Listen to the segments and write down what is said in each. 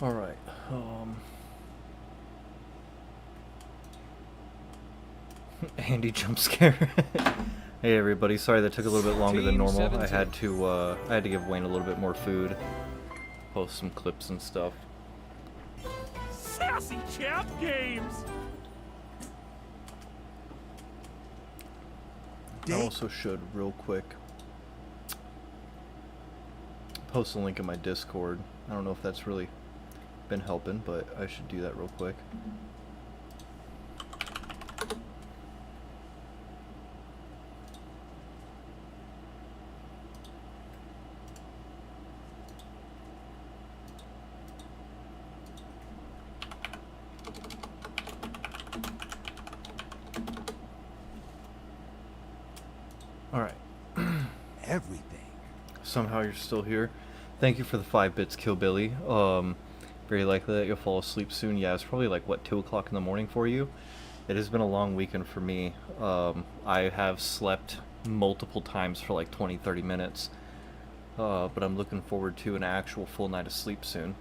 Alright, Andy jump scare. Hey everybody, sorry that took a little bit longer than normal. I had to give Wayne a little bit more food. Post some clips and stuff. Sassy Chap Games! I also should, real quick, post a link in my Discord. I don't know if that's really been helping, but I should do that real quick. Alright. Everything. Somehow you're still here. Thank you for the 5 bits, Killbilly. Very likely that you'll fall asleep soon. Yeah, it's probably like, what, 2 o'clock in the morning for you? It has been a long weekend for me. I have slept multiple times for like 20-30 minutes. But I'm looking forward to an actual full night of sleep soon.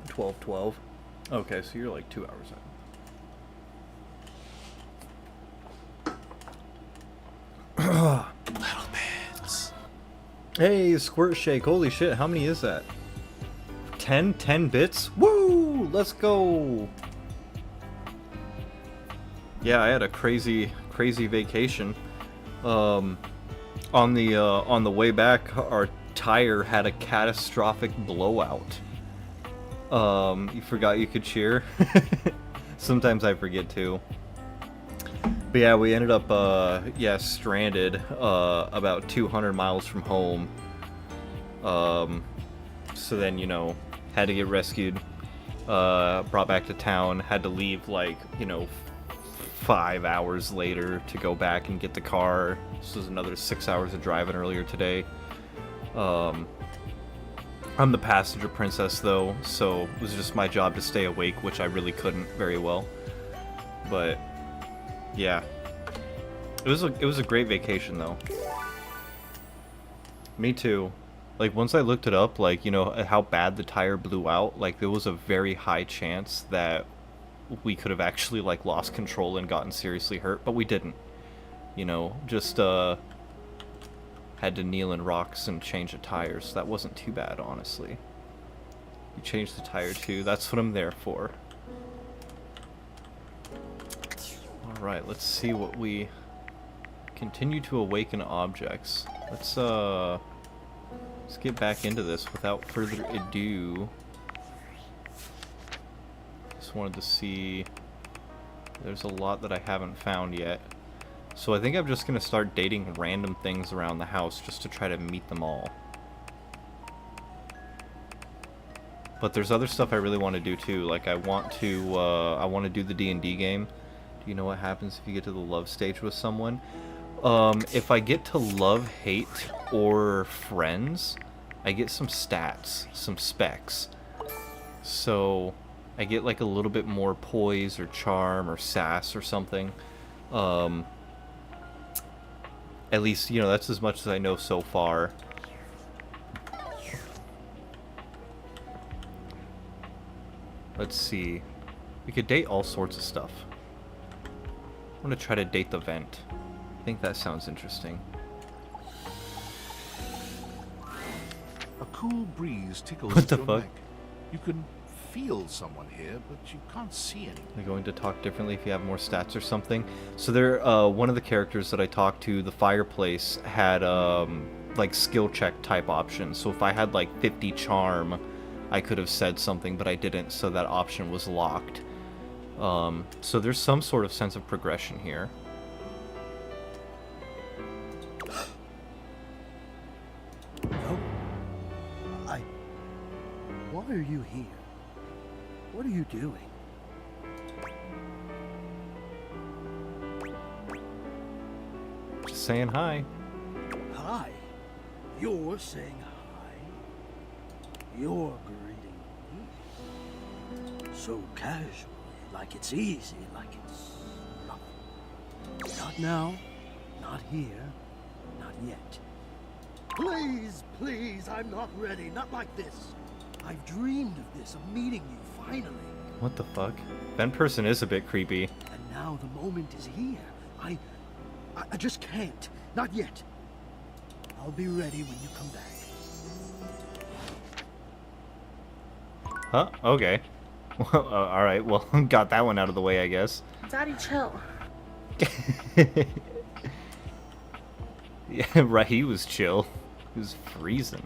12:12. Okay, so you're like 2 hours in. Little bits. Hey, Squirt Shake, holy shit, how many is that? 10 bits? Woo! Let's go! Yeah, I had a crazy vacation. On the way back, our tire had a catastrophic blowout. You forgot you could cheer? Sometimes I forget too. But yeah, we ended up, stranded, about 200 miles from home. So then, you know, had to get rescued, brought back to town, had to leave, like, you know, 5 hours later to go back and get the car. This was another 6 hours of driving earlier today. I'm the passenger princess, though, so it was just my job to stay awake, which I really couldn't very well. But yeah, it was a great vacation though. Me too. Like once I looked it up, like, you know, how bad the tire blew out, like there was a very high chance that we could have actually like lost control and gotten seriously hurt, but we didn't. You know, just had to kneel in rocks and change the tires. So that wasn't too bad, honestly. You changed the tire too. That's what I'm there for. Alright, let's see what we... Continue to awaken objects. Let's get back into this without further ado. Just wanted to see... There's a lot that I haven't found yet. So I think I'm just going to start dating random things around the house just to try to meet them all. But there's other stuff I really want to do too. Like I want to do the D&D game. Do you know what happens if you get to the love stage with someone? If I get to love, hate, or friends, I get some stats, some specs. So I get like a little bit more poise or charm or sass or something. At least, you know, that's as much as I know so far. Let's see. We could date all sorts of stuff. I'm gonna try to date the vent. I think that sounds interesting. A cool breeze tickles What the your fuck? neck. You can feel someone here, but you can't see anyone. They're going to talk differently if you have more stats or something. So there, one of the characters that I talked to, the fireplace, had like skill check type options. So if I had like 50 charm, I could have said something, but I didn't, so that option was locked. So there's some sort of sense of progression here. No. Why are you here? What are you doing? Just saying hi. Hi. You're saying hi. You're greeting me. So casually. like it's easy, like it's nothing. Not now, not here, not yet. Please, please, I'm not ready, not like this. I've dreamed of this, of meeting you, finally. What the fuck? Ben Person is a bit creepy. And now the moment is here. I just can't. Not yet. I'll be ready when you come back. Huh? Okay. Well, alright, well, got that one out of the way, I guess. Daddy, chill. Yeah, right, he was chill. He was freezing.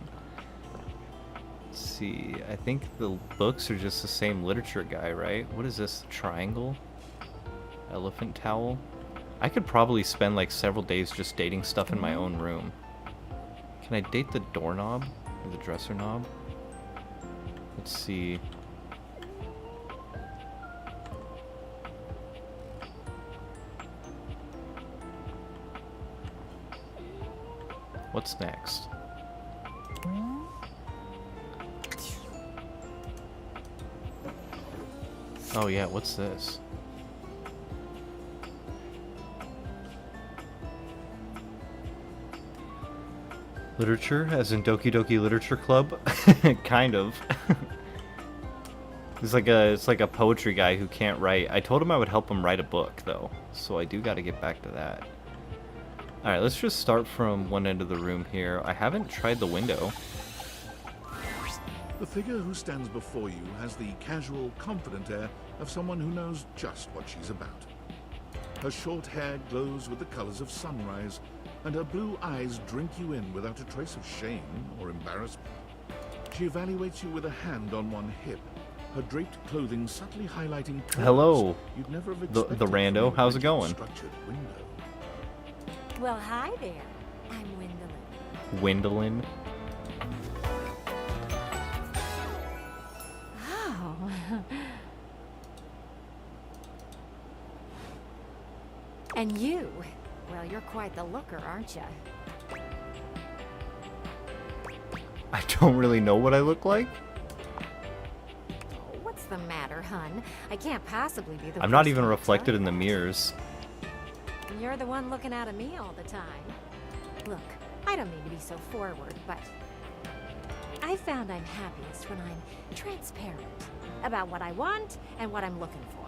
Let's see, I think the books are just the same literature guy, right? What is this? Triangle? Elephant towel? I could probably spend like several days just dating stuff in my own room. Can I date the doorknob? Or the dresser knob? Let's see. What's next? Oh yeah, what's this? Literature, as in Doki Doki Literature Club? Kind of. It's like a poetry guy who can't write. I told him I would help him write a book, though, so I do got to get back to that. Alright, let's just start from one end of the room here. I haven't tried the window. The figure who stands before you has the casual, confident air of someone who knows just what she's about. Her short hair glows with the colors of sunrise, and her blue eyes drink you in without a trace of shame or embarrassment. She evaluates you with a hand on one hip, her draped clothing subtly highlighting curves Hello, you'd never have the expected rando. from a How's it going? structured window. Well, hi there. I'm Wendolyn. Wendolyn? Oh. And you? Well, you're quite the looker, aren't you? I don't really know what I look like. Oh, what's the matter, hun? I can't possibly be the I'm not first even one to reflected tell in the you. mirrors. You're the one looking out at me all the time. Look, I don't mean to be so forward, but I found I'm happiest when I'm transparent about what I want and what I'm looking for.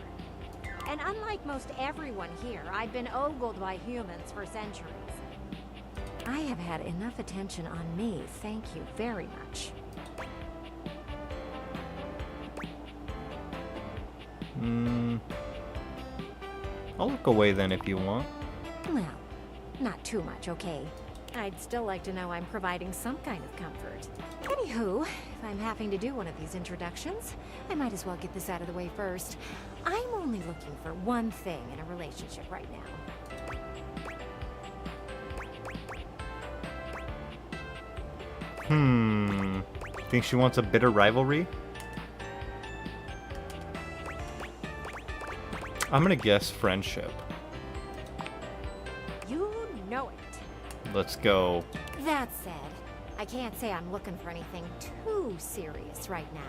And unlike most everyone here, I've been ogled by humans for centuries. I have had enough attention on me, thank you very much. I'll look away then if you want. Well, not too much, okay? I'd still like to know I'm providing some kind of comfort. Anywho, if I'm having to do one of these introductions, I might as well get this out of the way first. I'm only looking for one thing in a relationship right now. Think she wants a bitter rivalry? I'm gonna guess friendship. You know it. Let's go. That said, I can't say I'm looking for anything too serious right now.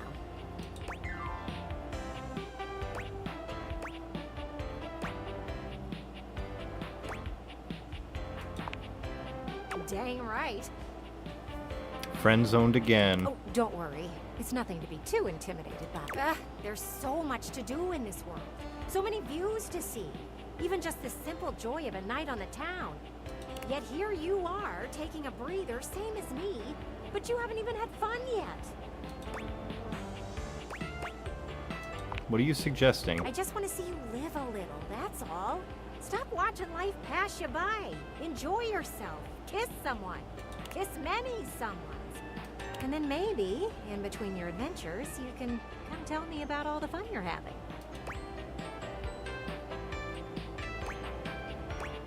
Dang right. Friend zoned again. Oh, don't worry. It's nothing to be too intimidated by. There's so much to do in this world. So many views to see. Even just the simple joy of a night on the town. Yet here you are, taking a breather, same as me, but you haven't even had fun yet. What are you suggesting? I just want to see you live a little, that's all. Stop watching life pass you by. Enjoy yourself. Kiss someone. Kiss many someones. And then maybe, in between your adventures, you can come tell me about all the fun you're having.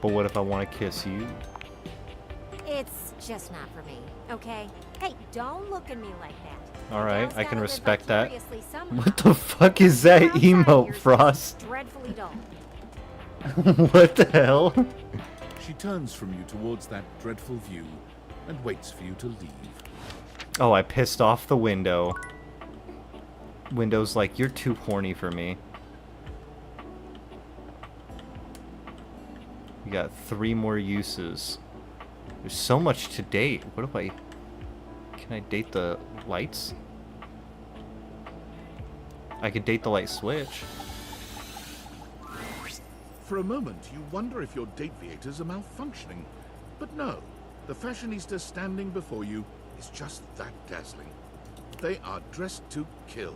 But what if I want to kiss you? It's just not for me, okay? Hey, don't look at me like that. Alright, I can respect that. What What the fuck is that emote, Frost? Dreadfully dull. What the hell? She turns from you towards that dreadful view and waits for you to leave. Oh, I pissed off the window. Window's like, you're too horny for me. got 3 more uses. There's so much to date. What if I... Can I date the lights? I could date the light switch. For a moment, you wonder if your Dateviators are malfunctioning. But no, the fashionista standing before you is just that dazzling. They are dressed to kill.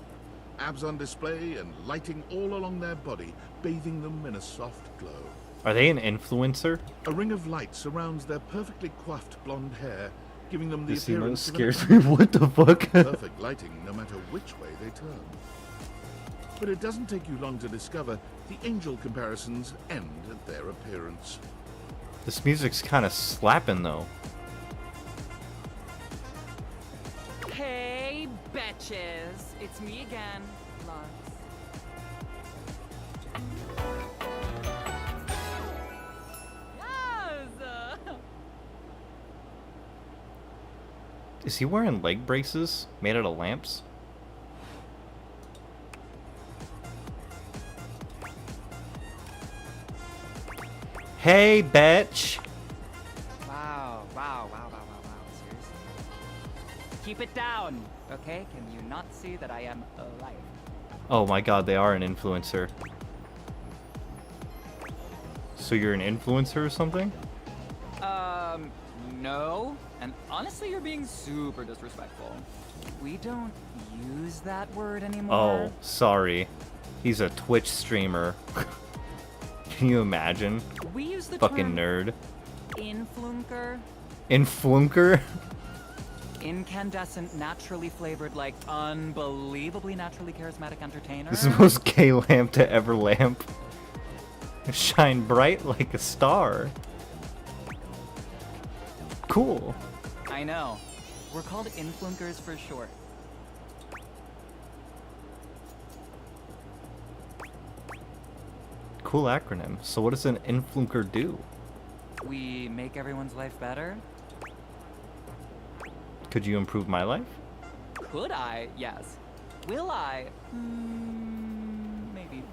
Abs on display and lighting all along their body, bathing them in a soft glow. Are they an influencer? A ring of light surrounds their perfectly coiffed blonde hair, giving them the This emote appearance of an scares me. What the fuck? perfect lighting no matter which way they turn. But it doesn't take you long to discover the angel comparisons end at their appearance. This music's kind of slapping though. Hey, betches! It's me again, Lux. Yes! Is he wearing leg braces made out of lamps? Hey, bitch! Wow, wow, wow, wow, wow, wow, seriously? Keep it down, okay? Can you not see that I am alive? Oh my god, they are an influencer. So you're an influencer or something? No. And honestly, you're being super disrespectful. We don't use that word anymore. Oh, sorry. He's a Twitch streamer. Can you imagine? We use the Fucking term nerd. influnker. Influnker? Incandescent, naturally flavored, like unbelievably naturally charismatic entertainer. This is the most gay lamp to ever lamp. Shine bright like a star. Cool. I know. We're called influnkers for short. Cool acronym. So what does an influnker do? We make everyone's life better. Could you improve my life? Could I? Yes. Will I? Maybe.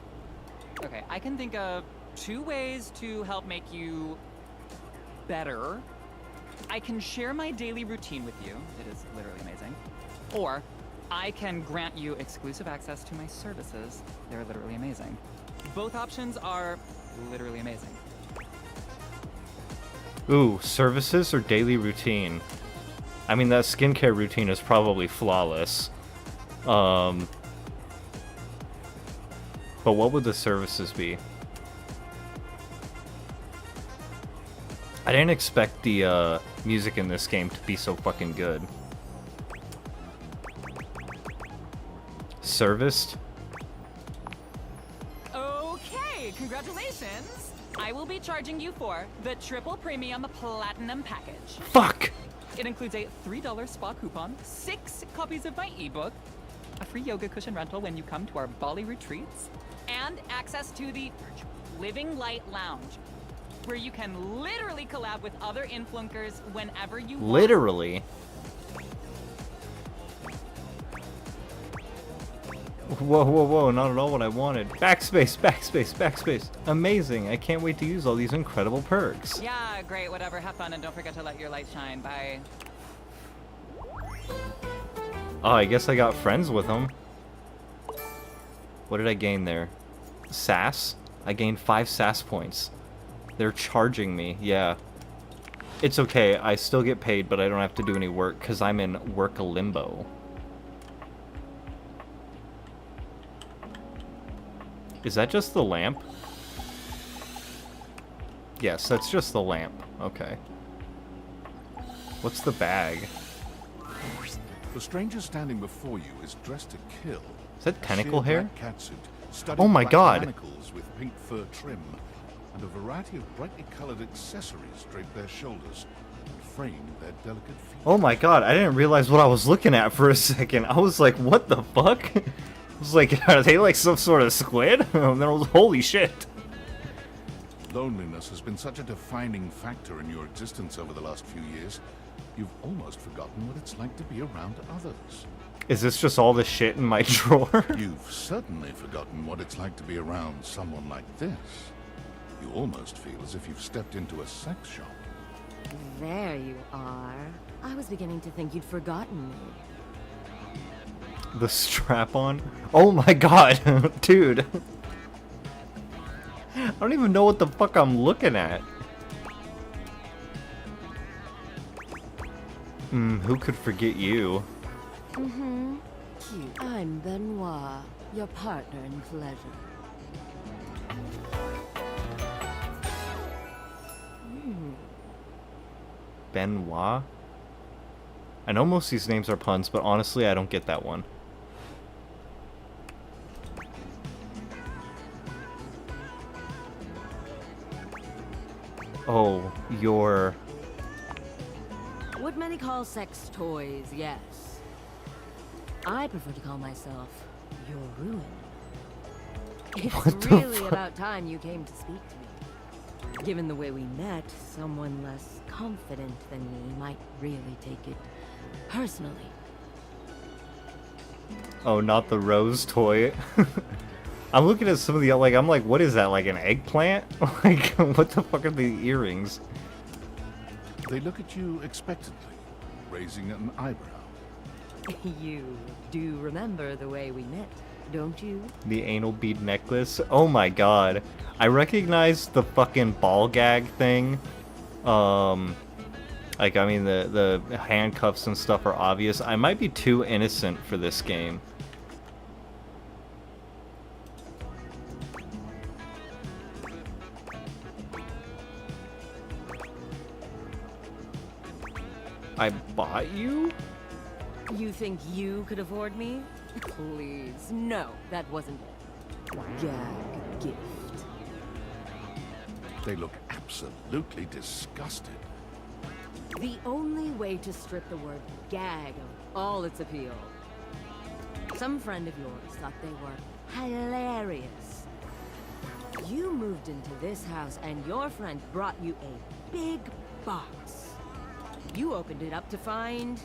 Okay, I can think of 2 ways to help make you better. I can share my daily routine with you. It is literally amazing. Or I can grant you exclusive access to my services. They're literally amazing. Both options are literally amazing. Ooh, services or daily routine? I mean, that skincare routine is probably flawless. But what would the services be? I didn't expect the music in this game to be so fucking good. Serviced? Okay, congratulations! I will be charging you for the triple premium platinum package. Fuck! It includes a $3 spa coupon, 6 copies of my ebook, a free yoga cushion rental when you come to our Bali retreats, and access to the Living Light Lounge, where you can literally collab with other influencers whenever you want. Literally? Whoa, whoa, whoa, not at all what I wanted. Backspace, backspace, backspace. Amazing, I can't wait to use all these incredible perks. Yeah, great, whatever, have fun, and don't forget to let your light shine. Bye. Oh, I guess I got friends with them. What did I gain there? Sass? I gained 5 sass points. They're charging me, yeah. It's okay, I still get paid, but I don't have to do any work, because I'm in work limbo. Is that just the lamp? Yes, that's just the lamp. Okay. What's the bag? The stranger standing before you is dressed to kill. Is that tentacle Sheer hair? black catsuit, studded Oh my black god. manacles with pink fur trim, and a variety of brightly colored accessories drape their shoulders and frame their delicate feet. Oh my god, I didn't realize what I was looking at for a second. I was like, what the fuck? I was like, are they like some sort of squid? And then I was, holy shit. Loneliness has been such a defining factor in your existence over the last few years, you've almost forgotten what it's like to be around others. Is this just all the shit in my drawer? You've certainly forgotten what it's like to be around someone like this. You almost feel as if you've stepped into a sex shop. There you are. I was beginning to think you'd forgotten me. The strap-on? Oh my god, dude. I don't even know what the fuck I'm looking at. Who could forget you? Mm-hmm. Cute. I'm Benoit, your partner in pleasure. Benoit? I know most of these names are puns, but honestly, I don't get that one. Oh, you're... What many call sex toys, yes. I prefer to call myself your ruin. It's What the really fuck? about time you came to speak to me. Given the way we met, someone less confident than me might really take it personally. Oh, not the rose toy. I'm looking at some of the, like, I'm like, what is that, like an eggplant? Like, what the fuck are the earrings? They look at you expectantly, raising an eyebrow. You do remember the way we met, don't you? The anal bead necklace? Oh my god. I recognize the fucking ball gag thing. Like, I mean, the handcuffs and stuff are obvious. I might be too innocent for this game. I bought you? You think you could afford me? Please, no, that wasn't it. Gag gift. They look absolutely disgusted. The only way to strip the word gag of all its appeal. Some friend of yours thought they were hilarious. You moved into this house and your friend brought you a big box. You opened it up to find...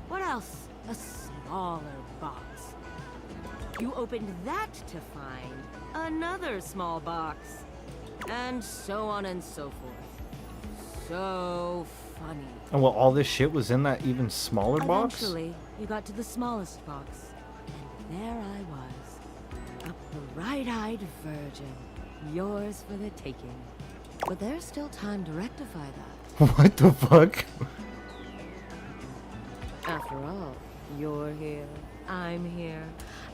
what else? A smaller box. You opened that to find another small box. And so on and so forth. So funny. And well, all this shit was in that even smaller box? Eventually, you got to the smallest box. And there I was. A bright-eyed virgin. Yours for the taking. But there's still time to rectify that. What the fuck? After all, you're here, I'm here,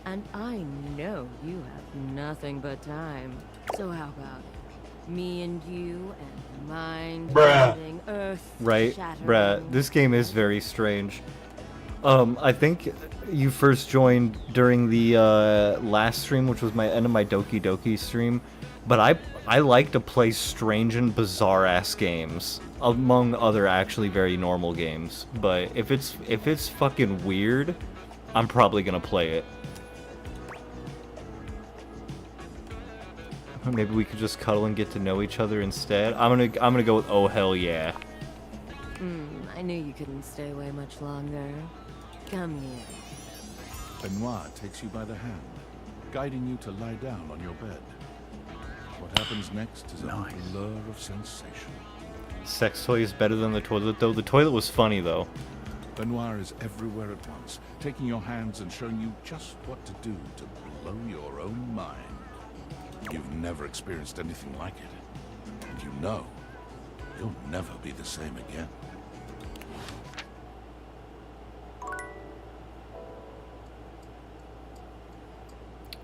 and I know you have nothing but time. So how about it? Me and you and mind-bending, Right, earth-shattering... bruh. This game is very strange. I think you first joined during the last stream, which was my end of my Doki Doki stream. But I like to play strange and bizarre ass games, among other actually very normal games. But if it's fucking weird, I'm probably gonna play it. Maybe we could just cuddle and get to know each other instead. I'm gonna go with oh hell yeah. I knew you couldn't stay away much longer. Come here. Benoit takes you by the hand, guiding you to lie down on your bed. What happens next is a blur of sensation. Sex toy is better than the toilet though. The toilet was funny though. Benoit is everywhere at once, taking your hands and showing you just what to do to blow your own mind. You've never experienced anything like it, and you know you'll never be the same again.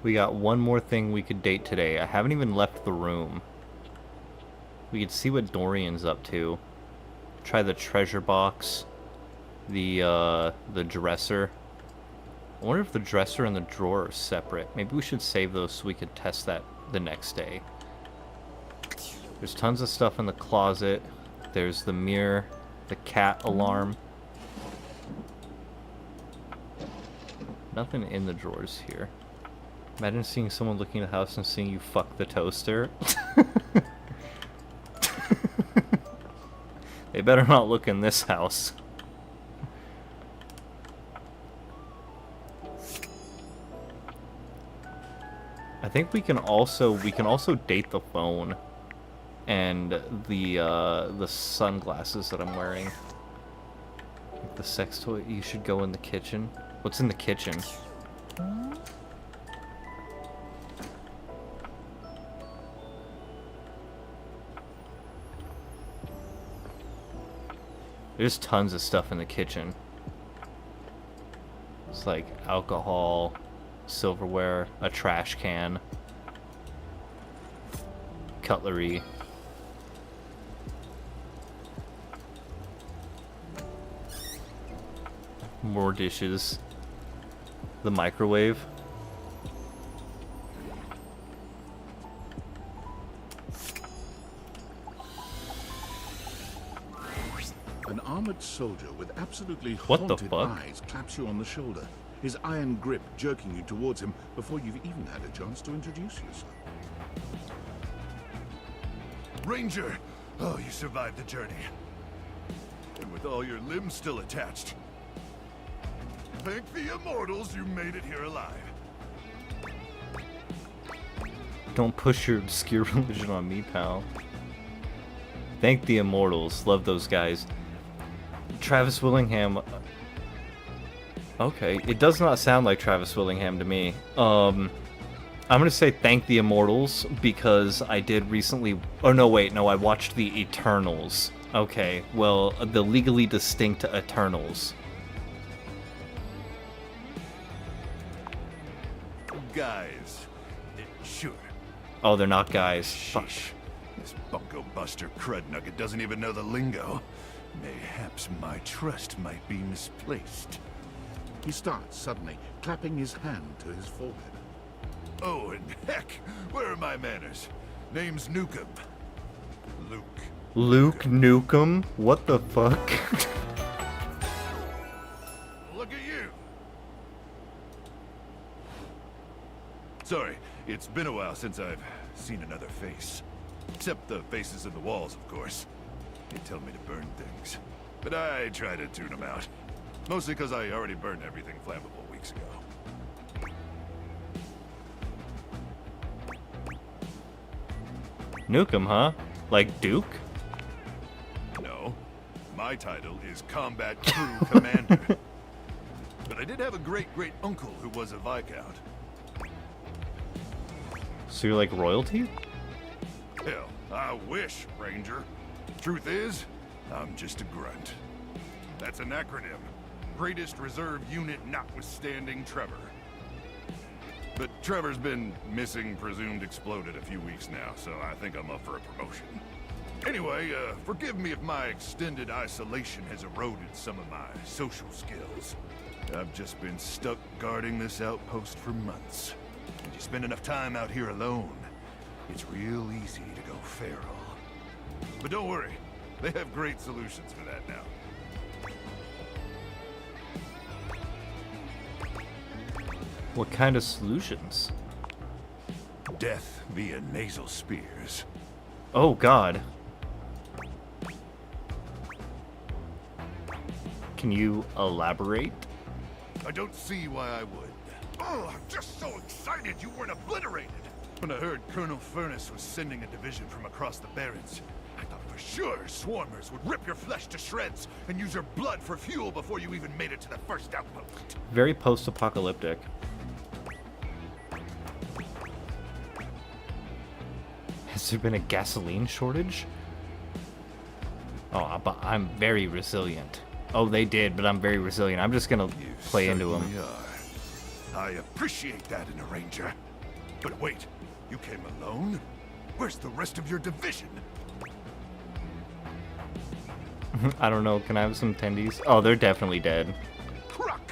We got one more thing we could date today. I haven't even left the room. We could see what Dorian's up to. Try the treasure box. The dresser. I wonder if the dresser and the drawer are separate. Maybe we should save those so we could test that the next day. There's tons of stuff in the closet. There's the mirror, the cat alarm. Nothing in the drawers here. Imagine seeing someone looking at the house and seeing you fuck the toaster. They better not look in this house. I think we can also date the phone. and the sunglasses that I'm wearing. The sex toy. You should go in the kitchen. What's in the kitchen? There's tons of stuff in the kitchen. It's like alcohol, silverware, a trash can, cutlery. More dishes. The microwave. An armored soldier with absolutely What the haunted fuck? eyes claps you on the shoulder, his iron grip jerking you towards him before you've even had a chance to introduce yourself. Ranger! Oh, you survived the journey. And with all your limbs still attached. Thank the immortals you made it here alive. Don't push your obscure religion on me, pal. Thank the immortals. Love those guys. Travis Willingham. Okay, it does not sound like Travis Willingham to me. I'm gonna say thank the immortals because I did recently. Oh no, wait, no, I watched the Eternals. Okay, well, the legally distinct Eternals. Guys. Sure. Oh, they're not guys. Fuck. Sheesh. This bunko buster crud nugget doesn't even know the lingo. Mayhaps my trust might be misplaced. He starts suddenly, clapping his hand to his forehead. Oh, and heck, where are my manners? Name's Nukem. Luke. Luke Nukem? What the fuck? Look at you. Sorry, it's been a while since I've seen another face. Except the faces in the walls, of course. They tell me to burn things. But I try to tune them out. Mostly because I already burned everything flammable weeks ago. Nukem, huh? Like Duke? No. My title is Combat Crew Commander. But I did have a great-great-uncle who was a Viscount. So you're like royalty? Hell, I wish, Ranger. Truth is, I'm just a grunt. That's an acronym. Greatest Reserve Unit notwithstanding Trevor. But Trevor's been missing, presumed exploded a few weeks now, so I think I'm up for a promotion. Anyway, forgive me if my extended isolation has eroded some of my social skills. I've just been stuck guarding this outpost for months. And you spend enough time out here alone, it's real easy to go feral. But don't worry, they have great solutions for that now. What kind of solutions? Death via nasal spears. Oh god. Can you elaborate? I don't see why I would. Oh, I'm just so excited you weren't obliterated! When I heard Colonel Furnace was sending a division from across the Barrens, I thought for sure swarmers would rip your flesh to shreds and use your blood for fuel before you even made it to the first outpost. Very post-apocalyptic. Has there been a gasoline shortage? Oh, but I'm very resilient. Oh, they did, but I'm very resilient. I'm just gonna play into them. Certainly are. I appreciate that in a ranger. But wait, you came alone? Where's the rest of your division? I don't know. Can I have some tendies? Oh, they're definitely dead. Cruck!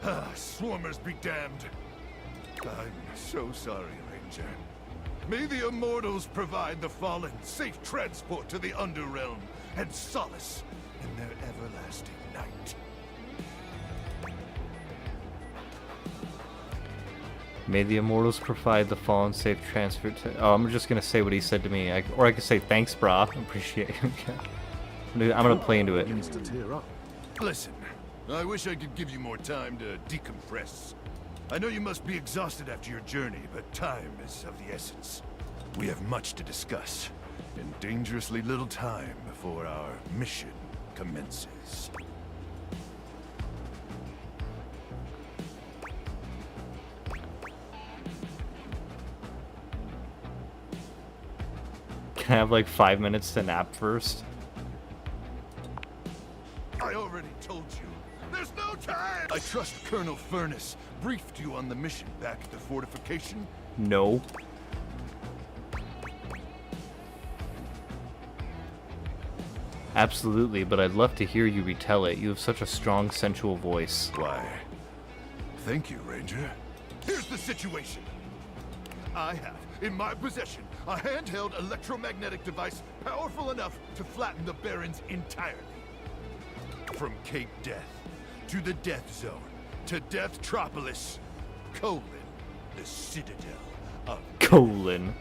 Ah, swarmers be damned. I'm so sorry, Ranger. May the immortals provide the fallen safe transport to the Underrealm and solace in their everlasting night. May the immortals provide the fallen safe transfer to... Oh, I'm just gonna say what he said to me. Or I could say, thanks, brah. Appreciate it. I'm gonna play into it. Begins to tear up. Listen, I wish I could give you more time to decompress. I know you must be exhausted after your journey, but time is of the essence. We have much to discuss, and dangerously little time before our mission commences. Can I have like 5 minutes to nap first? I already told you. There's no time! I trust Colonel Furness briefed you on the mission back at the fortification. No. Absolutely, but I'd love to hear you retell it. You have such a strong, sensual voice. Why, thank you, Ranger. Here's the situation. I have, in my possession, a handheld electromagnetic device powerful enough to flatten the Barrens entirely. From Cape Death, to the Death Zone, to Deathtropolis, colon, the Citadel of... Colon.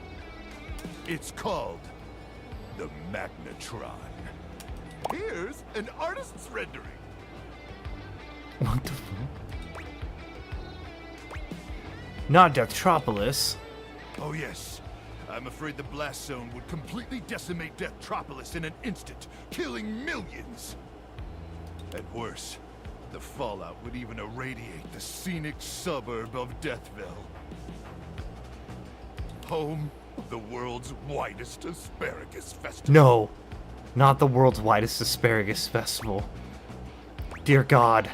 It's called the Magnetron. Here's an artist's rendering. What the fuck? Not Deathtropolis. Oh yes. I'm afraid the blast zone would completely decimate Deathtropolis in an instant, killing millions. At worst, the fallout would even irradiate the scenic suburb of Deathville. Home of the world's widest asparagus festival. No. Not the world's widest asparagus festival. Dear God.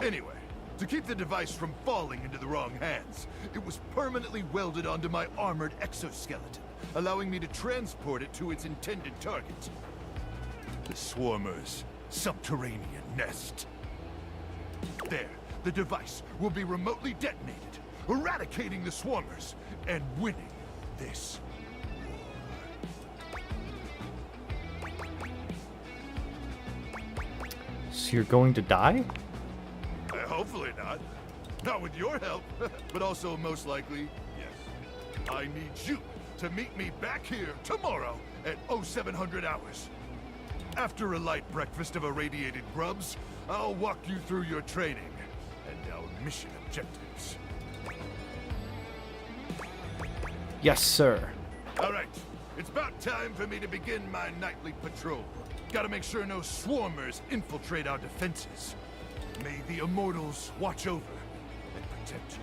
Anyway, to keep the device from falling into the wrong hands, it was permanently welded onto my armored exoskeleton, allowing me to transport it to its intended target. The Swarmer's subterranean nest. There, the device will be remotely detonated, eradicating the Swarmers, and winning this So you're going to die? war. Hopefully not. Not with your help, but also most likely, yes. I need you to meet me back here tomorrow at 0700 hours. After a light breakfast of irradiated grubs, I'll walk you through your training and our mission objectives. Yes, sir. All right, it's about time for me to begin my nightly patrol. Gotta make sure no swarmers infiltrate our defenses. May the Immortals watch over and protect you.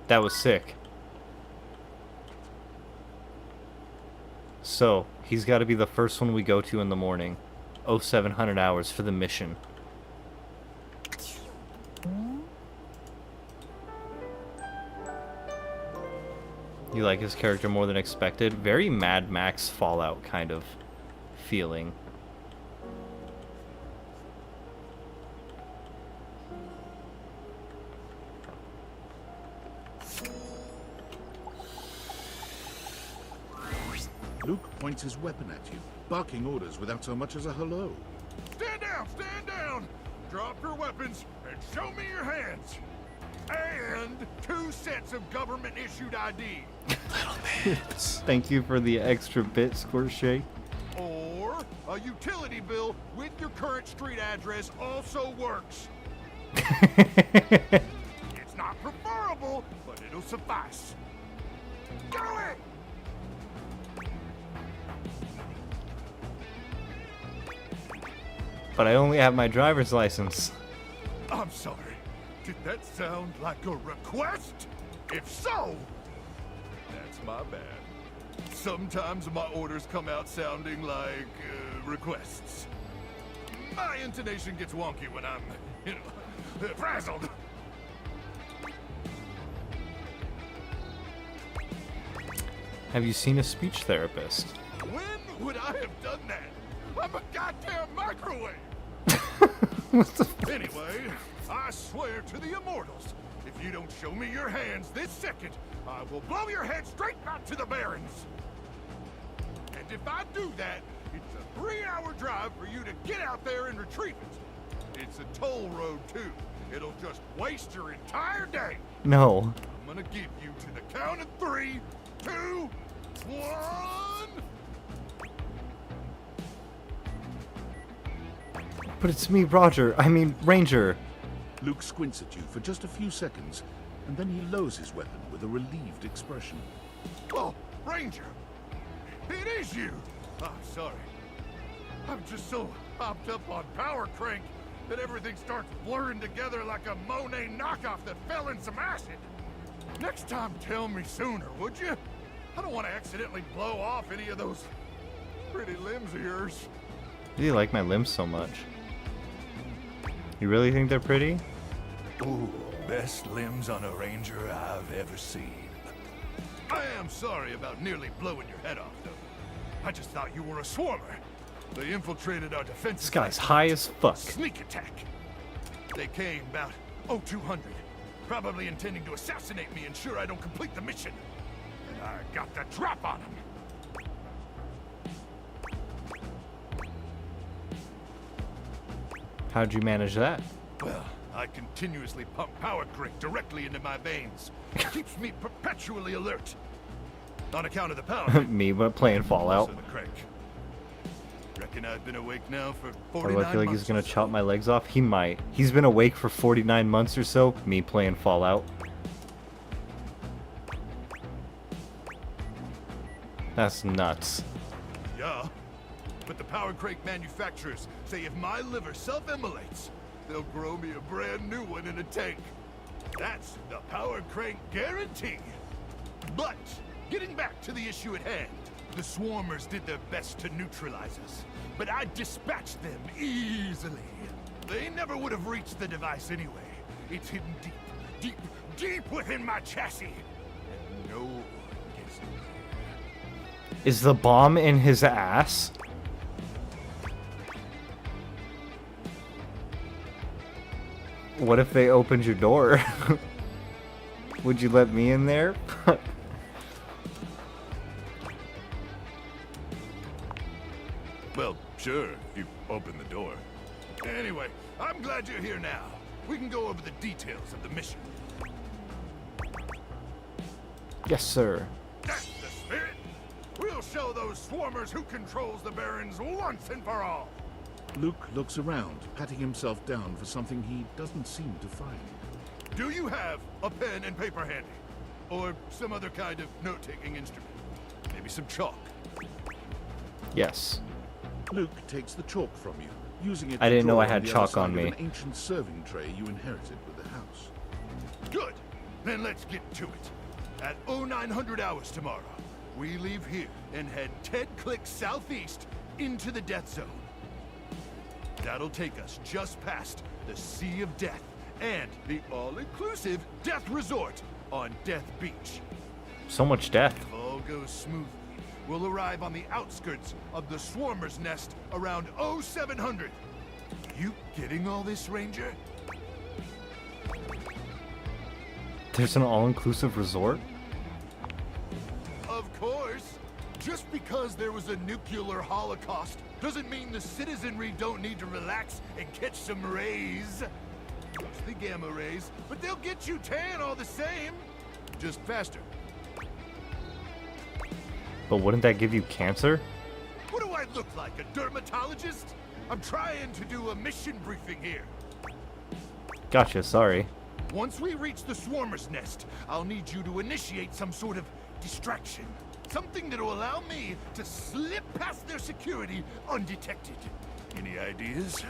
That was sick. So, he's got to be the first one we go to in the morning. 0700 hours for the mission. You like his character more than expected? Very Mad Max Fallout kind of feeling. Luke points his weapon at you, barking orders without so much as a hello. Stand down! Stand down! Drop your weapons and show me your hands. And 2 sets of government-issued ID. Thank you for the extra bit, Squirshake. Or a utility bill with your current street address also works. It's not preferable, but it'll suffice. Do it! But I only have my driver's license. I'm sorry. Did that sound like a request? If so, that's my bad. Sometimes my orders come out sounding like requests. My intonation gets wonky when I'm, frazzled. Have you seen a speech therapist? When would I have done that? I'm a goddamn microwave! Anyway, I swear to the Immortals, if you don't show me your hands this second, I will blow your head straight back to the Barrens. And if I do that, it's a 3-hour drive for you to get out there and retrieve it. It's a toll road, too. It'll just waste your entire day. No. I'm gonna give you to the count of 3, 2, 1... But it's me, Ranger. Luke squints at you for just a few seconds, and then he lowers his weapon with a relieved expression. Oh, Ranger! It is you! Ah, sorry. I'm just so hopped up on Power Crank that everything starts blurring together like a Monet knockoff that fell in some acid. Next time, tell me sooner, would you? I don't want to accidentally blow off any of those pretty limbs of yours. Do you like my limbs so much? You really think they're pretty? Ooh, best limbs on a Ranger I've ever seen. I am sorry about nearly blowing your head off, though. I just thought you were a swarmer. They infiltrated our defenses. This guy's high as fuck. Sneak attack. They came about 0200, probably intending to assassinate me, ensure I don't complete the mission. And I got the drop on them. How'd you manage that? Well, I continuously pump power crank directly into my veins. Keeps me perpetually alert. On account of the power. Me, but playing Fallout. Also the crank. Reckon I've been awake now for Or 49 do I feel like he's months gonna or so. chop my legs off? He might. He's been awake for 49 months or so. Me playing Fallout. That's nuts. Yeah, but the power crank manufacturers say if my liver self-immolates, they'll grow me a brand new one in a tank. That's the power crank guarantee. But, getting back to the issue at hand, the swarmers did their best to neutralize us, but I dispatched them easily. They never would have reached the device anyway. It's hidden deep within my chassis. And no one gets in there. Is the bomb in his ass? What if they opened your door? Would you let me in there? Well, sure, if you open the door. Anyway, I'm glad you're here now. We can go over the details of the mission. Yes, sir. That's the spirit! We'll show those swarmers who controls the Barrens once and for all! Luke looks around, patting himself down for something he doesn't seem to find. Do you have a pen and paper handy? Or some other kind of note-taking instrument? Maybe some chalk? Yes. Luke takes the chalk from you, using it I to didn't know draw I had the chalk other side on of me. an ancient serving tray you inherited with the house. Good! Then let's get to it. At 0900 hours tomorrow, we leave here and head 10 clicks southeast into the death zone. That'll take us just past the Sea of Death and the all-inclusive Death Resort on Death Beach. So much death. If all goes smoothly, we'll arrive on the outskirts of the Swarmer's Nest around 0700. You getting all this, Ranger? There's an all-inclusive resort? Of course. Just because there was a nuclear holocaust doesn't mean the citizenry don't need to relax and catch some rays. Mostly gamma rays, but they'll get you tan all the same. Just faster. But wouldn't that give you cancer? What do I look like, a dermatologist? I'm trying to do a mission briefing here. Gotcha, sorry. Once we reach the Swarmer's Nest, I'll need you to initiate some sort of distraction. Something that'll allow me to slip past their security undetected. Any ideas?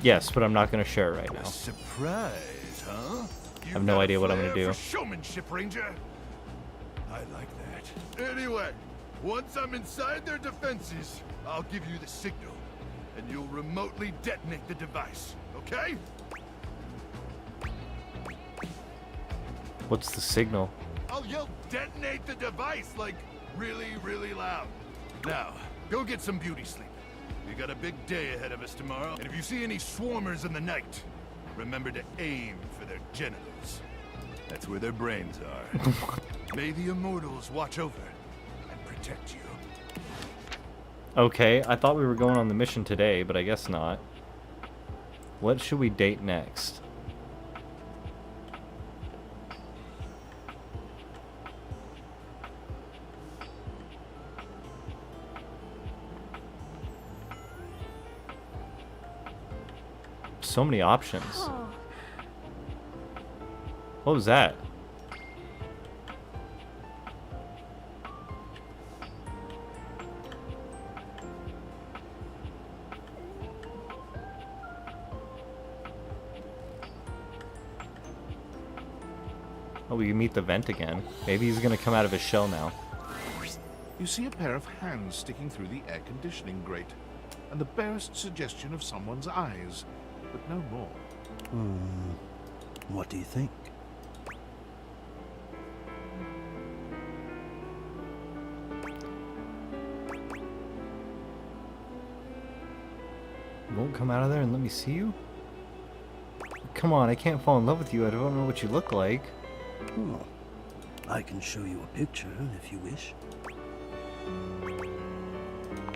Yes, but I'm not gonna share it right now. Surprise, huh? I have no idea what I'm gonna do. Showmanship, Ranger. I like that. Anyway, once I'm inside their defenses, I'll give you the signal, and you'll remotely detonate the device. Okay? What's the signal? I'll yell detonate the device like really, really loud. Now, go get some beauty sleep. We got a big day ahead of us tomorrow, and if you see any swarmers in the night, remember to aim for their genitals. That's where their brains are. May the immortals watch over and protect you. Okay, I thought we were going on the mission today, but I guess not. What should we date next? So many options. Oh, What was that? Oh, we can meet the vent again. Maybe he's gonna come out of his shell now. You see a pair of hands sticking through the air conditioning grate, and the barest suggestion of someone's eyes, but no more. What do you think? You won't come out of there and let me see you? Come on, I can't fall in love with you. I don't know what you look like. Oh, I can show you a picture if you wish.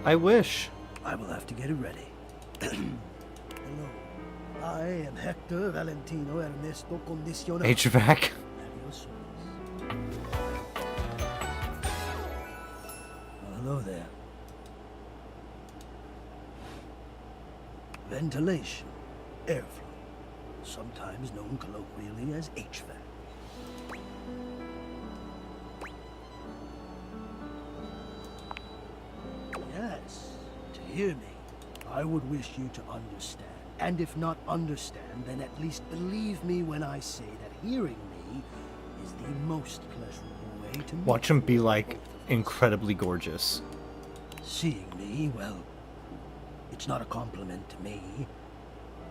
I wish. I will have to get it ready. Hello. I am Hector Valentino Ernesto Condicional. HVAC. At your service. Well, hello there. Ventilation, airflow, sometimes known colloquially as HVAC. Yes, to hear me, I would wish you to understand. And if not understand, then at least believe me when I say that hearing me is the most pleasurable way to Watch him be like incredibly gorgeous. Seeing me, well, it's not a compliment to me,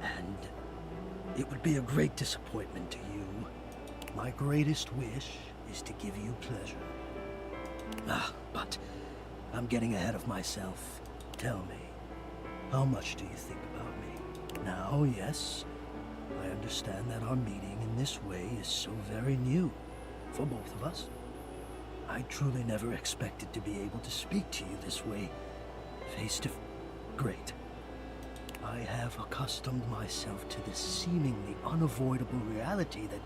and it would be a great disappointment to you. My greatest wish is to give you pleasure. But I'm getting ahead of myself. Tell me, how much do you think about me? Now, yes, I understand that our meeting in this way is so very new for both of us. I truly never expected to be able to speak to you this way, face to face. Great. I have accustomed myself to this seemingly unavoidable reality that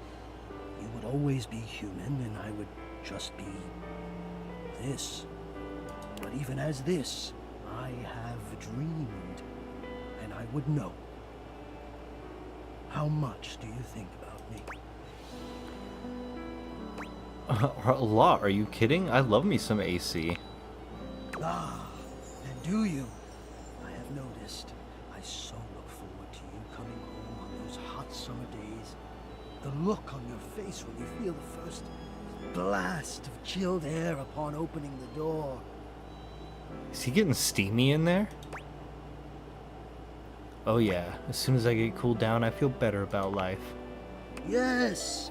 you would always be human and I would just be this. But even as this, I have dreamed, and I would know. How much do you think about me? A lot. Are you kidding? I love me some AC. And do you? I have noticed. I so look forward to you coming home on those hot summer days. The look on your face when you feel the first blast of chilled air upon opening the door. Is he getting steamy in there? Oh yeah, as soon as I get cooled down, I feel better about life. Yes!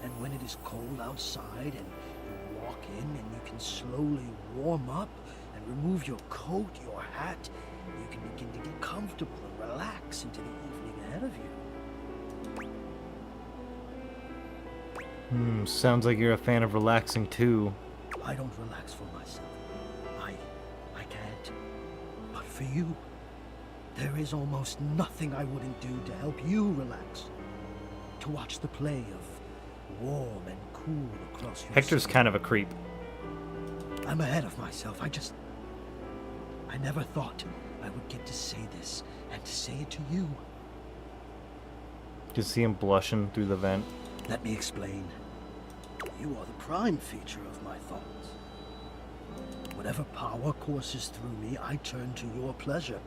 And when it is cold outside and you walk in and you can slowly warm up and remove your coat, your hat, you can begin to get comfortable and relax into the evening ahead of you. Sounds like you're a fan of relaxing too. I don't relax for myself. I can't. But for you, there is almost nothing I wouldn't do to help you relax. To watch the play of warm and cool across your Hector's skin. kind of a creep. I'm ahead of myself. I never thought I would get to say this and to say it to you. Just see him blushing through the vent. Let me explain. You are the prime feature of my thoughts. Whatever power courses through me, I turn to your pleasure.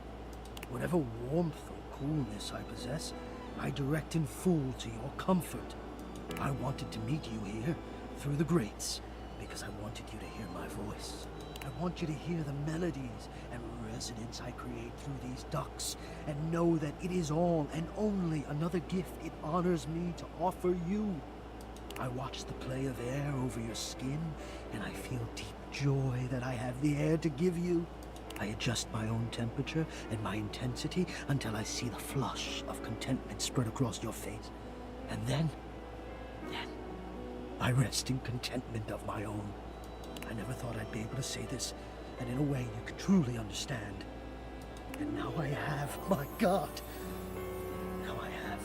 Whatever warmth or coolness I possess, I direct in full to your comfort. I wanted to meet you here, through the grates, because I wanted you to hear my voice. I want you to hear the melodies and resonance I create through these ducts, and know that it is all and only another gift it honors me to offer you. I watch the play of air over your skin, and I feel deep joy that I have the air to give you. I adjust my own temperature and my intensity until I see the flush of contentment spread across your face. And then I rest in contentment of my own. I never thought I'd be able to say this, and in a way you could truly understand. And now I have, my God. Now I have.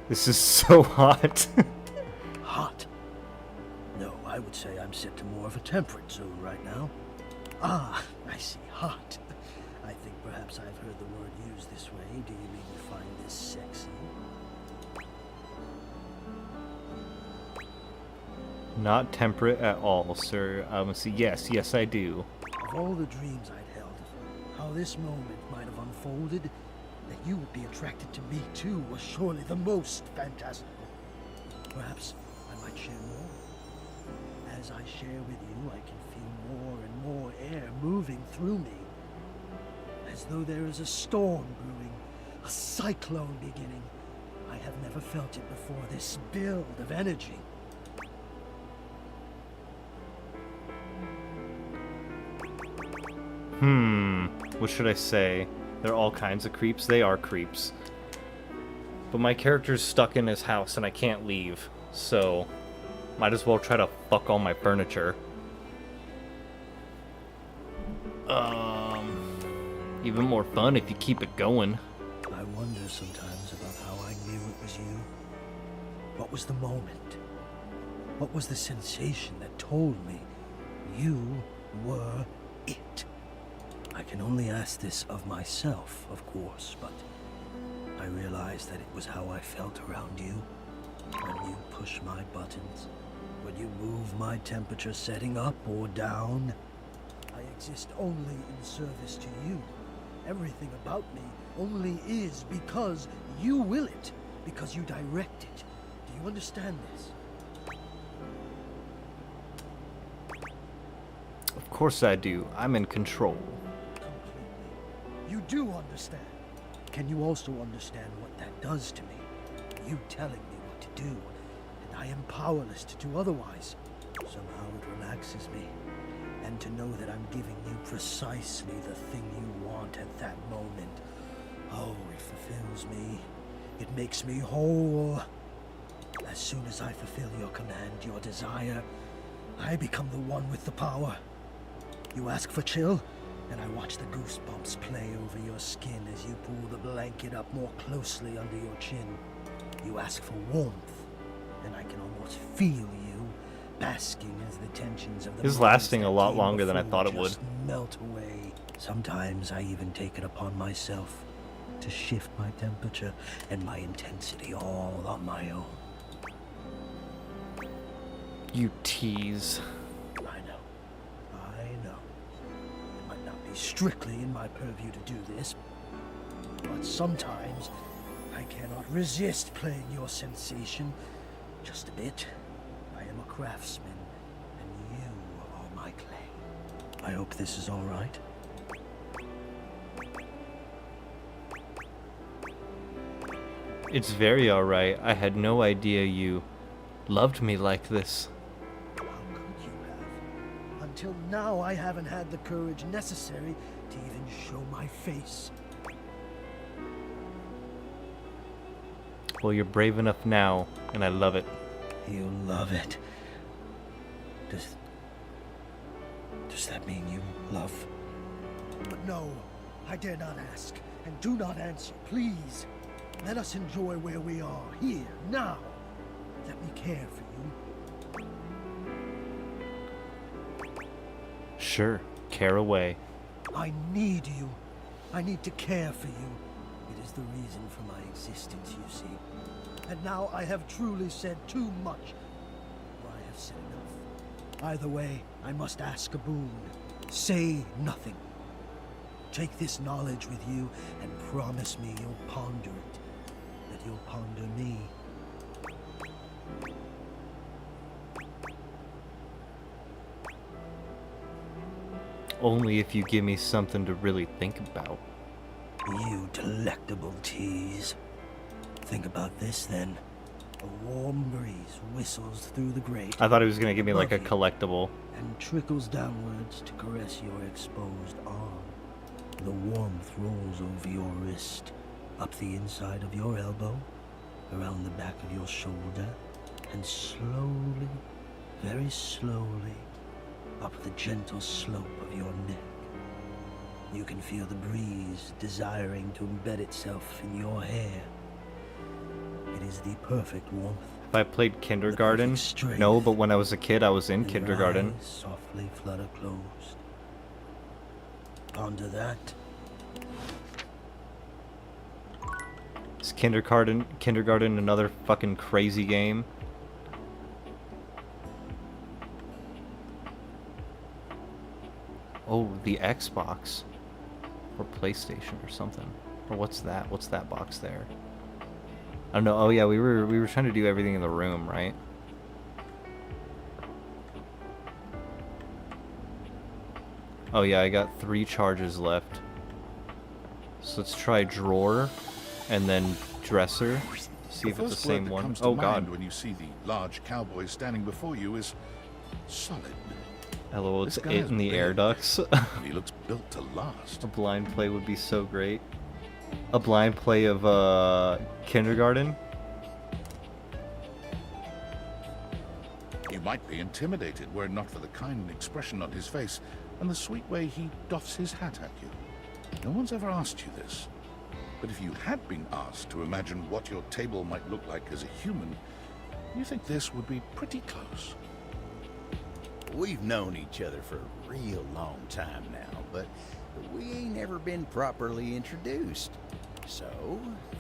This is so hot. Hot? No, I would say I'm set to more of a temperate zone right now. Ah, I see, hot. I think perhaps I've heard the word used this way. Do you mean you find this sexy? Not temperate at all, sir. See, yes, I do. Of all the dreams I'd held, how this moment might have unfolded, that you would be attracted to me too was surely the most fantastical. Perhaps I might share more. As I share with you, I can feel more and more air moving through me. As though there is a storm brewing, a cyclone beginning. I have never felt it before, this build of energy. What should I say? They're all kinds of creeps. They are creeps. But my character's stuck in his house and I can't leave, so might as well try to fuck all my furniture. Even more fun if you keep it going. I wonder sometimes about how I knew it was you. What was the moment? What was the sensation that told me you were it? I can only ask this of myself, of course, but I realized that it was how I felt around you. When you push my buttons, when you move my temperature setting up or down. I exist only in service to you. Everything about me only is because you will it, because you direct it. Do you understand this? Of course I do. I'm in control. Completely. You do understand. Can you also understand what that does to me? You telling me what to do, and I am powerless to do otherwise. Somehow it relaxes me. And to know that I'm giving you precisely the thing you want at that moment. Oh, it fulfills me. It makes me whole. As soon as I fulfill your command, your desire, I become the one with the power. You ask for chill, and I watch the goosebumps play over your skin as you pull the blanket up more closely under your chin. You ask for warmth, and I can almost feel you basking as the tensions of the This is moments lasting that a lot came longer than I before thought it would. just melt away. Sometimes I even take it upon myself to shift my temperature and my intensity all on my own. You tease. I know. It might not be strictly in my purview to do this, but sometimes I cannot resist playing your sensation just a bit. I am a craftsman, and you are my clay. I hope this is all right. It's very alright. I had no idea you loved me like this. How could you have? Until now, I haven't had the courage necessary to even show my face. Well, you're brave enough now, and I love it. You love it. Does that mean you love? But no, I dare not ask, and do not answer, please. Let us enjoy where we are, here, now. Let me care for you. Sure, care away. I need you. I need to care for you. It is the reason for my existence, you see. And now I have truly said too much. Or I have said enough. Either way, I must ask a boon. Say nothing. Take this knowledge with you and promise me you'll ponder it. That you'll ponder me. Only if you give me something to really think about. You delectable tease. Think about this then. A warm breeze whistles through the grate. I thought he was gonna give me like a above you collectible. and trickles downwards to caress your exposed arm. The warmth rolls over your wrist, up the inside of your elbow, around the back of your shoulder, and slowly, very slowly, up the gentle slope of your neck. You can feel the breeze desiring to embed itself in your hair. It is the perfect warmth. If I played kindergarten, perfect strength. no, but when I was a kid, I was in and your kindergarten. eyes softly flutter closed. Ponder that. Is kindergarten another fucking crazy game? Oh, the Xbox. Or PlayStation or something. Or what's that? What's that box there? I don't know. Oh yeah, we were trying to do everything in the room, right? Oh yeah, I got 3 charges left. So let's try drawer and then dresser. See if it's the first word same that one. comes to Oh mind god. when you see the large cowboy standing before you is solid. Hello, it's This guy it is in the air big, ducts. and he looks built to last. A blind play would be so great. A blind play of kindergarten. You might be intimidated were it not for the kind expression on his face and the sweet way he doffs his hat at you. No one's ever asked you this. But if you had been asked to imagine what your table might look like as a human, you think this would be pretty close. We've known each other for a real long time now, but we ain't ever been properly introduced. So,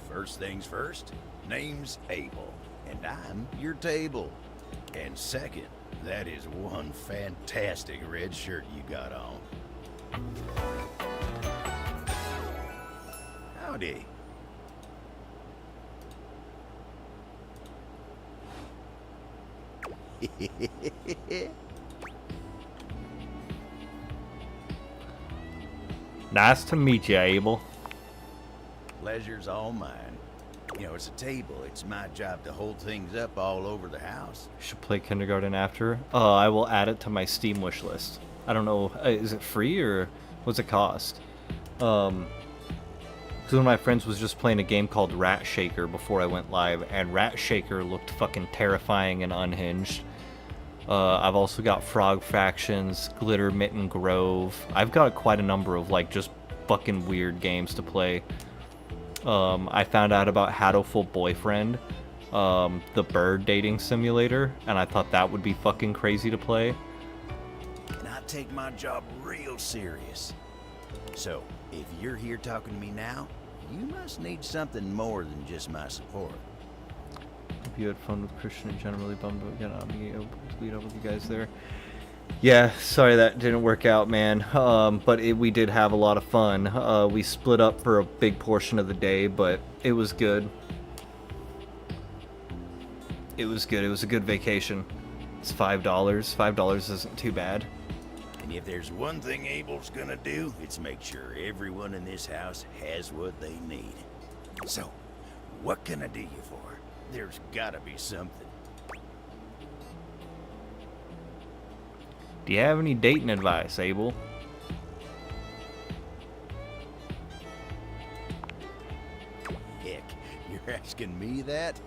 first things first, name's Abel, and I'm your table. And second, that is one fantastic red shirt you got on. Howdy. Nice to meet you, Abel. Pleasure's all mine. You know, it's a table. It's my job to hold things up all over the house. Should play kindergarten after. I will add it to my Steam wish list. I don't know, is it free or what's it cost? Because one of my friends was just playing a game called Rat Shaker before I went live, and Rat Shaker looked fucking terrifying and unhinged. I've also got Frog Factions, Glitter Mitten Grove. I've got quite a number of like just fucking weird games to play. I found out about Hatoful Boyfriend, the bird dating simulator, and I thought that would be fucking crazy to play. And I take my job real serious. So, if you're here talking to me now, you must need something more than just my support. Hope you had fun with Christian and generally bummed out again on me to meet up with you guys there. Yeah, sorry that didn't work out, man. But we did have a lot of fun. We split up for a big portion of the day, but it was good. It was good. It was a good vacation. It's $5. $5 isn't too bad. And if there's one thing Abel's gonna do, it's make sure everyone in this house has what they need. So, what can I do you for? There's gotta be something. Do you have any dating advice, Abel? Heck, you're asking me that?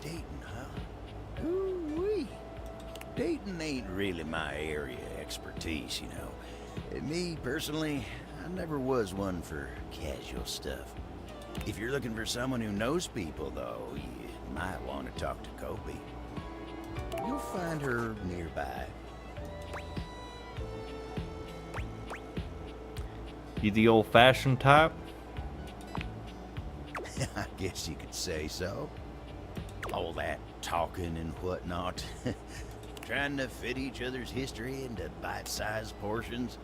Dating, huh? Ooh-wee. Dating ain't really my area of expertise, you know. Me, personally, I never was one for casual stuff. If you're looking for someone who knows people, though, you might want to talk to Kobe. You'll find her nearby. You the old-fashioned type? I guess you could say so. All that talking and whatnot. Trying to fit each other's history into bite-sized portions.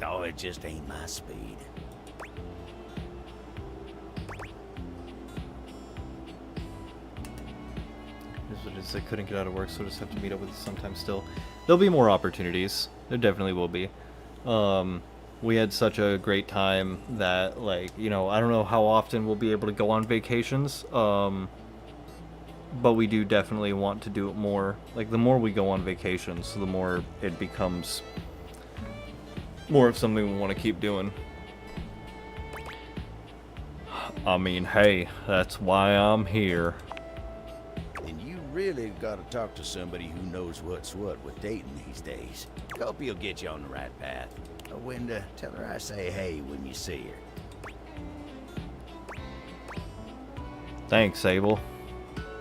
Oh, it just ain't my speed. Is what it is. I couldn't get out of work, so I just have to meet up with you sometime still. There'll be more opportunities. There definitely will be. We had such a great time that, like, you know, I don't know how often we'll be able to go on vacations. But we do definitely want to do it more. Like, the more we go on vacations, the more it becomes more of something we want to keep doing. I mean, hey, that's why I'm here. And you really gotta talk to somebody who knows what's what with dating these days. Hope he'll get you on the right path. When tell her I say hey when you see her. Thanks, Abel.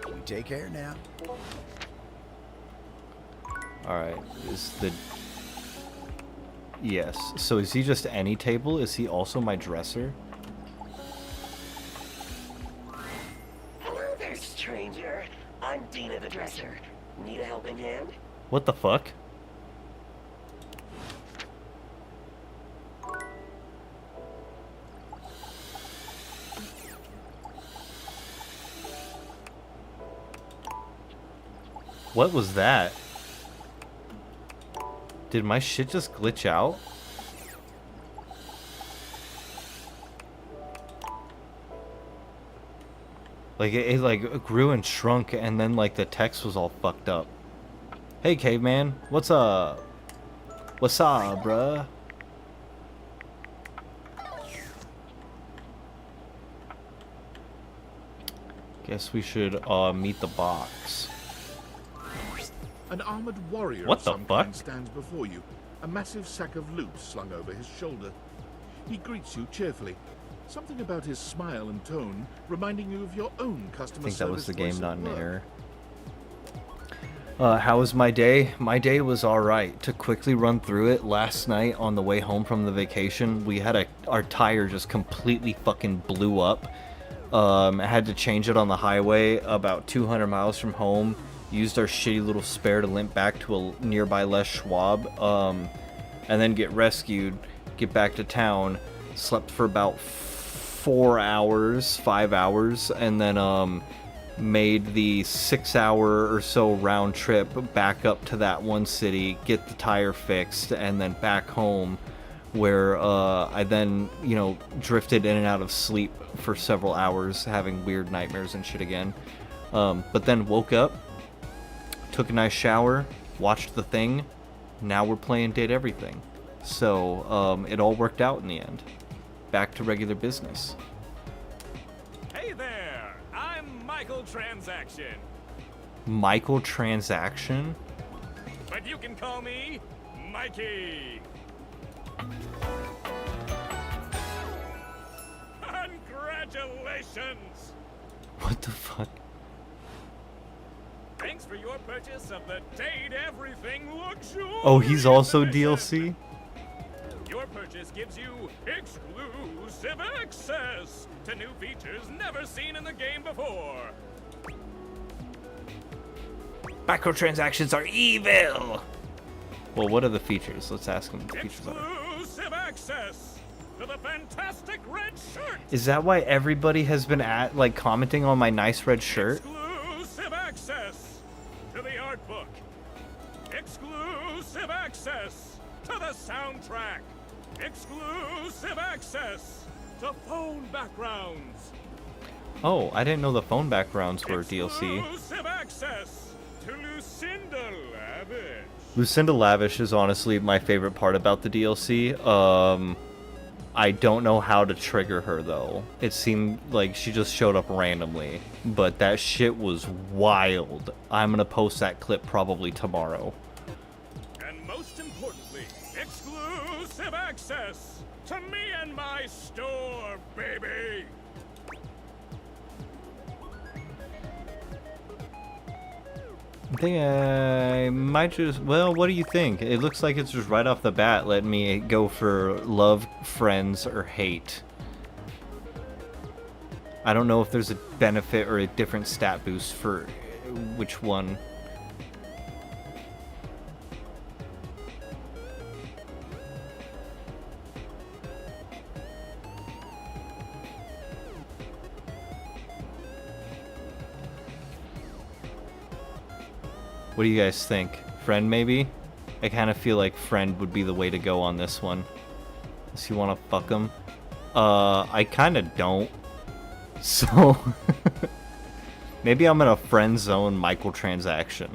You take care now. Alright, is the... Yes, so is he just any table? Is he also my dresser? Hello there, stranger. I'm Dina the Dresser. Need a helping hand? What the fuck? What was that? Did my shit just glitch out? Like it like grew and shrunk, and then like the text was all fucked up. Hey caveman, what's up? What's up, bruh? Guess we should meet the box. An armored warrior What of the some fuck? kind stands before you, a massive sack of loot slung over his shoulder. He greets you cheerfully, something about his smile and tone reminding you of your own customer I think that was service the game, voice not at an work. error. How was my day? My day was alright. To quickly run through it, last night on the way home from the vacation, we had our tire just completely fucking blew up. I had to change it on the highway about 200 miles from home. Used our shitty little spare to limp back to a nearby Les Schwab, and then get rescued, get back to town, slept for about 5 hours, and then made the 6-hour or so round trip back up to that one city, get the tire fixed, and then back home, where I then, you know, drifted in and out of sleep for several hours, having weird nightmares and shit again. But then woke up, took a nice shower, watched The Thing. Now we're playing Did Everything. So it all worked out in the end. Back to regular business. Hey there! I'm Michael Transaction. Michael Transaction? But you can call me Mikey. Congratulations! What the fuck? Thanks for your purchase of the Date Everything Luxury. Oh, he's also Edition. DLC? Your purchase gives you exclusive access to new features never seen in the game before. Microtransactions are evil! Well, what are the features? Let's ask him what the features are. Exclusive access to the fantastic red shirt. Is that why everybody has been commenting on my nice red shirt? Exclusive access to the art book. Exclusive access to the soundtrack. Exclusive access to phone backgrounds. Oh, I didn't know the phone backgrounds were DLC. Exclusive access to Lucinda Lavish. Lucinda Lavish is honestly my favorite part about the DLC. I don't know how to trigger her though. It seemed like she just showed up randomly, but that shit was wild. I'm gonna post that clip probably tomorrow. And most importantly, exclusive access to me and my store, baby. I think I might just... Well, what do you think? It looks like it's just right off the bat letting me go for love, friends, or hate. I don't know if there's a benefit or a different stat boost for which one. What do you guys think? Friend, maybe? I kind of feel like friend would be the way to go on this one. Unless you want to fuck him. I kind of don't. So... maybe I'm gonna friend zone Michael Transaction.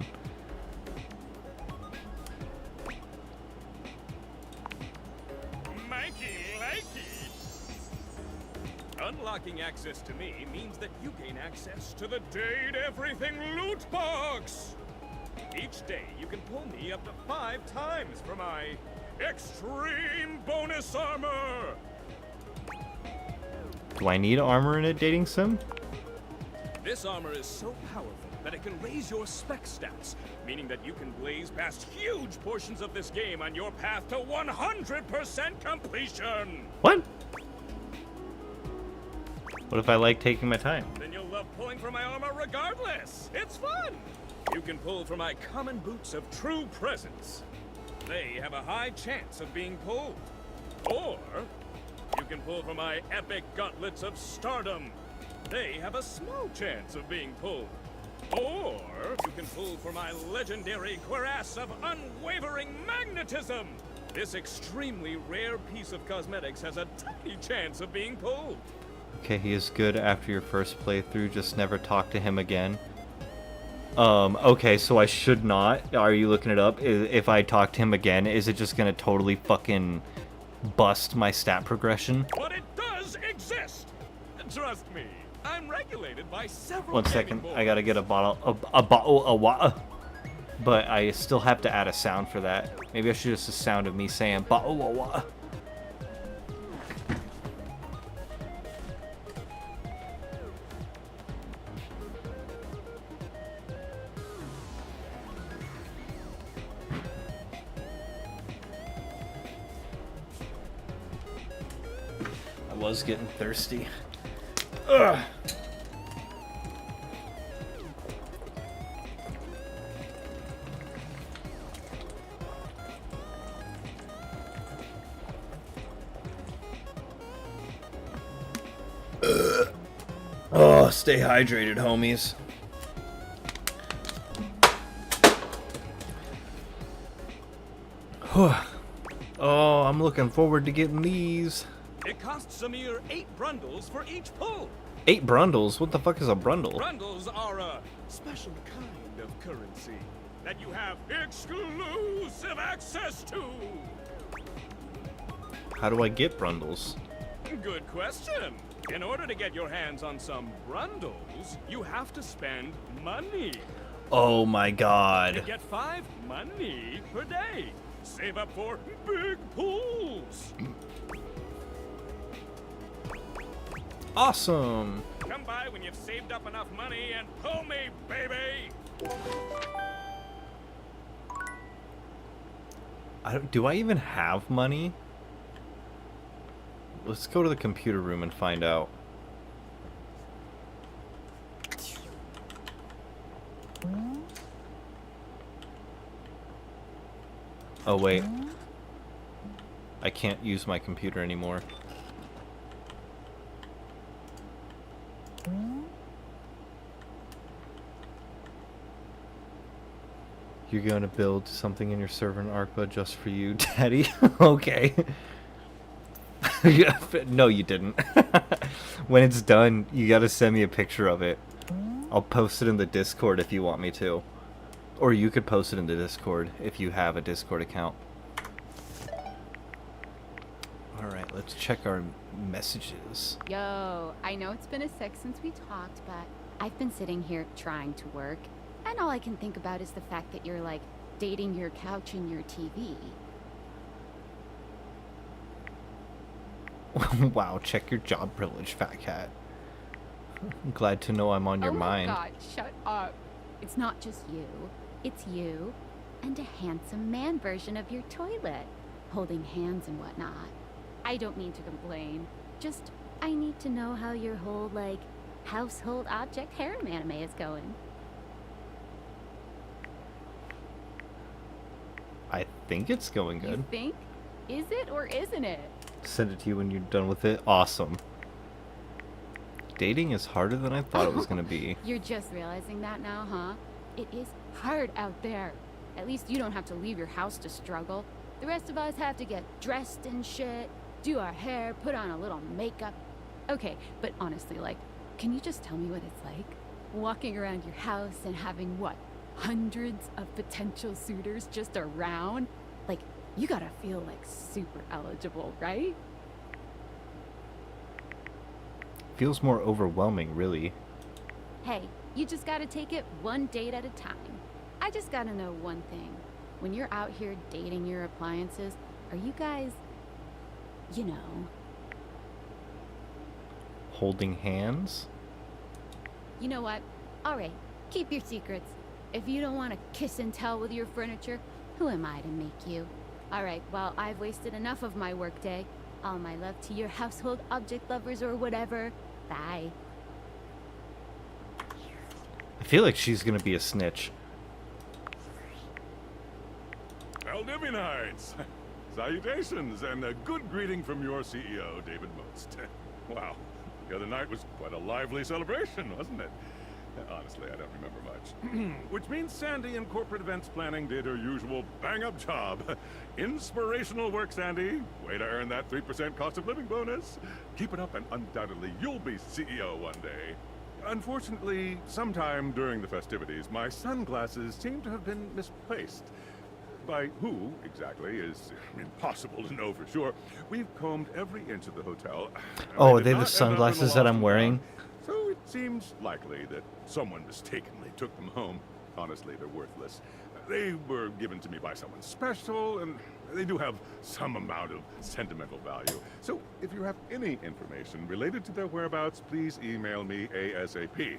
Mikey Lakey. Unlocking access to me means that you gain access to the Date Everything loot box. Each day, you can pull me up to 5 times for my extreme bonus armor. Do I need armor in a dating sim? This armor is so powerful that it can raise your spec stats, meaning that you can blaze past huge portions of this game on your path to 100% completion. What? What if I like taking my time? Then you'll love pulling from my armor regardless. It's fun. You can pull from my common boots of true presence. They have a high chance of being pulled. Or you can pull from my epic gauntlets of stardom. They have a small chance of being pulled. Or you can pull for my legendary cuirass of unwavering magnetism. This extremely rare piece of cosmetics has a tiny chance of being pulled. Okay, he is good after your first playthrough. Just never talk to him again. Okay, so I should not. Are you looking it up? If I talk to him again, is it just gonna totally fucking bust my stat progression? But it does exist. Trust me, I'm regulated by several. One second, I gotta get a bottle of water. But I still have to add a sound for that. Maybe I should just a sound of me saying bottle of water. I was getting thirsty. Ugh. Oh, stay hydrated, homies. Oh, I'm looking forward to getting these. It costs a mere 8 brundles for each pull. 8 brundles? What the fuck is a brundle? Brundles are a special kind of currency that you have exclusive access to. How do I get brundles? Good question. In order to get your hands on some brundles, you have to spend money. Oh my You god. get 5 money per day. Save up for big pulls. Awesome. Come by when you've saved up enough money and pull me, baby. Do I even have money? Let's go to the computer room and find out. Oh wait. I can't use my computer anymore. You're gonna build something in your server in ARPA just for you, Daddy? Okay. No, you didn't. When it's done, you gotta send me a picture of it. I'll post it in the Discord if you want me to. Or you could post it in the Discord if you have a Discord account. Alright, let's check our messages. Yo, I know it's been a sec since we talked, but I've been sitting here trying to work, and all I can think about is the fact that you're, like, dating your couch and your TV. Wow, check your job privilege, fat cat. I'm glad to know I'm on your mind. Oh my god, shut up. It's not just you. It's you and a handsome man version of your toilet, holding hands and whatnot. I don't mean to complain. Just, I need to know how your whole, like, household object harem anime is going. I think it's going You good. think? Is it or isn't it? Send it to you when you're done with it. Awesome. Dating is harder than I thought it was gonna be. You're just realizing that now, huh? It is hard out there. At least you don't have to leave your house to struggle. The rest of us have to get dressed and shit, do our hair, put on a little makeup. Okay, but honestly, like, can you just tell me what it's like? Walking around your house and having, what, hundreds of potential suitors just around? Like, you gotta feel, like, super eligible, right? Feels more overwhelming, really. Hey, you just gotta take it one date at a time. I just gotta know one thing. When you're out here dating your appliances, are you guys, you know... Holding hands? You know what? Alright, keep your secrets. If you don't want to kiss and tell with your furniture, who am I to make you? Alright, well, I've wasted enough of my workday. All my love to your household object lovers or whatever. Bye. I feel like she's gonna be a snitch. Aldivinites! Salutations, and a good greeting from your CEO, David Most. Wow, the other night was quite a lively celebration, wasn't it? Honestly, I don't remember much. Which means Sandy in corporate events planning did her usual bang-up job. Inspirational work, Sandy. Way to earn that 3% cost of living bonus. Keep it up and undoubtedly you'll be CEO one day. Unfortunately, sometime during the festivities, my sunglasses seem to have been misplaced. By who, exactly, is impossible to know for sure. We've combed every inch of the hotel. Oh, are they the sunglasses that I'm wearing? So it seems likely that someone mistakenly took them home. Honestly, they're worthless. They were given to me by someone special, and they do have some amount of sentimental value. So if you have any information related to their whereabouts, please email me ASAP.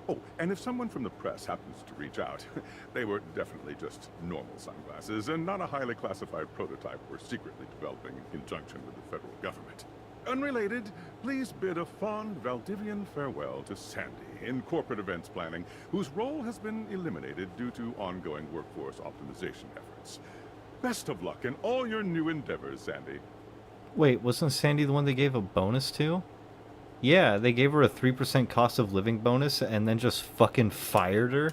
Oh, and if someone from the press happens to reach out, they were definitely just normal sunglasses and not a highly classified prototype we're secretly developing in conjunction with the federal government. Unrelated, please bid a fond Valdivian farewell to Sandy in corporate events planning, whose role has been eliminated due to ongoing workforce optimization efforts. Best of luck in all your new endeavors, Sandy. Wait, wasn't Sandy the one they gave a bonus to? Yeah, they gave her a 3% cost of living bonus and then just fucking fired her.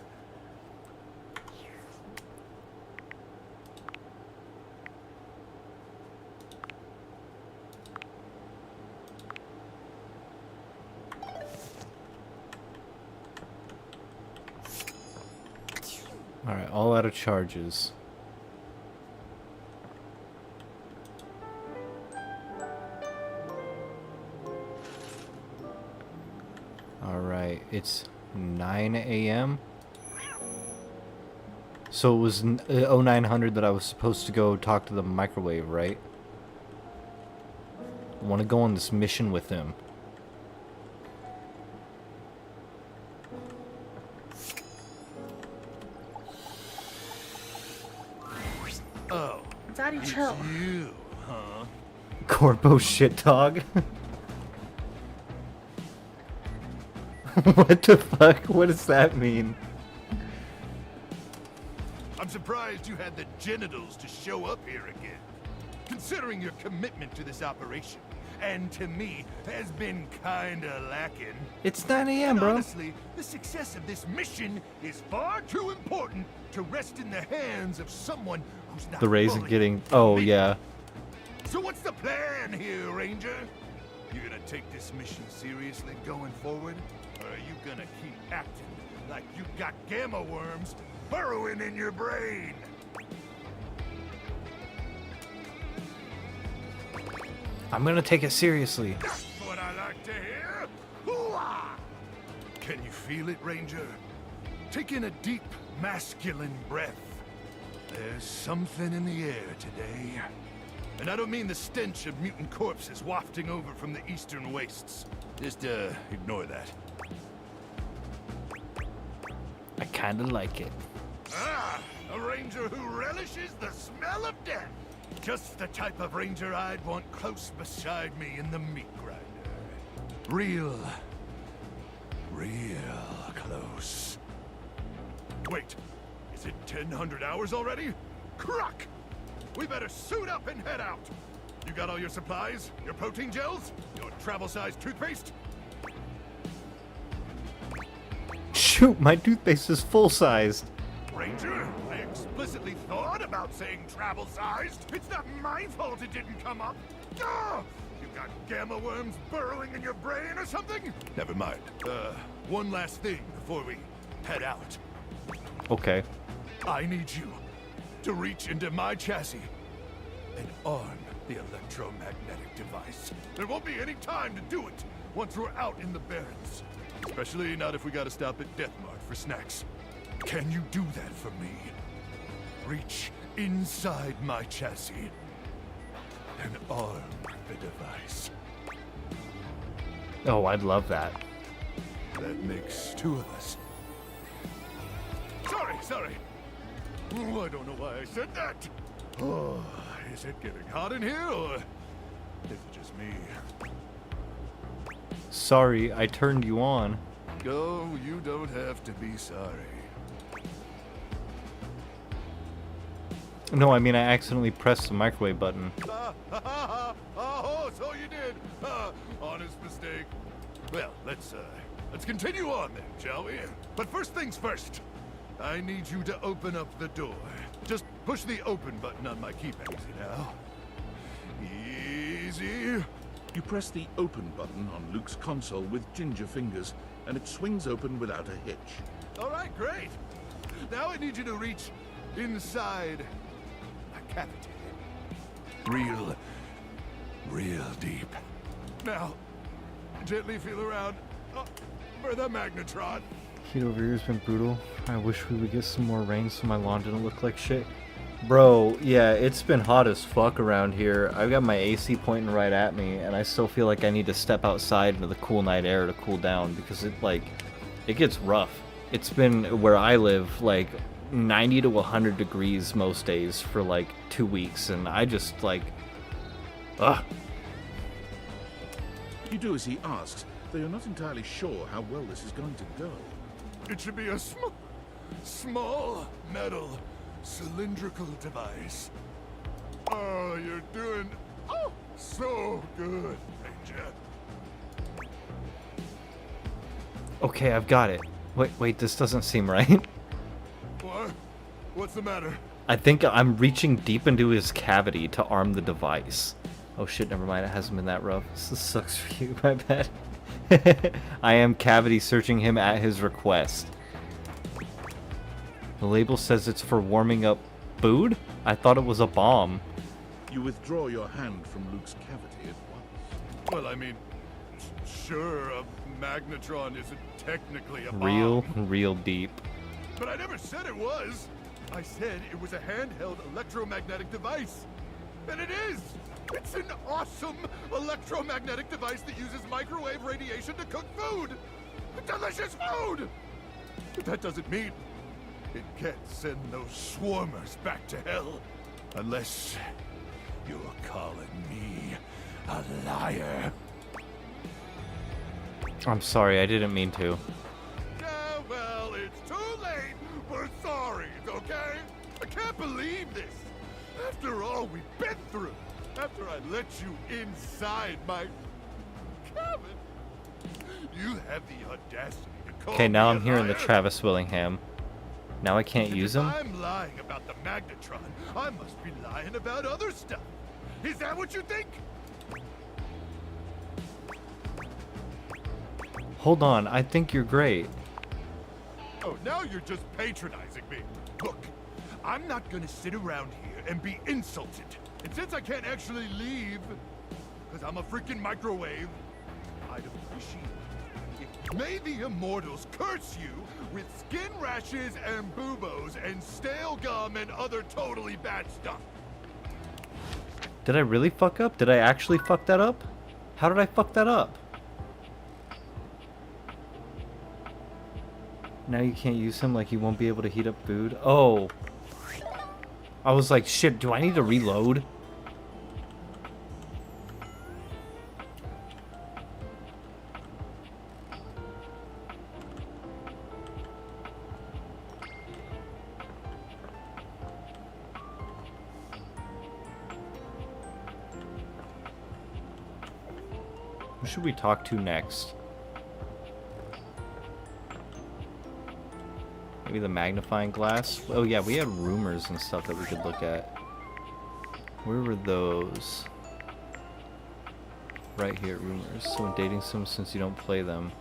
Alright, all out of charges. Alright, it's 9 a.m. So it was 0900 that I was supposed to go talk to the microwave, right? I want to go on this mission with him. Oh, Daddy, chill. you, huh? Corpo shit dog. What the fuck? What does that mean? I'm surprised you had the genitals to show up here again. Considering your commitment to this operation, and to me, has been kinda lacking. It's 9 a.m., And bro. honestly, the success of this mission is far too important to rest in the hands of someone who's not The Rays are fully getting... Oh, committed. yeah. So what's the plan here, Ranger? You gonna take this mission seriously going forward? Or are you gonna keep acting like you got gamma worms burrowing in your brain? I'm gonna take it seriously. That's what I like to hear! Hoo-ah! Can you feel it, Ranger? Take in a deep, masculine breath. There's something in the air today. And I don't mean the stench of mutant corpses wafting over from the eastern wastes. Just, ignore that. I kinda like it. Ah, a ranger who relishes the smell of death. Just the type of ranger I'd want close beside me in the meat grinder. Real close. Wait, is it 1,000 hours already? Crock! We better suit up and head out. You got all your supplies? Your protein gels? Your travel-sized toothpaste? Shoot, my toothpaste is full-sized. Ranger, I explicitly thought about saying travel-sized. It's not my fault it didn't come up. Gah! You got gamma worms burrowing in your brain or something? Never mind. One last thing before we head out. Okay. I need you to reach into my chassis and arm the electromagnetic device. There won't be any time to do it once we're out in the Barrens. Especially not if we gotta stop at Death Mart for snacks. Can you do that for me? Reach inside my chassis and arm the device. Oh, I'd love that. That makes two of us. Sorry. Oh, I don't know why I said that. Oh, is it getting hot in here, or is it just me? Sorry, I turned you on. Oh, you don't have to be sorry. No, I mean I accidentally pressed the microwave button. Oh, so you did. Honest mistake. Well, let's let's continue on then, shall we? But first things first. I need you to open up the door. Just push the open button on my keypad, you know? Easy. You press the open button on Luke's console with ginger fingers, and it swings open without a hitch. All right, great. Now I need you to reach inside my cavity. Real deep. Now, gently feel around for the magnetron. Heat over here has been brutal. I wish we would get some more rain so my lawn didn't look like shit. Bro, yeah, it's been hot as fuck around here. I've got my AC pointing right at me, and I still feel like I need to step outside into the cool night air to cool down, because it gets rough. It's been, where I live, like 90 to 100 degrees most days for like 2 weeks, and I just like, ugh. You do as he asks, though you're not entirely sure how well this is going to go. It should be a small metal cylindrical device. Oh, you're doing so good, Ranger. Okay, I've got it. Wait, this doesn't seem right. What? What's the matter? I think I'm reaching deep into his cavity to arm the device. Oh shit, never mind, it hasn't been that rough. This sucks for you, my bad. I am cavity searching him at his request. The label says it's for warming up food? I thought it was a bomb. You withdraw your hand from Luke's cavity at once. Well, I mean, sure, a magnetron isn't technically a bomb. Real deep. But I never said it was. I said it was a handheld electromagnetic device. And it is! It's an awesome electromagnetic device that uses microwave radiation to cook food! Delicious food! But that doesn't mean it can't send those swarmers back to hell. Unless you're calling me a liar. I'm sorry, I didn't mean to. Yeah, well, it's too late for sorries, okay? I can't believe this. After all we've been through. After I let you inside my cabin. You have the audacity to call Okay, now me I'm a hearing the liar? Travis Willingham. Now I can't And use if him? I'm lying about the magnetron, I must be lying about other stuff. Is that what you think? Hold on, I think you're great. Oh, now you're just patronizing me. Look, I'm not gonna sit around here and be insulted. And since I can't actually leave, because I'm a freaking microwave, I'd appreciate it if may the immortals curse you with skin rashes and buboes and stale gum and other totally bad stuff. Did I really fuck up? Did I actually fuck that up? How did I fuck that up? Now you can't use him, like you won't be able to heat up food? Oh. I was like, shit, do I need to reload? Who should we talk to next? Maybe the magnifying glass? Oh yeah, we had rumors and stuff that we could look at. Where were those? Right here, rumors. Someone dating someone since you don't play them.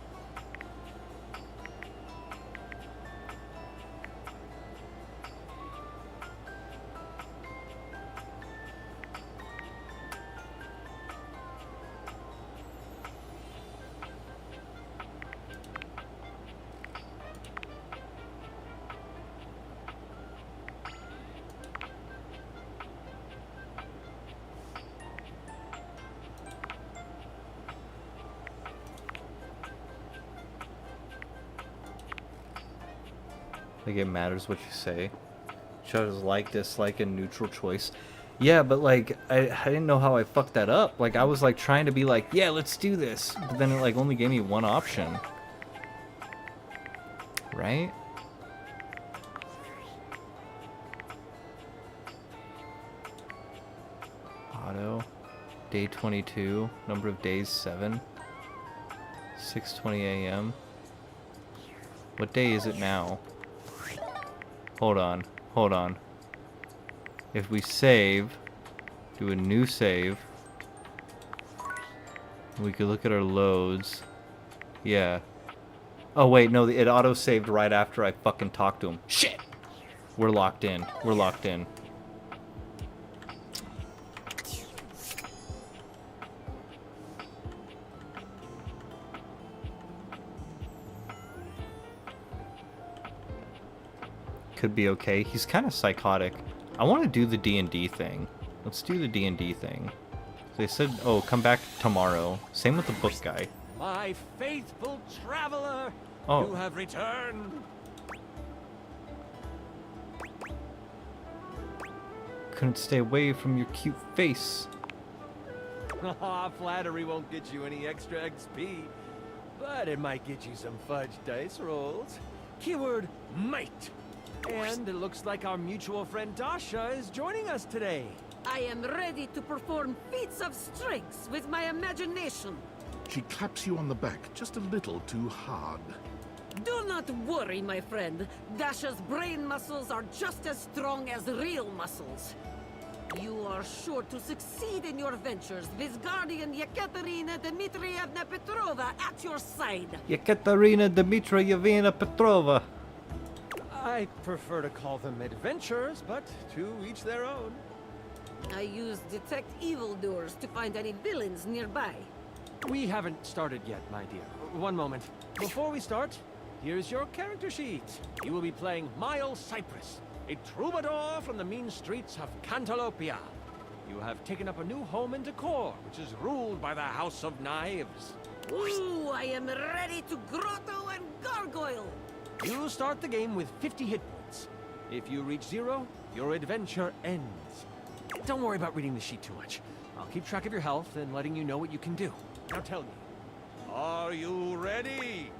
Like it matters what you say. Shows like, dislike, and neutral choice. Yeah, but like, I didn't know how I fucked that up. Like, I was like trying to be like, yeah, let's do this. But then it like only gave me one option. Right? Auto. Day 22. Number of days 7. 6:20 a.m. What day is it now? Hold on. Hold on. If we save, do a new save, we could look at our loads. Yeah. Oh wait, no, it auto-saved right after I fucking talked to him. Shit! We're locked in. We're locked in. Could be okay. He's kind of psychotic. I want to do the D&D thing. Let's do the D&D thing. They said, oh, come back tomorrow. Same with the book guy. My faithful traveler, Oh. you have returned. Couldn't stay away from your cute face. Flattery won't get you any extra XP, but it might get you some fudge dice rolls. Keyword, might. And it looks like our mutual friend Dasha is joining us today. I am ready to perform feats of strength with my imagination. She claps you on the back just a little too hard. Do not worry, my friend. Dasha's brain muscles are just as strong as real muscles. You are sure to succeed in your ventures with Guardian Yekaterina Dmitrievna Petrova at your side. Yekaterina Dmitrievna Petrova. I prefer to call them adventures, but to each their own. I use detect evildoers to find any villains nearby. We haven't started yet, my dear. One moment. Before we start, here's your character sheet. You will be playing Miles Cypress, a troubadour from the mean streets of Cantalopia. You have taken up a new home in Decor, which is ruled by the House of Knives. Ooh, I am ready to grotto and gargoyle. You start the game with 50 hit points. If you reach 0, your adventure ends. Don't worry about reading the sheet too much. I'll keep track of your health and letting you know what you can do. Now tell me, are you ready?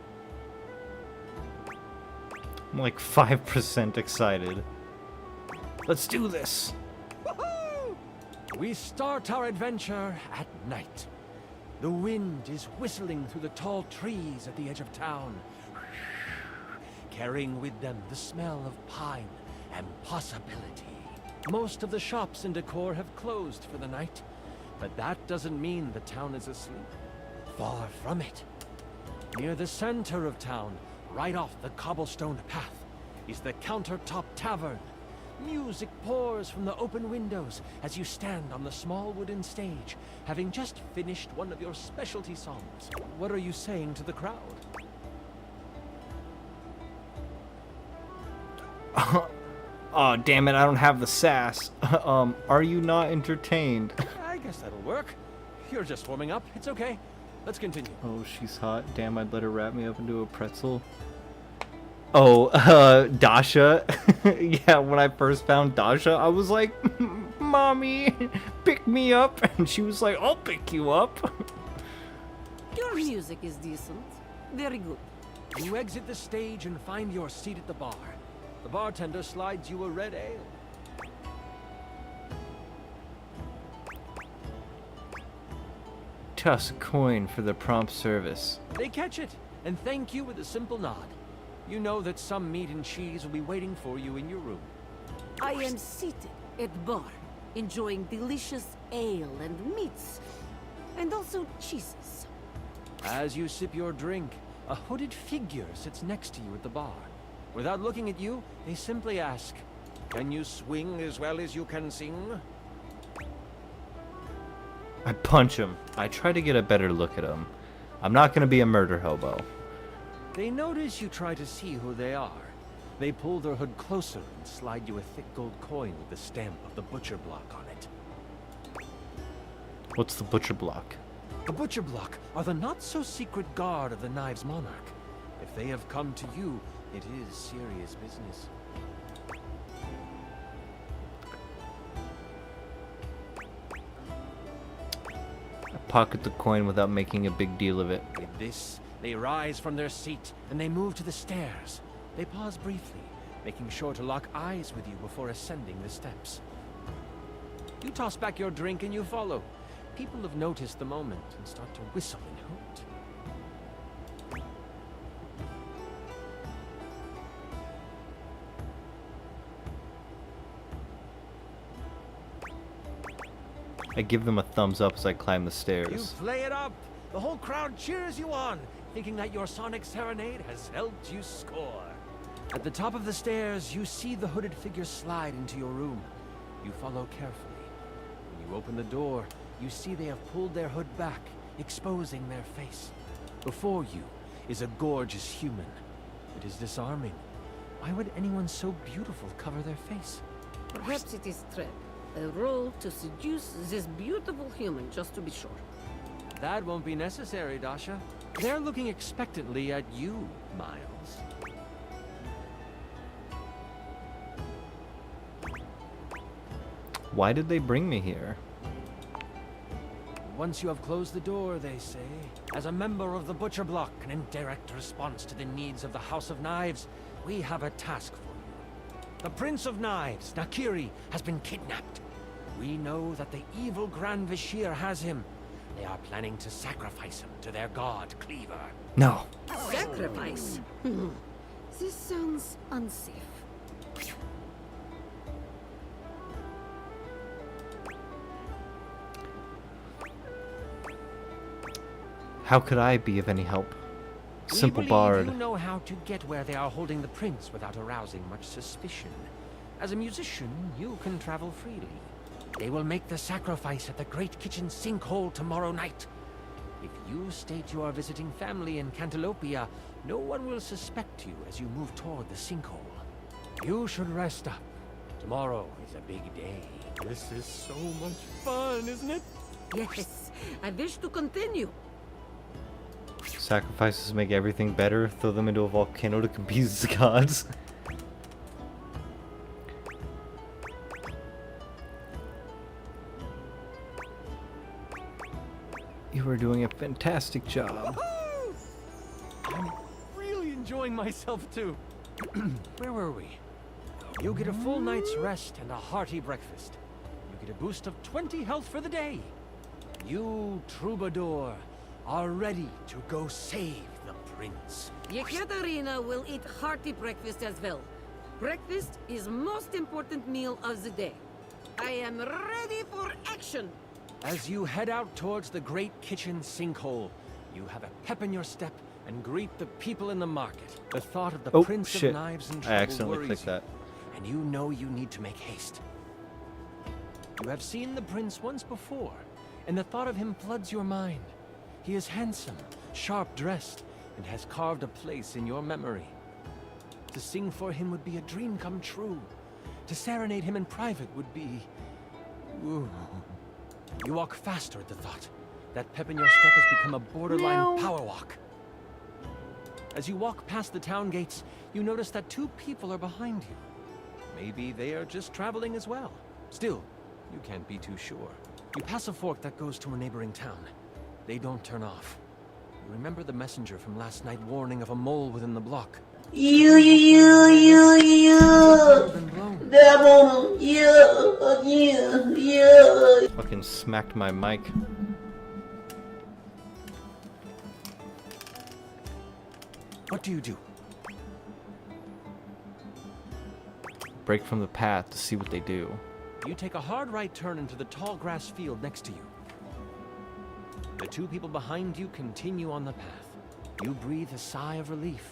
I'm like 5% excited. Let's do this. Woohoo! We start our adventure at night. The wind is whistling through the tall trees at the edge of town, carrying with them the smell of pine and possibility. Most of the shops in Decor have closed for the night, but that doesn't mean the town is asleep. Far from it. Near the center of town, right off the cobblestone path, is the Countertop Tavern. Music pours from the open windows as you stand on the small wooden stage, having just finished one of your specialty songs. What are you saying to the crowd? Oh, damn it, I don't have the sass. Are you not entertained? I guess that'll work. You're just warming up. It's okay. Let's continue. Oh, she's hot. Damn, I'd let her wrap me up into a pretzel. Oh, Dasha. Yeah, when I first found Dasha, I was like, Mommy, pick me up. And she was like, I'll pick you up. Your music is decent. Very good. You exit the stage and find your seat at the bar. The bartender slides you a red ale. Toss a coin for the prompt service. They catch it and thank you with a simple nod. You know that some meat and cheese will be waiting for you in your room. I am seated at the bar, enjoying delicious ale and meats, and also cheeses. As you sip your drink, a hooded figure sits next to you at the bar. Without looking at you, they simply ask, "Can you swing as well as you can sing?" I punch him. I try to get a better look at him. I'm not gonna be a murder hobo. They notice you try to see who they are. They pull their hood closer and slide you a thick gold coin with the stamp of the butcher block on it. What's the butcher block? The butcher block are the not-so-secret guard of the Knives Monarch. If they have come to you, it is serious business. I pocket the coin without making a big deal of it. With this, they rise from their seat and they move to the stairs. They pause briefly, making sure to lock eyes with you before ascending the steps. You toss back your drink and you follow. People have noticed the moment and start to whistle and hoot. I give them a thumbs up as I climb the You stairs. play it up! The whole crowd cheers you on, thinking that your sonic serenade has helped you score. At the top of the stairs, you see the hooded figure slide into your room. You follow carefully. When you open the door, you see they have pulled their hood back, exposing their face. Before you is a gorgeous human. It is disarming. Why would anyone so beautiful cover their face? Perhaps it is Treb. A role to seduce this beautiful human, just to be sure. That won't be necessary, Dasha. They're looking expectantly at you, Miles. Why did they bring me here? Once you have closed the door, they say, as a member of the Butcher Block and in direct response to the needs of the House of Knives, we have a task for you. The Prince of Knives, Nakiri, has been kidnapped. We know that the evil Grand Vashir has him. They are planning to sacrifice him to their god, Cleaver. No. Sacrifice? This sounds unsafe. How could I be of any help? Simple We believe bard. you know how to get where they are holding the prince without arousing much suspicion. As a musician, you can travel freely. They will make the sacrifice at the Great Kitchen Sinkhole tomorrow night. If you state you are visiting family in Cantalopia, no one will suspect you as you move toward the sinkhole. You should rest up. Tomorrow is a big day. This is so much fun, isn't it? Yes, I wish to continue. Sacrifices make everything better. Throw them into a volcano to appease the gods. You are doing a fantastic job. I'm really enjoying myself too. Where were we? You get a full night's rest and a hearty breakfast. You get a boost of 20 health for the day. You, Troubadour, are ready to go save the prince. Yekaterina will eat hearty breakfast as well. Breakfast is most important meal of the day. I am ready for action. As you head out towards the Great Kitchen Sinkhole, you have a pep in your step and greet the people in the market. The thought of the Oh, Prince shit. of Knives and I Trouble accidentally worries clicked you, that. and you know you need to make haste. You have seen the prince once before, and the thought of him floods your mind. He is handsome, sharp-dressed, and has carved a place in your memory. To sing for him would be a dream come true. To serenade him in private would be... Ooh. You walk faster at the thought. That pep in your step has become a borderline power walk. As you walk past the town gates, you notice that two people are behind you. Maybe they are just traveling as well. Still, you can't be too sure. You pass a fork that goes to a neighboring town. They don't turn off. You remember the messenger from last night warning of a mole within the block. You. Devil, you. Fucking smacked my mic. What do you do? Break from the path to see what they do. You take a hard right turn into the tall grass field next to you. The two people behind you continue on the path. You breathe a sigh of relief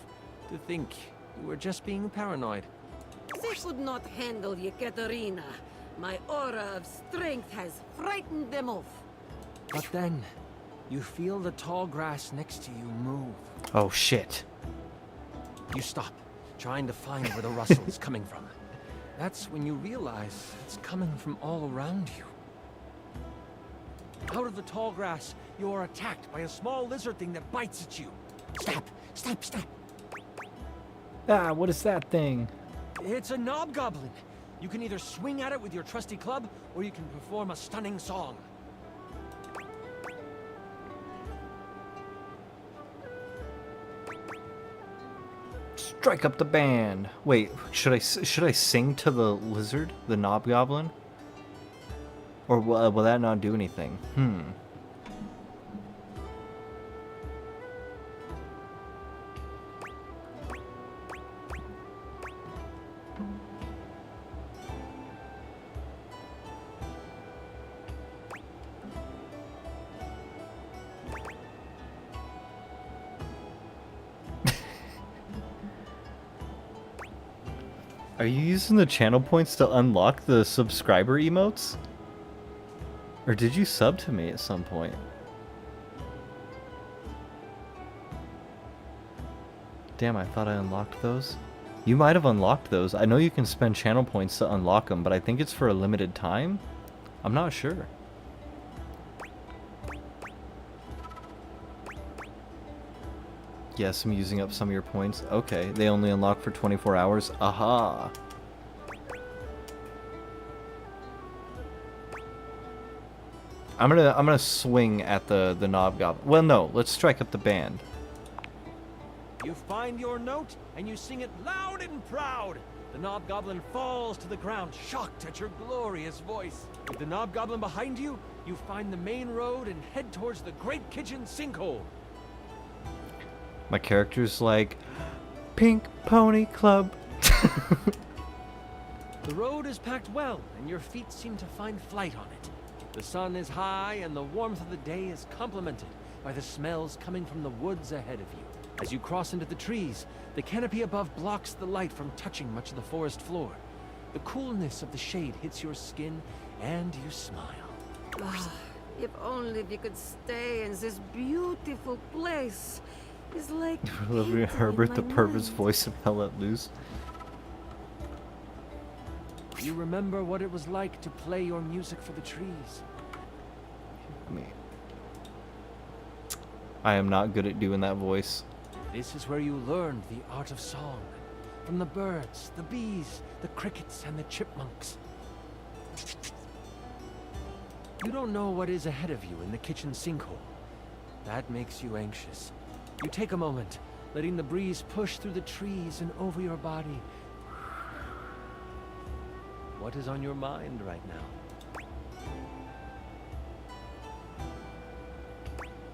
to think you were just being paranoid. They could not handle Yekaterina. My aura of strength has frightened them off. But then, you feel the tall grass next to you move. Oh shit. You stop, trying to find where the rustle is coming from. That's when you realize it's coming from all around you. Out of the tall grass, you are attacked by a small lizard thing that bites at you. Stop! Stop! Stop! Ah, what is that thing? It's a knobgoblin. You can either swing at it with your trusty club, or you can perform a stunning song. Strike up the band. Wait, should I sing to the lizard, the knobgoblin? Or will that not do anything? Are you using the channel points to unlock the subscriber emotes? Or did you sub to me at some point? Damn, I thought I unlocked those. You might have unlocked those. I know you can spend channel points to unlock them, but I think it's for a limited time. I'm not sure. Yes, I'm using up some of your points. Okay, they only unlock for 24 hours. Aha! I'm gonna swing at the Knobgoblin. Well, no, let's strike up the band. You find your note, and you sing it loud and proud. The Knobgoblin falls to the ground, shocked at your glorious voice. With the Knobgoblin behind you, you find the main road and head towards the Great Kitchen Sinkhole. My character's like, Pink Pony Club. The road is packed well, and your feet seem to find flight on it. The sun is high, and the warmth of the day is complemented by the smells coming from the woods ahead of you. As you cross into the trees, the canopy above blocks the light from touching much of the forest floor. The coolness of the shade hits your skin, and you smile. If only we could stay in this beautiful place. It's like Herbert the Pervert's voice of Hell Let Loose. You remember what it was like to play your music for the trees. I am not good at doing that voice. This is where you learned the art of song. From the birds, the bees, the crickets, and the chipmunks. You don't know what is ahead of you in the kitchen sinkhole. That makes you anxious. You take a moment, letting the breeze push through the trees and over your body. What is on your mind right now?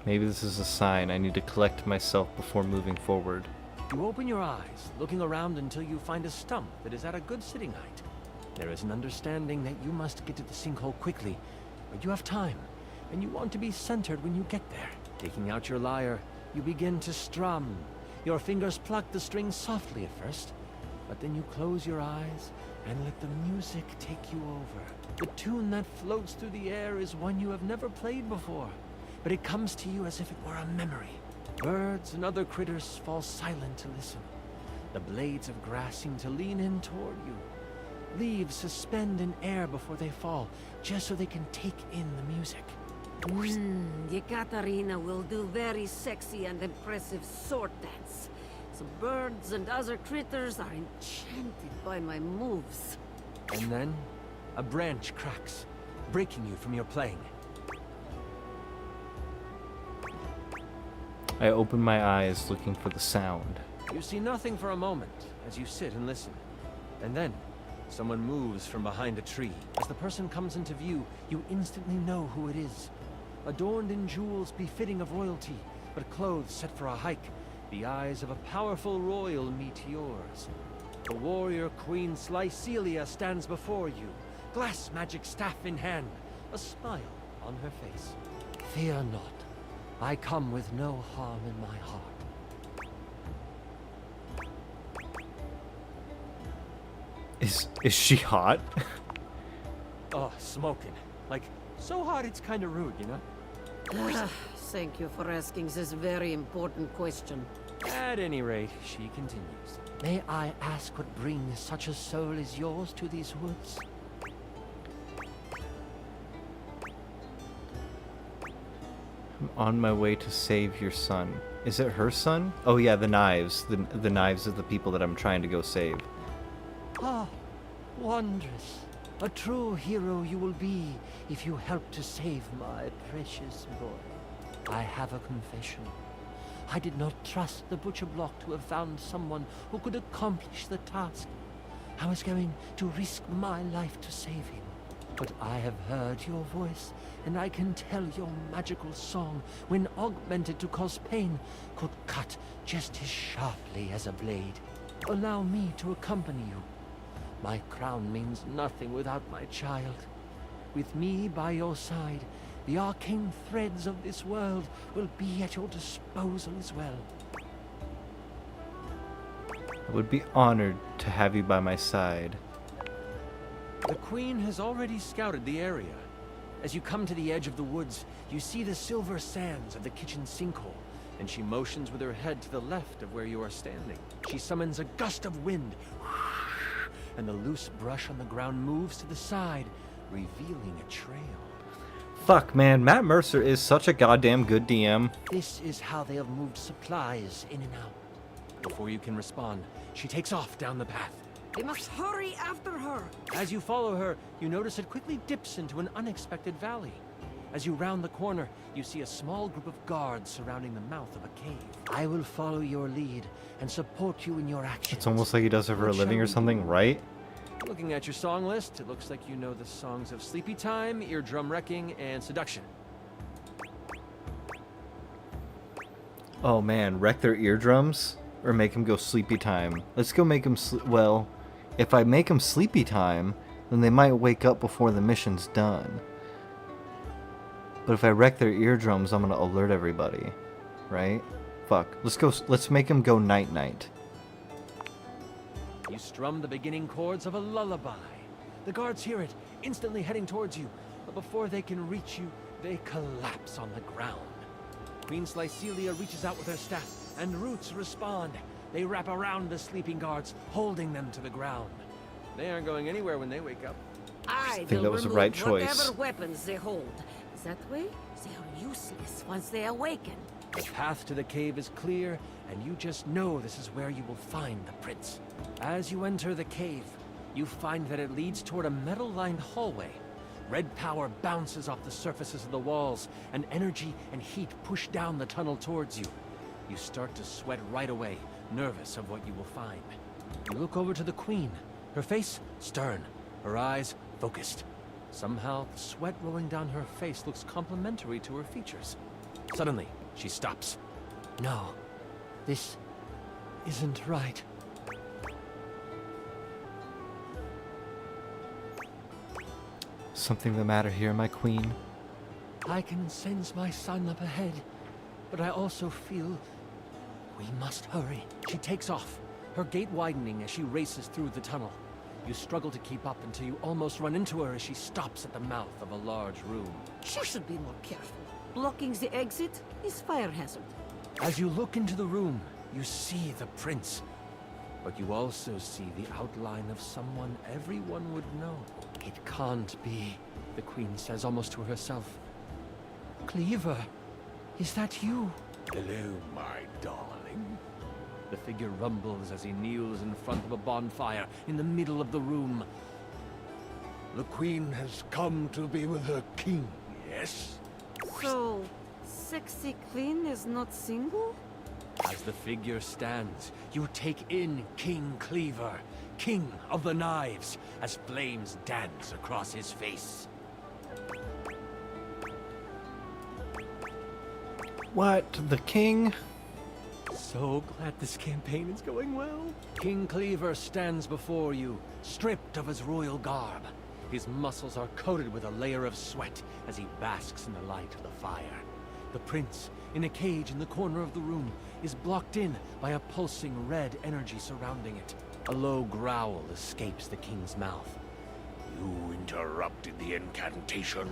Maybe this is a sign I need to collect myself before moving forward. You open your eyes, looking around until you find a stump that is at a good sitting height. There is an understanding that you must get to the sinkhole quickly, but you have time, and you want to be centered when you get there. Taking out your lyre, you begin to strum. Your fingers pluck the strings softly at first, but then you close your eyes and let the music take you over. The tune that floats through the air is one you have never played before, but it comes to you as if it were a memory. Birds and other critters fall silent to listen. The blades of grass seem to lean in toward you. Leaves suspend in air before they fall, just so they can take in the music. Yekaterina will do very sexy and impressive sword dance. So birds and other critters are enchanted by my moves. And then, a branch cracks, breaking you from your playing. I open my eyes looking for the sound. You see nothing for a moment as you sit and listen. And then, someone moves from behind a tree. As the person comes into view, you instantly know who it is. Adorned in jewels befitting of royalty, but clothes set for a hike, the eyes of a powerful royal meet yours. The warrior Queen Slycelia stands before you, glass magic staff in hand, a smile on her face. Fear not. I come with no harm in my heart. Is she hot? Oh, smoking. Like, so hot it's kinda rude, you know? Thank you for asking this very important question. At any rate, she continues. May I ask what brings such a soul as yours to these woods? I'm on my way to save your son. Is it her son? Oh yeah, the knives. The knives of the people that I'm trying to go save. Ah, wondrous. A true hero you will be if you help to save my precious boy. I have a confession. I did not trust the Butcher Block to have found someone who could accomplish the task. I was going to risk my life to save him. But I have heard your voice, and I can tell your magical song, when augmented to cause pain, could cut just as sharply as a blade. Allow me to accompany you. My crown means nothing without my child. With me by your side, the arcane threads of this world will be at your disposal as well. I would be honored to have you by my side. The Queen has already scouted the area. As you come to the edge of the woods, you see the silver sands of the kitchen sinkhole, and she motions with her head to the left of where you are standing. She summons a gust of wind, and the loose brush on the ground moves to the side, revealing a trail. Fuck, man, Matt Mercer is such a goddamn good DM. This is how they have moved supplies in and out. Before you can respond, she takes off down the path. We must hurry after her. As you follow her, you notice it quickly dips into an unexpected valley. As you round the corner, you see a small group of guards surrounding the mouth of a cave. I will follow your lead and support you in your actions. It's almost like he does it for a living or something, right? Looking at your song list, it looks like you know the songs of Sleepy Time, Eardrum Wrecking, and Seduction. Oh man, wreck their eardrums? Or make him go sleepy time? Let's go make him well, if I make him sleepy time, then they might wake up before the mission's done. But if I wreck their eardrums, I'm gonna alert everybody. Right? Fuck. Let's make him go night-night. You strum the beginning chords of a lullaby. The guards hear it, instantly heading towards you. But before they can reach you, they collapse on the ground. Queen Slycelia reaches out with her staff, and roots respond. They wrap around the sleeping guards, holding them to the ground. They aren't going anywhere when they wake up. I think that was the right choice. Whatever weapons they hold. That way, they are useless once they awaken. The path to the cave is clear, and you just know this is where you will find the prince. As you enter the cave, you find that it leads toward a metal-lined hallway. Red power bounces off the surfaces of the walls, and energy and heat push down the tunnel towards you. You start to sweat right away, nervous of what you will find. You look over to the queen, her face stern, her eyes focused. Somehow, the sweat rolling down her face looks complementary to her features. Suddenly, she stops. No, this isn't right. Something the matter here, my queen? I can sense my son up ahead, but I also feel we must hurry. She takes off, her gait widening as she races through the tunnel. You struggle to keep up until you almost run into her as she stops at the mouth of a large room. She should be more careful. Blocking the exit is fire hazard. As you look into the room, you see the prince. But you also see the outline of someone everyone would know. It can't be, the queen says almost to herself. Cleaver, is that you? Hello, my darling. The figure rumbles as he kneels in front of a bonfire in the middle of the room. The queen has come to be with her king, yes? So, sexy queen is not single? As the figure stands, you take in King Cleaver, king of the knives, as flames dance across his face. What? The king? So glad this campaign is going well. King Cleaver stands before you, stripped of his royal garb. His muscles are coated with a layer of sweat as he basks in the light of the fire. The prince, in a cage in the corner of the room, is blocked in by a pulsing red energy surrounding it. A low growl escapes the king's mouth. You interrupted the incantation.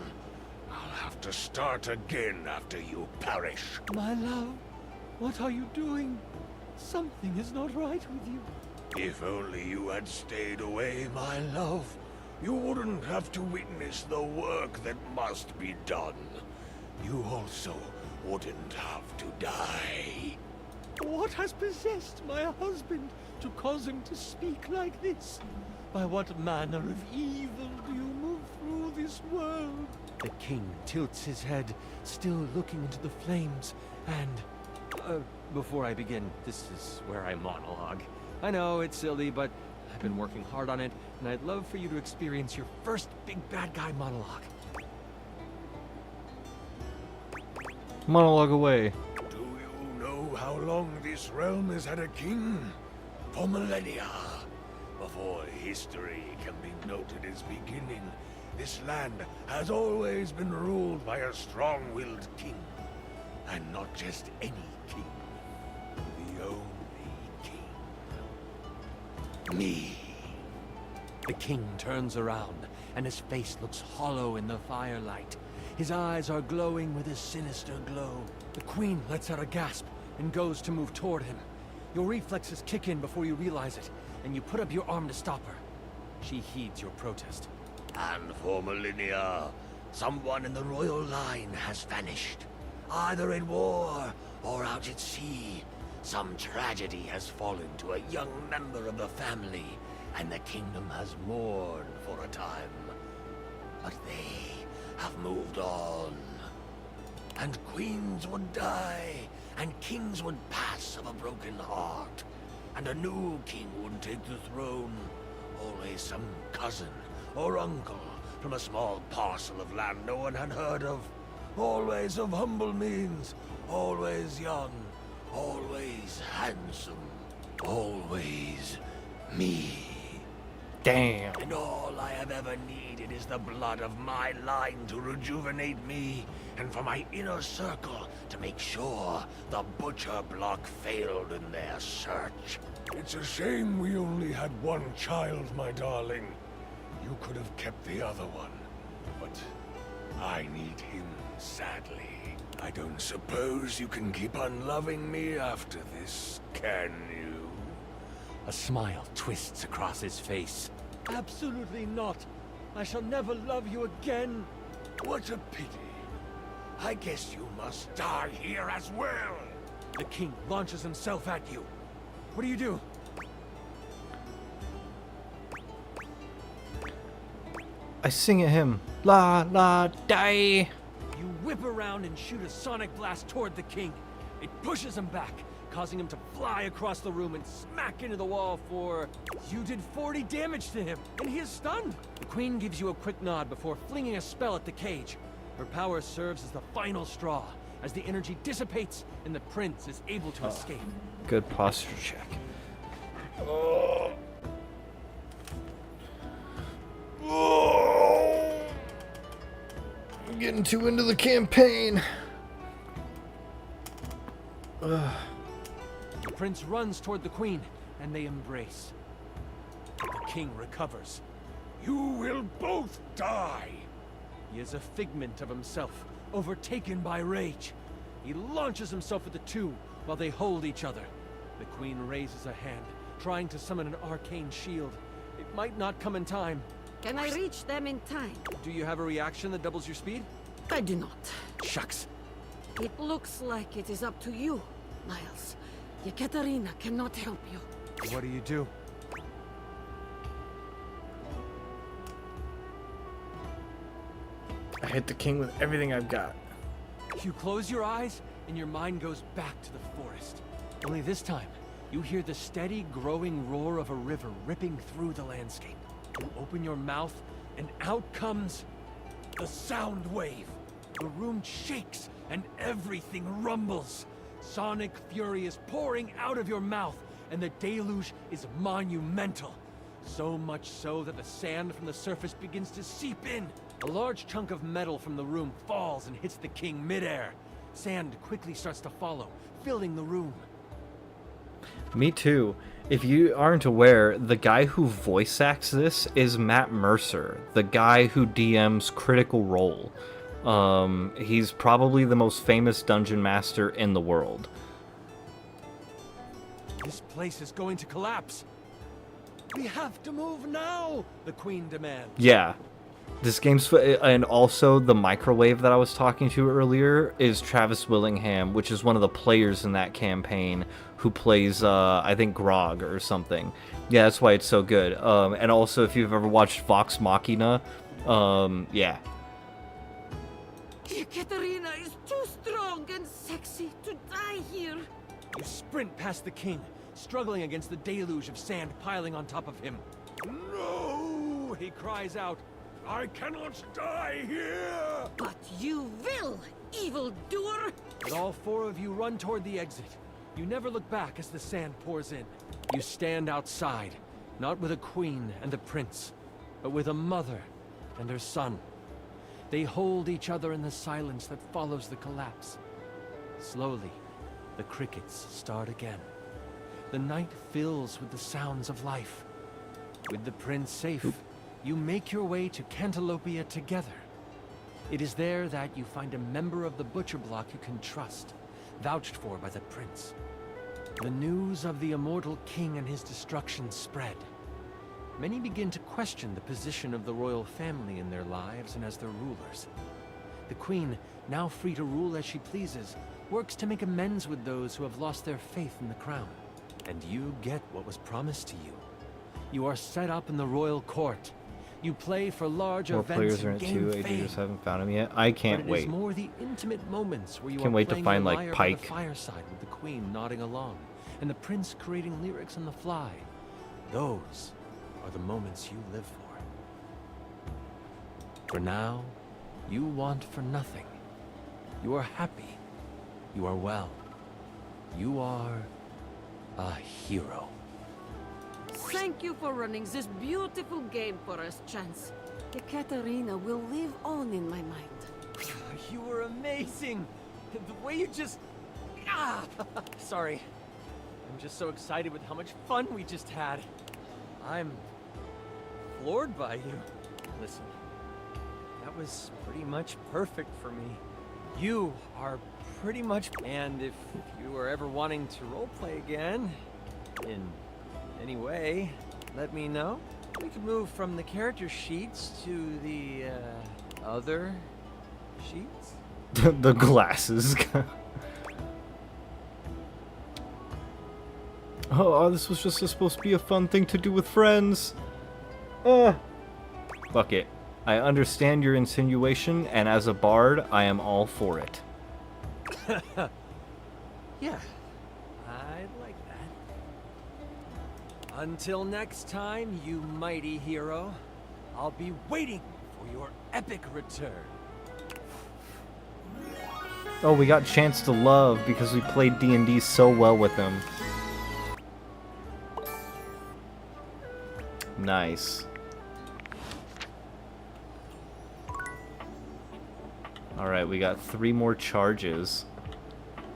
I'll have to start again after you perish. My love, what are you doing? Something is not right with you. If only you had stayed away, my love. You wouldn't have to witness the work that must be done. You also wouldn't have to die. What has possessed my husband to cause him to speak like this? By what manner of evil do you move through this world? The king tilts his head, still looking into the flames, and... before I begin, this is where I monologue. I know, it's silly, but I've been working hard on it, and I'd love for you to experience your first big bad guy monologue. Monologue away. Do you know how long this realm has had a king? For millennia. Before history can be noted as beginning, this land has always been ruled by a strong-willed king. And not just any king. The only king. Me. The king turns around, and his face looks hollow in the firelight. His eyes are glowing with a sinister glow. The queen lets out a gasp and goes to move toward him. Your reflexes kick in before you realize it, and you put up your arm to stop her. She heeds your protest. And for millennia, someone in the royal line has vanished. Either in war or out at sea. Some tragedy has fallen to a young member of the family, and the kingdom has mourned for a time. But they have moved on. And queens would die, and kings would pass of a broken heart. And a new king would take the throne. Always some cousin or uncle from a small parcel of land no one had heard of. Always of humble means, always young, always handsome, always me. Damn. And all I have ever needed is the blood of my line to rejuvenate me, and for my inner circle to make sure the butcher block failed in their search. It's a shame we only had one child, my darling. You could have kept the other one, but I need him sadly. I don't suppose you can keep on loving me after this, can you? A smile twists across his face. Absolutely not. I shall never love you again. What a pity. I guess you must die here as well. The king launches himself at you. What do? I sing at him. La la die. You whip around and shoot a sonic blast toward the king. It pushes him back, causing him to fly across the room and smack into the wall for... You did 40 damage to him, and he is stunned. The queen gives you a quick nod before flinging a spell at the cage. Her power serves as the final straw, as the energy dissipates and the prince is able to escape. Good posture check. I'm getting too into the campaign. The prince runs toward the queen, and they embrace. The king recovers. You will both die. He is a figment of himself, overtaken by rage. He launches himself at the two while they hold each other. The queen raises a hand, trying to summon an arcane shield. It might not come in time. Can I reach them in time? Do you have a reaction that doubles your speed? I do not. Shucks. It looks like it is up to you, Miles. Yekaterina cannot help you. What do? I hit the king with everything I've got. You close your eyes, and your mind goes back to the forest. Only this time, you hear the steady, growing roar of a river ripping through the landscape. You open your mouth, and out comes the sound wave. The room shakes, and everything rumbles. Sonic fury is pouring out of your mouth, and the deluge is monumental. So much so that the sand from the surface begins to seep in. A large chunk of metal from the room falls and hits the king midair. Sand quickly starts to follow, filling the room. Me too. If you aren't aware, the guy who voice acts this is Matt Mercer, the guy who DMs Critical Role. He's probably the most famous dungeon master in the world. This place is going to collapse. We have to move now, the queen demands. Yeah. This game's... And also, the microwave that I was talking to earlier is Travis Willingham, which is one of the players in that campaign who plays, I think, Grog or something. Yeah, that's why it's so good. And also, if you've ever watched Vox Machina, yeah. Yekaterina is too strong and sexy to die here. You sprint past the king, struggling against the deluge of sand piling on top of him. No! He cries out. I cannot die here! But you will, evildoer! But all four of you run toward the exit. You never look back as the sand pours in. You stand outside, not with a queen and a prince, but with a mother and her son. They hold each other in the silence that follows the collapse. Slowly, the crickets start again. The night fills with the sounds of life. With the prince safe, you make your way to Cantalopia together. It is there that you find a member of the Butcher Block you can trust, vouched for by the prince. The news of the immortal king and his destruction spread. Many begin to question the position of the royal family in their lives and as their rulers. The queen, now free to rule as she pleases, works to make amends with those who have lost their faith in the crown. And you get what was promised to you. You are set up in the royal court. You play for large More events players are and in it gain too. fame. AJ haven't found him yet. I can't But it wait. is more the intimate moments where you Can't are wait to playing find, your like, lyre by Pike. the fireside with the queen nodding along, and the prince creating lyrics on the fly. Those are the moments you live for. For now, you want for nothing. You are happy. You are well. You are a hero. Thank you for running this beautiful game for us, Chance. Ekaterina will live on in my mind. You were amazing! The way you just... Sorry. I'm just so excited with how much fun we just had. I'm floored by you. Listen, that was pretty much perfect for me. You are pretty much... And if you are ever wanting to roleplay again, in any way, let me know. We could move from the character sheets to the, other sheets? The glasses. Oh, this was just supposed to be a fun thing to do with friends. Fuck it. I understand your insinuation, and as a bard, I am all for it. Yeah, I'd like that. Until next time, you mighty hero, I'll be waiting for your epic return. Oh, we got Chance to Love because we played D&D so well with him. Nice. Alright, we got 3 more charges.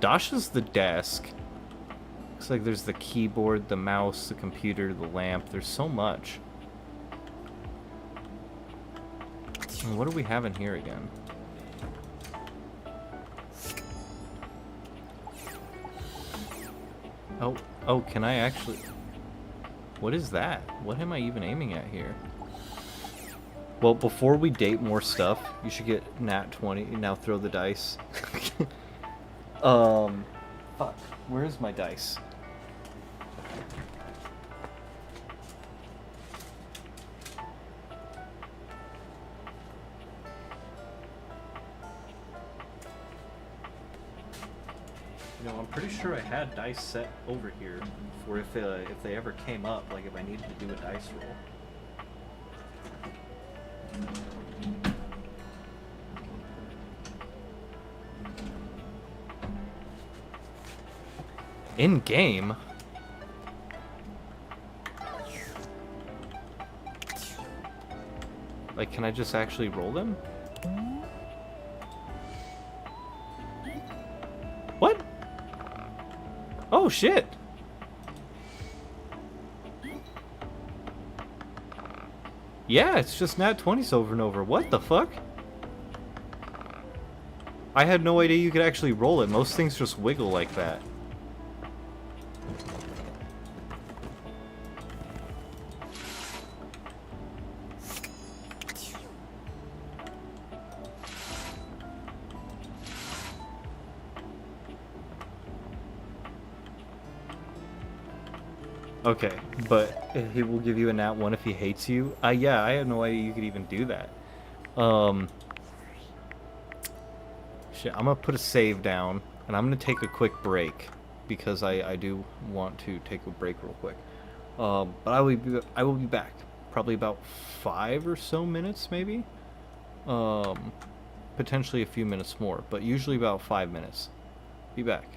Dasha's the desk. Looks like there's the keyboard, the mouse, the computer, the lamp. There's so much. And what do we have in here again? Oh, can I actually... What is that? What am I even aiming at here? Well, before we date more stuff, you should get nat 20. Now throw the dice. Fuck. Where is my dice? You know, I'm pretty sure I had dice set over here for if they ever came up, like if I needed to do a dice roll. In game? Like, can I just actually roll them? What? Oh shit! Yeah, it's just nat 20s over and over. What the fuck? I had no idea you could actually roll it. Most things just wiggle like that. Okay, but he will give you a nat 1 if he hates you. Yeah, I had no idea you could even do that. Shit, I'm gonna put a save down, and I'm gonna take a quick break because I do want to take a break real quick. But I will be back, probably about 5 or so minutes, maybe. Potentially a few minutes more, but usually about 5 minutes. Be back.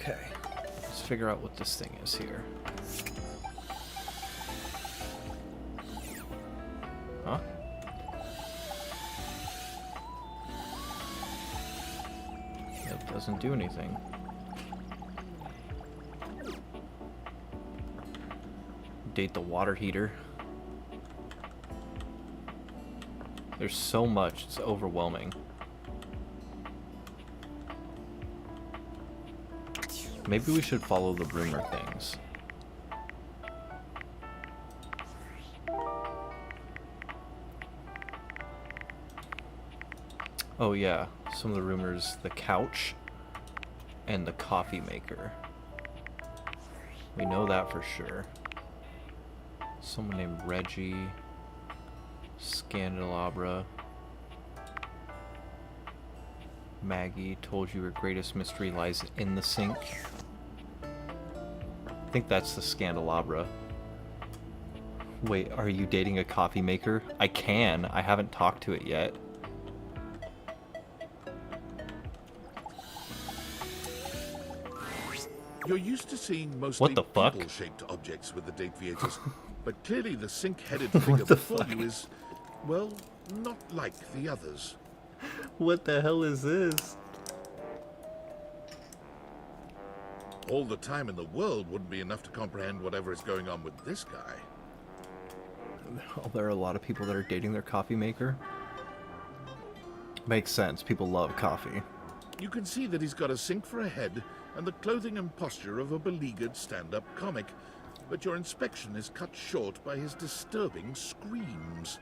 Okay, let's figure out what this thing is here. Huh? That doesn't do anything. Date the water heater. There's so much, it's overwhelming. Maybe we should follow the rumor things. Oh yeah, some of the rumors, the couch and the coffee maker. We know that for sure. Someone named Reggie, Scandelabra, Maggie told you her greatest mystery lies in the sink. I think that's the Scandelabra. Wait, are you dating a coffee maker? I can. I haven't talked to it yet. You're used to seeing mostly What the fuck? people-shaped objects with the Dateviators, but clearly the sink-headed figure before you is, well, not like the others. What the hell is this? All the time in the world wouldn't be enough to comprehend whatever is going on with this guy. Oh, there are a lot of people that are dating their coffee maker. Makes sense. People love coffee. You can see that he's got a sink for a head and the clothing and posture of a beleaguered stand-up comic, but your inspection is cut short by his disturbing screams.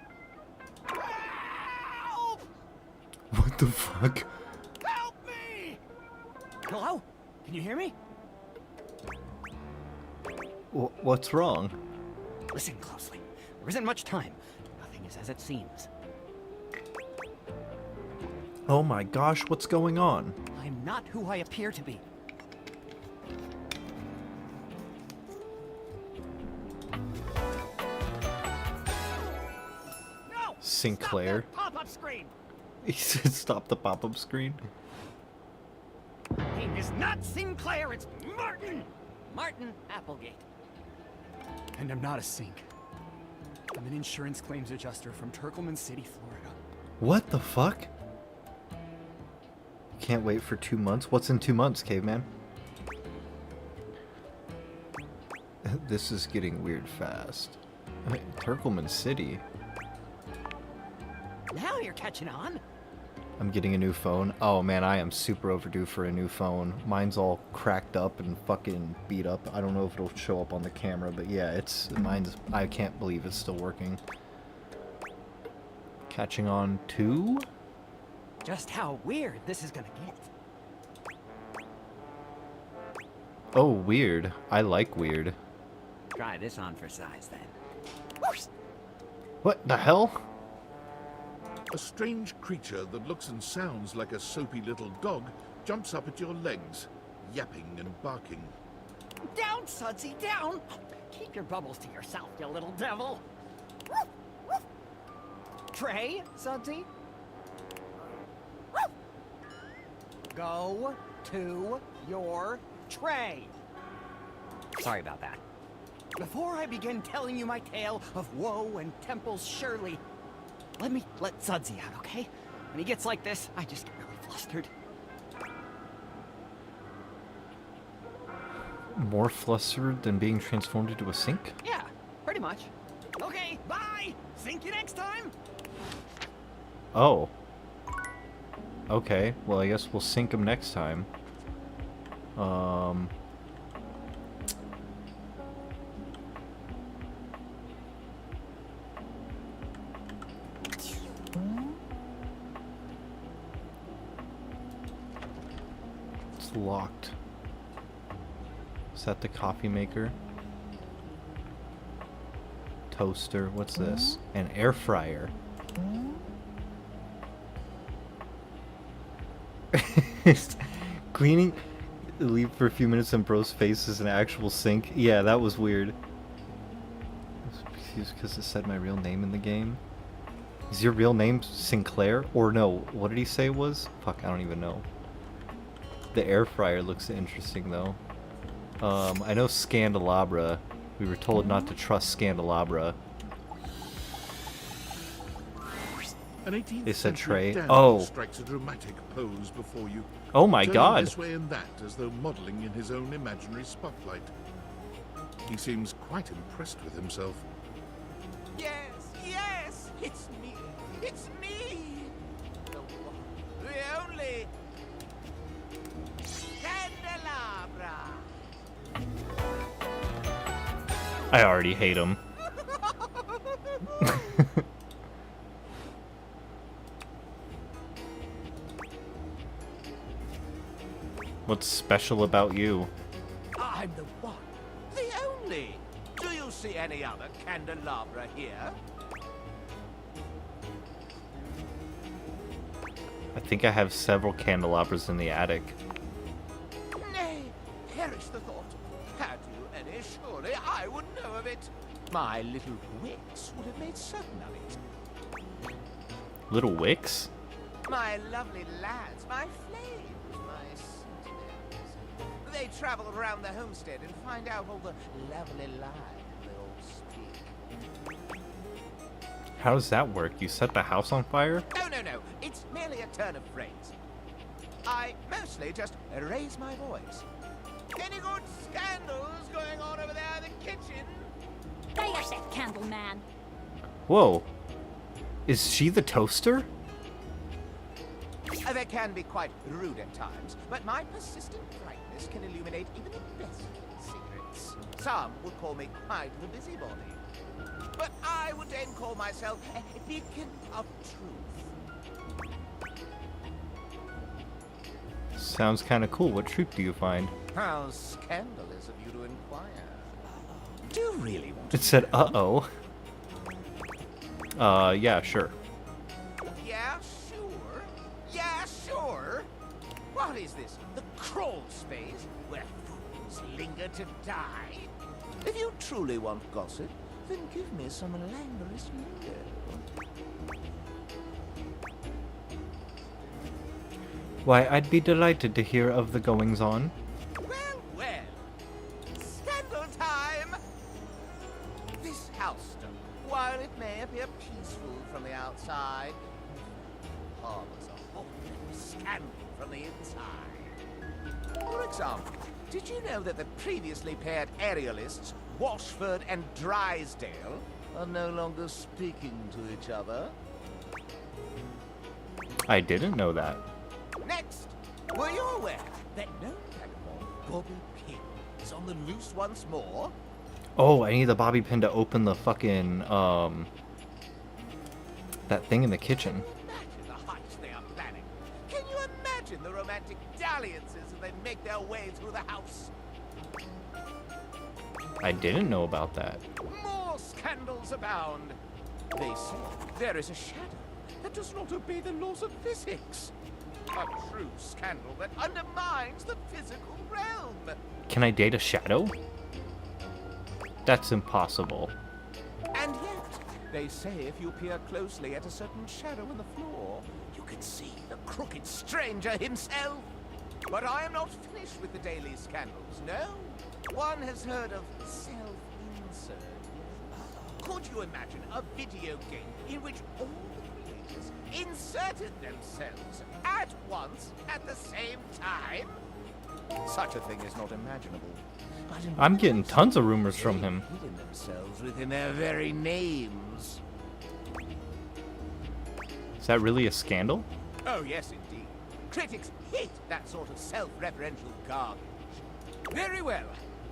What the fuck? Help me! Hello? Can you hear me? What's wrong? Listen closely. There isn't much time. Nothing is as it seems. Oh my gosh, what's going on? I'm not who I appear to be. No! Sinclair? Stop that pop-up screen! He said stop the pop-up screen. Name is not Sinclair, it's Martin! Martin Applegate. And I'm not a sink. I'm an insurance claims adjuster from Turkleman City, Florida. What the fuck? Can't wait for 2 months? What's in 2 months, caveman? This is getting weird fast. I mean, Turkleman City? Now you're catching on. I'm getting a new phone. Oh man, I am super overdue for a new phone. Mine's all cracked up and fucking beat up. I don't know if it'll show up on the camera, but yeah, mine's, I can't believe it's still working. Catching on to? Just how weird this is gonna get. Oh, weird. I like weird. Try this on for size then. What the hell? A strange creature that looks and sounds like a soapy little dog jumps up at your legs, yapping and barking. Down, Sudsy, down! Keep your bubbles to yourself, you little devil! Tray, Sudsy? Go to your tray! Sorry about that. Before I begin telling you my tale of woe and Temple's Shirley, let me let Sudsy out, okay? When he gets like this, I just get really flustered. More flustered than being transformed into a sink? Yeah, pretty much. Okay, bye! Sink you next time! Oh. Okay, well I guess we'll sink him next time. It's locked. Is that the coffee maker? Toaster, what's this? An air fryer. Cleaning, leave for a few minutes and bro's face is an actual sink. Yeah, that was weird. Because it said my real name in the game. Is your real name Sinclair? Or no, what did he say it was? Fuck, I don't even know. The air fryer looks interesting though. I know Scandelabra. We were told not to trust Scandelabra. An 18th They said century tray. dandy Oh. strikes a dramatic pose before you. Oh my turning god. This way and that, as though modelling in his own imaginary spotlight. He seems quite impressed with himself. Yes, yes, it's me. It's me. The one, the only Candelabra. I already hate him. What's special about you? I'm the one, the only. Do you see any other candelabra here? I think I have several candelabras in the attic. Nay, perish the thought. Had you any, surely I would know of it. My little wits would have made certain of it. Little wicks? My lovely lads, my flames, my sentinels. They travel around the homestead and find out all the lovely lies they all speak. How does that work? You set the house on fire? No, no, no. It's merely a turn of phrase. I mostly just raise my voice. Any good scandals going on over there in the kitchen? There's that candle man. Whoa. Is she the toaster? They can be quite rude at times, but my persistent brightness can illuminate even the best secrets. Some would call me quite the busybody. But I would then call myself a beacon of truth. Sounds kind of cool. What truth do you find? How scandalous of you to inquire. Do you really want to It said, uh-oh. Yeah, sure. Yeah, sure. Yeah, sure. What is this? The crawl space where fools linger to die? If you truly want gossip, then give me some languorous lingo. Why, I'd be delighted to hear of the goings-on. Well, well. Scandal time! This house, while it may appear peaceful from the outside, harbors a whole scandal from the inside. For example, did you know that the previously paired aerialists, Washford and Drysdale, are no longer speaking to each other? I didn't know that. Next, were you aware that no cannibal, Bobby Pin, is on the loose once more? Oh, I need the bobby pin to open the fucking, that thing in the kitchen. Imagine the heist they are planning. Can you imagine the romantic dalliances as they make their way through the house? I didn't know about that. More scandals abound. They say there is a shadow that does not obey the laws of physics. A true scandal that undermines the physical realm. Can I date a shadow? That's impossible. And yet, they say if you peer closely at a certain shadow in the floor, you can see the crooked stranger himself. But I am not finished with the daily scandals, no. One has heard of self-insert. Could you imagine a video game in which all the creators inserted themselves at once at the same time? Such a thing is not imaginable. But in I'm getting tons of rumors from him. hidden themselves within their very names. Is that really a scandal? Oh, yes, indeed. Critics hate that sort of self-referential garbage. Very well.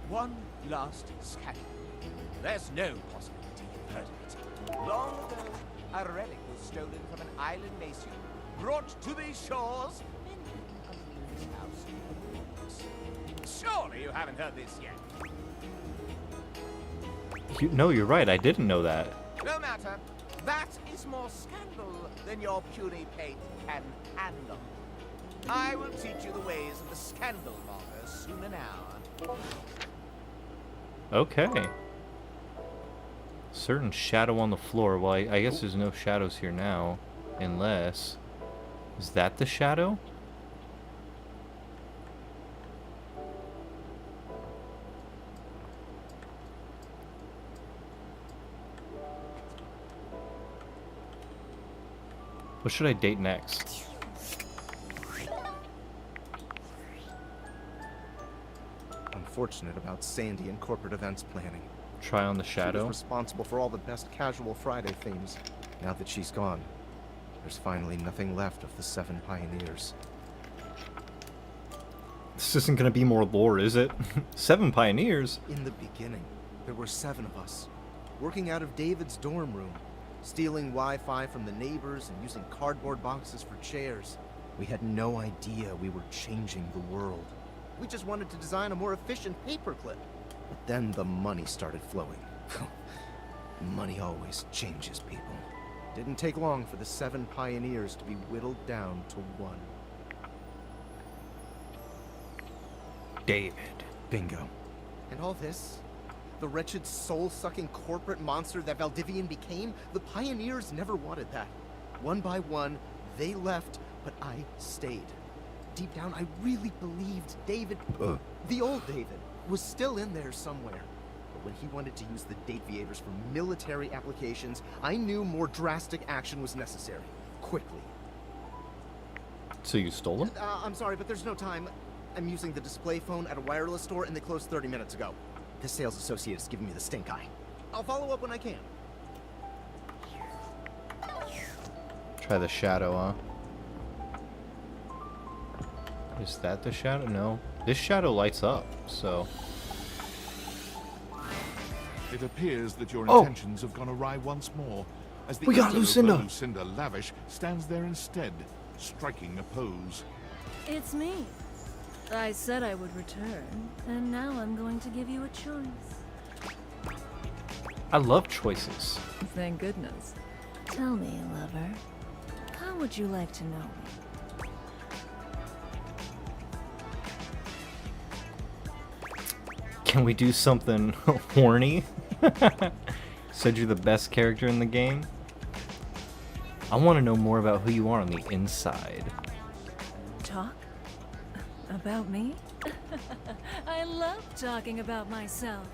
One last scandal. There's no possibility you've heard of it. Long ago, a relic was stolen from an island nation, brought to these shores, and hidden underneath this house. Surely you haven't heard this yet. No, you're right. I didn't know that. No matter. That is more scandal than your puny pate can handle. I will teach you the ways of the scandal monger soon enow. Okay. Certain shadow on the floor. Well, I guess there's no shadows here now. Unless... Is that the shadow? What should I date next? Unfortunate about Sandy and corporate events planning. Try on the She shadow. was responsible for all the best casual Friday themes. Now that she's gone, there's finally nothing left of the 7 pioneers. This isn't gonna be more lore, is it? 7 pioneers? In the beginning, there were 7 of us, working out of David's dorm room, stealing Wi-Fi from the neighbors and using cardboard boxes for chairs. We had no idea we were changing the world. We just wanted to design a more efficient paperclip. But then the money started flowing. Money always changes people. Didn't take long for the 7 pioneers to be whittled down to 1. David. Bingo. And all this? The wretched soul-sucking corporate monster that Valdivian became? The pioneers never wanted that. One by one, they left, but I stayed. Deep down, I really believed David, the old David, was still in there somewhere. But when he wanted to use the Dateviators for military applications, I knew more drastic action was necessary. Quickly. So you stole them? I'm sorry, but there's no time. I'm using the display phone at a wireless store and they closed 30 minutes ago. This sales associate is giving me the stink eye. I'll follow up when I can. Try the shadow, huh? Is that the shadow? No. This shadow lights up, so... It appears that your Oh! intentions have gone awry once more, as the We got interloper Lucinda! Lucinda Lavish stands there instead, striking a pose. It's me. I said I would return, and now I'm going to give you a choice. I love choices. Thank goodness. Tell me, lover, how would you like to know me? Can we do something horny? Said you're the best character in the game? I want to know more about who you are on the inside. Talk? About me? I love talking about myself.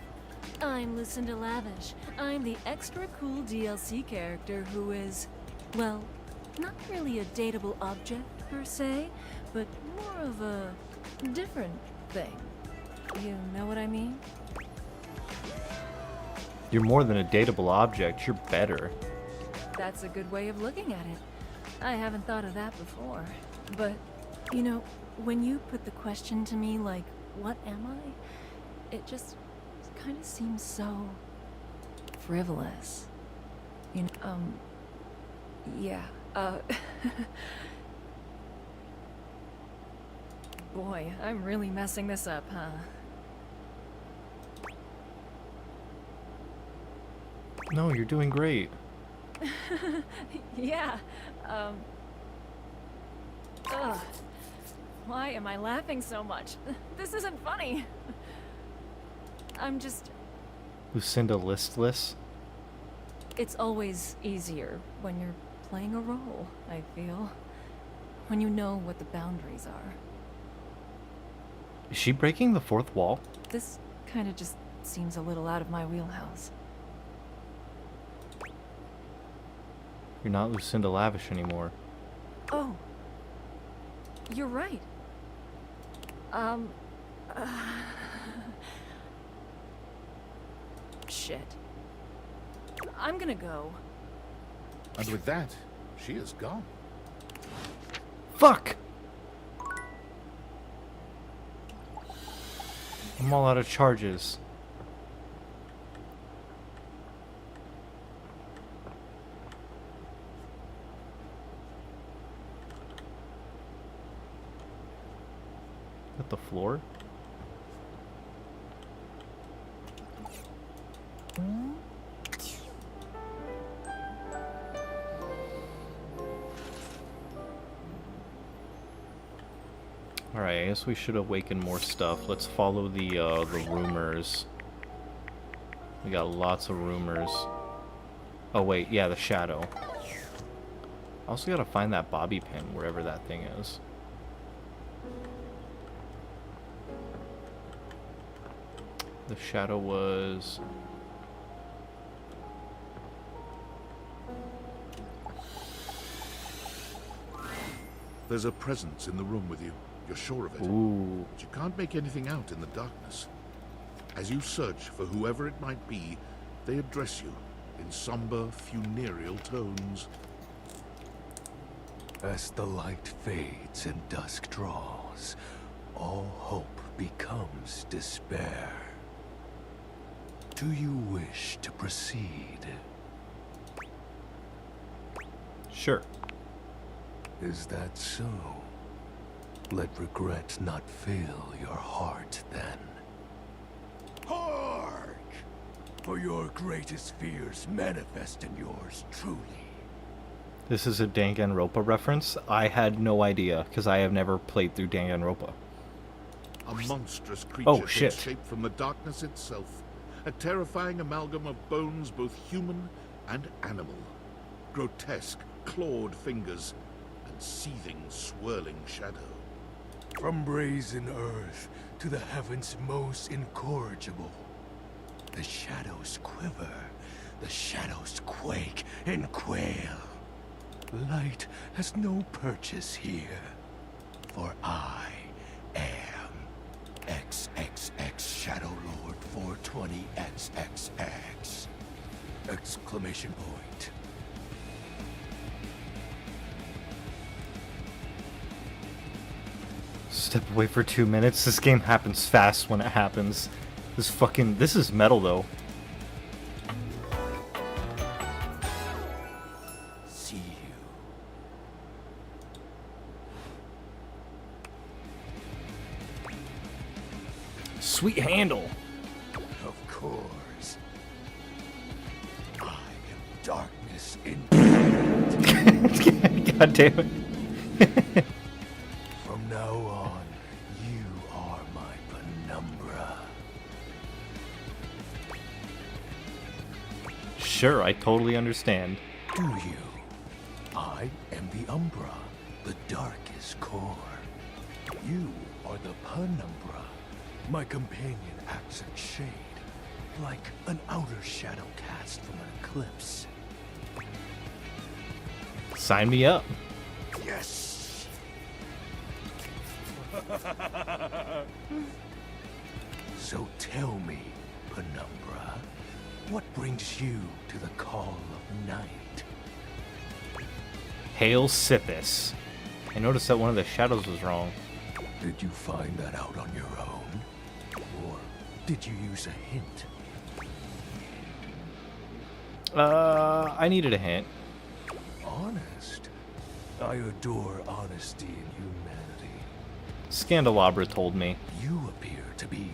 I'm Lucinda Lavish. I'm the extra cool DLC character who is, well, not really a dateable object per se, but more of a different thing. You know what I mean? You're more than a dateable object, you're better. That's a good way of looking at it. I haven't thought of that before. But, you know, when you put the question to me like, what am I? It just kind of seems so frivolous. You know, yeah, boy, I'm really messing this up, huh? No, you're doing great. Yeah, ugh. Why am I laughing so much? This isn't funny. I'm just... Lucinda Listless? It's always easier when you're playing a role, I feel. When you know what the boundaries are. Is she breaking the fourth wall? This kind of just seems a little out of my wheelhouse. You're not Lucinda Lavish anymore. Oh. You're right. Shit. I'm gonna go. And with that, she is gone. Fuck! I'm all out of charges. At the floor? Alright, I guess we should awaken more stuff. Let's follow the rumors. We got lots of rumors. Oh wait, yeah, the shadow. Also gotta find that bobby pin, wherever that thing is. The shadow was... There's a presence in the room with you. You're sure of it. Ooh. But you can't make anything out in the darkness. As you search for whoever it might be, they address you in somber, funereal tones. As the light fades and dusk draws, all hope becomes despair. Do you wish to proceed? Sure. Is that so? Let regret not fill your heart then. Hark! For your greatest fears manifest in yours truly. This is a Danganronpa reference? I had no idea, because I have never played through Danganronpa. A monstrous creature takes shit. shape from the darkness itself. A terrifying amalgam of bones, both human and animal. Grotesque, clawed fingers, and seething, swirling shadow. From brazen earth to the heavens most incorrigible. The shadows quiver, the shadows quake and quail. Light has no purchase here, for I am XXX Shadow Lord 420XXX! Exclamation point. Step away for 2 minutes. This game happens fast when it happens. This is metal though. See you. Sweet handle. Of course. I am darkness in God damn it. From now on, you are my penumbra. Sure, I totally understand. Do you? I am the Umbra, the darkest core. You are the penumbra. My companion acts in shade, like an outer shadow cast from an eclipse. Sign me up. Yes! So tell me, Penumbra, what brings you to the call of night? Hail Sippus. I noticed that one of the shadows was wrong. Did you find that out on your own? Or did you use a hint? I needed a hint. Honest? I adore honesty and humanity. Scandelabra told me. You appear to be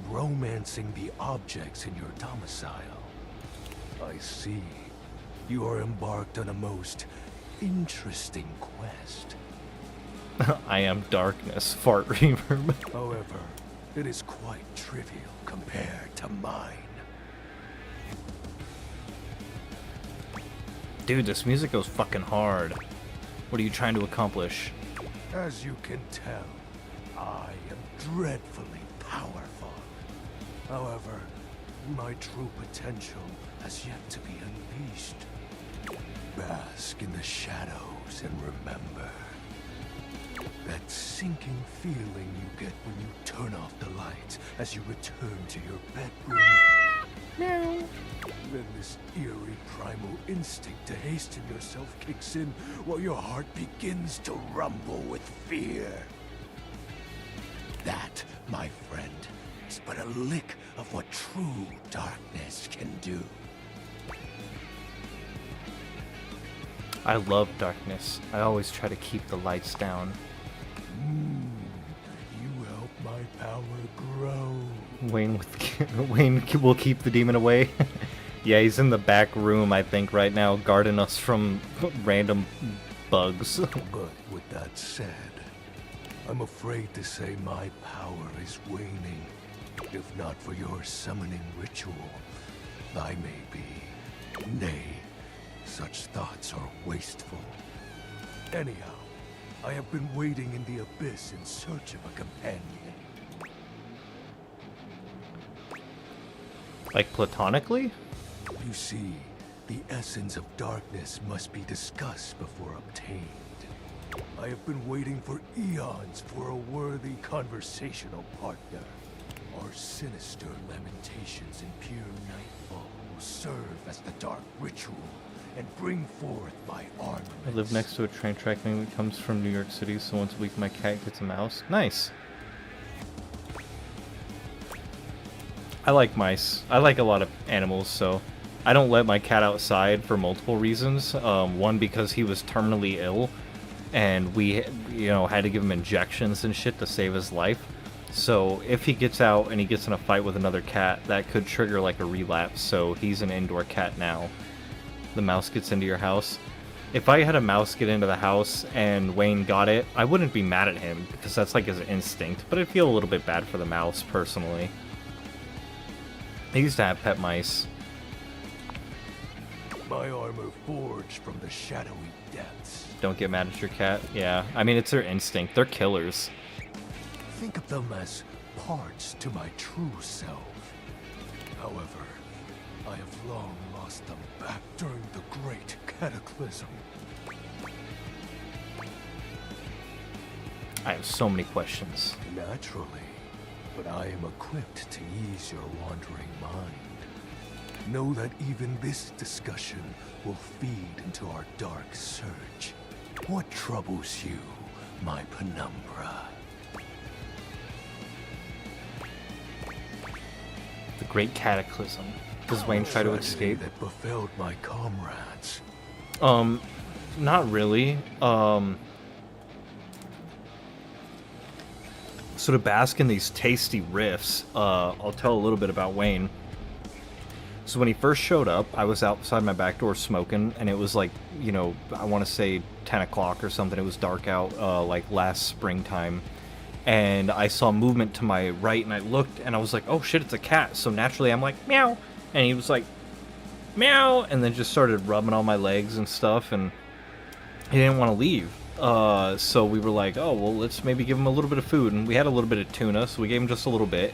romancing the objects in your domicile. I see. You are embarked on a most interesting quest. I am darkness, fart reverb. However, it is quite trivial compared to mine. Dude, this music goes fucking hard. What are you trying to accomplish? As you can tell, I am dreadfully powerful. However, my true potential has yet to be unleashed. Bask in the shadows and remember. That sinking feeling you get when you turn off the lights as you return to your bedroom. Then this eerie primal instinct to hasten yourself kicks in while your heart begins to rumble with fear. That, my friend, is but a lick of what true darkness can do. I love darkness. I always try to keep the lights down. You help my power grow. Wayne will keep the demon away. Yeah, he's in the back room, I think, right now, guarding us from random bugs. But with that said, I'm afraid to say my power is waning. If not for your summoning ritual, I may be. Nay, such thoughts are wasteful. Anyhow, I have been waiting in the abyss in search of a companion. Like platonically? You see, the essence of darkness must be discussed before obtained. I have been waiting for eons for a worthy conversational partner. Our sinister lamentations in pure nightfall will serve as the dark ritual and bring forth my armament. I live next to a train track that comes from New York City, so once a week my cat gets a mouse. Nice. I like mice. I like a lot of animals, so I don't let my cat outside for multiple reasons. One, because he was terminally ill, and we, had to give him injections and shit to save his life. So if he gets out and he gets in a fight with another cat, that could trigger like a relapse. So he's an indoor cat now. The mouse gets into your house. If I had a mouse get into the house and Wayne got it, I wouldn't be mad at him because that's like his instinct. But I'd feel a little bit bad for the mouse personally. I used to have pet mice. My armor forged from the shadowy depths. Don't get mad at your cat. Yeah, I mean, it's their instinct. They're killers. Think of them as parts to my true self. However, I have long lost them back during the Great Cataclysm. I have so many questions. Naturally, but I am equipped to ease your wandering mind. Know that even this discussion will feed into our dark search. What troubles you, my penumbra? The Great Cataclysm. Does Wayne try to escape? That befell my comrades. Not really. So to bask in these tasty riffs, I'll tell a little bit about Wayne. So when he first showed up, I was outside my back door smoking, and it was like, I want to say 10 o'clock or something. It was dark out, like last springtime. And I saw movement to my right, and I looked, and I was like, oh shit, it's a cat. So naturally, I'm like, meow. And he was like, meow, and then just started rubbing on my legs and stuff, and he didn't want to leave. So we were like, oh, well, let's maybe give him a little bit of food. And we had a little bit of tuna, so we gave him just a little bit.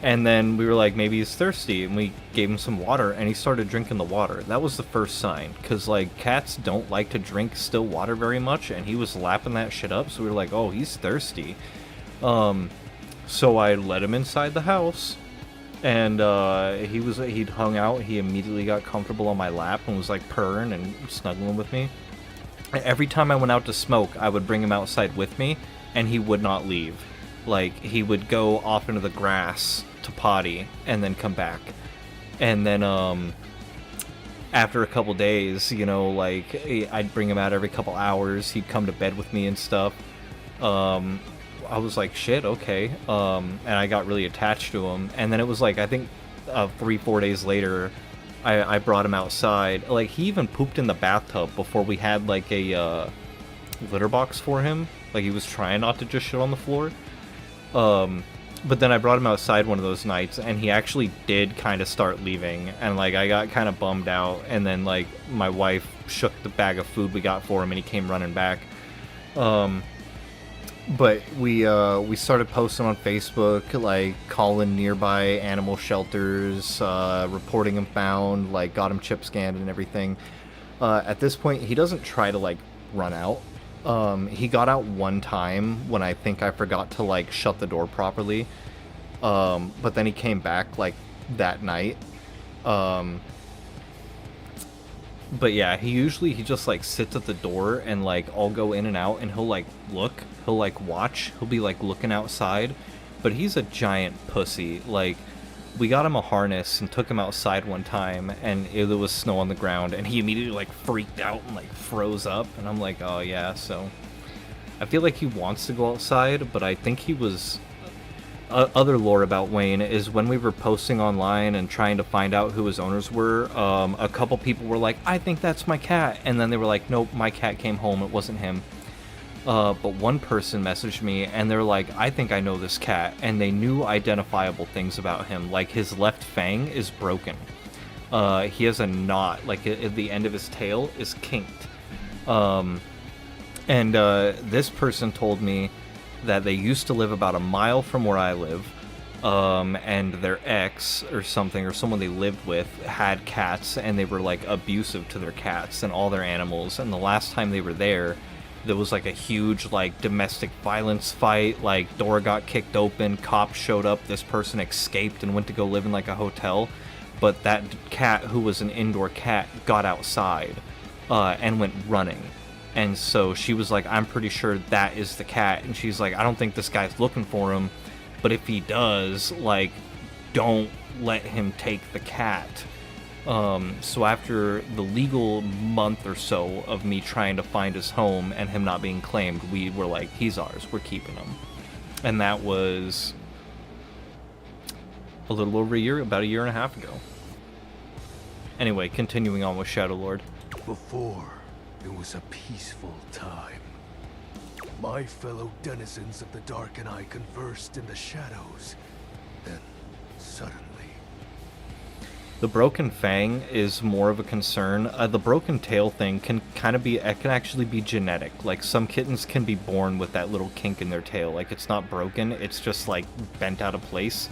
And then we were like, maybe he's thirsty, and we gave him some water, and he started drinking the water. That was the first sign, because, like, cats don't like to drink still water very much, and he was lapping that shit up, so we were like, oh, he's thirsty. So I let him inside the house, and he'd hung out. He immediately got comfortable on my lap and was, like, purring and snuggling with me. And every time I went out to smoke, I would bring him outside with me, and he would not leave. Like, he would go off into the grass to potty and then come back. And then, after a couple days, I'd bring him out every couple hours. He'd come to bed with me and stuff. I was like, shit, okay. And I got really attached to him. And then it was like, I think 3-4 days later, I brought him outside. Like, he even pooped in the bathtub before we had, like, a litter box for him. Like, he was trying not to just shit on the floor. But then I brought him outside one of those nights, and he actually did kind of start leaving, and, like, I got kind of bummed out, and then, like, my wife shook the bag of food we got for him, and he came running back. But we started posting on Facebook, like, calling nearby animal shelters, reporting him found, like, got him chip scanned and everything. At this point, he doesn't try to, like, run out. He got out one time when I think I forgot to, like, shut the door properly. But then he came back, like, that night. But yeah, he just, like, sits at the door and, like, I'll go in and out and he'll, like, look. He'll, like, watch. He'll be, like, looking outside. But he's a giant pussy. Like, we got him a harness and took him outside one time, and there was snow on the ground, and he immediately, like, freaked out and, like, froze up, and I'm like, oh yeah. So I feel like he wants to go outside, but I think he was other lore about Wayne is when we were posting online and trying to find out who his owners were, a couple people were like, I think that's my cat, and then they were like, nope, my cat came home, it wasn't him. But one person messaged me, and they're like, I think I know this cat, and they knew identifiable things about him, like his left fang is broken. He has a knot, like at the end of his tail is kinked. And this person told me that they used to live about a mile from where I live, and their ex or something, or someone they lived with, had cats, and they were, like, abusive to their cats and all their animals, and the last time they were there, there was like a huge like domestic violence fight, like door got kicked open, cops showed up, this person escaped and went to go live in like a hotel, but that cat, who was an indoor cat, got outside and went running. And so she was like, I'm pretty sure that is the cat. And she's like, I don't think this guy's looking for him, but if he does, like, don't let him take the cat. So after the legal month or so of me trying to find his home and him not being claimed, we were like, he's ours, we're keeping him. And that was a little over a year, about a year and a half ago. Anyway, continuing on with Shadowlord. Before, it was a peaceful time. My fellow denizens of the dark and I conversed in the shadows. Then, suddenly... The broken fang is more of a concern. The broken tail thing can it can actually be genetic. Like, some kittens can be born with that little kink in their tail. Like, it's not broken, it's just like bent out of place.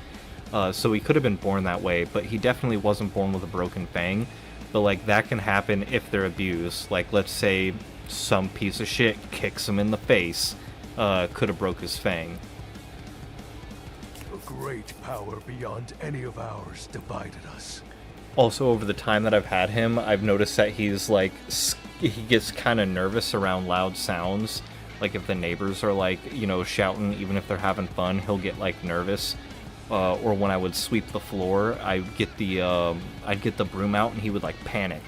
So he could have been born that way, but he definitely wasn't born with a broken fang. But like, that can happen if they're abused. Like, let's say some piece of shit kicks him in the face, could have broke his fang. A great power beyond any of ours divided us. Also, over the time that I've had him, I've noticed that he's like, he gets kind of nervous around loud sounds. Like, if the neighbors are like, you know, shouting, even if they're having fun, he'll get like nervous. Or when I would sweep the floor, I'd get the broom out and he would like panic.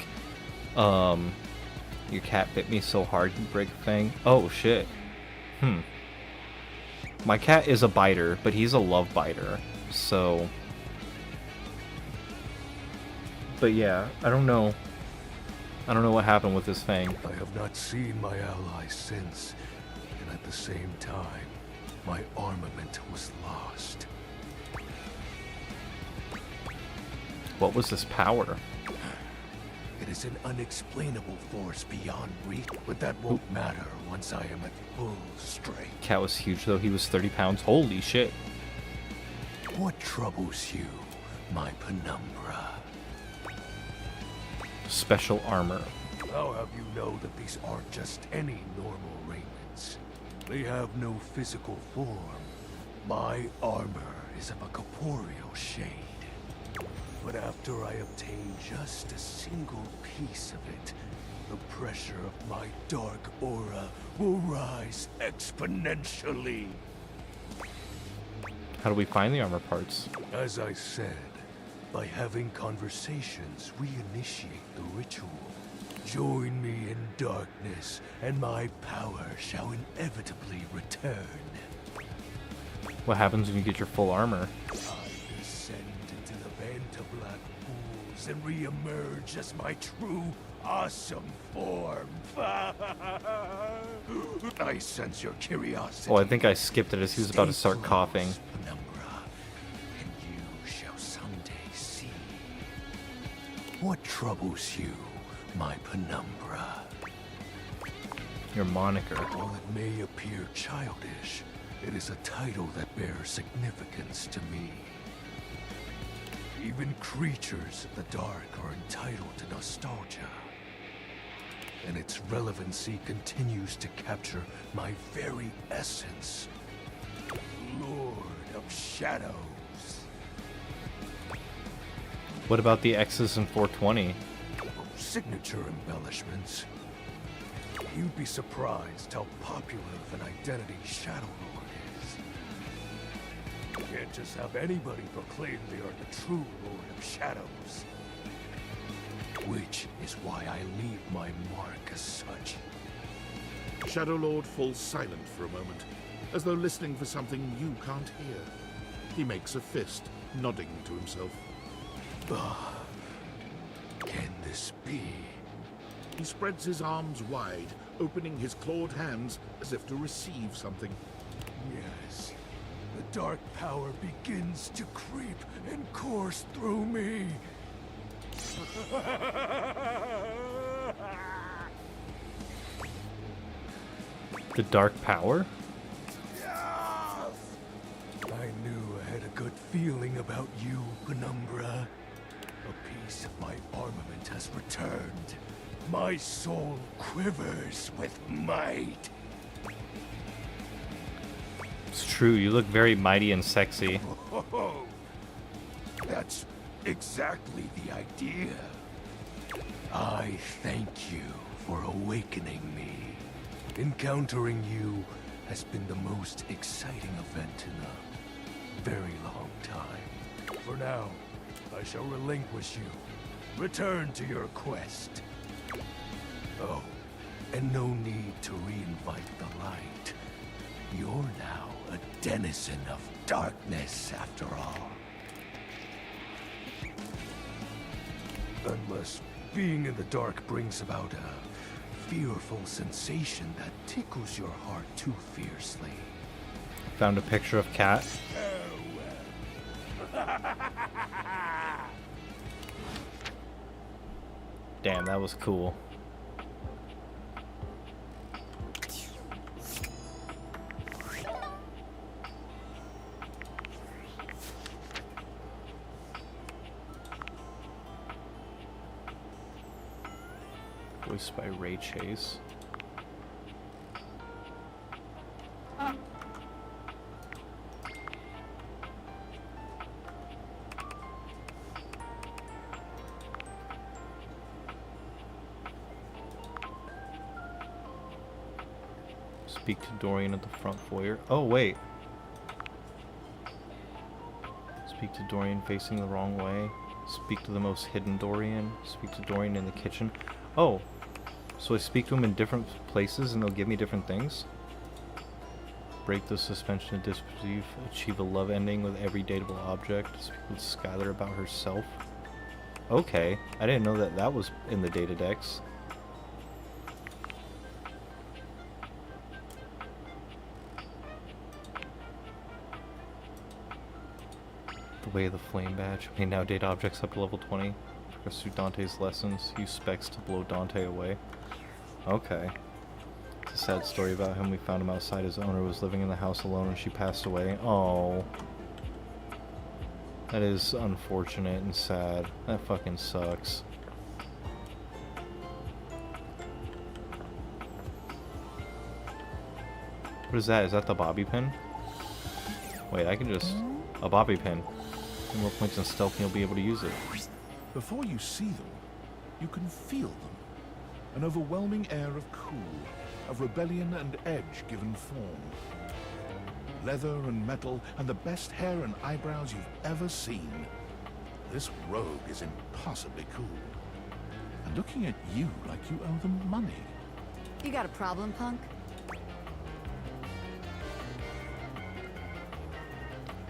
Your cat bit me so hard you break a fang. Oh shit. My cat is a biter, but he's a love biter. So. But yeah, I don't know. I don't know what happened with his fang. I have not seen my allies since, and at the same time, my armament was lost. What was this power? It is an unexplainable force beyond reach, but that won't matter once I am at full strength. Cat was huge though, he was 30 pounds. Holy shit. What troubles you, my penumbra? Special armor. How have you know that these aren't just any normal raiments? They have no physical form. My armor is of a corporeal shade. But after I obtain just a single piece of it, the pressure of my dark aura will rise exponentially. How do we find the armor parts? As I said, by having conversations, we initiate the ritual. Join me in darkness, and my power shall inevitably return. What happens when you get your full armor? I descend into the vent of black pools and re-emerge as my true, awesome form. I sense your curiosity. Oh, I think I skipped it as he was about to start coughing. Penumbra, and you shall someday see. What troubles you, my penumbra? Your moniker. While it may appear childish, it is a title that bears significance to me. Even creatures of the dark are entitled to nostalgia. And its relevancy continues to capture my very essence. Lord of Shadows. What about the X's in 420? Signature embellishments. You'd be surprised how popular of an identity Shadowlord is. You can't just have anybody proclaim they are the true Lord of Shadows. Which is why I leave my mark as such. Shadowlord falls silent for a moment, as though listening for something you can't hear. He makes a fist, nodding to himself. Can this be? He spreads his arms wide, opening his clawed hands as if to receive something. Yes. The dark power begins to creep and course through me. The dark power? I knew I had a good feeling about you, Penumbra. A piece of my armament has returned. My soul quivers with might. It's true, you look very mighty and sexy. Oh, that's exactly the idea. I thank you for awakening me. Encountering you has been the most exciting event in a very long time. For now, I shall relinquish you. Return to your quest. Oh, and no need to reinvite the light. You're now a denizen of darkness, after all. Unless being in the dark brings about a fearful sensation that tickles your heart too fiercely. Found a picture of Cat. Damn, that was cool. Voiced by Ray Chase. Speak to Dorian at the front foyer. Oh, wait. Speak to Dorian facing the wrong way. Speak to the most hidden Dorian. Speak to Dorian in the kitchen. Oh, so I speak to him in different places and they'll give me different things? Break the suspension of disbelief. Achieve a love ending with every dateable object. Speak with Skylar about herself. Okay, I didn't know that that was in the data decks. The Way of the Flame badge. May now date objects up to level 20. Progress through Dante's lessons. Use specs to blow Dante away. Okay. It's a sad story about him. We found him outside. His owner was living in the house alone and she passed away. Oh. That is unfortunate and sad. That fucking sucks. What is that? Is that the bobby pin? Wait, I can just... A bobby pin. 10 more points in stealth and you'll be able to use it. Before you see them, you can feel them. An overwhelming air of cool, of rebellion and edge given form. Leather and metal and the best hair and eyebrows you've ever seen. This rogue is impossibly cool. And looking at you like you owe them money. You got a problem, punk?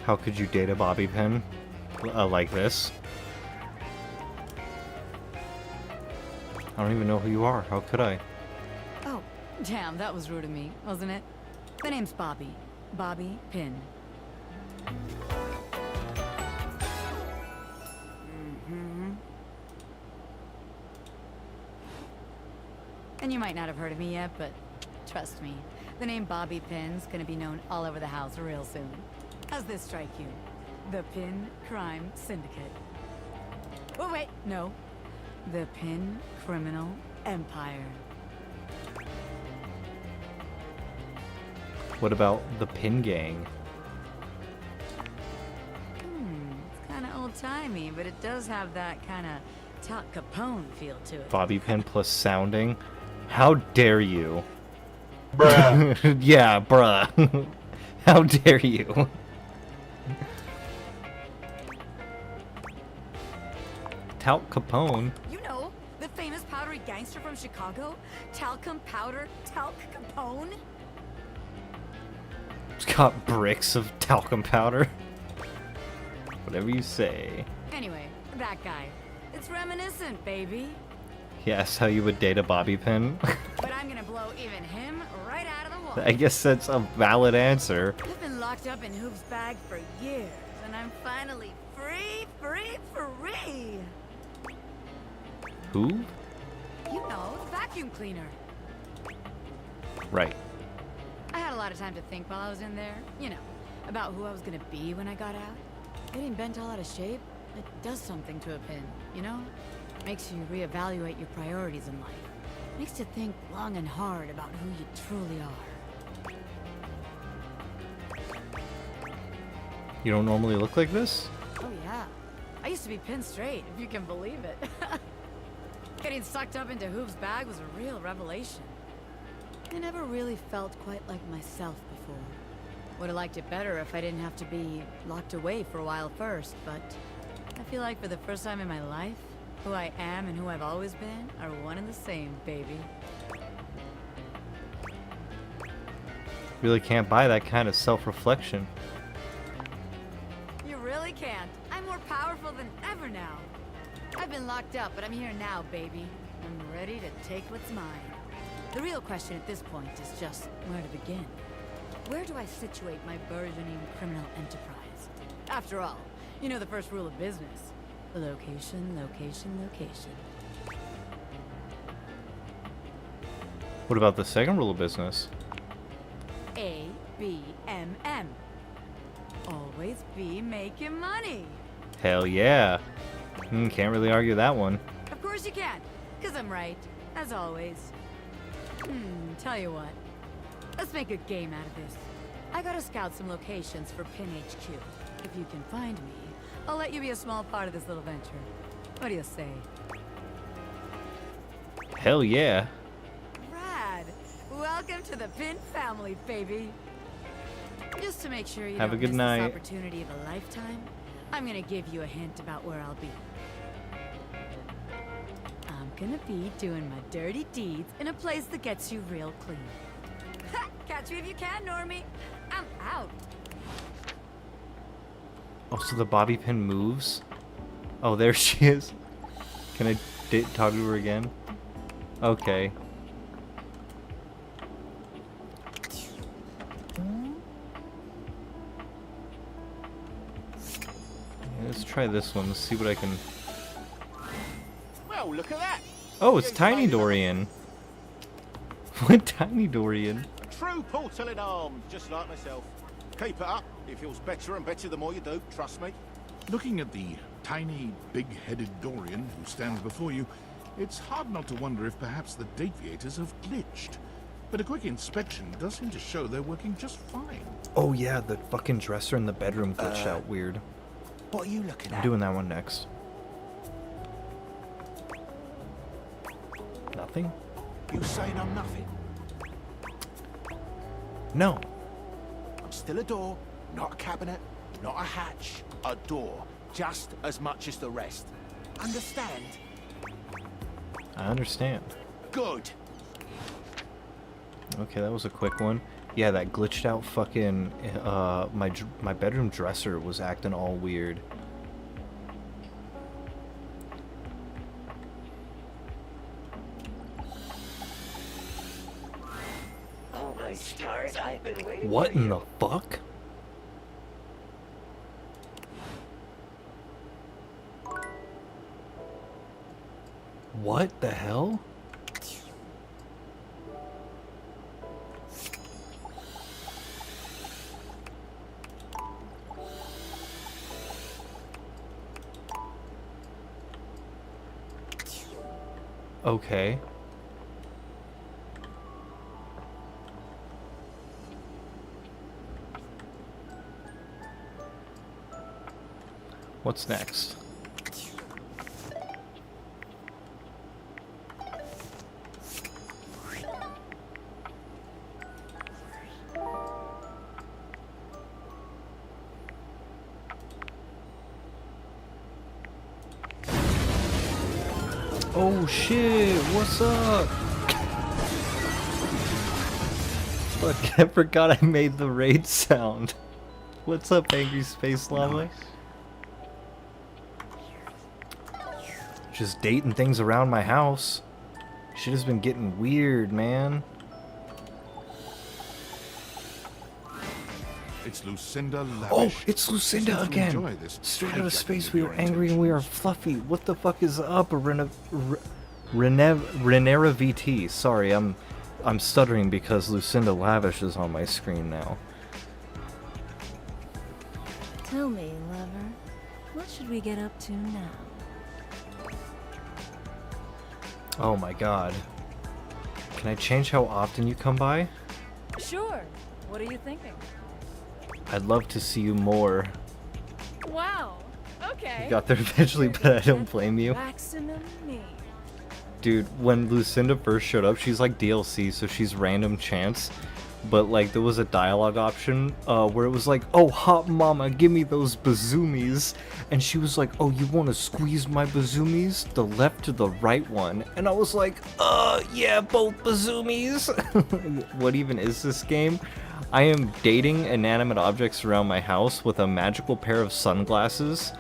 How could you date a bobby pin like this? I don't even know who you are. How could I? Oh, damn, that was rude of me, wasn't it? My name's Bobby. Bobby Pin. And you might not have heard of me yet, but trust me, the name Bobby Pin's gonna be known all over the house real soon. How's this strike you? The Pin Crime Syndicate. Oh, wait, no. The Pin Criminal Empire. What about the Pin Gang? It's kind of old-timey, but it does have that kind of Tal Capone feel to it. Bobby pin plus sounding? How dare you? Bruh. Yeah, bruh. How dare you? Tal Capone? You know, the famous powdery gangster from Chicago? Talcum powder, Talc Capone? It's got bricks of talcum powder. Whatever you say. Anyway, that guy. It's reminiscent, baby. Yes, how you would date a bobby pin. But I'm gonna blow even him right out of the water. I guess that's a valid answer. I've been locked up in Hoop's bag for years, and I'm finally free. Who? You know, the vacuum cleaner. Right. I had a lot of time to think while I was in there, you know, about who I was gonna be when I got out. Getting bent all out of shape, it does something to a pin, you know? Makes you reevaluate your priorities in life. Makes you think long and hard about who you truly are. You don't normally look like this? Oh yeah. I used to be pinned straight, if you can believe it. Getting sucked up into Hoof's bag was a real revelation. I never really felt quite like myself before. Would have liked it better if I didn't have to be locked away for a while first, but I feel like for the first time in my life, who I am and who I've always been are one and the same, baby. Really can't buy that kind of self-reflection. You really can't. I'm more powerful than ever now. I've been locked up, but I'm here now, baby. I'm ready to take what's mine. The real question at this point is just where to begin. Where do I situate my burgeoning criminal enterprise? After all, you know the first rule of business. Location, location, location. What about the second rule of business? A, B, M, M. Always be making money. Hell yeah. Can't really argue that one. Of course you can, because I'm right, as always. Tell you what. Let's make a game out of this. I gotta scout some locations for Pin HQ. If you can find me, I'll let you be a small part of this little venture. What do you say? Hell yeah. Rad! Welcome to the Pin family, baby. Just to make sure you Have a don't good miss night. this opportunity of a lifetime, I'm gonna give you a hint about where I'll be. I'm gonna be doing my dirty deeds in a place that gets you real clean. Catch me if you can, Normie. I'm out. Oh, so the bobby pin moves? Oh, there she is. Can I talk to her again? Okay. Yeah, let's try this one. Let's see what I can... Well, look at that. Oh, it's Tiny Dorian. What Tiny Dorian? True portal in arms, just like myself. Keep it up. It feels better and better the more you do, trust me. Looking at the tiny, big-headed Dorian who stands before you, it's hard not to wonder if perhaps the Dateviators have glitched. But a quick inspection does seem to show they're working just fine. Oh yeah, the fucking dresser in the bedroom glitched out weird. What are you looking I'm at? doing that one next. Nothing? You saying I'm nothing? No. I'm still a door, not a cabinet, not a hatch, a door, just as much as the rest. Understand? I understand. Good. Okay, that was a quick one. Yeah, that glitched out fucking my bedroom dresser was acting all weird. Oh my stars, I've been waiting What for in you. the fuck? What the hell? Okay. What's next? Oh shit, what's up? Fuck, I forgot I made the raid sound. What's up, Angry Space Llama? Just dating things around my house. Shit has been getting weird, man. It's Lucinda Lavish. Oh, it's Lucinda Seems to again. enjoy this Straight out of hijacking space, of we your are angry and we are fluffy. What the fuck is up, Renera VT? Sorry, I'm stuttering because Lucinda Lavish is on my screen now. Tell me, lover, what should we get up to now? Oh my god. Can I change how often you come by? Sure. What are you thinking? I'd love to see you more Wow. Okay. You got there eventually, but I don't blame you. Maximum me. Dude, when Lucinda first showed up, she's like DLC, so she's random chance. But like, there was a dialogue option where it was like, "Oh, hot mama, give me those bazoomies," and she was like, "Oh, you want to squeeze my bazoomies? The left or the right one?" And I was like, yeah, both bazoomies." What even is this game? I am dating inanimate objects around my house with a magical pair of sunglasses,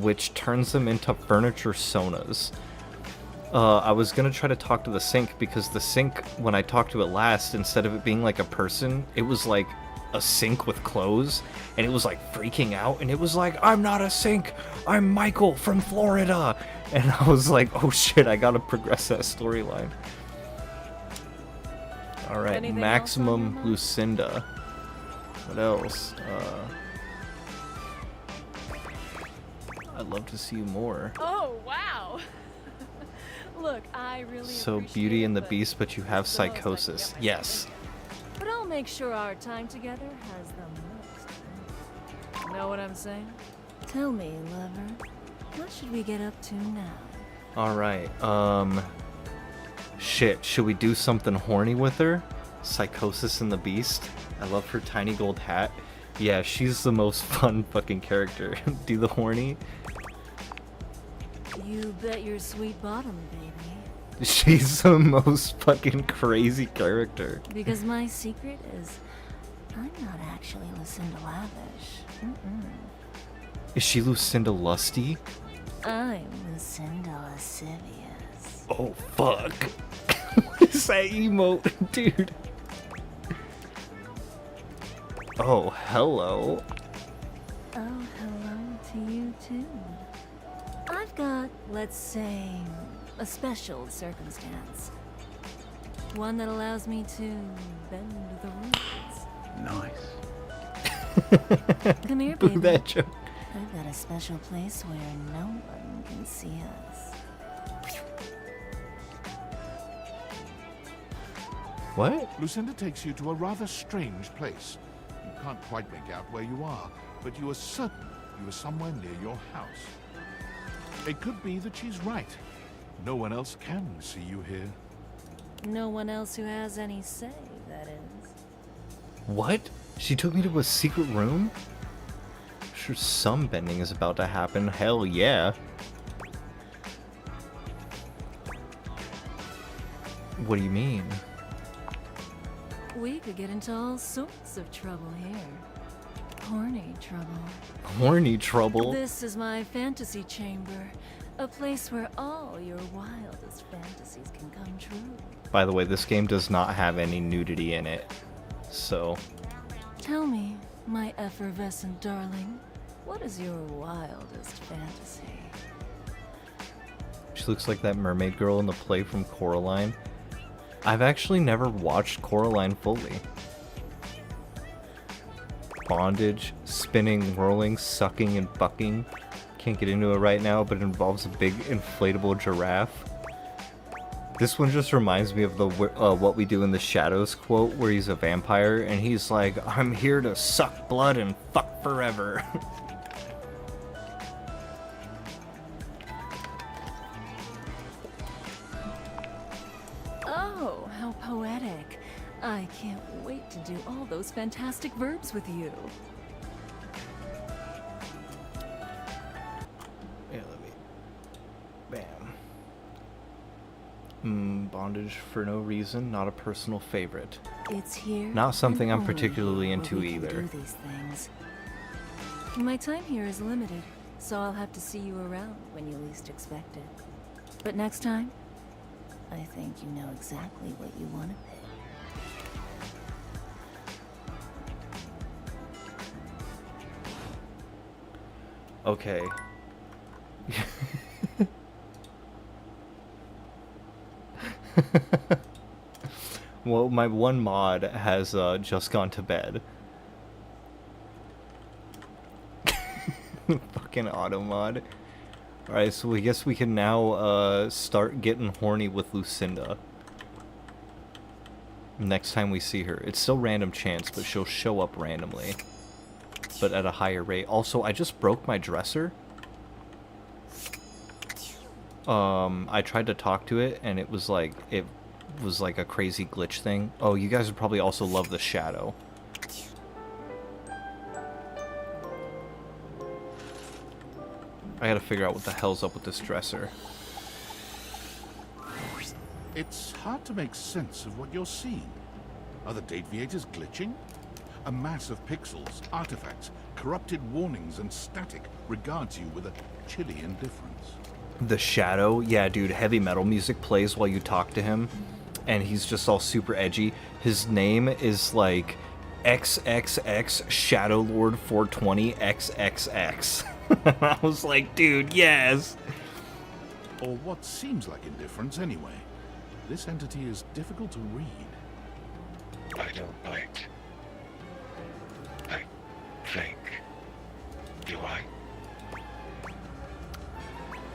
which turns them into furniture sonas. I was gonna try to talk to the sink because the sink, when I talked to it last, instead of it being like a person, it was like a sink with clothes, and it was like freaking out, and it was like, "I'm not a sink, I'm Michael from Florida," and I was like, "Oh shit, I gotta progress that storyline." All right, Anything Maximum Lucinda. What else? I'd love to see more. Oh, wow. Look, I really So appreciate Beauty and the the Beast, but you have girls that psychosis. get my Yes. But I'll make sure our time together has the most. Know what I'm saying? Tell me, lover, what should we get up to now? All right. Shit. Should we do something horny with her? Psychosis and the Beast. I love her tiny gold hat. Yeah, she's the most fun fucking character. Do the horny. You bet your sweet bottom, baby. She's the most fucking crazy character. Because my secret is, I'm not actually Lucinda Lavish. Is she Lucinda Lusty? I'm Lucinda Lascivious. Oh fuck. What is that emote, dude? Oh, hello. Oh, hello to you too. I've got, let's say, a special circumstance. One that allows me to bend the rules. Nice. Come here, Boo baby. that joke. I've got a special place where no one can see us. What? Lucinda takes you to a rather strange place. You can't quite make out where you are, but you are certain you are somewhere near your house. It could be that she's right. No one else can see you here. No one else who has any say, that is. What? She took me to a secret room? Sure, some bending is about to happen. Hell yeah. What do you mean? We could get into all sorts of trouble here. Horny trouble. Horny trouble? This is my fantasy chamber. A place where all your wildest fantasies can come true. By the way, this game does not have any nudity in it. So, Tell me, my effervescent darling, what is your wildest fantasy? she looks like that mermaid girl in the play from Coraline. I've actually never watched Coraline fully. Bondage, spinning, whirling, sucking, and bucking. Can't get into it right now, but it involves a big inflatable giraffe. This one just reminds me of the What We Do in the Shadows quote, where he's a vampire and he's like, "I'm here to suck blood and fuck forever." Oh, how poetic. I can't wait to do all those fantastic verbs with you. Yeah, let me. Bam. Bondage for no reason, not a personal favorite. It's here. Not something and I'm only particularly here into where we can either. do these things. My time here is limited, so I'll have to see you around when you least expect it. But next time, I think you know exactly what you want to pick. Okay. Well, my one mod has just gone to bed. Fucking auto mod. Alright, so I guess we can now start getting horny with Lucinda. Next time we see her. It's still random chance, but she'll show up randomly. but at a higher rate. Also, I just broke my dresser. I tried to talk to it, and it was like a crazy glitch thing. Oh, you guys would probably also love the shadow. I gotta figure out what the hell's up with this dresser. It's hard to make sense of what you're seeing. Are the date viators glitching? A mass of pixels, artifacts, corrupted warnings, and static regards you with a chilly indifference. The shadow, yeah, dude, heavy metal music plays while you talk to him, and he's just all super edgy. His name is like XXX Shadow Lord 420 XXX. I was like, dude, yes. Or what seems like indifference anyway. This entity is difficult to read. I don't bite. I think. Do I?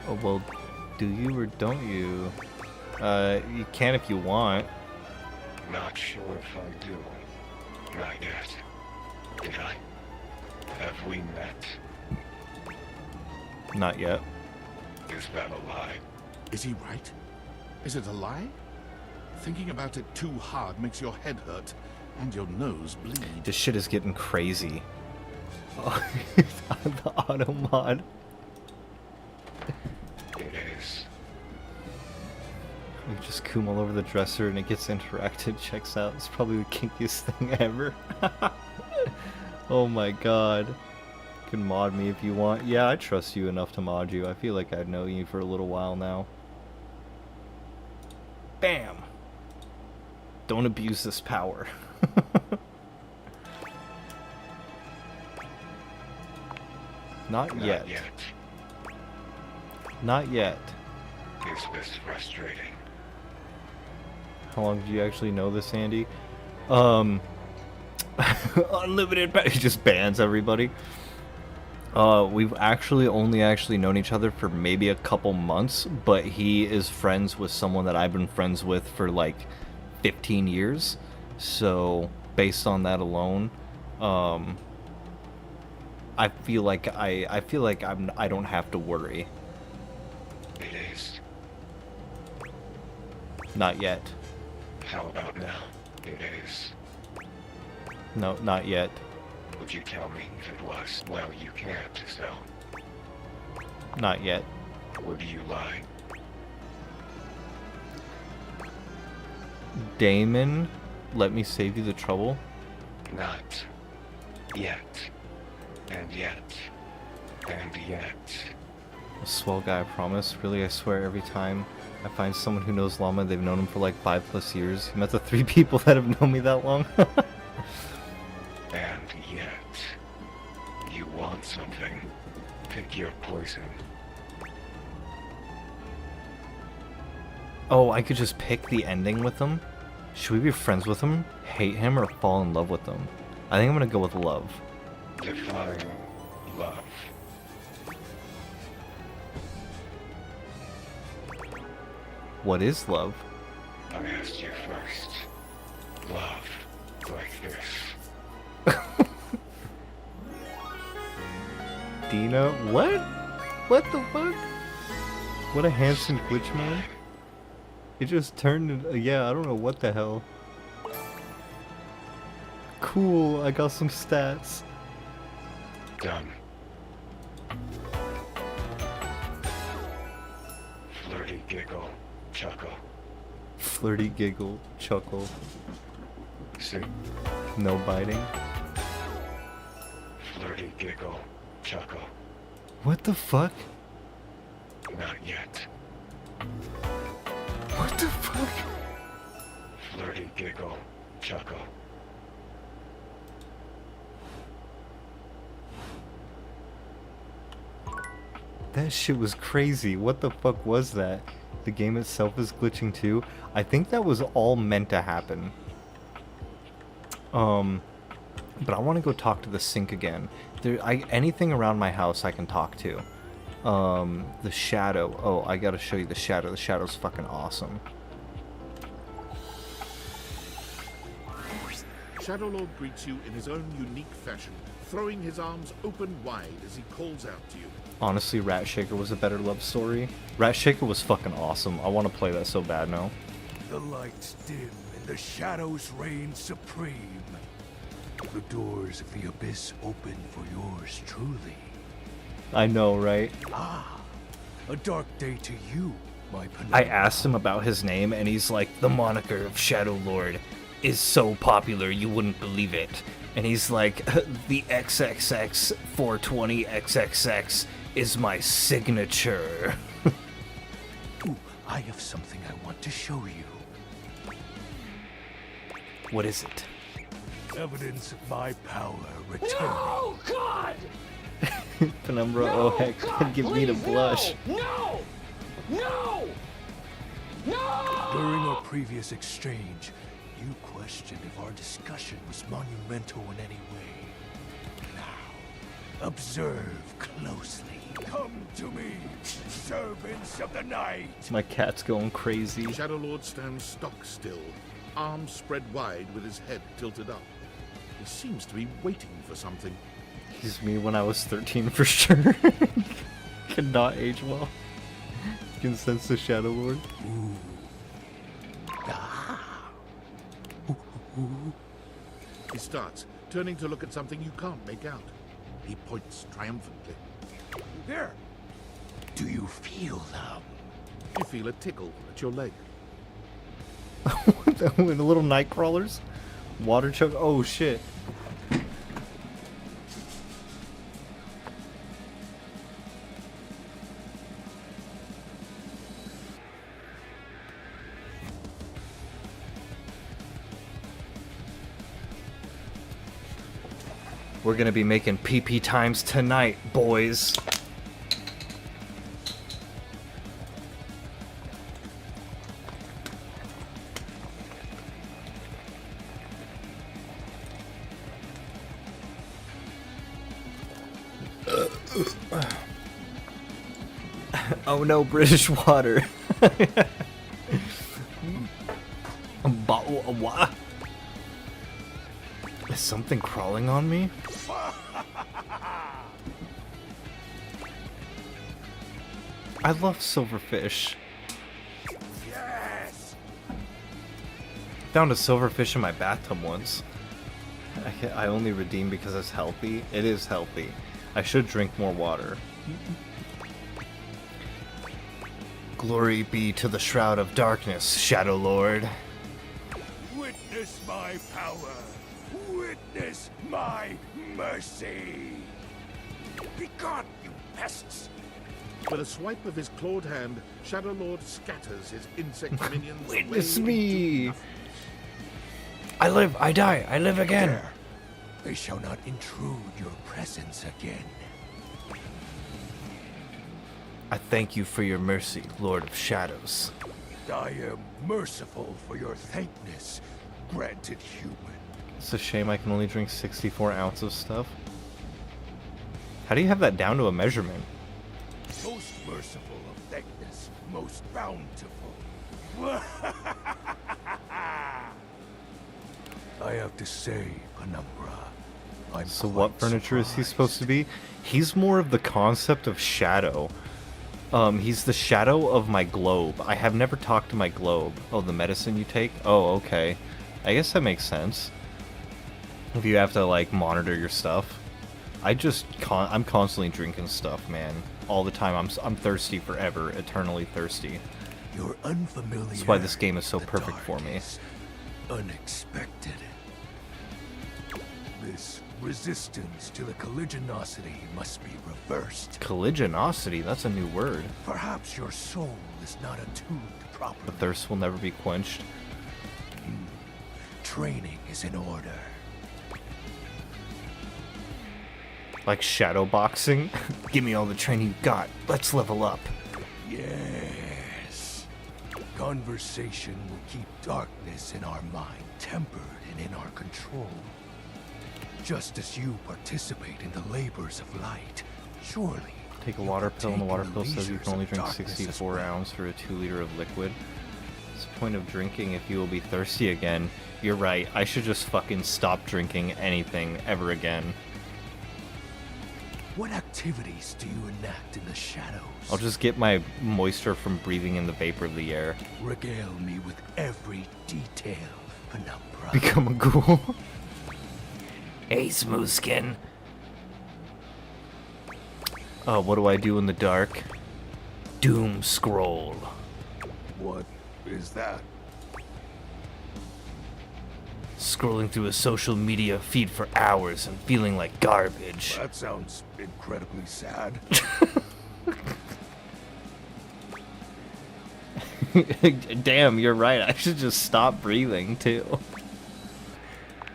Oh, well, do you or don't you? You can if you want. Not sure if I do. Not yet. Did I? Have we met? Not yet. Is that a lie? Is he right? Is it a lie? Thinking about it too hard makes your head hurt and your nose bleed. This shit is getting crazy. Oh, the auto mod. It is. You just coom all over the dresser and it gets interacted, checks out. It's probably the kinkiest thing ever. Oh my god. You can mod me if you want. Yeah, I trust you enough to mod you. I feel like I've known you for a little while now. Bam! Don't abuse this power. Not yet. Not yet. Is this frustrating? How long do you actually know this, Andy? Unlimited he just bans everybody. We've only known each other for maybe a couple months, but he is friends with someone that I've been friends with for like 15 years. So based on that alone, I feel like I don't have to worry. It is. Not yet. How about now? It is. No, not yet. Would you tell me if it was? Well, you can't, so. Not yet. Would you lie? Damon, let me save you the trouble. Not yet. And yet. And yet. A swell guy, I promise. Really, I swear, every time I find someone who knows Llama, they've known him for like 5+ years. You met the 3 people that have known me that long. And yet. You want something. Pick your poison. Oh, I could just pick the ending with him? Should we be friends with him, hate him, or fall in love with him? I think I'm gonna go with love. Define love. What is love? I asked you first. Love. Like this. Dina? What? What the fuck? What a handsome glitch, man. It just turned into, yeah, I don't know what the hell. Cool, I got some stats. Done. Flirty giggle, chuckle. Flirty giggle, chuckle. See? No biting. Flirty giggle, chuckle. What the fuck? Not yet. What the fuck? Flirty giggle, chuckle. That shit was crazy. What the fuck was that? The game itself is glitching too. I think that was all meant to happen. But I want to go talk to the sink again. Anything around my house I can talk to. The shadow. Oh, I gotta show you the shadow. The shadow's fucking awesome. Shadowlord greets you in his own unique fashion, throwing his arms open wide as he calls out to you. Honestly, Rat Shaker was a better love story. Rat Shaker was fucking awesome. I want to play that so bad now. The lights dim and the shadows reign supreme. The doors of the abyss open for yours truly. I know, right? Ah, a dark day to you, my Penumbra. I asked him about his name, and he's like, the moniker of Shadowlord is so popular you wouldn't believe it. And he's like, the XXX 420 XXX is my signature. Ooh, I have something I want to show you. What is it? Evidence of my power returning. No, God! Penumbra, No, oh heck, God, give me the please, blush. No! No! No! During our previous exchange, you questioned if our discussion was monumental in any way. Now, observe closely. Come to me, servants of the night. My cat's going crazy. Shadowlord stands stock still, arms spread wide with his head tilted up. He seems to be waiting for something. He's me when I was 13 for sure. Could not age well. You can sense the Shadowlord. He starts, turning to look at something you can't make out. He points triumphantly. There. Do you feel them? You feel a tickle at your leg. The little night crawlers? Water choke? Oh shit. We're gonna be making PP times tonight, boys. Oh no, British water. What? Is something crawling on me? I love silverfish. Yes. Found a silverfish in my bathtub once. I only redeem because it's healthy. It is healthy. I should drink more water. Glory be to the Shroud of Darkness, Shadowlord. Witness my power. Witness my mercy. Be gone, you pests. With a swipe of his clawed hand, Shadowlord scatters his insect minions. Witness away me. into I live, I die, I live again. There. They shall not intrude your presence again. I thank you for your mercy, Lord of Shadows. I am merciful for your thankness, granted human. It's a shame I can only drink 64 ounces of stuff. How do you have that down to a measurement? Most merciful of thankness, most bountiful. I have to say, Penumbra, I'm So what furniture is he supposed to be? He's more of the concept of shadow. He's the shadow of my globe. I have never talked to my globe. Oh, the medicine you take? Oh, okay. I guess that makes sense. If you have to, like, monitor your stuff. I'm constantly drinking stuff, man. All the time. I'm thirsty forever. Eternally thirsty. You're unfamiliar. That's why this game is so perfect for me. Unexpected. This resistance to the colligiosity must be reversed. Colligiosity? That's a new word. Perhaps your soul is not attuned properly. The thirst will never be quenched. Training is in order. Like shadow boxing? Give me all the training you got. Let's level up. Yes. Conversation will keep darkness in our mind tempered and in our control. Just as you participate in the labors of light, surely. Take a water pill, and the water pill says you can only drink 64 ounces for a 2 liter of liquid. It's point of drinking if you will be thirsty again? You're right, I should just fucking stop drinking anything ever again. What activities do you enact in the shadows? I'll just get my moisture from breathing in the vapor of the air. Regale me with every detail, Penumbra. Become a ghoul. Hey, Smoothskin. Oh, what do I do in the dark? Doom scroll. What is that? Scrolling through a social media feed for hours and feeling like garbage. That sounds incredibly sad. Damn, you're right. I should just stop breathing, too.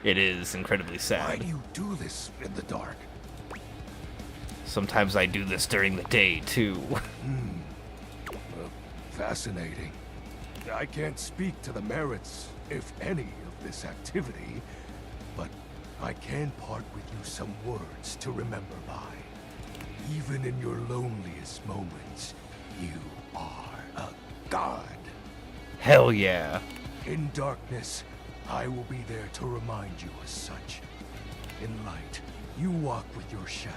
It is incredibly sad. Why do you do this in the dark? Sometimes I do this during the day, too. Fascinating. I can't speak to the merits, if any, of this activity, but I can part with you some words to remember by. Even in your loneliest moments, you are a god. Hell yeah. In darkness, I will be there to remind you as such. In light, you walk with your shadow.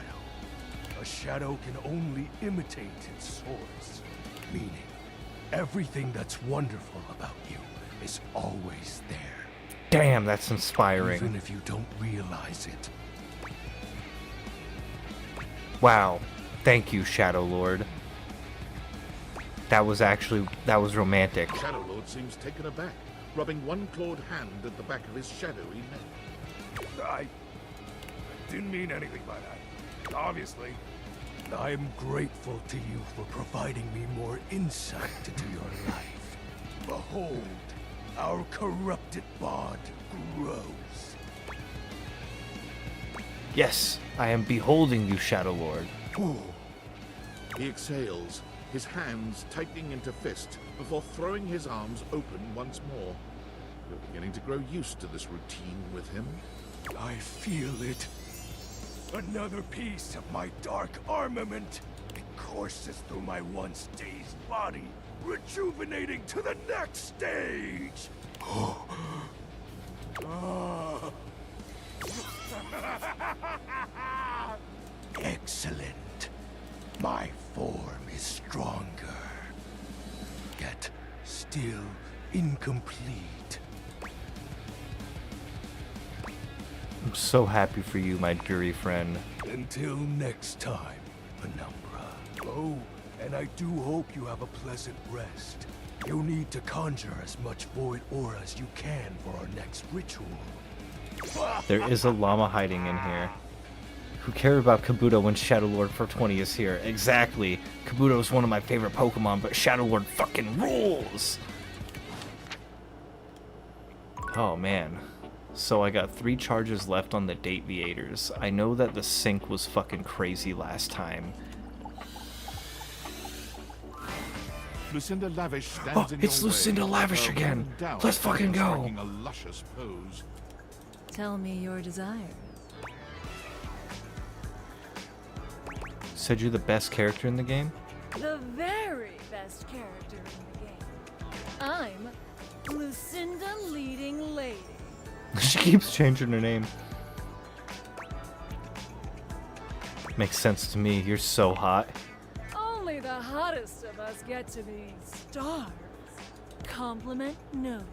A shadow can only imitate its source, meaning everything that's wonderful about you is always there. Damn, that's inspiring. Even if you don't realize it. Wow. Thank you, Shadow Lord. That was romantic. Shadow Lord seems taken aback, rubbing one clawed hand at the back of his shadowy neck. I didn't mean anything by that. Obviously. I am grateful to you for providing me more insight into your life. Behold, our corrupted bond grows. Yes, I am beholding you, Shadow Lord. He exhales, his hands tightening into fist before throwing his arms open once more. You're beginning to grow used to this routine with him. I feel it. Another piece of my dark armament. It courses through my once dazed body, rejuvenating to the next stage. Excellent. My form is stronger, yet still incomplete. I'm so happy for you, my dearie friend. Until next time, Penumbra. Oh, and I do hope you have a pleasant rest. You'll need to conjure as much void aura as you can for our next ritual. There is a llama hiding in here. Who cares about Kabuto when Shadow Lord 420 is here? Exactly. Kabuto is one of my favorite Pokemon, but Shadow Lord fucking rules! Oh, man. So I got 3 charges left on the Dateviators. I know that the sync was fucking crazy last time. Lucinda Lavish stands in It's your Lucinda way, Lavish her again. woman down, Let's fucking go. striking a luscious pose. Tell me your desires. Said you're the best character in the game? The very best character in the game. I'm Lucinda Leading Lady. She keeps changing her name. Makes sense to me. You're so hot. Only the hottest of us get to be stars. Compliment noted.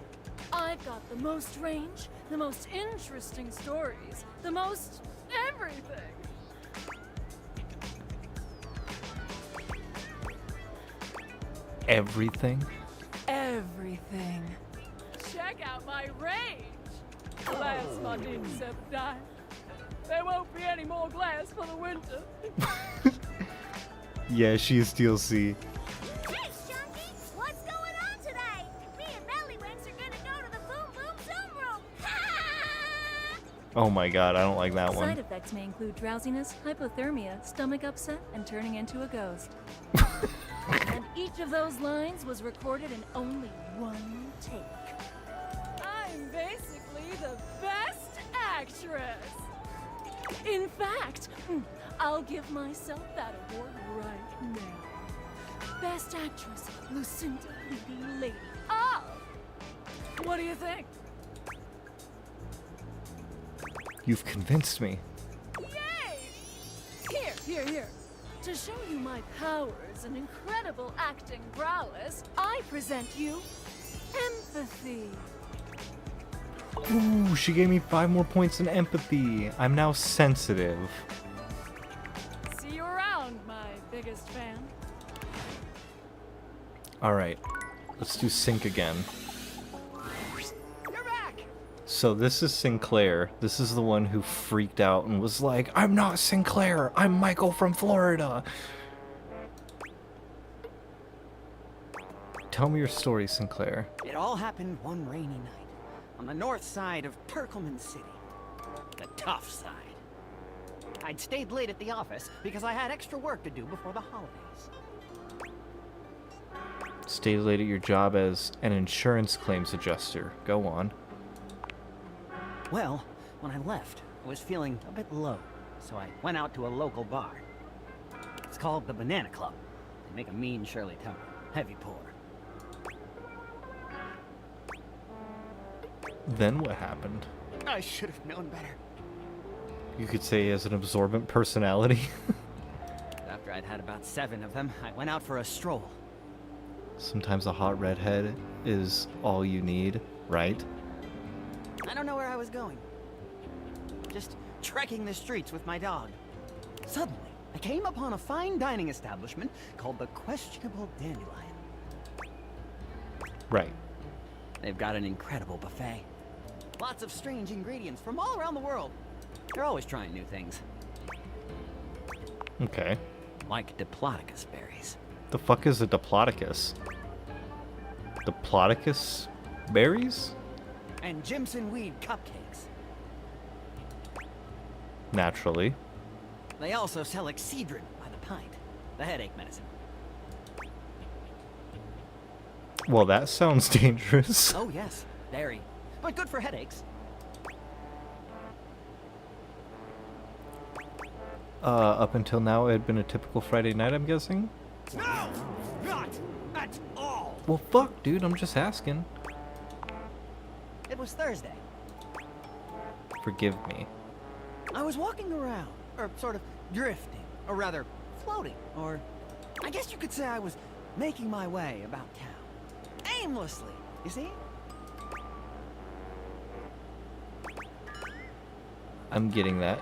I've got the most range, the most interesting stories, the most everything. Everything? Everything. Check out my range. Glass funding except die. There won't be any more glass for the winter. Yeah, she's DLC. Hey, Shunky! What's going on today? Me and Bellywinks are gonna go to the Boom Boom Zoom Room! Oh my god, I don't like that Side one. effects may include drowsiness, hypothermia, stomach upset, and turning into a ghost. And each of those lines was recorded in only one take. I'm basically the best actress! In fact, I'll give myself that award right now. Best Actress, Lucinda Leading Lady of What do you think? You've convinced me. Yay! Here. To show you my powers and incredible acting prowess, I present you empathy. Ooh, she gave me 5 more points in empathy. I'm now sensitive. See you around, my biggest fan. Alright, let's do sync again. You're back! So this is Sinclair. This is the one who freaked out and was like, I'm not Sinclair, I'm Michael from Florida. Tell me your story, Sinclair. It all happened one rainy night on the north side of Turkleman City. The tough side. I'd stayed late at the office because I had extra work to do before the holidays. Stayed late at your job as an insurance claims adjuster. Go on. Well, when I left, I was feeling a bit low, so I went out to a local bar. It's called the Banana Club. They make a mean Shirley Temple. Heavy pour. Then what happened? I should have known better. You could say he has an absorbent personality. After I'd had about 7 of them, I went out for a stroll. Sometimes a hot redhead is all you need, right? I don't know where I was going. Just trekking the streets with my dog. Suddenly, I came upon a fine dining establishment called the Questionable Dandelion. Right. They've got an incredible buffet. Lots of strange ingredients from all around the world. They're always trying new things. Okay. Like Diplodocus berries. The fuck is a Diplodocus? Diplodocus berries? And Jimson weed cupcakes. Naturally. They also sell Excedrin by the pint. The headache medicine. Well, that sounds dangerous. Oh yes, very. But good for headaches. Up until now, it had been a typical Friday night, I'm guessing? No! Not at all! Well, fuck, dude, I'm just asking. It was Thursday. Forgive me. I was walking around, or sort of drifting, or rather, floating, or I guess you could say I was making my way about town. Aimlessly, you see? I'm getting that.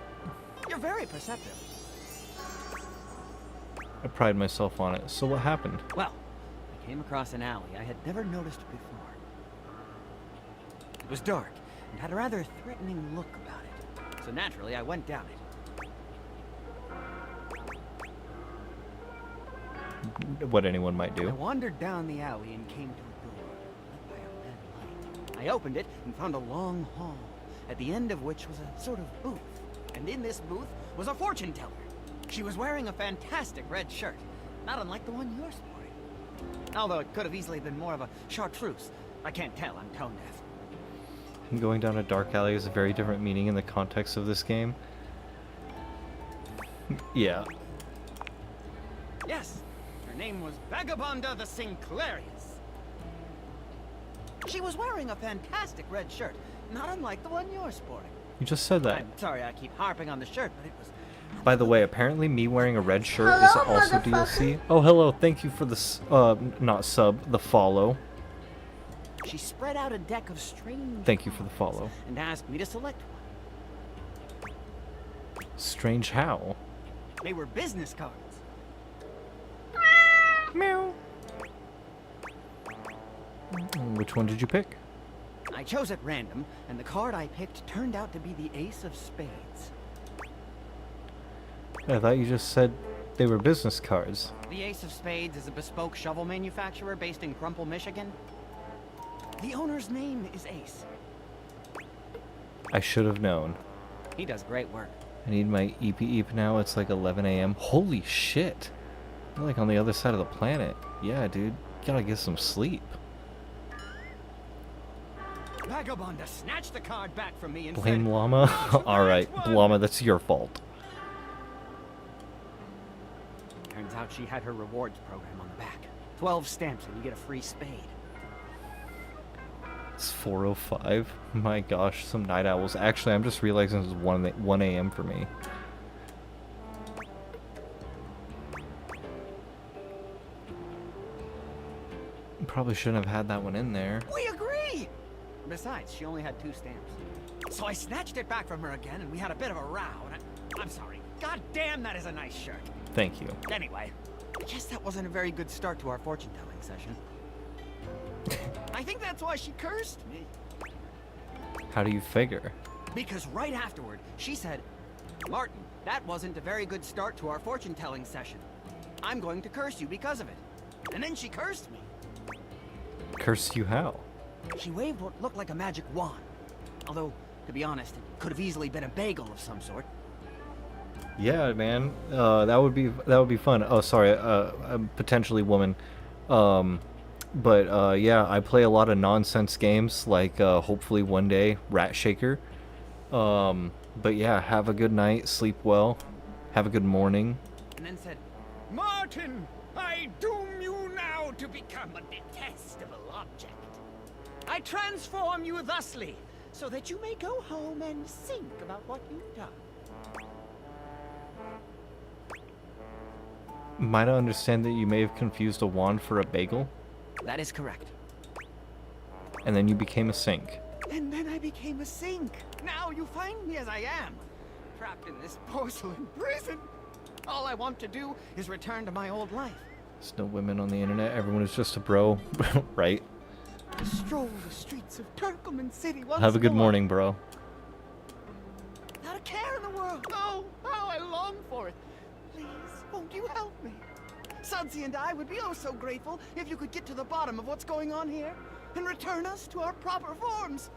You're very perceptive. I pride myself on it. So what happened? Well, I came across an alley I had never noticed before. It was dark, and had a rather threatening look about it. So naturally, I went down it. What anyone might do. I wandered down the alley and came to a door, lit by a red light. I opened it and found a long hall, at the end of which was a sort of booth. And in this booth was a fortune teller. She was wearing a fantastic red shirt, not unlike the one you're sporting. Although it could have easily been more of a chartreuse. I can't tell, I'm tone deaf. And going down a dark alley is a very different meaning in the context of this game. Yeah. Yes, her name was Vagabonda the Sinclairius. She was wearing a fantastic red shirt, not unlike the one you're sporting. You just said that. I'm sorry I keep harping on the shirt, but it was... By the way, apparently me wearing a red shirt is Hello, also DLC. Oh, hello. Thank you for the, not sub, the follow. She spread out a deck of strange Thank you for the follow. and asked me to select one. Strange how? They were business cards. Meow. Which one did you pick? I chose at random, and the card I picked turned out to be the Ace of Spades. I thought you just said they were business cards. The Ace of Spades is a bespoke shovel manufacturer based in Crumple, Michigan. The owner's name is Ace. I should have known. He does great work. I need my eep now. It's like 11 a.m. Holy shit. You're like on the other side of the planet. Yeah, dude. Gotta get some sleep. Vagabonda snatched the card back from me and Blame said, Llama? Alright, Llama, that's your fault. Turns out she had her rewards program on the back. 12 stamps and you get a free spade. It's 4:05. My gosh, some night owls. Actually, I'm just realizing it's 1 a.m. for me. Probably shouldn't have had that one in there. We agree! Besides, she only had 2 stamps. So I snatched it back from her again, and we had a bit of a row, and I'm sorry. God damn, that is a nice shirt. Thank you. Anyway, I guess that wasn't a very good start to our fortune-telling session. I think that's why she cursed me. How do you figure? Because right afterward, she said, Martin, that wasn't a very good start to our fortune-telling session. I'm going to curse you because of it. And then she cursed me. Curse you how? She waved what looked like a magic wand. Although, to be honest, it could have easily been a bagel of some sort. Yeah, man. That would be fun. Oh, sorry. I'm potentially woman. But yeah, I play a lot of nonsense games, like hopefully one day Rat Shaker. But yeah, have a good night, sleep well, have a good morning. And then said, Martin, I doom you now to become a detestable object. I transform you thusly, so that you may go home and think about what you've done. Might I understand that you may have confused a wand for a bagel? That is correct. And then you became a sink. And then I became a sink. Now you find me as I am, trapped in this porcelain prison. All I want to do is return to my old life. There's no women on the internet. Everyone is just a bro, right? Stroll the streets of Turkleman City once Have a good more. morning, bro. Not a care in the world. Oh, how I long for it. Please, won't you help me? Sudsy and I would be oh so grateful if you could get to the bottom of what's going on here and return us to our proper forms.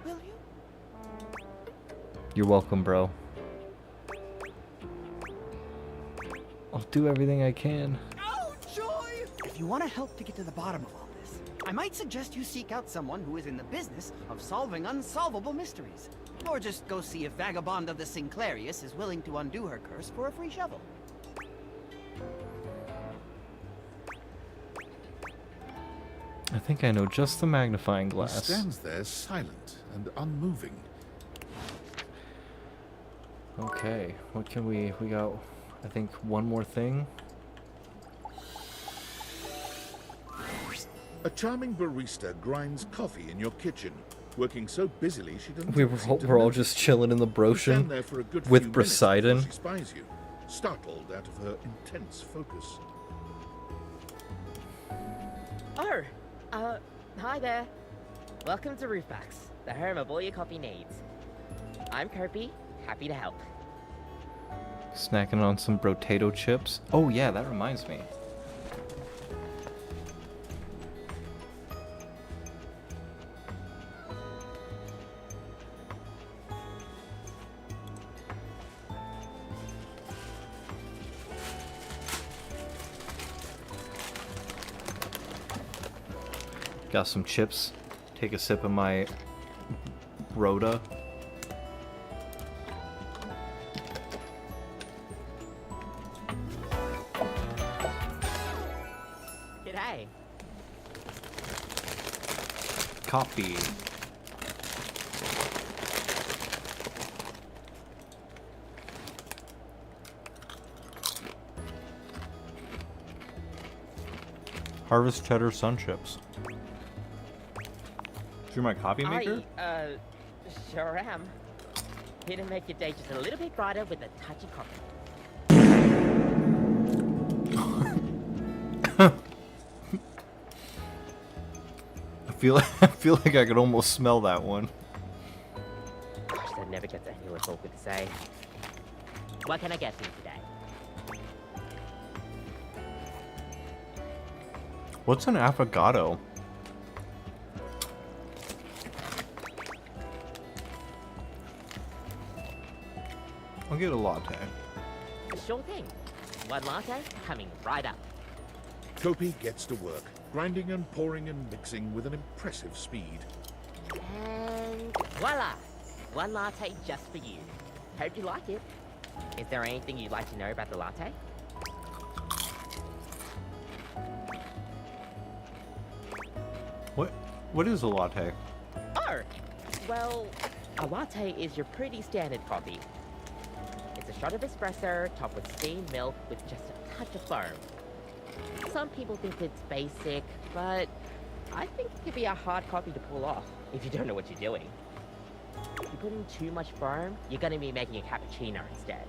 Will you? You're welcome, bro. I'll do everything I can. Oh, joy! If you want to help to get to the bottom of all this, I might suggest you seek out someone who is in the business of solving unsolvable mysteries. Or just go see if Vagabond of the Sinclairius is willing to undo her curse for a free shovel. I think I know just the magnifying He glass. stands there silent and unmoving. Okay, what can we got, I think, one more thing. A charming barista grinds coffee in your kitchen, working so busily she doesn't We're all just chilling in the Stand broshin there for a good with few minutes before Poseidon. She spies you, startled out of her intense focus. Oh, hi there. Welcome to Roofbacks, the home of all your coffee needs. I'm Kirby, happy to help. Snacking on some potato chips. Oh yeah, that reminds me. Got some chips. Take a sip of my Rhoda. G'day. Coffee. Harvest Cheddar Sun Chips. You're my coffee maker? Sure am. Here to make your day just a little bit brighter with a touch of coffee. I feel like I could almost smell that one. Gosh, that never gets anywhere awkward to say. What can I get for you today? What's an affogato? I'll get a latte. Sure thing. One latte coming right up. Kopi gets to work, grinding and pouring and mixing with an impressive speed. And voila! One latte just for you. Hope you like it. Is there anything you'd like to know about the latte? What is a latte? Well, a latte is your pretty standard coffee. It's a shot of espresso topped with steamed milk with just a touch of foam. Some people think it's basic, but I think it could be a hard coffee to pull off if you don't know what you're doing. If you put in too much foam, you're gonna be making a cappuccino instead.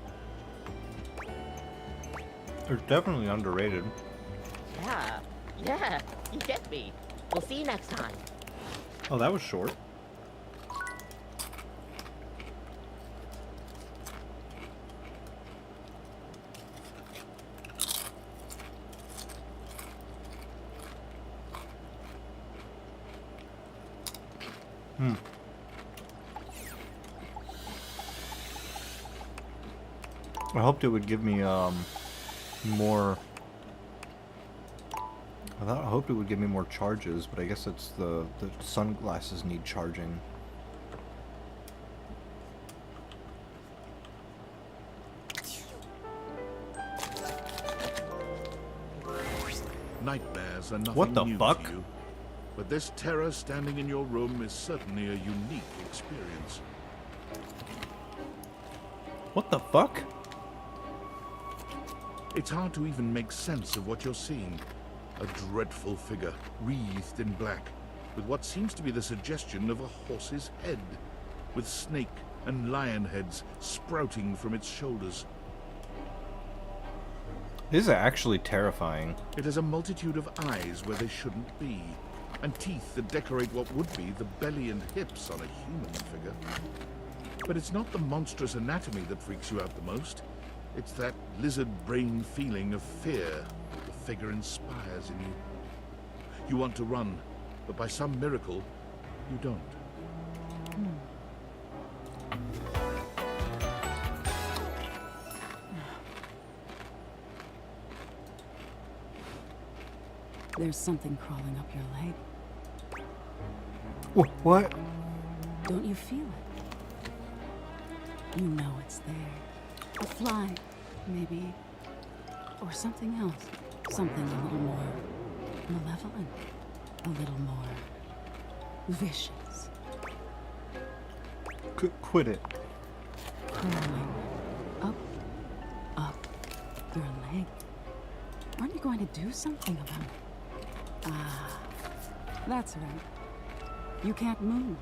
It's definitely underrated. Yeah, you get me. We'll see you next time. Oh, that was short. I hoped it would give me more. I hoped it would give me more charges, but I guess it's the sunglasses need charging. Nightmares are nothing What the new fuck? to you, but this terror standing in your room is certainly a unique experience. What the fuck? It's hard to even make sense of what you're seeing. A dreadful figure, wreathed in black, with what seems to be the suggestion of a horse's head, with snake and lion heads sprouting from its shoulders. This is actually terrifying. It has a multitude of eyes where they shouldn't be, and teeth that decorate what would be the belly and hips on a human figure. But it's not the monstrous anatomy that freaks you out the most. It's that lizard brain feeling of fear the figure inspires in you. You want to run, but by some miracle, you don't. There's something crawling up your leg. What? Don't you feel it? You know it's there. A fly, maybe. Or something else. Something a little more malevolent. A little more vicious. Quit it. Crawling up your leg. Aren't you going to do something about it? Ah, that's right. You can't move.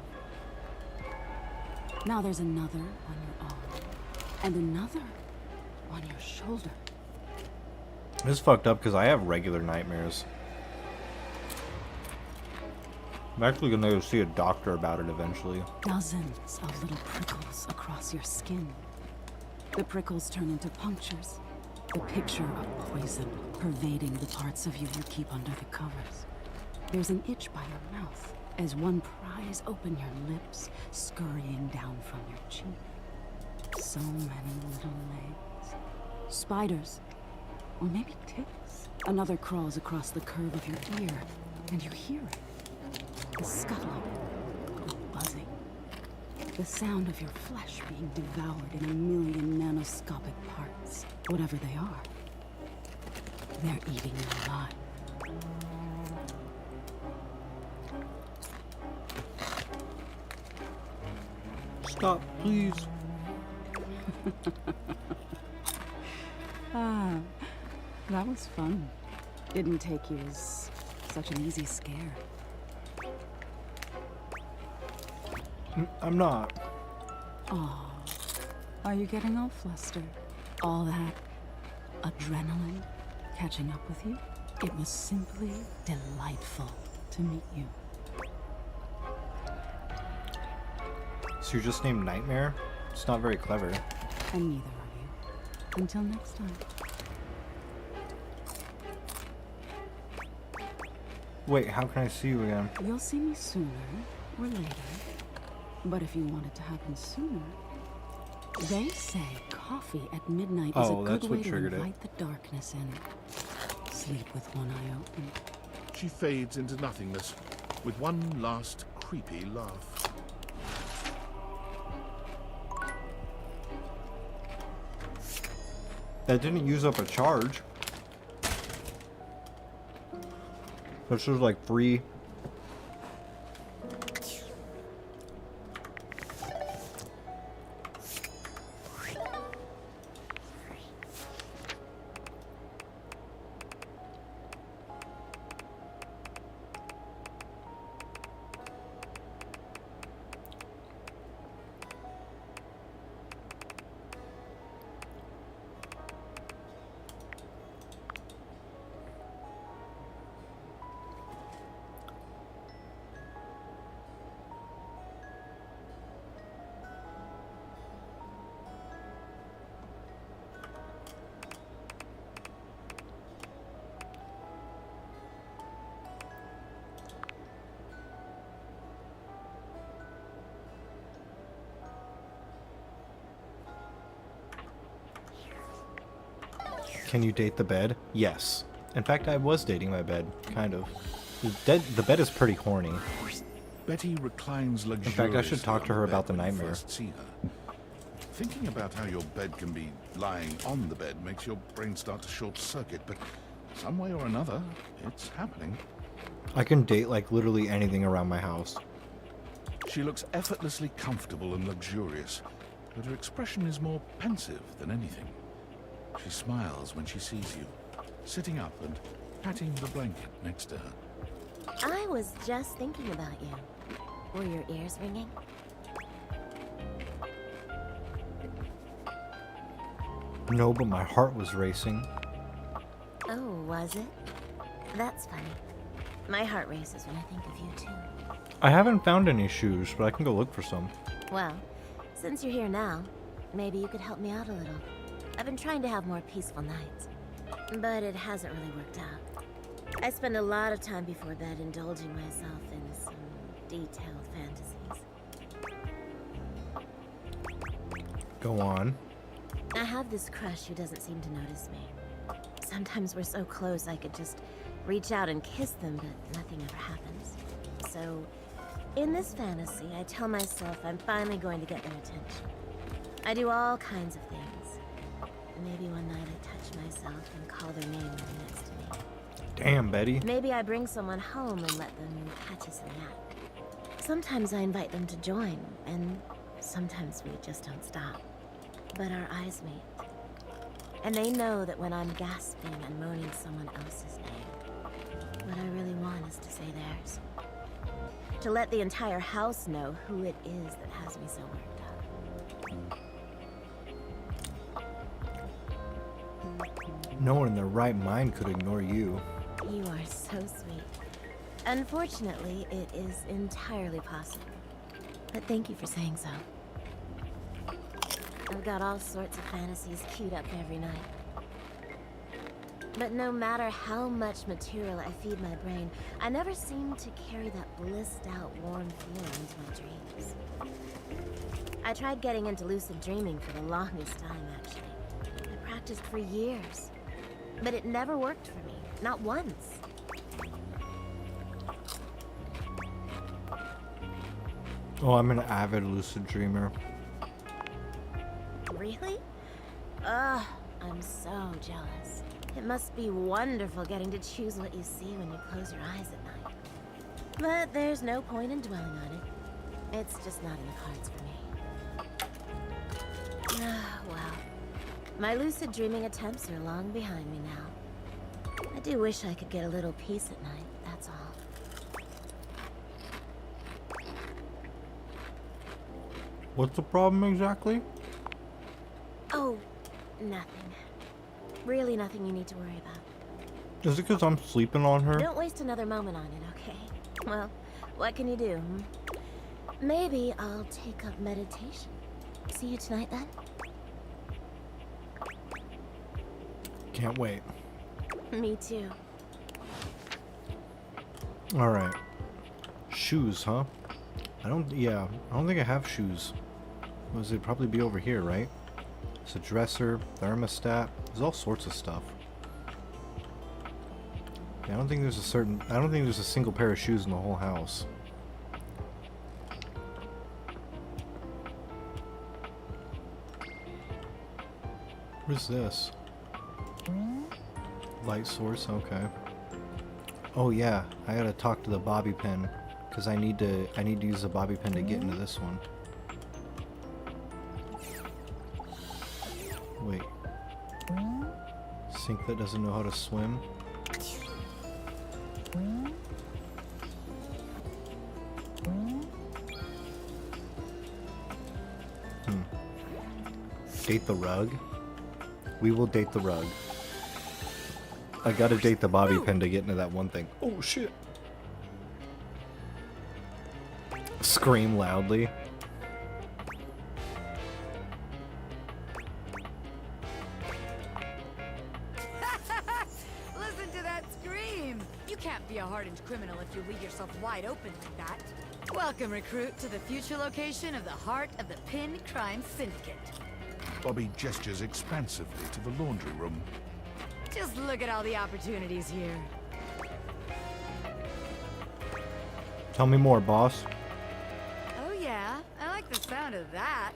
Now there's another on your arm. And another on your shoulder. This is fucked up because I have regular nightmares. I'm actually gonna go see a doctor about it eventually. Dozens of little prickles across your skin. The prickles turn into punctures. The picture of poison pervading the parts of you keep under the covers. There's an itch by your mouth as one pries open your lips, scurrying down from your cheek. So many little legs. Spiders. Or maybe ticks. Another crawls across the curve of your ear, and you hear it. The scuttling, the buzzing. The sound of your flesh being devoured in a million nanoscopic parts. Whatever they are. They're eating you alive. Stop, please. Ah, that was fun. Didn't take you as such an easy scare. I'm not. Oh, are you getting all flustered? All that adrenaline catching up with you? It was simply delightful to meet you. So you're just named Nightmare? It's not very clever. And neither are you. Until next time. Wait, how can I see you again? You'll see me sooner or later. But if you want it to happen sooner, they say coffee at midnight is a good way to invite the darkness in. Sleep with one eye open. She fades into nothingness with one last creepy laugh. That didn't use up a charge. This was like free. Can you date the bed? Yes. In fact, I was dating my bed, kind of. The bed is pretty horny. Betty reclines luxuriously. In fact, I should talk to her about the when you nightmare. first see her. Thinking about how your bed can be lying on the bed makes your brain start to short circuit, but some way or another, it's happening. I can date like literally anything around my house. She looks effortlessly comfortable and luxurious, but her expression is more pensive than anything. She smiles when she sees you, sitting up and patting the blanket next to her. I was just thinking about you. Were your ears ringing? No, but my heart was racing. Oh, was it? That's funny. My heart races when I think of you, too. I haven't found any shoes, but I can go look for some. Well, since you're here now, maybe you could help me out a little. I've been trying to have more peaceful nights, but it hasn't really worked out. I spend a lot of time before bed indulging myself in some detailed fantasies. Go on. I have this crush who doesn't seem to notice me. Sometimes we're so close I could just reach out and kiss them, but nothing ever happens. So, in this fantasy, I tell myself I'm finally going to get their attention. I do all kinds of things. Maybe one night I touch myself and call their name when they're next to me. Damn, Betty. Maybe I bring someone home and let them catch us in the act. Sometimes I invite them to join, and sometimes we just don't stop. But our eyes meet. And they know that when I'm gasping and moaning someone else's name, what I really want is to say theirs. To let the entire house know who it is that has me so worked up. No one in their right mind could ignore you. You are so sweet. Unfortunately, it is entirely possible. But thank you for saying so. I've got all sorts of fantasies queued up every night. But no matter how much material I feed my brain, I never seem to carry that blissed out warm feeling into my dreams. I tried getting into lucid dreaming for the longest time, actually. I practiced for years. But it never worked for me. Not once. Oh, I'm an avid lucid dreamer. Really? Ugh, I'm so jealous. It must be wonderful getting to choose what you see when you close your eyes at night. But there's no point in dwelling on it. It's just not in the cards for me. Well, my lucid dreaming attempts are long behind me now. I do wish I could get a little peace at night, that's all. What's the problem exactly? Oh, nothing. Really nothing you need to worry about. Is it because I'm sleeping on her? Don't waste another moment on it, okay? Well, what can you do, Maybe I'll take up meditation. See you tonight, then? Can't wait. Me too. Alright. Shoes, huh? I don't think I have shoes. Well, it'd probably be over here, right? It's a dresser, thermostat, there's all sorts of stuff. Yeah, I don't think there's a single pair of shoes in the whole house. What is this? Light source, okay. Oh yeah, I gotta talk to the bobby pin, because I need to use the bobby pin to get into this one. Wait. Sink that doesn't know how to swim? Date the rug? We will date the rug. I gotta date the bobby pin to get into that one thing. Oh shit. Scream loudly. Listen to that scream! You can't be a hardened criminal if you leave yourself wide open like that. Welcome, recruit, to the future location of the heart of the Pin Crime Syndicate. Bobby gestures expansively to the laundry room. Just look at all the opportunities here. Tell me more, boss. Oh yeah, I like the sound of that,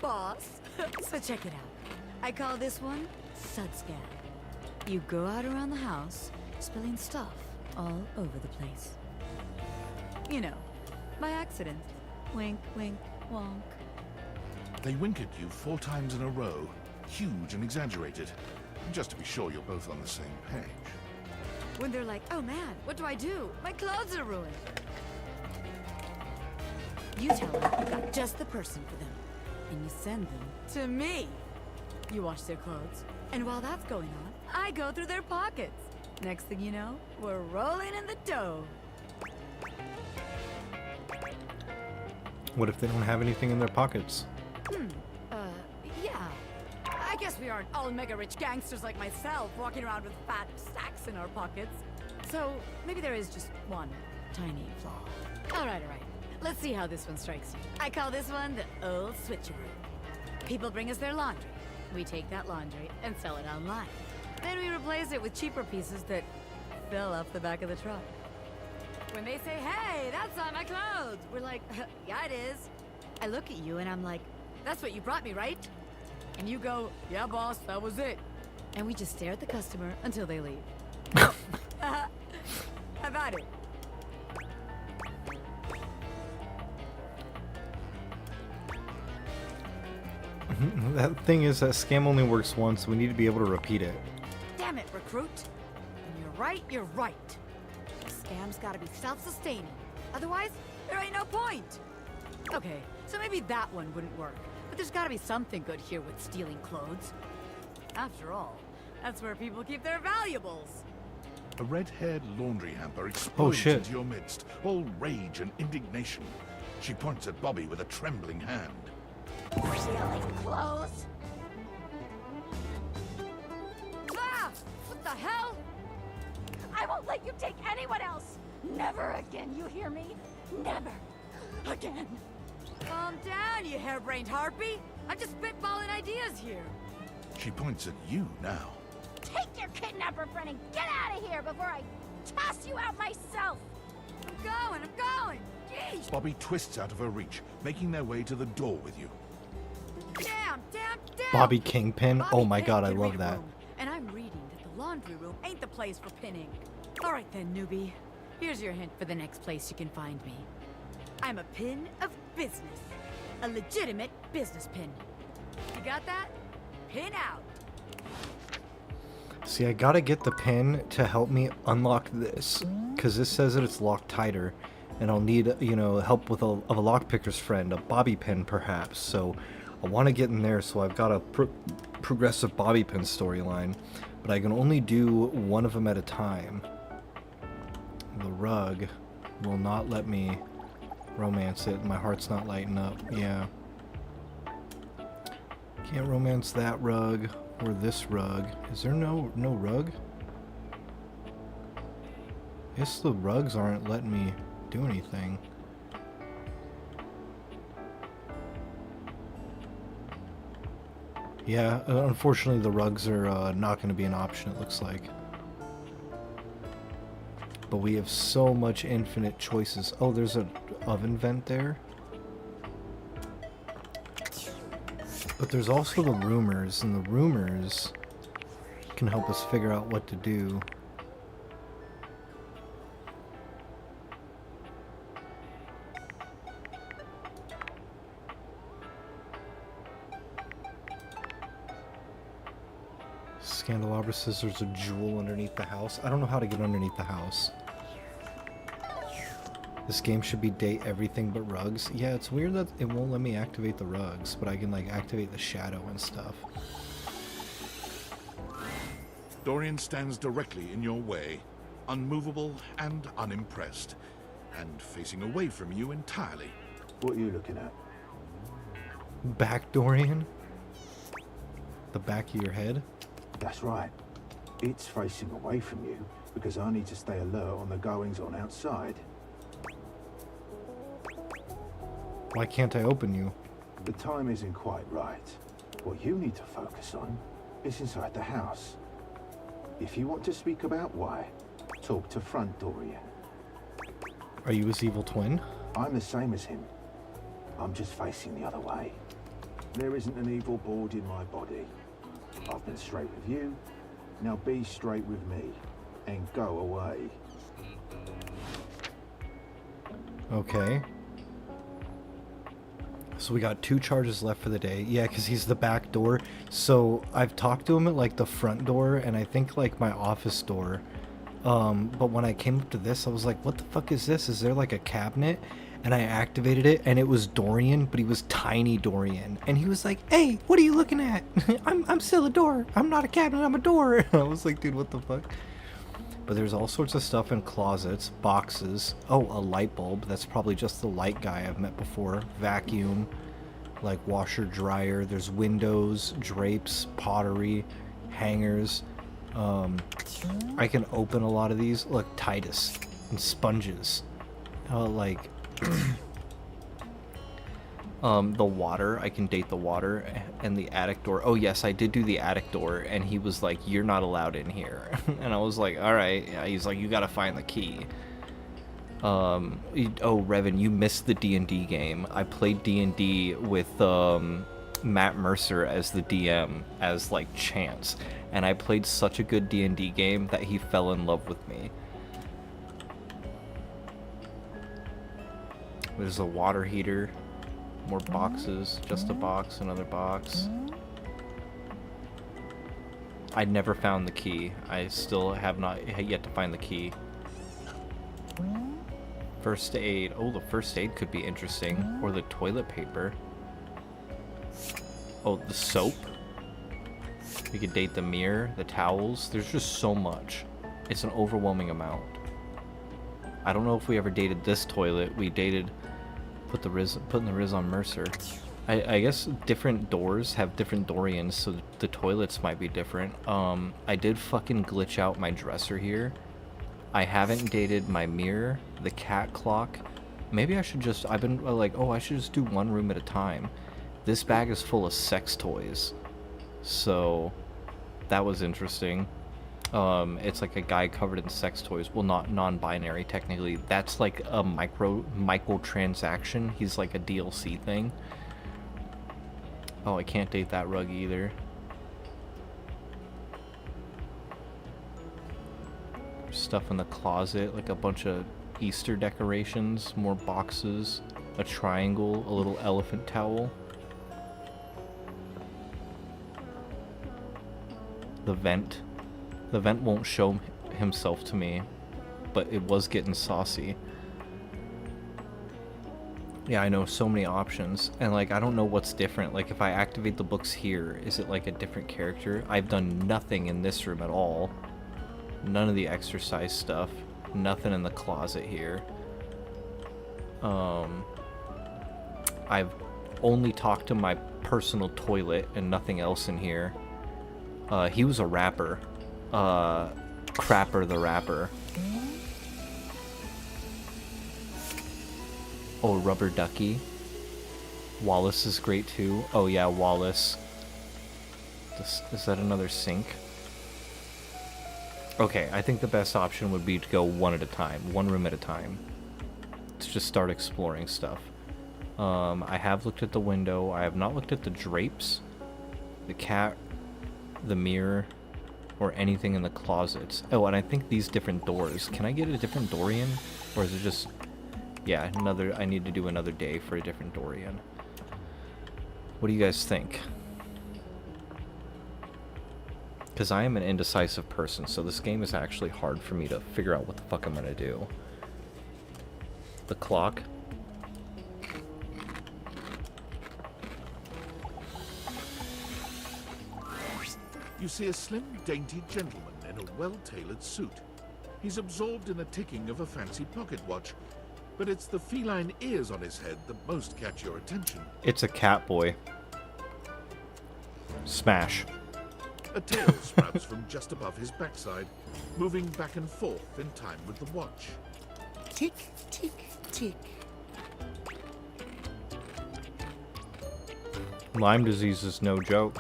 boss. So check it out. I call this one Sudscan. You go out around the house, spilling stuff all over the place. You know, by accident. Wink, wink, wonk. They wink at you 4 times in a row, huge and exaggerated, just to be sure you're both on the same page. When they're like, oh man, what do I do? My clothes are ruined. You tell them you got just the person for them, and you send them to me. You wash their clothes, and while that's going on, I go through their pockets. Next thing you know, we're rolling in the dough. What if they don't have anything in their pockets? Yeah. I guess we aren't all mega-rich gangsters like myself walking around with fat stacks in our pockets. So, maybe there is just one tiny flaw. All right. Let's see how this one strikes you. I call this one the old switcheroo. People bring us their laundry. We take that laundry and sell it online. Then we replace it with cheaper pieces that fill up the back of the truck. When they say, hey, that's not my clothes, we're like, yeah, it is. I look at you and I'm like, that's what you brought me, right? And you go, yeah, boss, that was it. And we just stare at the customer until they leave. How about it? That thing is that scam only works once. We need to be able to repeat it. Damn it, recruit. When you're right, you're right. Scam's gotta be self-sustaining. Otherwise, there ain't no point. Okay, so maybe that one wouldn't work. But there's gotta be something good here with stealing clothes. After all, that's where people keep their valuables. A red-haired laundry hamper explodes into your midst, all rage and indignation. She points at Bobby with a trembling hand. Stealing clothes? Ah! What the hell? I won't let you take anyone else! Never again, you hear me? Never again. Calm down, you harebrained harpy. I'm just spitballing ideas here. She points at you now. Take your kidnapper friend and get out of here before I toss you out myself! I'm going! Jeez! Bobby twists out of her reach, making their way to the door with you. Damn! Bobby Kingpin? Bobby Oh my god, I Pin love read that. room, and I'm reading that the laundry room ain't the place for pinning. Alright then, newbie. Here's your hint for the next place you can find me. I'm a pin of business. A legitimate business pin. You got that? Pin out! See, I gotta get the pin to help me unlock this, because this says that it's locked tighter, and I'll need, you know, help with a lockpicker's friend, a bobby pin perhaps. So I want to get in there, so I've got a progressive bobby pin storyline, but I can only do one of them at a time. The rug will not let me romance it. My heart's not lighting up. Yeah. Can't romance that rug or this rug. Is there no rug? I guess the rugs aren't letting me do anything. Yeah, unfortunately the rugs are not going to be an option, it looks like. But we have so much infinite choices. Oh, there's an oven vent there. But there's also the rumors, and the rumors can help us figure out what to do. Candelabra says there's a jewel underneath the house. I don't know how to get underneath the house. This game should be date everything but rugs. Yeah, it's weird that it won't let me activate the rugs, but I can like activate the shadow and stuff. Dorian stands directly in your way, unmovable and unimpressed, and facing away from you entirely. What are you looking at? Back Dorian? The back of your head? That's right. It's facing away from you because I need to stay alert on the goings-on outside. Why can't I open you? The time isn't quite right. What you need to focus on is inside the house. If you want to speak about why, talk to Front Dorian. Are you his evil twin? I'm the same as him. I'm just facing the other way. There isn't an evil board in my body. I've been straight with you. Now be straight with me. And go away. Okay. So we got 2 charges left for the day. Yeah, because he's the back door. So I've talked to him at like the front door and I think like my office door. But when I came up to this, I was like, what the fuck is this? Is there like a cabinet? And I activated it and it was Dorian, but he was tiny Dorian. And he was like, hey, what are you looking at? I'm still a door. I'm not a cabinet, I'm a door. I was like, dude, what the fuck? But there's all sorts of stuff in closets, boxes. Oh, a light bulb. That's probably just the light guy I've met before. Vacuum, like washer, dryer. There's windows, drapes, pottery, hangers. I can open a lot of these. Look, Titus and sponges. Like the water, I can date the water, and the attic door. Oh yes, I did do the attic door, and he was like, you're not allowed in here. And I was like, alright. Yeah, he's like, you gotta find the key. Oh, Revan, you missed the D&D game. I played D&D with Matt Mercer as the DM, as like Chance, and I played such a good D&D game that he fell in love with me. There's a water heater. More boxes, just a box, another box. I never found the key. I still have not yet to find the key. First aid. Oh, the first aid could be interesting. Or the toilet paper. Oh, the soap. We could date the mirror, the towels. There's just so much. It's an overwhelming amount. I don't know if we ever dated this toilet. We dated... putting the Riz on Mercer. I guess different doors have different Dorians, so the toilets might be different. I did fucking glitch out my dresser here. I haven't dated my mirror, the cat clock. Maybe I should just, I've been like, oh, I should just do one room at a time. This bag is full of sex toys. So, that was interesting. It's like a guy covered in sex toys. Well, not non-binary technically. That's like a microtransaction. He's like a DLC thing. Oh, I can't date that rug either. Stuff in the closet, like a bunch of Easter decorations, more boxes, a triangle, a little elephant towel. The vent. The vent won't show himself to me, but it was getting saucy. Yeah, I know, so many options, and like I don't know what's different. Like if I activate the books here, is it like a different character? I've done nothing in this room at all. None of the exercise stuff. Nothing in the closet here. I've only talked to my personal toilet and nothing else in here. He was a rapper. Crapper the Rapper. Oh, Rubber Ducky. Wallace is great too. Oh yeah, Wallace. Is that another sink? Okay, I think the best option would be to go one at a time. One room at a time. Let's just start exploring stuff. I have looked at the window. I have not looked at the drapes, the cat, the mirror, or anything in the closets. Oh, and I think these different doors. Can I get a different Dorian? Or is it just... Yeah, I need to do another day for a different Dorian. What do you guys think? Because I am an indecisive person, so this game is actually hard for me to figure out what the fuck I'm gonna do. The clock. You see a slim, dainty gentleman in a well-tailored suit. He's absorbed in the ticking of a fancy pocket watch, but it's the feline ears on his head that most catch your attention. It's a cat boy. Smash. A tail sprouts from just above his backside, moving back and forth in time with the watch. Tick, tick, tick. Lyme disease is no joke.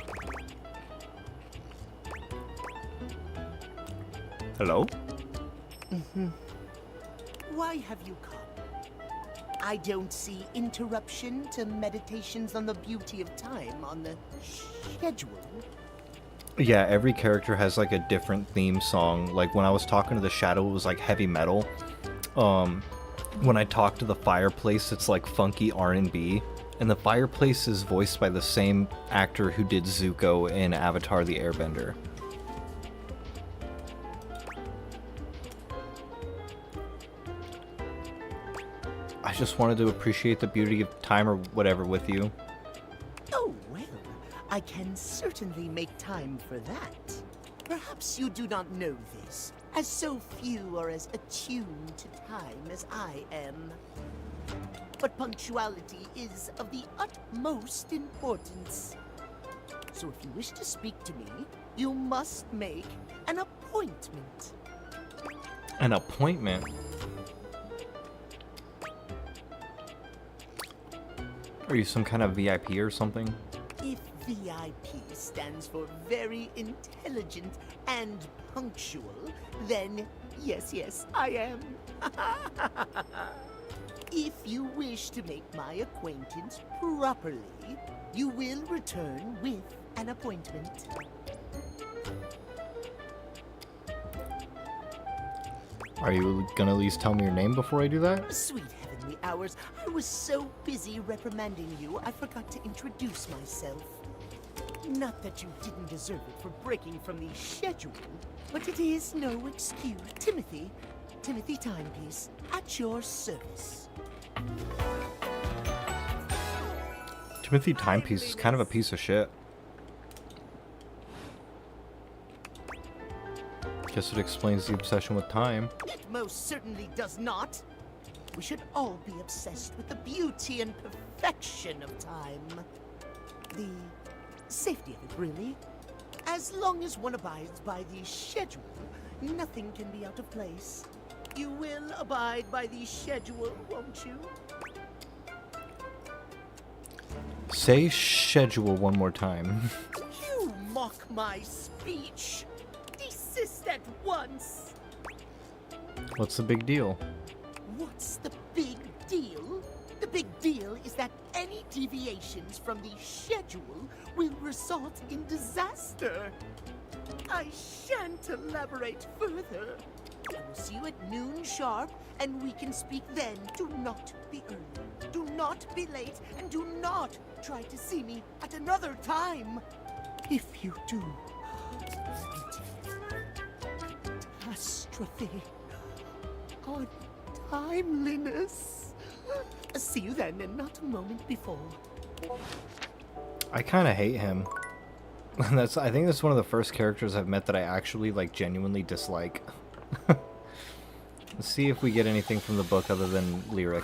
Hello? Why have you come? I don't see interruption to meditations on the beauty of time on the schedule. Yeah, every character has like a different theme song. Like when I was talking to the Shadow, it was like heavy metal. When I talk to the Fireplace, it's like funky R&B. And the Fireplace is voiced by the same actor who did Zuko in Avatar: The Airbender. I just wanted to appreciate the beauty of time or whatever with you. Oh, well, I can certainly make time for that. Perhaps you do not know this, as so few are as attuned to time as I am. But punctuality is of the utmost importance. So if you wish to speak to me, you must make an appointment. An appointment? Are you some kind of VIP or something? If VIP stands for very intelligent and punctual, then yes, I am. If you wish to make my acquaintance properly, you will return with an appointment. Are you gonna at least tell me your name before I do that? Sweet heavenly hours, I was so busy reprimanding you, I forgot to introduce myself. Not that you didn't deserve it for breaking from the schedule, but it is no excuse. Timothy Timepiece, at your service. Timothy Timepiece is kind of a piece of shit. Guess it explains the obsession with time. It most certainly does not. We should all be obsessed with the beauty and perfection of time. The safety of it, really. As long as one abides by the schedule, nothing can be out of place. You will abide by the schedule, won't you? Say schedule one more time. You mock my speech. Desist at once. What's the big deal? What's the big deal? The big deal is that any deviations from the schedule will result in disaster. I shan't elaborate further. I will see you at noon sharp, and we can speak then. Do not be early. Do not be late, and do not try to see me at another time. If you do, catastrophe. On timeliness. See you then, and not a moment before. I kind of hate him. I think that's one of the first characters I've met that I actually like genuinely dislike. Let's see if we get anything from the book other than lyric.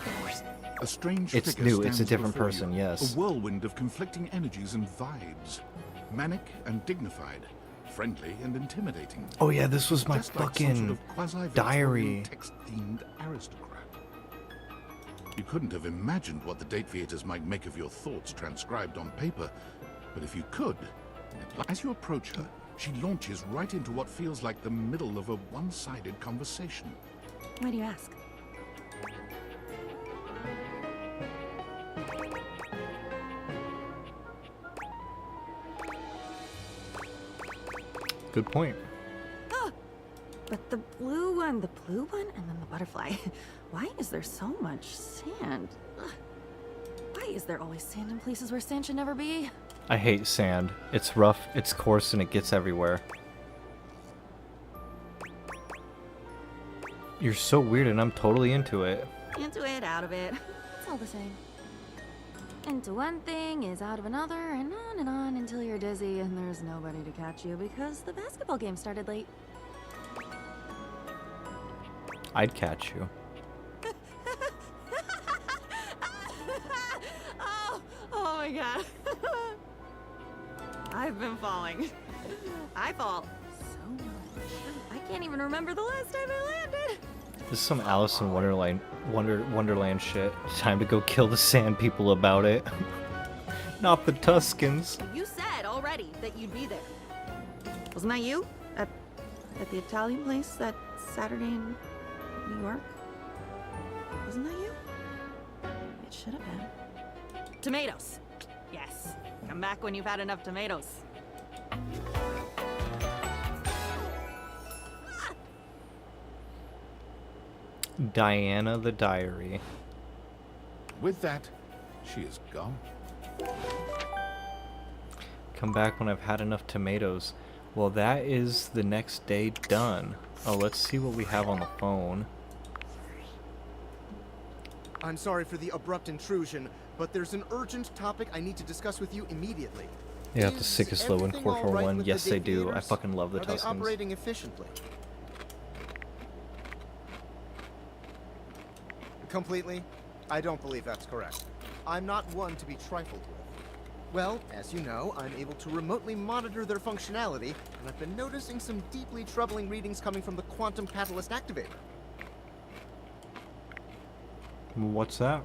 A strange It's figure new, it's a stands different before person, you, yes. A whirlwind of conflicting energies and vibes. Manic and dignified. Friendly and intimidating. Oh yeah, this was my Just like some fucking sort of quasi-Victorian diary. text-themed aristocrat. You couldn't have imagined what the date theaters might make of your thoughts transcribed on paper, but if you could, as you approach her, she launches right into what feels like the middle of a one-sided conversation. Why do you ask? Good point. Ah, but the blue one, and then the butterfly. Why is there so much sand? Ugh. Why is there always sand in places where sand should never be? I hate sand. It's rough, it's coarse, and it gets everywhere. You're so weird and I'm totally into it. Into it, out of it. It's all the same. Into one thing is out of another, and on until you're dizzy and there's nobody to catch you because the basketball game started late. I'd catch you. Oh my god. I've been falling. I fall so much. I can't even remember the last time I landed. This is some Alice in Wonderland shit. Time to go kill the sand people about it. Not the Tuscans. You said already that you'd be there. Wasn't that you? At the Italian place that Saturday in New York? Wasn't that you? It should have been. Tomatoes. Yes. Come back when you've had enough tomatoes. Diana the Diary. With that, she is gone. Come back when I've had enough tomatoes. Well, that is the next day done. Oh, let's see what we have on the phone. I'm sorry for the abrupt intrusion, but there's an urgent topic I need to discuss with you immediately. They got the sickest low in everything Core all right 4-1. with Yes, the they do. I Theaters? fucking love the Are they Tuscans. operating efficiently? Completely? I don't believe that's correct. I'm not one to be trifled with. Well, as you know, I'm able to remotely monitor their functionality, and I've been noticing some deeply troubling readings coming from the Quantum Catalyst Activator. What's that?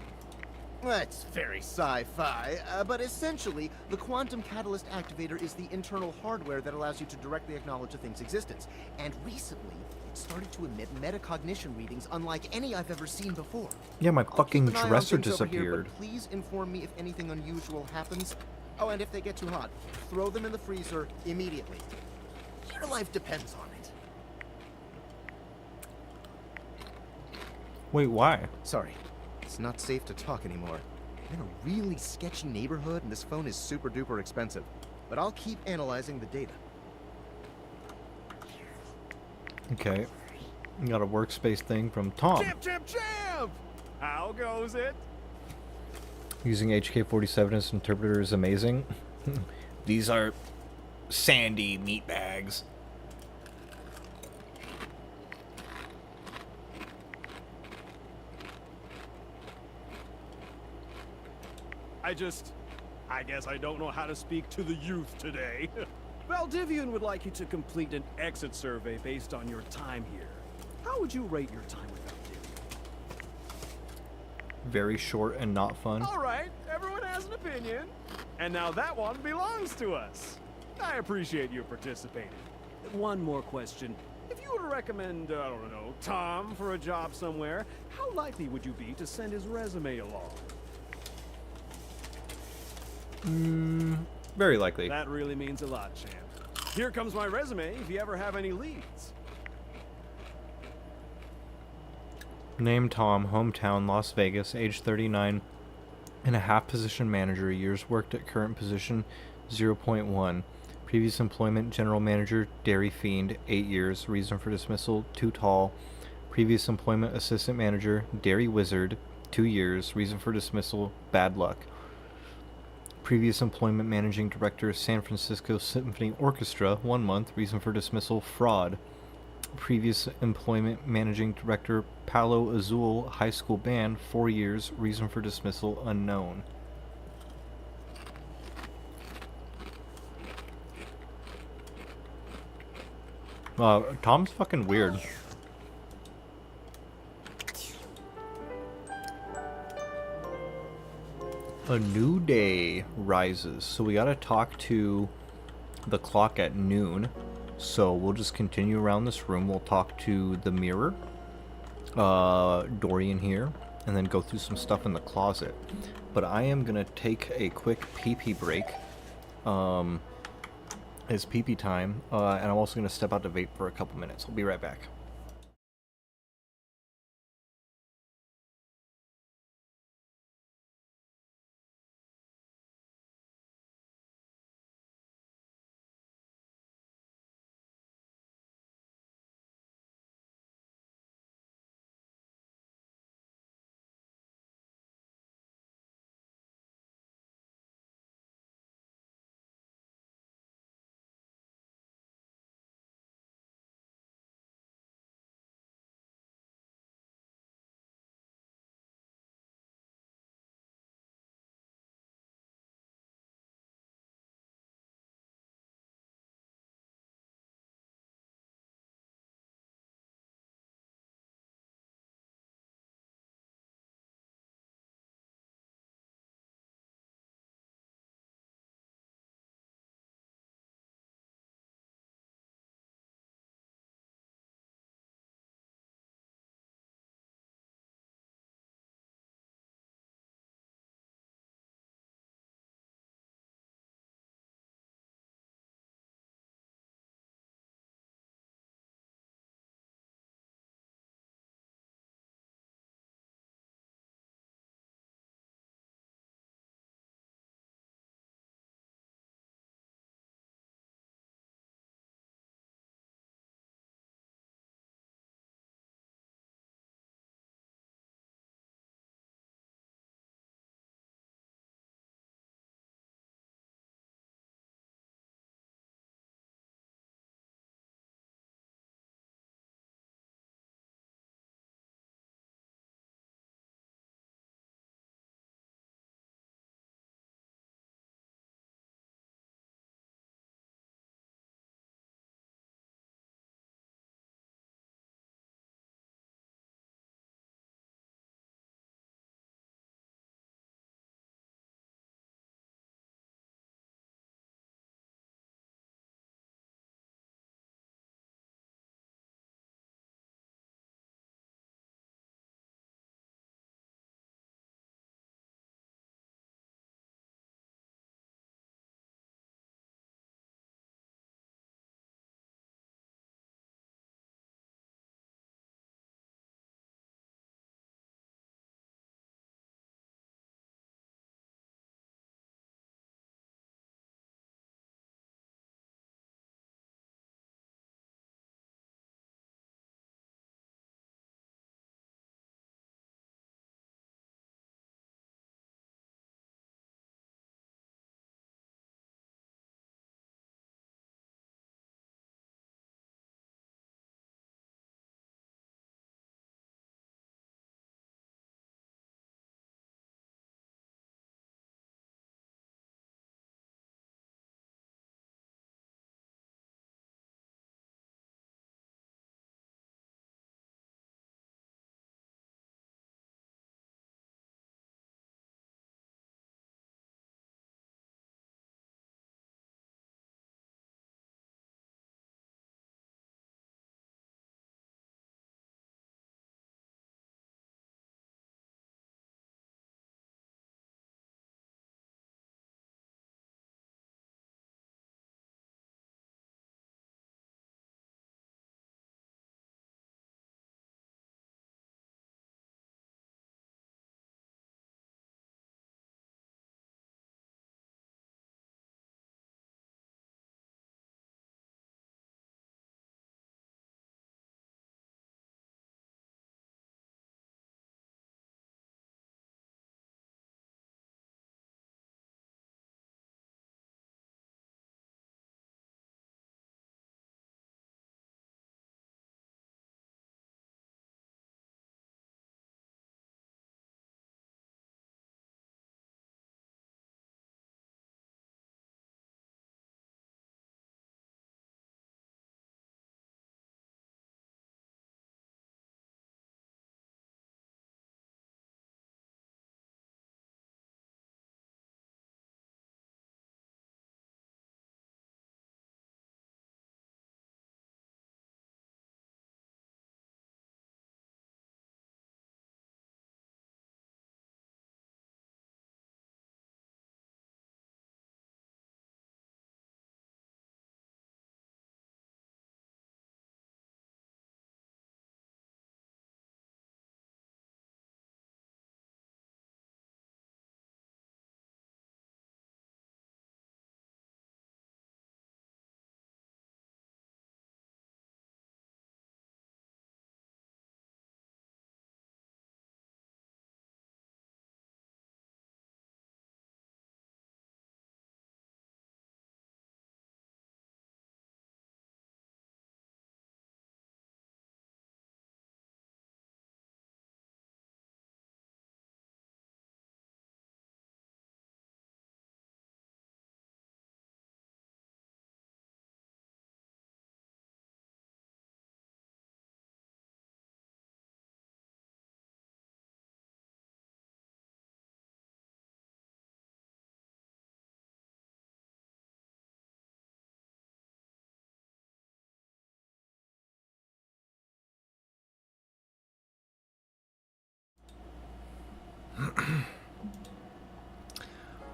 That's very sci-fi, but essentially, the Quantum Catalyst Activator is the internal hardware that allows you to directly acknowledge a thing's existence. And recently, it started to emit metacognition readings unlike any I've ever seen before. Yeah, my I'll fucking keep an eye on dresser things over here, disappeared. but please inform me if anything unusual happens. Oh, and if they get too hot, throw them in the freezer immediately. Your life depends on it. Wait, why? Sorry. It's not safe to talk anymore. I'm in a really sketchy neighborhood, and this phone is super duper expensive. But I'll keep analyzing the data. Okay. We got a workspace thing from Tom. Champ! How goes it? Using HK-47 as interpreter is amazing. These are sandy meatbags. I guess I don't know how to speak to the youth today. Valdivian would like you to complete an exit survey based on your time here. How would you rate your time with Valdivian? Very short and not fun. All right, everyone has an opinion. And now that one belongs to us. I appreciate you participating. One more question. If you were to recommend, I don't know, Tom for a job somewhere, how likely would you be to send his resume along? Very likely. That really means a lot, champ. Here comes my resume if you ever have any leads. Name Tom, hometown Las Vegas, age 39, and a half position manager. Years worked at current position 0.1. Previous employment general manager Dairy Fiend, 8 years. Reason for dismissal too tall. Previous employment assistant manager Dairy Wizard, 2 years. Reason for dismissal bad luck. Previous employment managing director San Francisco Symphony Orchestra, 1 month. Reason for dismissal fraud. Previous employment managing director Palo Azul High School Band, 4 years. Reason for dismissal unknown. Tom's fucking weird. A new day rises, so we gotta talk to the clock at noon. So we'll just continue around this room. We'll talk to the mirror, Dorian here, and then go through some stuff in the closet. But I am gonna take a quick pee-pee break. It's pee-pee time, and I'm also gonna step out to vape for a couple minutes. I'll be right back.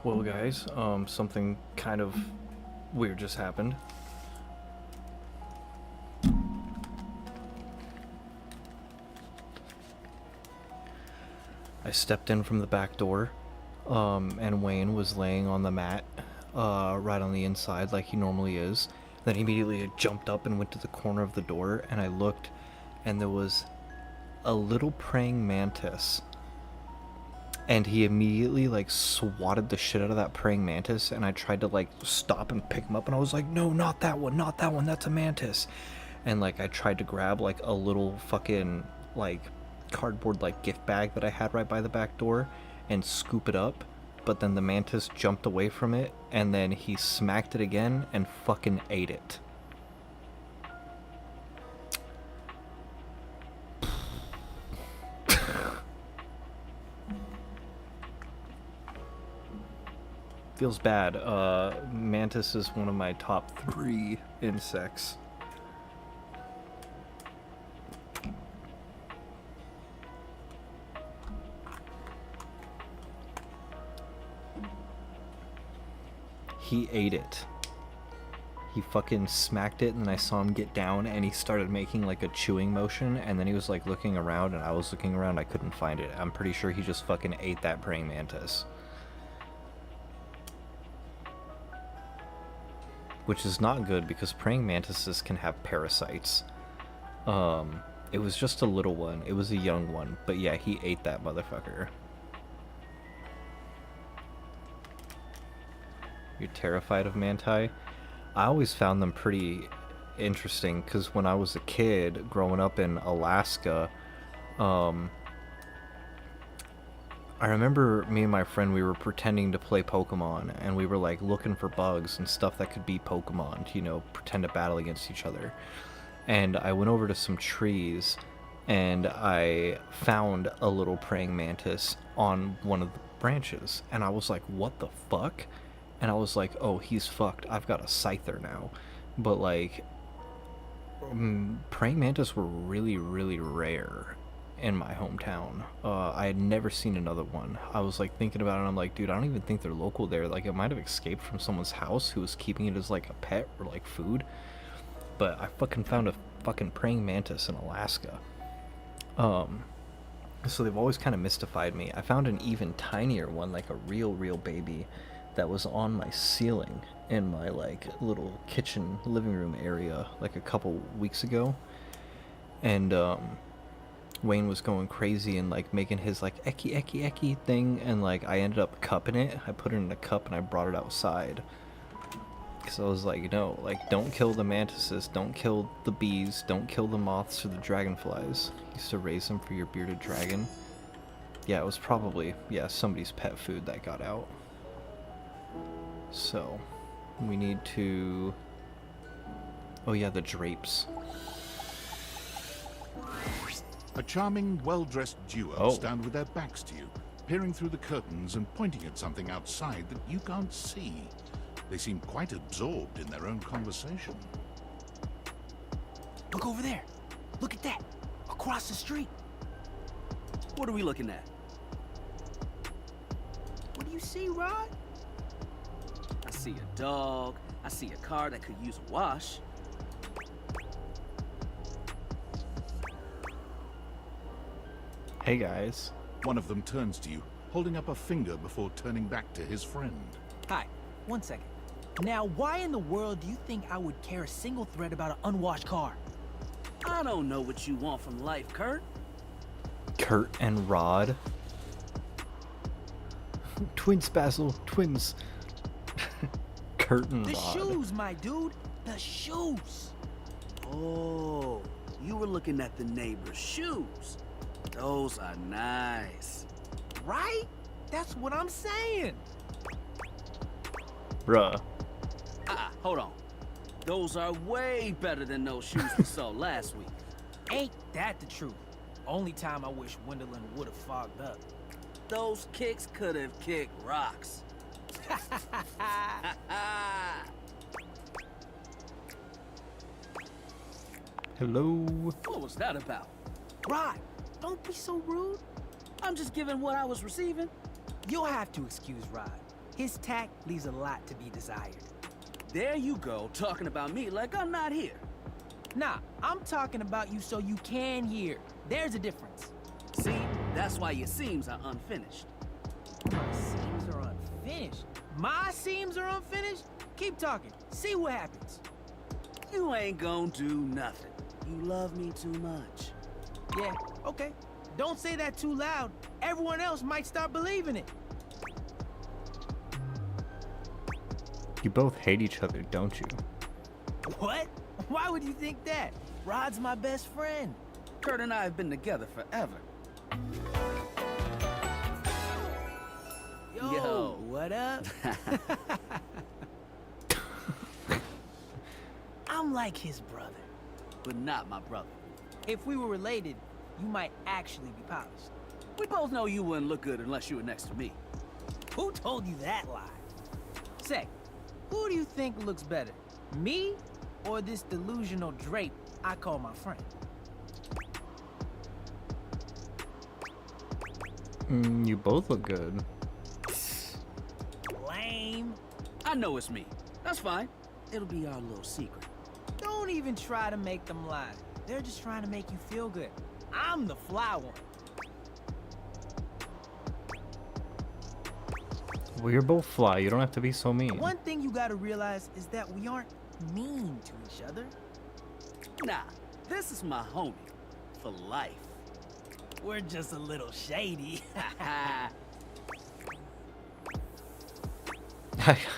Well, guys, something kind of weird just happened. I stepped in from the back door, and Wayne was laying on the mat, right on the inside like he normally is. Then immediately I jumped up and went to the corner of the door, and I looked, and there was a little praying mantis. And he immediately, like, swatted the shit out of that praying mantis, and I tried to, like, stop and pick him up, and I was like, no, not that one, that's a mantis. And, like, I tried to grab, like, a little fucking, like, cardboard, like, gift bag that I had right by the back door and scoop it up, but then the mantis jumped away from it, and then he smacked it again and fucking ate it. Feels bad. Mantis is one of my top 3 insects. He ate it. He fucking smacked it, and then I saw him get down, and he started making like a chewing motion, and then he was like looking around, and I was looking around, I couldn't find it. I'm pretty sure he just fucking ate that praying mantis. Which is not good, because praying mantises can have parasites. It was just a little one. It was a young one. But yeah, he ate that motherfucker. You're terrified of manti? I always found them pretty interesting, because when I was a kid, growing up in Alaska, I remember me and my friend, we were pretending to play Pokemon, and we were like looking for bugs and stuff that could be Pokemon, you know, pretend to battle against each other. And I went over to some trees, and I found a little praying mantis on one of the branches, and I was like, what the fuck? And I was like, oh, he's fucked, I've got a Scyther now. But like, praying mantis were really, really rare in my hometown. I had never seen another one. I was like thinking about it, and I'm like, dude, I don't even think they're local there. Like, it might have escaped from someone's house who was keeping it as like a pet or like food. But I fucking found a fucking praying mantis in Alaska. So they've always kind of mystified me. I found an even tinier one, like a real baby, that was on my ceiling in my like little kitchen living room area like a couple weeks ago. And Wayne was going crazy and like making his like ecky thing, and like I ended up cupping it. I put it in a cup and I brought it outside. So I was like, you know, like, don't kill the mantises, don't kill the bees, don't kill the moths or the dragonflies. Used to raise them for your bearded dragon. Yeah, it was probably, yeah, somebody's pet food that got out. So, we need to... Oh yeah, the drapes. A charming, well-dressed duo stand with their backs to you, peering through the curtains and pointing at something outside that you can't see. They seem quite absorbed in their own conversation. Look over there. Look at that. Across the street. What are we looking at? What do you see, Rod? I see a dog. I see a car that could use a wash. Hey guys. One of them turns to you, holding up a finger before turning back to his friend. Hi, 1 second. Now, why in the world do you think I would care a single thread about an unwashed car? I don't know what you want from life, Kurt. Kurt and Rod. Twins, Basil. Twins. Kurt and The Rod. shoes, my dude. The shoes. Oh, you were looking at the neighbor's shoes. Those are nice. Right? That's what I'm saying. Bruh. Hold on. Those are way better than those shoes we saw last week. Ain't that the truth? Only time I wish Wendelin would have fogged up. Those kicks could have kicked rocks. Hello. What was that about? Rod, don't be so rude. I'm just giving what I was receiving. You'll have to excuse Rod. his tact leaves a lot to be desired. There you go, talking about me like I'm not here. Nah, I'm talking about you so you can hear. There's a difference. See, that's why your seams are unfinished. My seams are unfinished? My seams are unfinished? Keep talking. See what happens. You ain't gonna do nothing. You love me too much. Yeah, okay. Don't say that too loud. Everyone else might start believing it. You both hate each other, don't you? What? Why would you think that? Rod's my best friend. Kurt and I have been together forever. Yo, what up? I'm like his brother, but not my brother. If we were related, you might actually be polished. We both know you wouldn't look good unless you were next to me. Who told you that lie? Say, who do you think looks better? Me or this delusional drape I call my friend? You both look good. Lame. I know it's me. That's fine. It'll be our little secret. Don't even try to make them lie. They're just trying to make you feel good. I'm the fly one. Well, you're both fly. You don't have to be so mean. One thing you gotta realize is that we aren't mean to each other. Nah, this is my homie. For life. We're just a little shady. I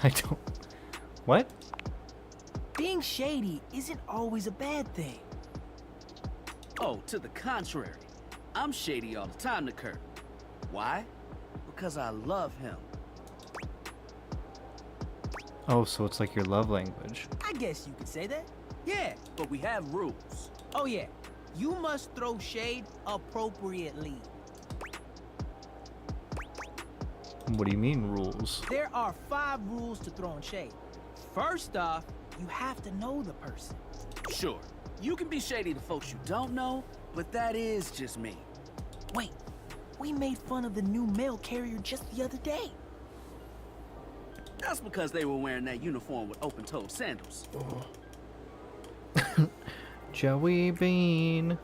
don't... What? Being shady isn't always a bad thing. Oh, to the contrary. I'm shady all the time to Kurt. Why? Because I love him. Oh, so it's like your love language. I guess you could say that. Yeah, but we have rules. Oh yeah, you must throw shade appropriately. What do you mean, rules? There are 5 rules to throwing shade. First off, you have to know the person. Sure, you can be shady to folks you don't know, but that is just me. Wait, we made fun of the new mail carrier just the other day. That's because they were wearing that uniform with open-toed sandals. Joey Bean.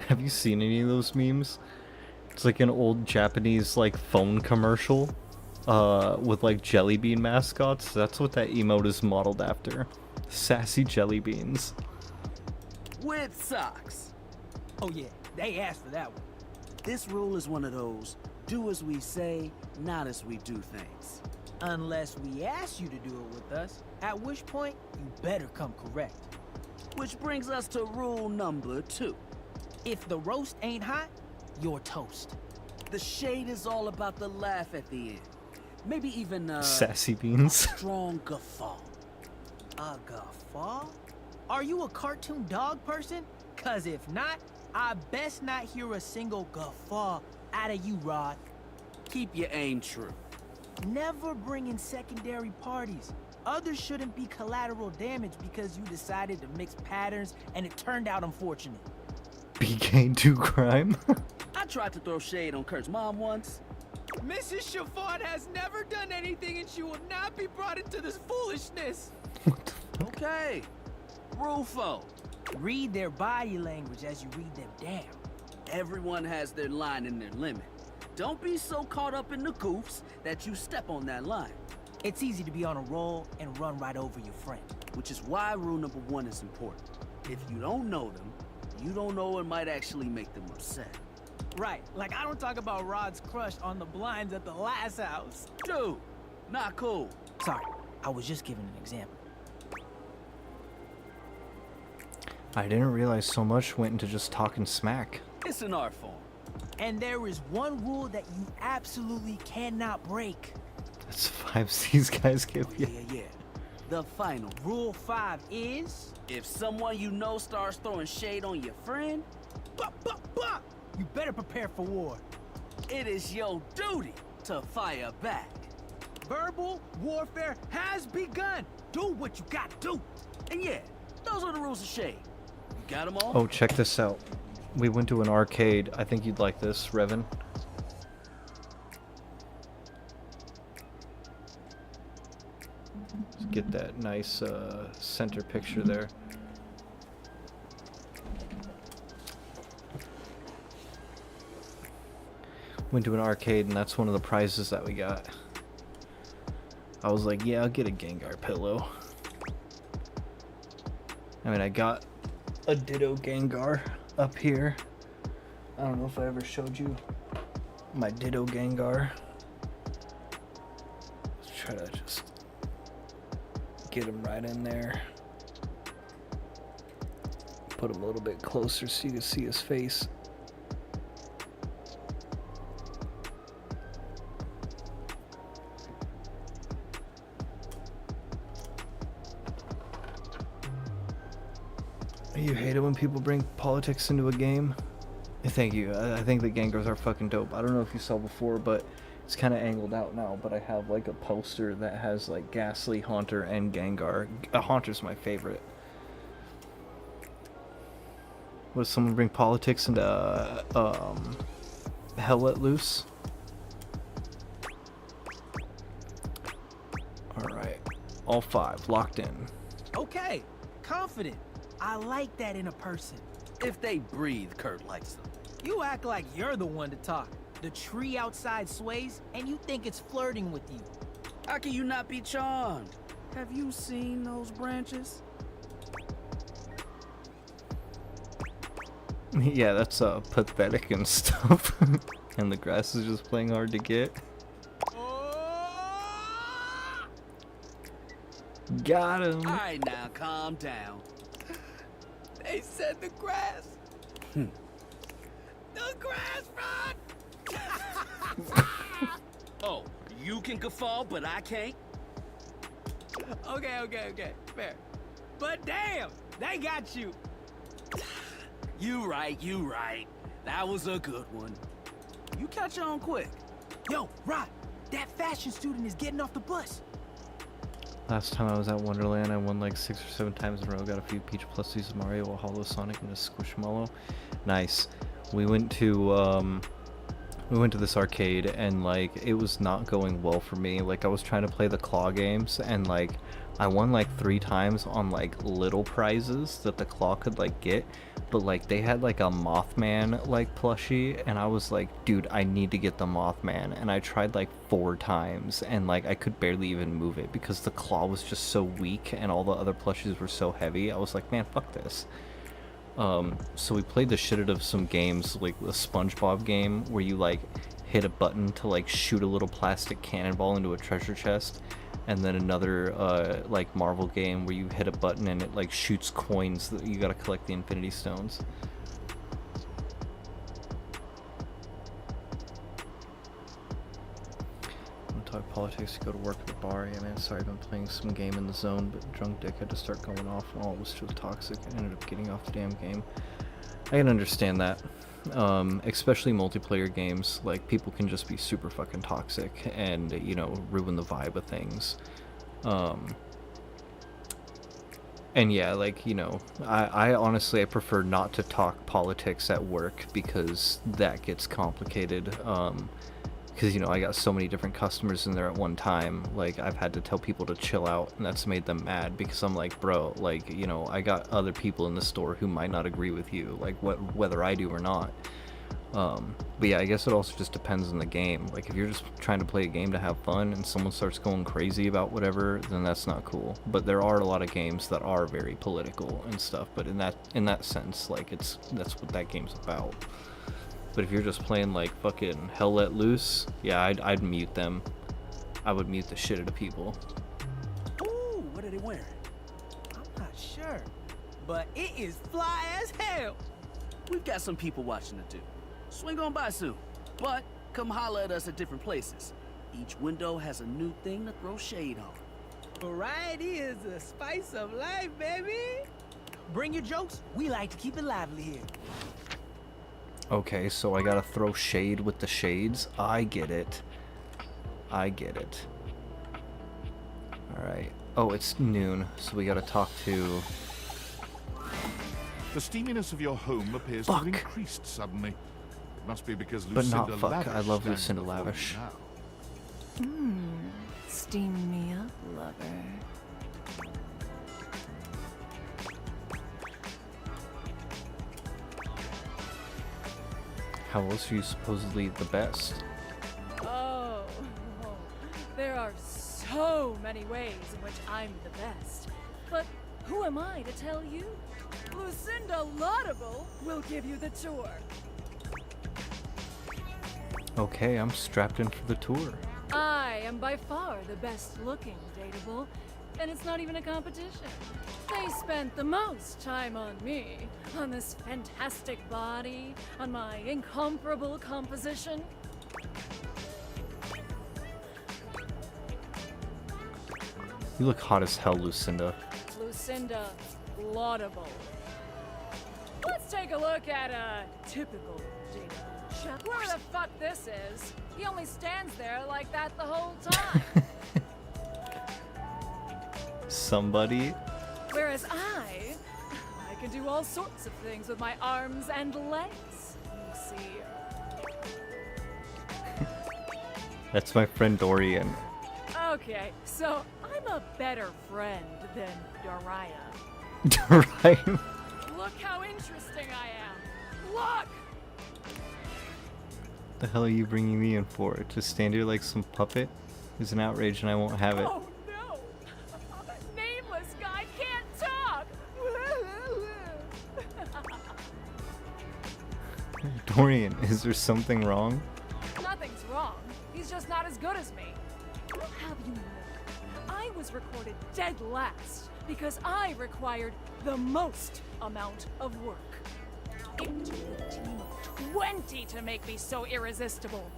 Have you seen any of those memes? It's like an old Japanese like phone commercial with like jelly bean mascots. That's what that emote is modeled after. Sassy jelly beans. With socks. Oh yeah, they asked for that one. This rule is one of those do as we say, not as we do things. Unless we ask you to do it with us, at which point you better come correct. Which brings us to rule number 2. If the roast ain't hot, you're toast. The shade is all about the laugh at the end. Maybe even Sassy beans. Strong guffaw. A guffaw? Are you a cartoon dog person? Cause if not, I best not hear a single guffaw out of you, Rod. Keep your aim true. Never bring in secondary parties. Others shouldn't be collateral damage because you decided to mix patterns and it turned out unfortunate. Became to crime. I tried to throw shade on Kurt's mom once. Mrs. Chiffon has never done anything and she will not be brought into this foolishness. Okay. Rule 4. Read their body language as you read them down. Everyone has their line and their limit. Don't be so caught up in the goofs that you step on that line. It's easy to be on a roll and run right over your friend. Which is why rule number 1 is important. If you don't know them, you don't know what might actually make them upset. Right, like I don't talk about Rod's crush on the blinds at the last house. Dude, not cool. Sorry, I was just giving an example. I didn't realize so much went into just talking smack. It's an art form. And there is one rule that you absolutely cannot break. That's 5 these guys give you. Yeah. The final rule 5 is if someone you know starts throwing shade on your friend, you better prepare for war. It is your duty to fire back. Verbal warfare has begun. Do what you gotta do. And yeah, those are the rules of shade. You got them all? Oh, check this out. We went to an arcade. I think you'd like this, Revan. Let's get that nice center picture there. Went to an arcade, and that's one of the prizes that we got. I was like, yeah, I'll get a Gengar pillow. I mean, I got a Ditto Gengar up here. I don't know if I ever showed you my Ditto Gengar. Let's try to just get him right in there. Put him a little bit closer so you can see his face. You hate it when people bring politics into a game? Thank you. I think the Gengars are fucking dope. I don't know if you saw before, but it's kind of angled out now. But I have like a poster that has like Ghastly, Haunter, and Gengar. Haunter's my favorite. Would someone bring politics into Hell Let Loose? Alright. All 5 locked in. Okay, confident. I like that in a person. If they breathe, Kurt likes them. You act like you're the one to talk. The tree outside sways, and you think it's flirting with you. How can you not be charmed? Have you seen those branches? Yeah, that's pathetic and stuff. And the grass is just playing hard to get. Got him. Alright now, calm down. They said the grass. The grass, Rod! Oh, you can guffaw, but I can't? Okay, fair. But damn, they got you. You right. That was a good one. You catch on quick. Yo, Rod, that fashion student is getting off the bus. Last time I was at Wonderland, I won like 6 or 7 times in a row. Got a few Peach Pluses, Mario, a Hollow Sonic, and a Squishmallow. Nice. We went to this arcade, and like it was not going well for me. Like I was trying to play the claw games, and like I won like 3 times on like little prizes that the claw could like get, but like they had like a Mothman like plushie, and I was like, dude, I need to get the Mothman, and I tried like 4 times, and like I could barely even move it because the claw was just so weak and all the other plushies were so heavy. I was like, man, fuck this. So we played the shit out of some games, like the SpongeBob game where you like hit a button to like shoot a little plastic cannonball into a treasure chest, and then another like Marvel game where you hit a button and it like shoots coins that you gotta collect the Infinity Stones. Talk politics, go to work at the bar. Yeah, man, sorry, I've been playing some game in the zone, but drunk dick had to start going off and all it was too toxic. I ended up getting off the damn game. I can understand that. Especially multiplayer games, like people can just be super fucking toxic and, you know, ruin the vibe of things. And yeah, like, you know, I honestly, I prefer not to talk politics at work because that gets complicated. Because, you know, I got so many different customers in there at one time. Like, I've had to tell people to chill out, and that's made them mad because I'm like, bro, like, you know, I got other people in the store who might not agree with you, like, whether I do or not. But yeah, I guess it also just depends on the game. Like, if you're just trying to play a game to have fun and someone starts going crazy about whatever, then that's not cool. But there are a lot of games that are very political and stuff, but in that sense, like, that's what that game's about. But if you're just playing like fucking Hell Let Loose, yeah, I'd mute them. I would mute the shit out of people. Ooh, what are they wearing? I'm not sure, but it is fly as hell. We've got some people watching it too. Swing on by soon, but come holler at us at different places. Each window has a new thing to throw shade on. Variety is the spice of life, baby. Bring your jokes. We like to keep it lively here. Okay, so I gotta throw shade with the shades. I get it. Alright. Oh, it's noon, so we gotta talk to... The steaminess of your home appears to have increased suddenly. It must be because Lucinda Lavish... But not fuck, I love Lucinda Lavish. Steam me up, lover. How else are you supposedly the best? Oh, there are so many ways in which I'm the best. But who am I to tell you? Lucinda Laudable will give you the tour. Okay, I'm strapped in for the tour. I am by far the best looking Dateable, and it's not even a competition. They spent the most time on me, on this fantastic body, on my incomparable composition. You look hot as hell, Lucinda. Lucinda Laudable. Let's take a look at a typical Dateable chap. Whoever the fuck this is, he only stands there like that the whole time. Somebody? Whereas I can do all sorts of things with my arms and legs. You see. That's my friend Dorian. Okay, so I'm a better friend than Dorian. Dorian? Look how interesting I am. Look! The hell are you bringing me in for? To stand here like some puppet? Is an outrage and I won't have it. Oh no! Nameless guy can't talk! Dorian, is there something wrong? Nothing's wrong. He's just not as good as me. I'll have you know, I was recorded dead last because I required the most amount of work. It took a team of 20 to make me so irresistible.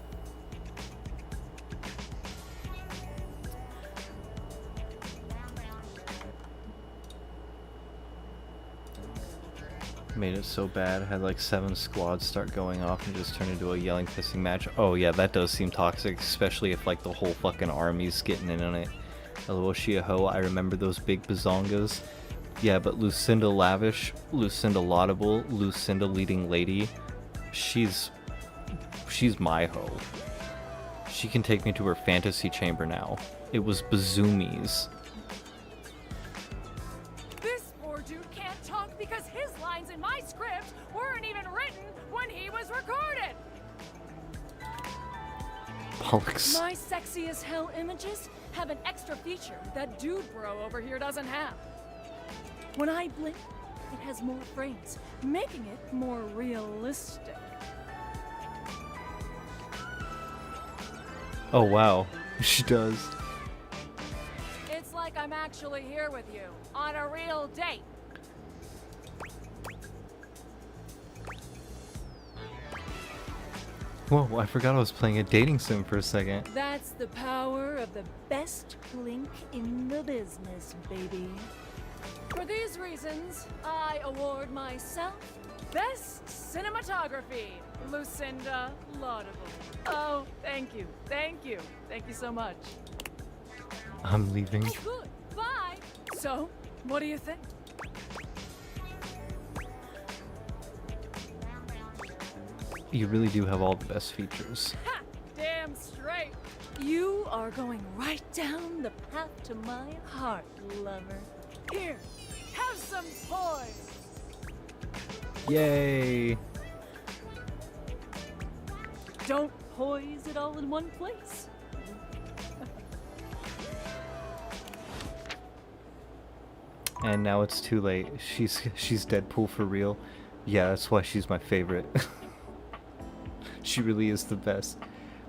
Made it so bad. Had like 7 squads start going off and just turned into a yelling, pissing match. Oh yeah, that does seem toxic, especially if like the whole fucking army's getting in on it. LOL, she a hoe. I remember those big bazongas. Yeah, but Lucinda Lavish, Lucinda Laudable, Lucinda Leading Lady, she's my hoe. She can take me to her fantasy chamber now. It was bazoomies. This poor dude can't talk because his lines in my script weren't even written when he was recorded. Bollocks. My sexy as hell images have an extra feature that dude bro over here doesn't have. When I blink, it has more frames, making it more realistic. Oh wow, she does. It's like I'm actually here with you, on a real date. Whoa, I forgot I was playing a dating sim for a second. That's the power of the best blink in the business, baby. For these reasons, I award myself Best Cinematography, Lucinda Laudable. Oh, thank you, thank you, thank you so much. I'm leaving. Oh, good, bye. So, what do you think? You really do have all the best features. Ha! Damn straight. You are going right down the path to my heart, lover. Here, have some poise. Yay! Don't poise it all in one place. And now it's too late. She's Deadpool for real. Yeah, that's why she's my favorite. She really is the best.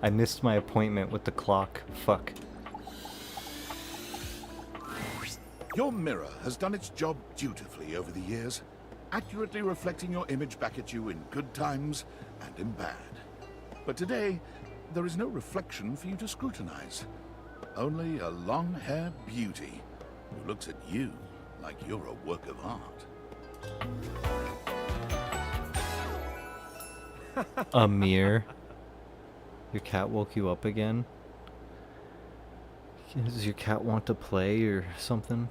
I missed my appointment with the clock. Fuck. Your mirror has done its job dutifully over the years, accurately reflecting your image back at you in good times and in bad. But today, there is no reflection for you to scrutinize. Only a long-haired beauty who looks at you like you're a work of art. Amir. Your cat woke you up again? Does your cat want to play or something?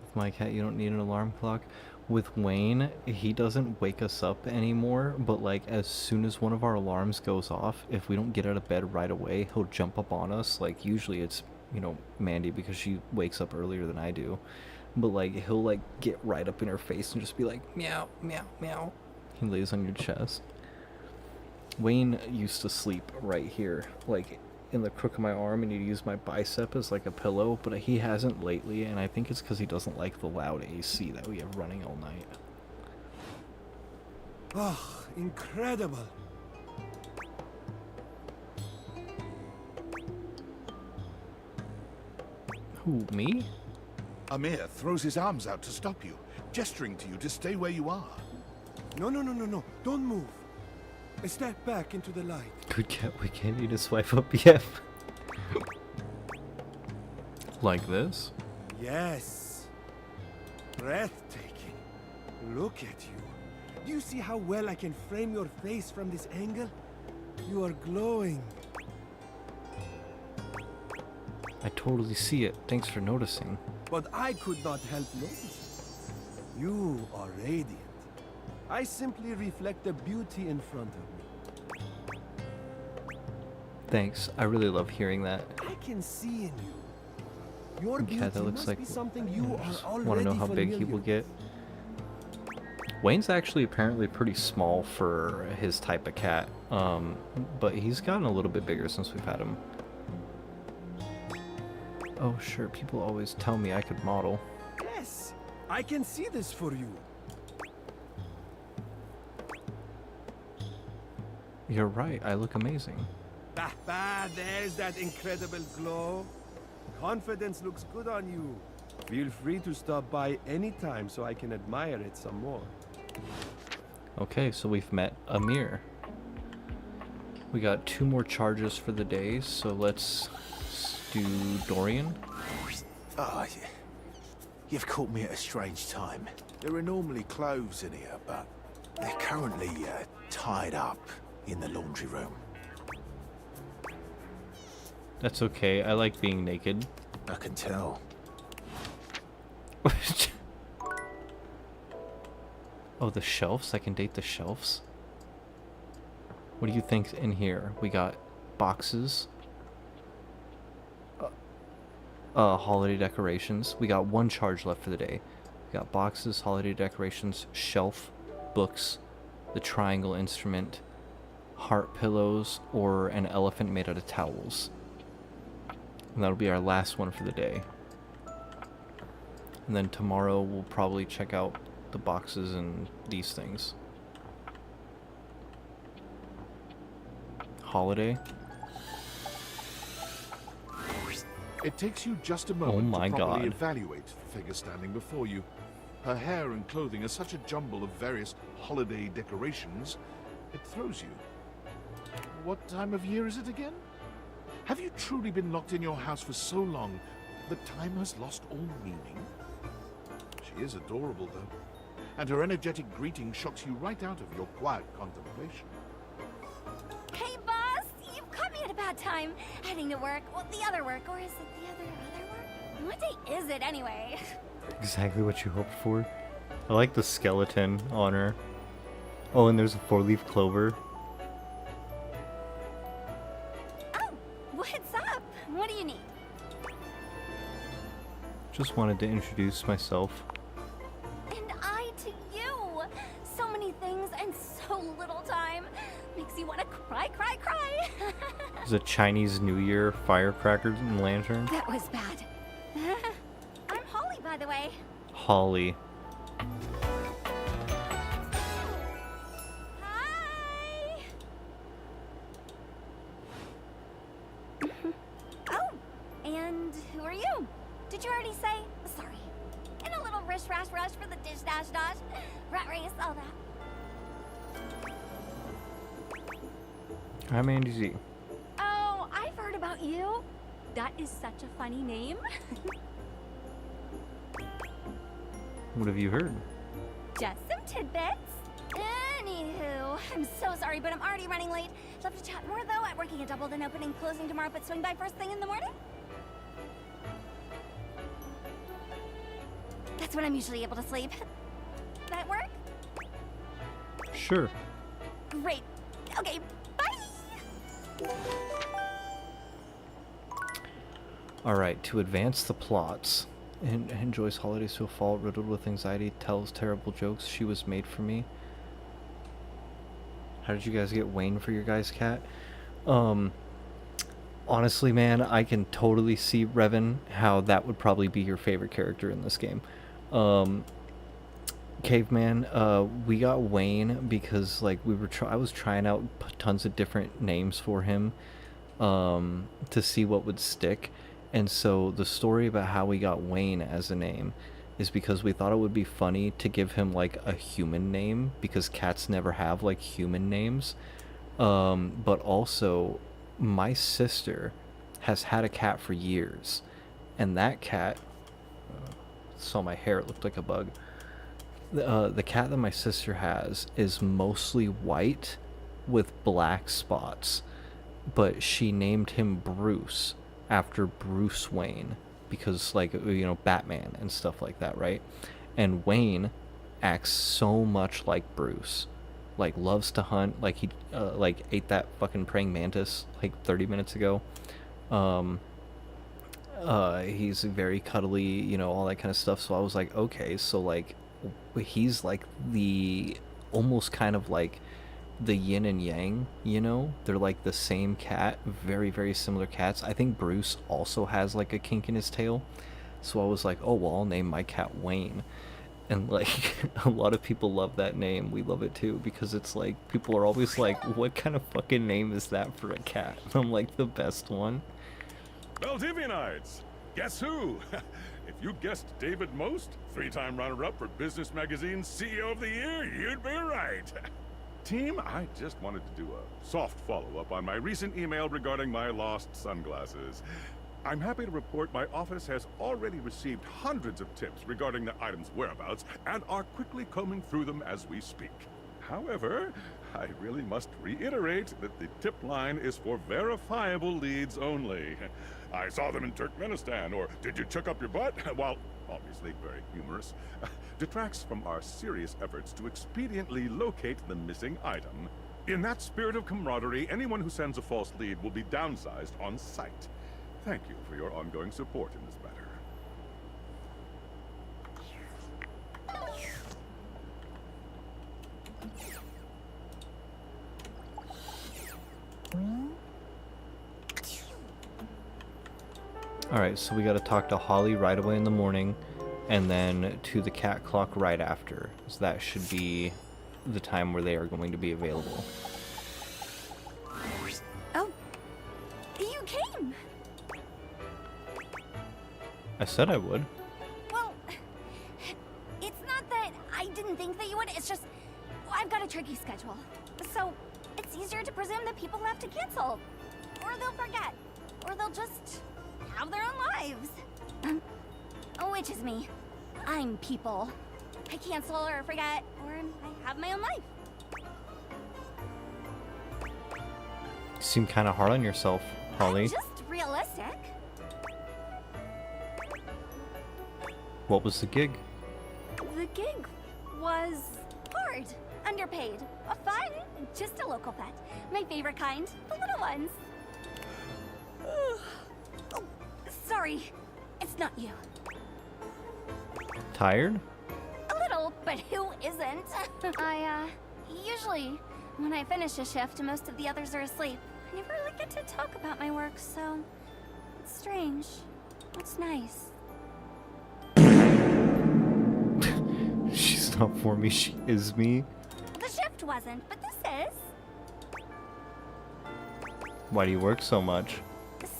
With my cat, you don't need an alarm clock. With Wayne, he doesn't wake us up anymore, but like as soon as one of our alarms goes off, if we don't get out of bed right away, he'll jump up on us. Like usually it's you know, Mandy because she wakes up earlier than I do. But like he'll like get right up in her face and just be like meow meow meow. He lays on your chest. Wayne used to sleep right here, like in the crook of my arm, and he'd use my bicep as like a pillow, but he hasn't lately, and I think it's because he doesn't like the loud AC that we have running all night. Oh, incredible. Who, me? Amir throws his arms out to stop you, gesturing to you to stay where you are. No, don't move. Step back into the light. We can't need to swipe up yet. Like this? Yes. Breathtaking. Look at you. Do you see how well I can frame your face from this angle? You are glowing. I totally see it. Thanks for noticing. But I could not help noticing. You are radiant. I simply reflect the beauty in front of me. Thanks. I really love hearing that. I can see in you. Your beauty Yeah, that looks must like. be something you are Want to already know how big he familiar will get? Wayne's actually apparently pretty small for his type of cat, but he's gotten a little bit bigger since we've had him. Oh sure, people always tell me I could model. Yes, I can see this for you. You're right, I look amazing. There's that incredible glow. Confidence looks good on you. Feel free to stop by anytime so I can admire it some more. Okay, so we've met Amir. We got 2 more charges for the day, so let's do Dorian. Ah, you've caught me at a strange time. There are normally clothes in here, but they're currently tied up in the laundry room. That's okay, I like being naked. I can tell. Oh, the shelves? I can date the shelves? What do you think's in here? We got boxes. Holiday decorations. We got 1 charge left for the day. We got boxes, holiday decorations, shelf, books, the triangle instrument, heart pillows, or an elephant made out of towels. And that'll be our last one for the day. And then tomorrow we'll probably check out the boxes and these things. Holiday. It takes you just a moment Oh my to properly God. evaluate the figure standing before you. Her hair and clothing are such a jumble of various holiday decorations, it throws you. What time of year is it again? Have you truly been locked in your house for so long that time has lost all meaning? She is adorable, though, and her energetic greeting shocks you right out of your quiet contemplation. Hey, boss! You've caught me at a bad time. Heading to work. Well, the other work. Or is it the other work? What day is it, anyway? Exactly what you hoped for. I like the skeleton on her. Oh, and there's a 4-leaf clover. Oh, what's up? What do you need? Just wanted to introduce myself. And I to you. So many things and so little time. Makes you want to cry. There's a Chinese New Year firecrackers and lantern. That was bad. I'm Holly, by the way. Holly. Hi. Oh, and who are you? Did you already say? Sorry. In a little rush for the dish dash. Rat race, all that. I'm Andy Z. Oh, I've heard about you. That is such a funny name. What have you heard? Just some tidbits. Anywho, I'm so sorry, but I'm already running late. Love to chat more, though. I'm working a double, then open and closing tomorrow, but swing by first thing in the morning. That's when I'm usually able to sleep. That work? Sure. Great. Okay, bye! Alright, to advance the plots. Enjoys holidays to a fault, riddled with anxiety, tells terrible jokes. She was made for me. How did you guys get Wayne for your guys' cat? Honestly, man, I can totally see, Revan, how that would probably be your favorite character in this game. Caveman, we got Wayne because, like, I was trying out tons of different names for him, to see what would stick. And so the story about how we got Wayne as a name is because we thought it would be funny to give him, like, a human name, because cats never have, like, human names. But also, my sister has had a cat for years, and that cat, saw my hair, it looked like a bug. The cat that my sister has is mostly white with black spots, but she named him Bruce after Bruce Wayne because, like, you know, Batman and stuff like that, right? And Wayne acts so much like Bruce, like, loves to hunt, like, he like ate that fucking praying mantis like 30 minutes ago. He's very cuddly, you know, all that kind of stuff. So I was like, okay, so, like, he's like the almost kind of like the yin and yang, you know? They're like the same cat, very, very similar cats. I think Bruce also has like a kink in his tail. So I was like, oh, well, I'll name my cat Wayne. And, like, a lot of people love that name. We love it too, because it's like, people are always like, what kind of fucking name is that for a cat? And I'm like, the best one. Valdivianites! Guess who? If you guessed David Most, 3-time runner-up for Business Magazine's CEO of the Year, you'd be right. Team, I just wanted to do a soft follow-up on my recent email regarding my lost sunglasses. I'm happy to report my office has already received hundreds of tips regarding the item's whereabouts and are quickly combing through them as we speak. However, I really must reiterate that the tip line is for verifiable leads only. I saw them in Turkmenistan, or did you chuck up your butt? While obviously very humorous, detracts from our serious efforts to expediently locate the missing item. In that spirit of camaraderie, anyone who sends a false lead will be downsized on sight. Thank you for your ongoing support in this matter. Alright, so we gotta talk to Holly right away in the morning, and then to the cat clock right after. So that should be the time where they are going to be available. Oh, you came! I said I would. Well, it's not that I didn't think that you would, it's just, I've got a tricky schedule. So, it's easier to presume that people have to cancel. Or they'll forget. Or they'll just have their own lives. Which is me. I'm people. I cancel or forget, or I have my own life. You seem kind of hard on yourself, Holly. I'm just realistic. What was the gig? The gig was hard, underpaid, fun, just a local pet. My favorite kind, the little ones. Oh, sorry, it's not you. Tired? A little, but who isn't? Usually, when I finish a shift, most of the others are asleep. I never really get to talk about my work, so it's strange. It's nice. She's not for me, she is me. The shift wasn't, but this is. Why do you work so much?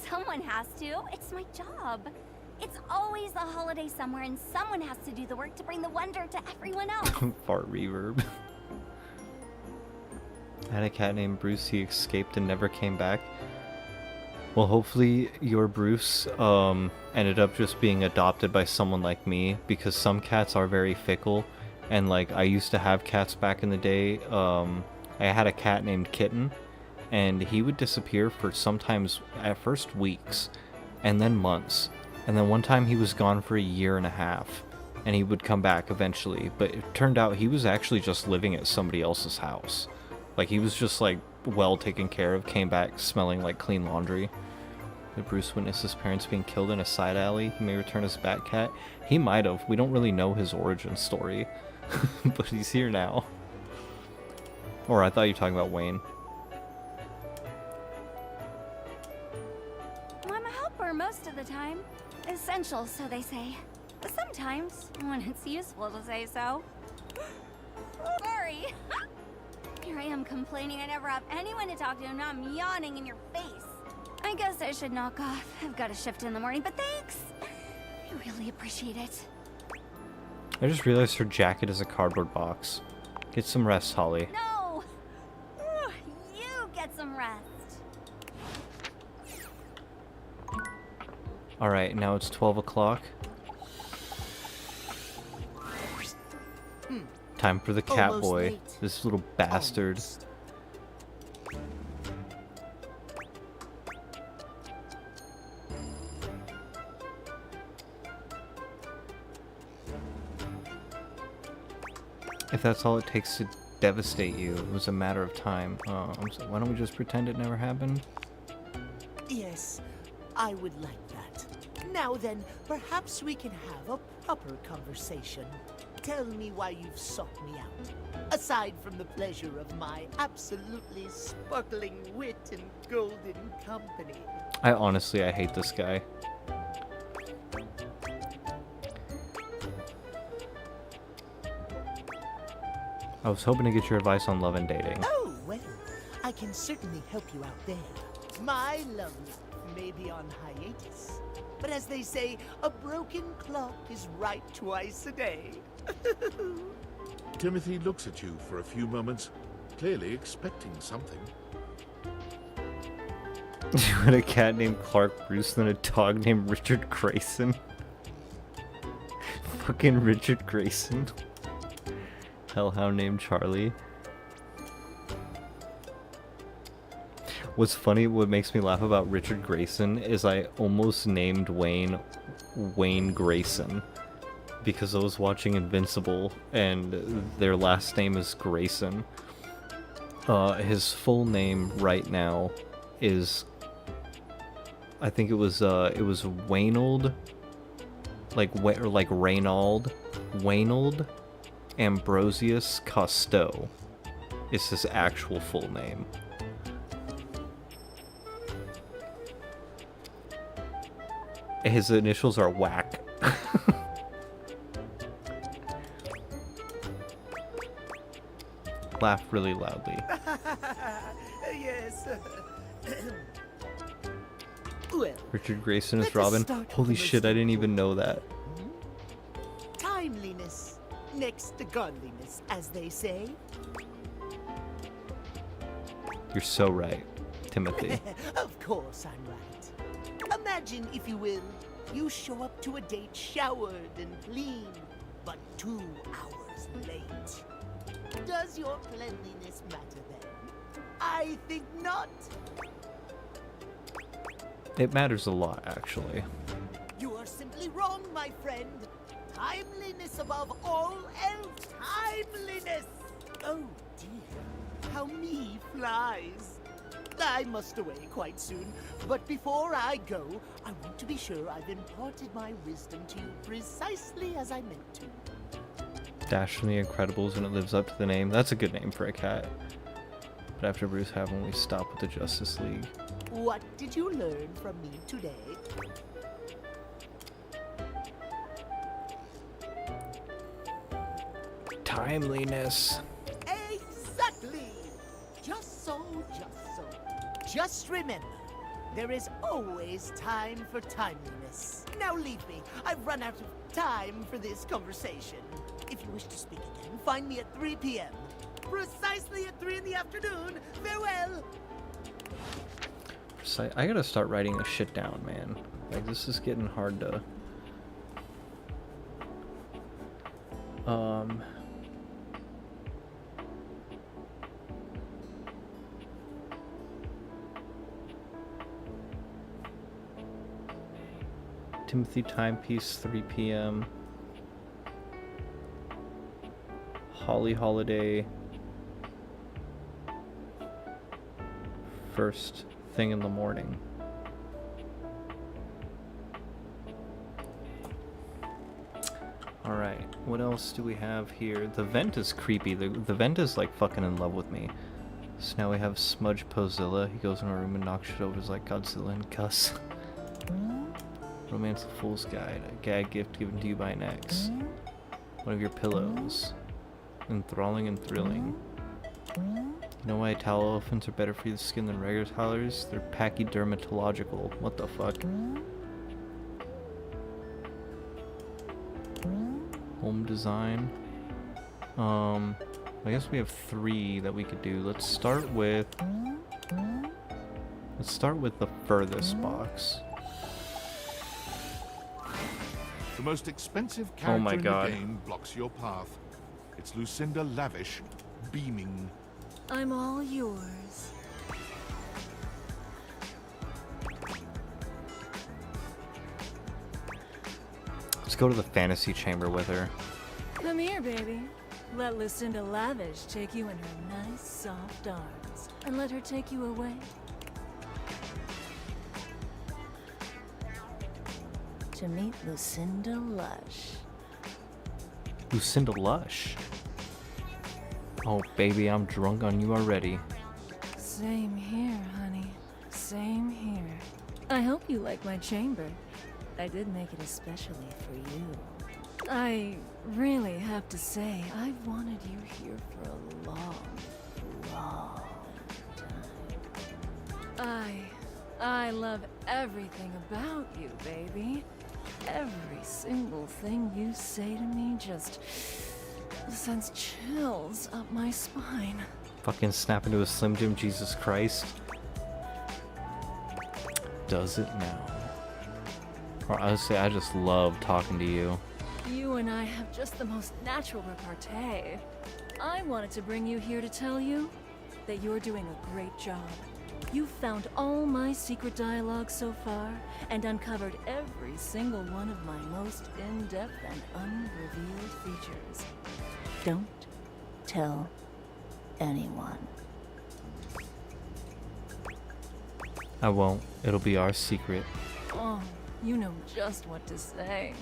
Someone has to. It's my job. It's always a holiday somewhere, and someone has to do the work to bring the wonder to everyone else. Fart reverb. I had a cat named Bruce. He escaped and never came back. Well, hopefully your Bruce ended up just being adopted by someone like me, because some cats are very fickle, and like I used to have cats back in the day. I had a cat named Kitten, and he would disappear for sometimes at first weeks and then months, and then one time he was gone for 1.5 years, and he would come back eventually, but it turned out he was actually just living at somebody else's house. Like, he was just like well taken care of, came back smelling like clean laundry. Did Bruce witness his parents being killed in a side alley? He may return as Batcat. He might have. We don't really know his origin story. But he's here now. Or I thought you were talking about Wayne. I'm a helper most of the time. Essential, so they say. But sometimes, when it's useful to say so. Sorry. Here I am complaining I never have anyone to talk to, and now I'm yawning in your face. I guess I should knock off. I've got a shift in the morning, but thanks. I really appreciate it. I just realized her jacket is a cardboard box. Get some rest, Holly. No! Ooh, you get some rest. Alright, now it's 12 o'clock. Time for the cat Almost boy. late. This little bastard. If that's all it takes to devastate you, it was a matter of time. Why don't we just pretend it never happened? Yes, I would like that. Now then, perhaps we can have a proper conversation. Tell me why you've sought me out. Aside from the pleasure of my absolutely sparkling wit and golden company. I hate this guy. I was hoping to get your advice on love and dating. Oh, well, I can certainly help you out there. My love life may be on hiatus, but as they say, a broken clock is right twice a day. Timothy looks at you for a few moments, clearly expecting something. You had a cat named Clark Bruce and a dog named Richard Grayson. Fucking Richard Grayson. Hellhound named Charlie. What's funny, what makes me laugh about Richard Grayson is I almost named Wayne Grayson because I was watching Invincible and their last name is Grayson. His full name right now is, I think it was Waynald, like Reynald, Waynald Ambrosius Cousteau is his actual full name. His initials are WAC. Laugh really loudly. Yes. Well, Richard Grayson is let us Robin. start Holy with shit, I didn't even know that. timeliness next to godliness, as they say. You're so right, Timothy. Of course I'm right. Imagine, if you will, you show up to a date showered and clean, but 2 hours late. Does your cleanliness matter then? I think not. It matters a lot, actually. You are simply wrong, my friend. Timeliness above all else. Timeliness! Oh dear, how me flies. I must away quite soon, but before I go, I want to be sure I've imparted my wisdom to you precisely as I meant to. Dash from the Incredibles and it lives up to the name. That's a good name for a cat. But after Bruce Haven, we stop with the Justice League. What did you learn from me today? Timeliness. Exactly! Just so. Just remember, there is always time for timeliness. Now leave me. I've run out of time for this conversation. If you wish to speak again, find me at 3 p.m. Precisely at 3 in the afternoon. Farewell! I gotta start writing this shit down, man. Like, this is getting hard to... Timothy Timepiece, 3 p.m. Holly Holiday, first thing in the morning. Alright, what else do we have here? The vent is creepy. The vent is like fucking in love with me. So now we have Smudge Pozilla. He goes in our room and knocks shit over. He's like Godzilla and cuss. Romance the Fool's Guide. A gag gift given to you by an ex. One of your pillows. Enthralling and thrilling. You know why towel elephants are better for your skin than regular towelers? They're pachydermatological. What the fuck? Home design. I guess we have 3 that we could do. Let's start with the furthest box. The most expensive Oh character my in God. the game blocks your path. It's Lucinda Lavish, beaming. I'm all yours. Let's go to the fantasy chamber with her. Come here, baby. Let Lucinda Lavish take you in her nice, soft arms. And let her take you away. To meet Lucinda Lush. Lucinda Lush. Oh, baby, I'm drunk on you already. Same here, honey. Same here. I hope you like my chamber. I did make it especially for you. I really have to say, I've wanted you here for a long time. I love everything about you, baby. Every single thing you say to me just sends chills up my spine. Fucking snap into a Slim Jim, Jesus Christ. Does it now? Or honestly, I just love talking to you. You and I have just the most natural repartee. I wanted to bring you here to tell you that you're doing a great job. You've found all my secret dialogue so far and uncovered every single one of my most in-depth and unrevealed features. Don't tell anyone. I won't. It'll be our secret. Oh, you know just what to say.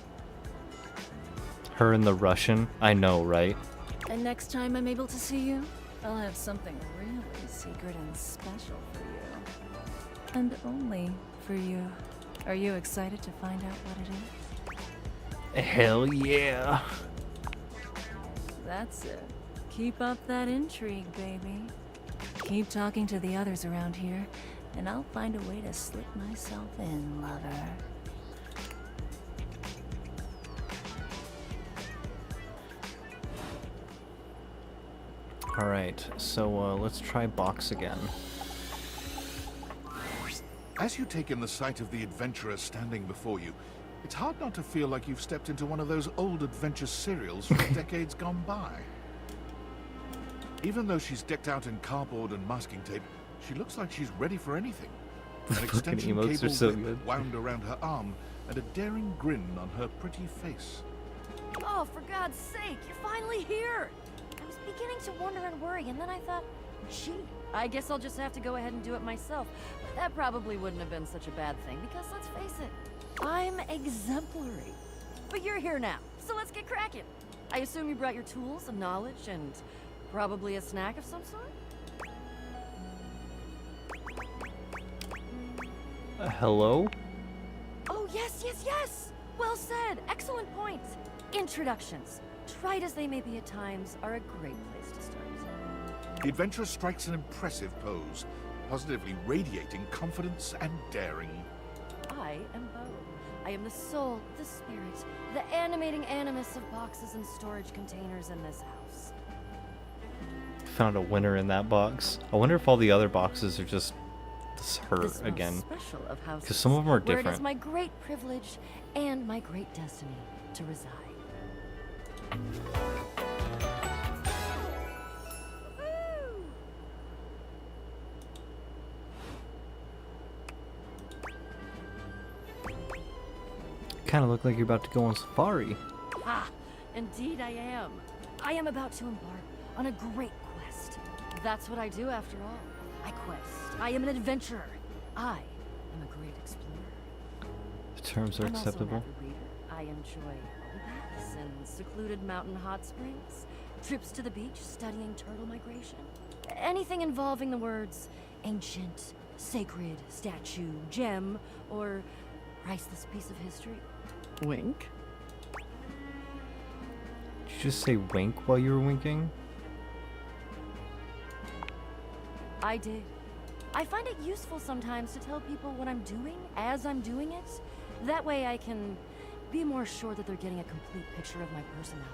Her and the Russian? I know, right? And next time I'm able to see you, I'll have something really secret and special for you. And only for you. Are you excited to find out what it is? Hell yeah. That's it. Keep up that intrigue, baby. Keep talking to the others around here, and I'll find a way to slip myself in, lover. Alright, so let's try box again. As you take in the sight of the adventurer standing before you, it's hard not to feel like you've stepped into one of those old adventure serials from decades gone by. Even though she's decked out in cardboard and masking tape, she looks like she's ready for anything. An extension emotes are cable so whip good. wound around her arm and a daring grin on her pretty face. Oh, for God's sake, you're finally here! I was beginning to wonder and worry, and then I thought, gee, I guess I'll just have to go ahead and do it myself. But that probably wouldn't have been such a bad thing, because let's face it, I'm exemplary. But you're here now, so let's get cracking. I assume you brought your tools and knowledge and probably a snack of some sort? Hello? Oh, yes, yes, yes! Well said. Excellent point. Introductions, trite as they may be at times, are a great place to start. The adventurer strikes an impressive pose, positively radiating confidence and daring. I am Bo. I am the soul, the spirit, the animating animus of boxes and storage containers in this house. Found a winner in that box. I wonder if all the other boxes are just her This most again. special of houses, Because some of them are where it is different. my great privilege and my great destiny to reside. Kind of look like you're about to go on safari. Ah, indeed I am. I am about to embark on a great quest. That's what I do after all. I quest. I am an adventurer. I am a great explorer. The terms are I'm also an acceptable. avid reader. I enjoy all the myths and secluded mountain hot springs, trips to the beach studying turtle migration. Anything involving the words ancient, sacred, statue, gem, or priceless piece of history. Wink. Did you just say wink while you were winking? I did. I find it useful sometimes to tell people what I'm doing as I'm doing it. That way I can be more sure that they're getting a complete picture of my personality.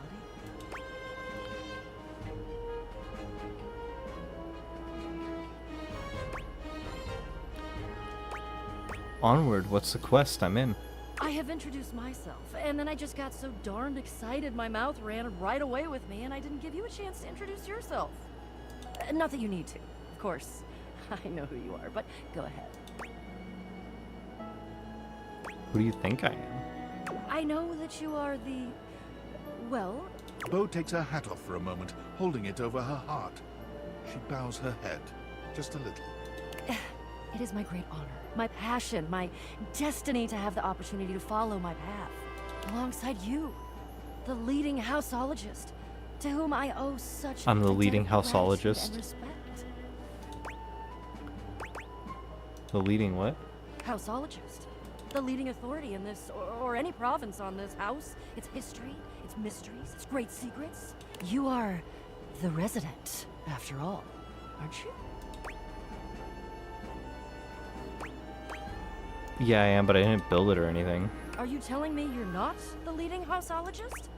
Onward, what's the quest? I'm in. I have introduced myself, and then I just got so darned excited my mouth ran right away with me, and I didn't give you a chance to introduce yourself. Not that you need to, of course. I know who you are, but go ahead. Who do you think I am? I know that you are the... well... Bo takes her hat off for a moment, holding it over her heart. She bows her head, just a little. It is my great honor, my passion, my destiny to have the opportunity to follow my path, alongside you, the leading houseologist, to whom I owe such... I'm the leading gratitude houseologist. and respect. The leading what? Houseologist. The leading authority in this, or any province on this house, its history, its mysteries, its great secrets. You are the resident, after all, aren't you? Yeah, I am, but I didn't build it or anything. Are you telling me you're not the leading houseologist?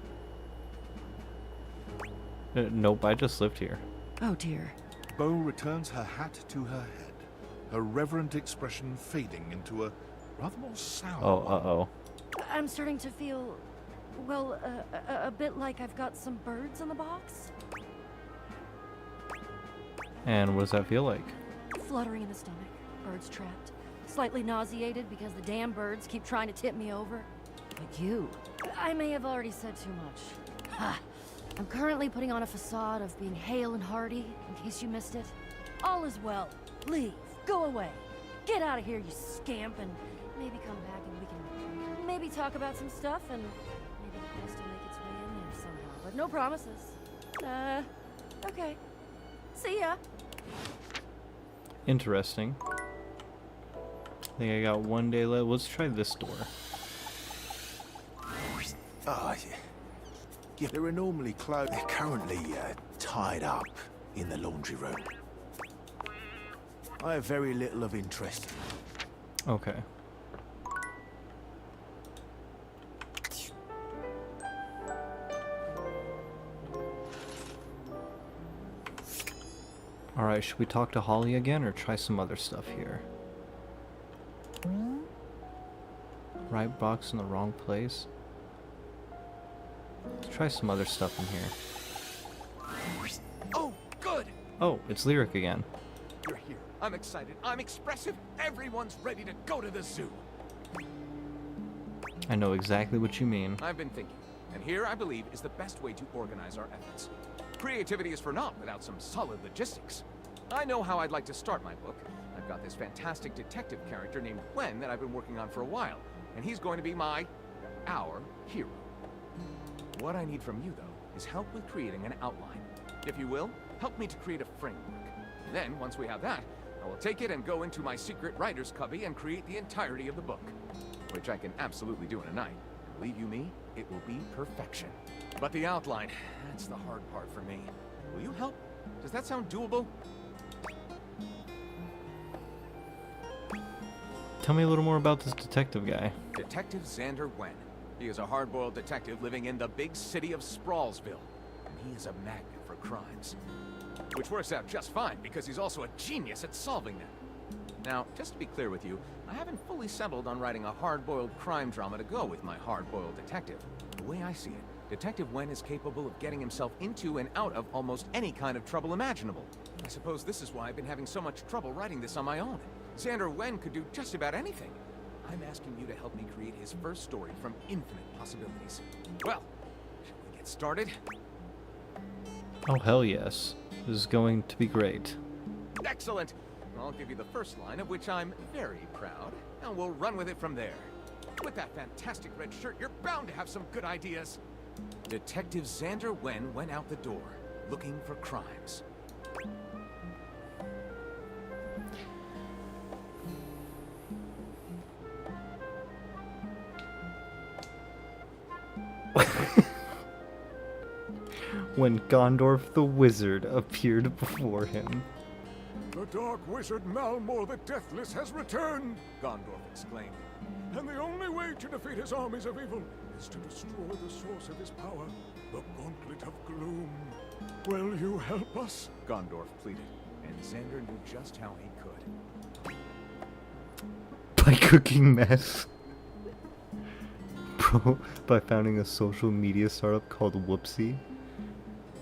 Nope, I just lived here. Oh dear. Bo returns her hat to her head, her reverent expression fading into a rather more sour Oh, one. uh-oh. I'm starting to feel, well, a bit like I've got some birds in the box. And what does that feel like? Fluttering in the stomach, birds trapped. Slightly nauseated because the damn birds keep trying to tip me over. Like you. I may have already said too much. Ha! I'm currently putting on a facade of being hale and hearty, in case you missed it. All is well. Leave. Go away. Get out of here, you scamp, and maybe come back and we can maybe talk about some stuff, and maybe the quest will make its way in there somehow. But no promises. Okay. See ya. Interesting. I think I got one day left. Let's try this door. Oh, yeah. There are normally clothes. They're currently tied up in the laundry room. I have very little of interest. Okay. Alright, should we talk to Holly again or try some other stuff here? Right box in the wrong place. Let's try some other stuff in here. Oh, good! Oh, it's Lyric again. You're here. I'm excited. I'm expressive. Everyone's ready to go to the zoo. I know exactly what you mean. I've been thinking, and here I believe is the best way to organize our efforts. Creativity is for naught without some solid logistics. I know how I'd like to start my book. I've got this fantastic detective character named Gwen that I've been working on for a while, and he's going to be our hero. What I need from you, though, is help with creating an outline. If you will, help me to create a framework. Then, once we have that, I will take it and go into my secret writer's cubby and create the entirety of the book. Which I can absolutely do in a night. Believe you me, it will be perfection. But the outline, that's the hard part for me. Will you help? Does that sound doable? Tell me a little more about this detective guy. Detective Xander Wen. He is a hard-boiled detective living in the big city of Sprawlsville. And he is a magnet for crimes. Which works out just fine, because he's also a genius at solving them. Now, just to be clear with you, I haven't fully settled on writing a hard-boiled crime drama to go with my hard-boiled detective. The way I see it, Detective Wen is capable of getting himself into and out of almost any kind of trouble imaginable. I suppose this is why I've been having so much trouble writing this on my own. Xander Wen could do just about anything. I'm asking you to help me create his first story from infinite possibilities. Well, shall we get started? Oh, hell yes. This is going to be great. Excellent! I'll give you the first line, of which I'm very proud, and we'll run with it from there. With that fantastic red shirt, you're bound to have some good ideas. Detective Xander Wen went out the door, looking for crimes. When Gondorf the Wizard appeared before him. The Dark Wizard Malmor the Deathless has returned, Gondorf exclaimed. And the only way to defeat his armies of evil is to destroy the source of his power, the Gauntlet of Gloom. Will you help us? Gondorf pleaded, and Xander knew just how he could. By cooking meth. Bro, by founding a social media startup called Whoopsie.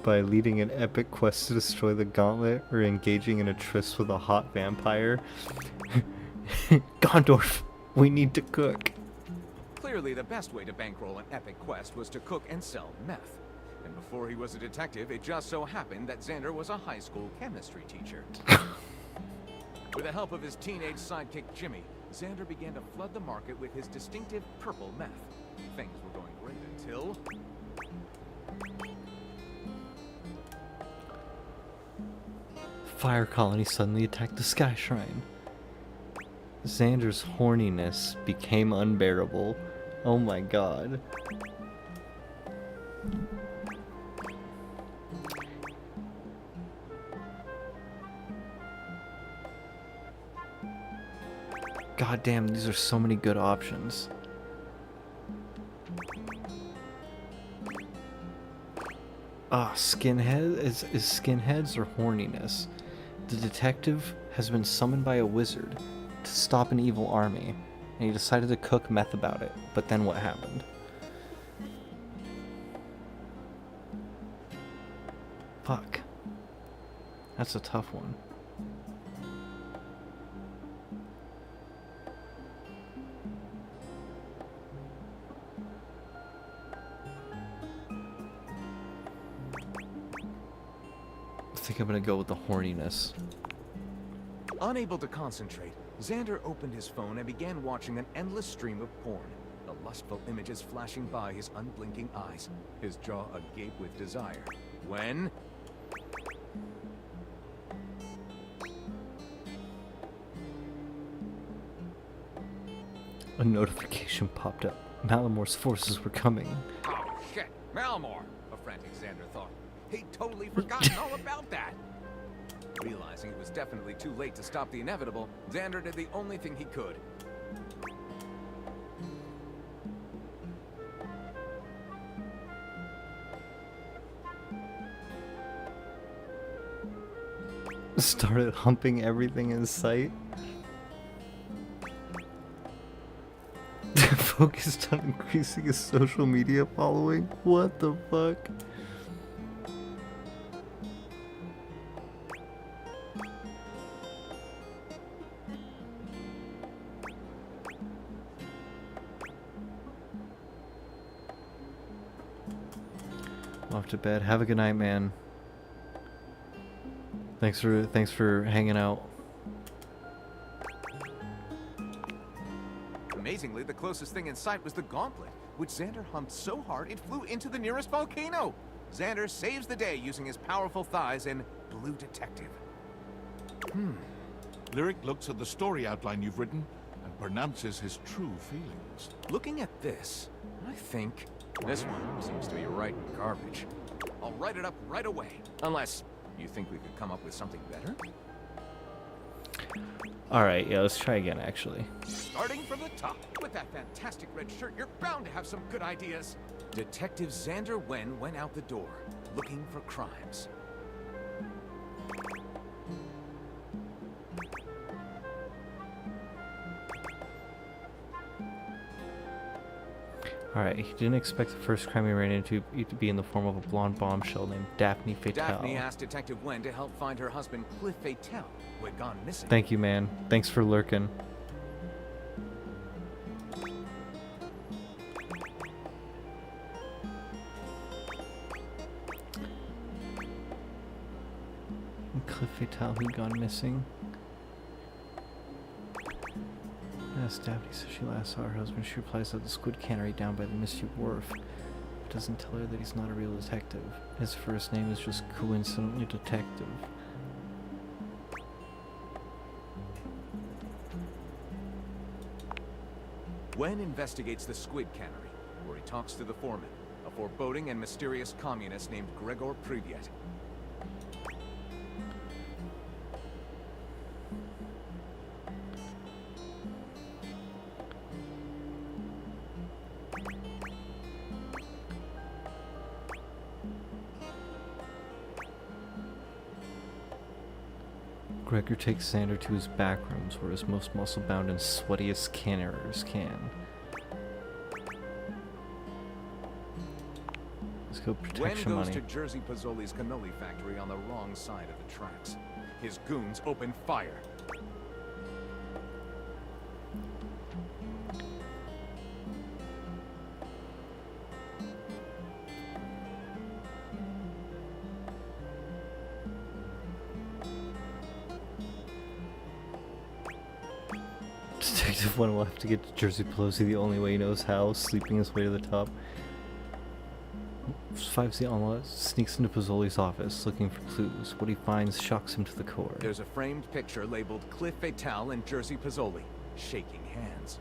By leading an epic quest to destroy the gauntlet, or engaging in a tryst with a hot vampire. Gondorf, we need to cook. Clearly, the best way to bankroll an epic quest was to cook and sell meth. And before he was a detective, it just so happened that Xander was a high school chemistry teacher. With the help of his teenage sidekick Jimmy, Xander began to flood the market with his distinctive purple meth. Things were going great until... Fire colony suddenly attacked the Sky Shrine. Xander's horniness became unbearable. Oh my god. God damn, these are so many good options. Skinhead? Is skinheads or horniness? The detective has been summoned by a wizard to stop an evil army, and he decided to cook meth about it. But then what happened? Fuck. That's a tough one. I think I'm gonna go with the horniness. Unable to concentrate, Xander opened his phone and began watching an endless stream of porn. The lustful images flashing by his unblinking eyes, his jaw agape with desire. When... A notification popped up. Malamor's forces were coming. Oh shit, Malmor! A frantic Xander thought. He'd totally forgotten all about that. Realizing it was definitely too late to stop the inevitable, Xander did the only thing he could. Started humping everything in sight. Focused on increasing his social media following? What the fuck? Off to bed. Have a good night, man. Thanks for hanging out. Amazingly, the closest thing in sight was the gauntlet, which Xander humped so hard it flew into the nearest volcano. Xander saves the day using his powerful thighs in Blue Detective. Lyric looks at the story outline you've written and pronounces his true feelings. Looking at this, I think this one seems to be right garbage. I'll write it up right away, unless you think we could come up with something better? Alright, yeah, let's try again, actually. Starting from the top, with that fantastic red shirt, you're bound to have some good ideas. Detective Xander Wen went out the door, looking for crimes. Alright, he didn't expect the first crime he ran into to be in the form of a blonde bombshell named Daphne Fatale. Daphne asked Detective Wen to help find her husband, Cliff Fatale, who had gone missing. Thank you, man. Thanks for lurking. Cliff Fatale had gone missing. Yes, Daphne says she last saw her husband. She replies that the squid cannery down by the Misty Wharf. doesn't tell her that he's not a real detective. His first name is just coincidentally Detective. Wen investigates the Squid Cannery, where he talks to the foreman, a foreboding and mysterious communist named Gregor Privyet. Gregor takes Xander to his back rooms where his most muscle-bound and sweatiest canners can. Let's go Wen protection goes money. to Jersey Pozzoli's cannoli factory on the wrong side of the tracks. His goons open fire. Detective Wen will have to get to Jersey Pelosi the only way he knows how, sleeping his way to the top. 5Z Onla sneaks into Pozzoli's office looking for clues. What he finds shocks him to the core. There's a framed picture labeled Cliff Fatale and Jersey Pozzoli, shaking hands.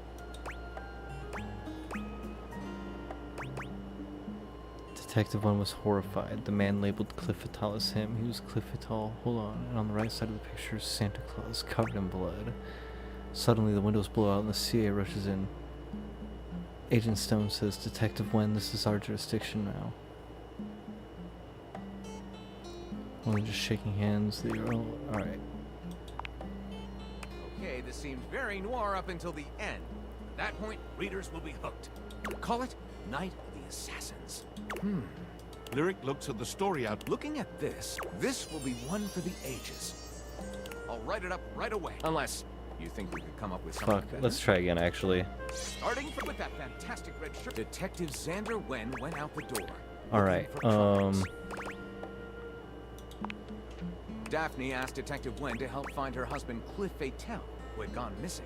Detective Wen was horrified. The man labeled Cliff Fatale as him. He was Cliff Fatale. Hold on. And on the right side of the picture is Santa Claus covered in blood. Suddenly the windows blow out and the CIA rushes in. Agent Stone says, Detective Wen, this is our jurisdiction now. Only just shaking hands. Alright. Okay, this seemed very noir up until the end. At that point, readers will be hooked. Call it Night of the Assassins. Lyric looks at the story out. Looking at this will be one for the ages. I'll write it up right away. Unless you think we could come up with something Fuck, better. let's try again actually. Starting with that fantastic red shirt. Detective Xander Wen went out the door. Alright, Daphne asked Detective Wen to help find her husband Cliff Fatale, who had gone missing.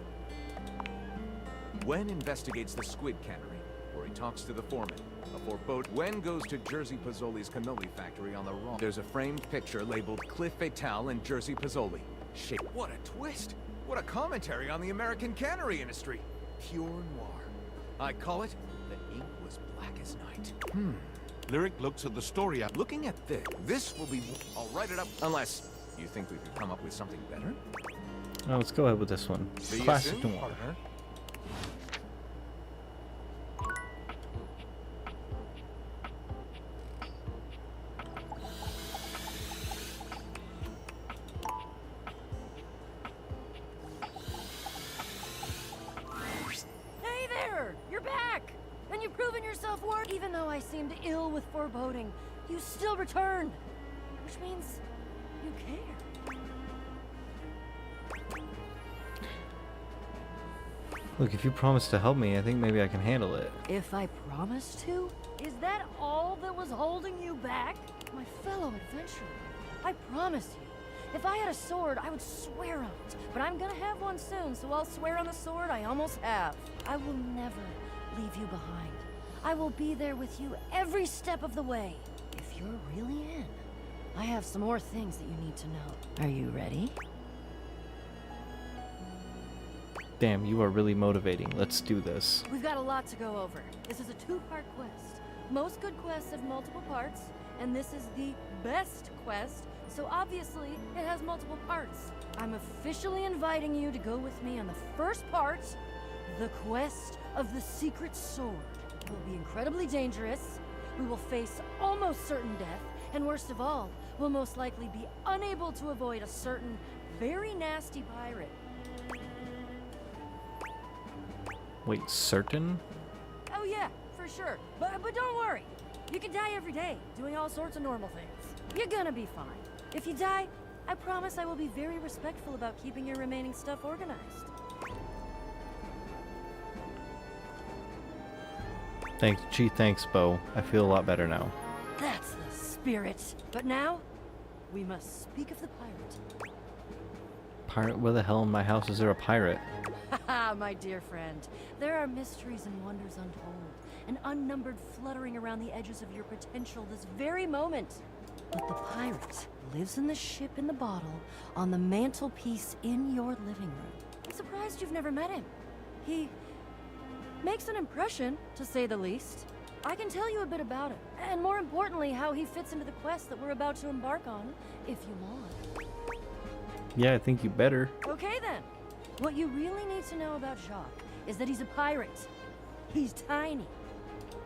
Wen investigates the Squid Cannery, where he talks to the foreman. A foreboding. Wen goes to Jersey Pozzoli's cannoli factory on the wrong. There's a framed picture labeled Cliff Fatale and Jersey Pozzoli. Shit, what a twist! What a commentary on the American cannery industry. Pure noir. I call it The Ink Was Black as Night. Lyric looks at the story out. Looking at this will be... I'll write it up, unless you think we could come up with something better. Oh, let's go ahead with this one. See you Classic soon, noir. partner. Hey there! You're back! And you've proven yourself worth. Even though I seemed ill with foreboding, you still returned. Which means you care. Look, if you promise to help me, I think maybe I can handle it. If I promised to? Is that all that was holding you back? My fellow adventurer, I promise you, if I had a sword, I would swear on it. But I'm gonna have one soon, so I'll swear on the sword I almost have. I will never leave you behind. I will be there with you every step of the way. If you're really in, I have some more things that you need to know. Are you ready? Damn, you are really motivating. Let's do this. We've got a lot to go over. This is a two-part quest. Most good quests have multiple parts, and this is the best quest, so obviously it has multiple parts. I'm officially inviting you to go with me on the first part, the quest of the secret sword. It will be incredibly dangerous, we will face almost certain death, and worst of all, we'll most likely be unable to avoid a certain very nasty pirate. Wait, certain? Oh yeah, for sure. But don't worry. You can die every day, doing all sorts of normal things. You're gonna be fine. If you die, I promise I will be very respectful about keeping your remaining stuff organized. Thanks, Bo. I feel a lot better now. That's the spirit. But now, we must speak of the pirate. Pirate? Where the hell in my house is there a pirate? Haha, my dear friend. There are mysteries and wonders untold, and unnumbered fluttering around the edges of your potential this very moment. But the pirate lives in the ship in the bottle on the mantelpiece in your living room. I'm surprised you've never met him. He makes an impression, to say the least. I can tell you a bit about him, and more importantly, how he fits into the quest that we're about to embark on, if you want. Yeah, I think you better. Okay then. What you really need to know about Jacques is that he's a pirate. He's tiny.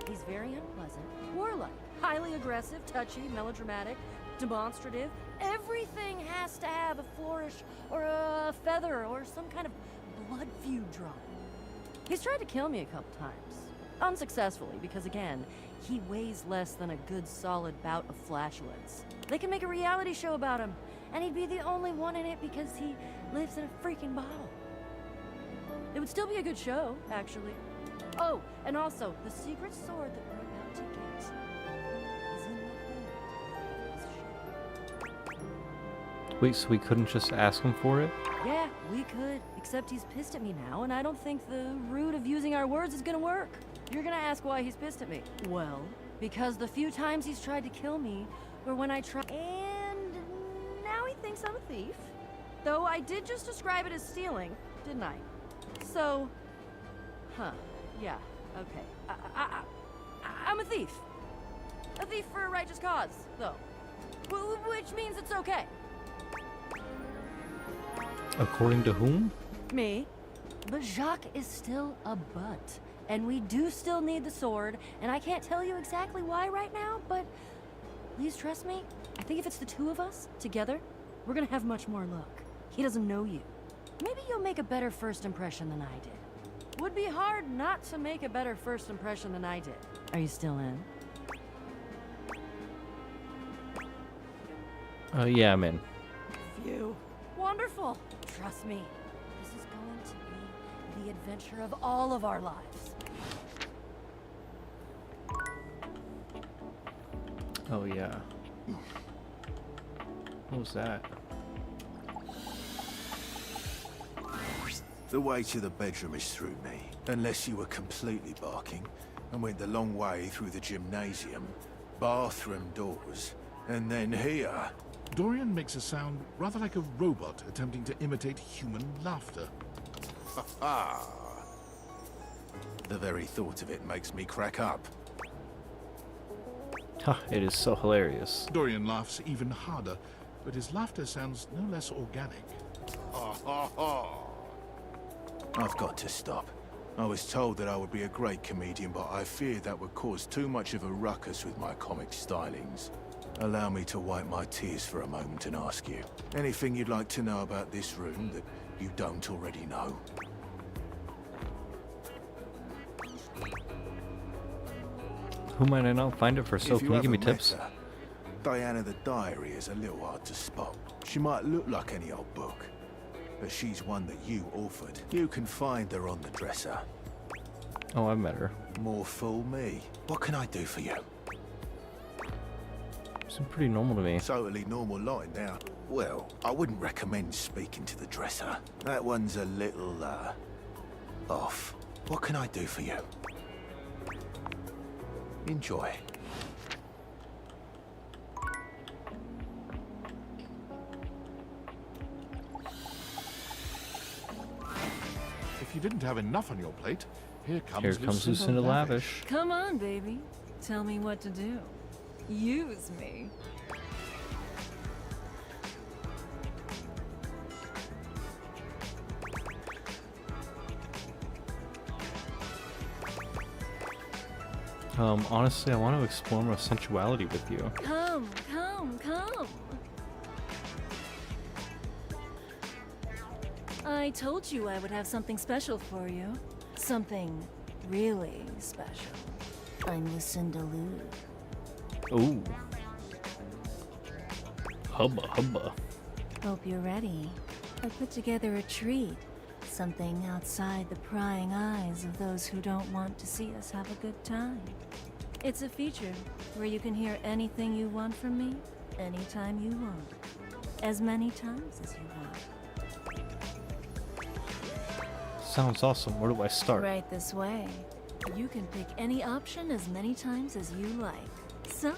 He's very unpleasant, warlike, highly aggressive, touchy, melodramatic, demonstrative. Everything has to have a flourish or a feather or some kind of blood feud drama. He's tried to kill me a couple times. Unsuccessfully, because again, he weighs less than a good solid bout of flatulence. They can make a reality show about him, and he'd be the only one in it because he lives in a freaking bottle. It would still be a good show, actually. Oh, and also, the secret sword that we're about to get is in the hold of this ship. Wait, so we couldn't just ask him for it? Yeah, we could, except he's pissed at me now, and I don't think the route of using our words is gonna work. You're gonna ask why he's pissed at me. Well, because the few times he's tried to kill me were when I tried, and now he thinks I'm a thief. Though I did just describe it as stealing, didn't I? So, yeah, okay. I'm a thief. A thief for a righteous cause, though. Which means it's okay. According to whom? Me. But Jacques is still a butt. And we do still need the sword, and I can't tell you exactly why right now, but please trust me. I think if it's the two of us, together, we're gonna have much more luck. He doesn't know you. Maybe you'll make a better first impression than I did. Would be hard not to make a better first impression than I did. Are you still in? Yeah, I'm in. Phew. Wonderful. Trust me. This is going to be the adventure of all of our lives. Oh, yeah. What was that? The way to the bedroom is through me, unless you were completely barking and went the long way through the gymnasium, bathroom doors, and then here. Dorian makes a sound rather like a robot attempting to imitate human laughter. Ha ha! The very thought of it makes me crack up. It is so hilarious. Dorian laughs even harder, but his laughter sounds no less organic. Ha ha ha! I've got to stop. I was told that I would be a great comedian, but I feared that would cause too much of a ruckus with my comic stylings. Allow me to wipe my tears for a moment and ask you, anything you'd like to know about this room that you don't already know? Who might I not find it for? So can you give me tips? Her, Diana the Diary is a little hard to spot. She might look like any old book, but she's one that you authored. You can find her on the dresser. Oh, I met her. More fool me. What can I do for you? Seems pretty normal to me. Totally normal line now. Well, I wouldn't recommend speaking to the dresser. That one's a little, off. What can I do for you? Enjoy. If you didn't have enough on your plate, here comes Lucinda Lavish. Come on, baby. Tell me what to do. Use me. Honestly, I want to explore more sensuality with you. Come, come, come. I told you I would have something special for you. Something really special. I'm Lucinda Lou. Ooh. Hubba hubba. Hope you're ready. I put together a treat. Something outside the prying eyes of those who don't want to see us have a good time. It's a feature where you can hear anything you want from me, anytime you want. As many times as you want. Sounds awesome. Where do I start? Right this way. You can pick any option as many times as you like. So,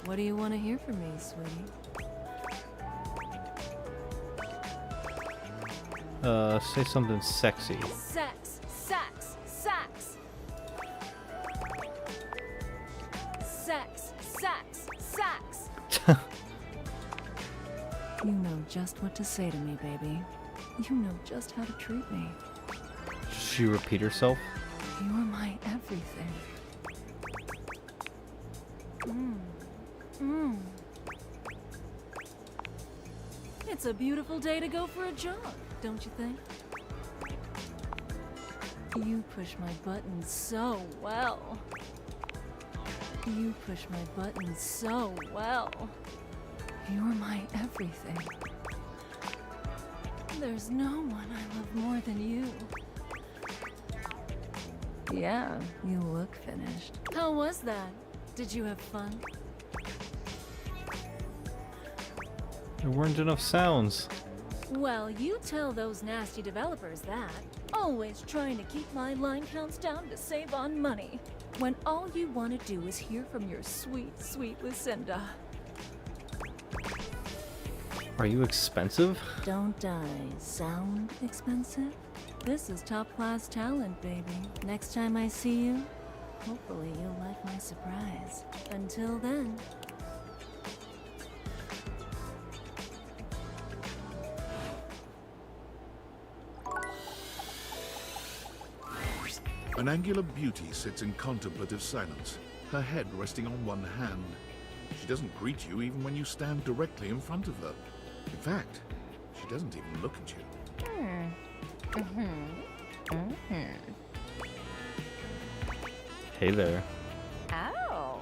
what do you want to hear from me, sweetie? Say something sexy. Sex, sex, sex. Sex, sex, sex. You know just what to say to me, baby. You know just how to treat me. Does she repeat herself? You're my everything. It's a beautiful day to go for a jog, don't you think? You push my buttons so well. You push my buttons so well. You're my everything. There's no one I love more than you. Yeah, you look finished. How was that? Did you have fun? There weren't enough sounds. Well, you tell those nasty developers that. Always trying to keep my line counts down to save on money. When all you want to do is hear from your sweet, sweet Lucinda. Are you expensive? Don't I sound expensive? This is top-class talent, baby. Next time I see you, hopefully you'll like my surprise. Until then... An angular beauty sits in contemplative silence, her head resting on one hand. She doesn't greet you even when you stand directly in front of her. In fact, she doesn't even look at you. Hey there. Oh.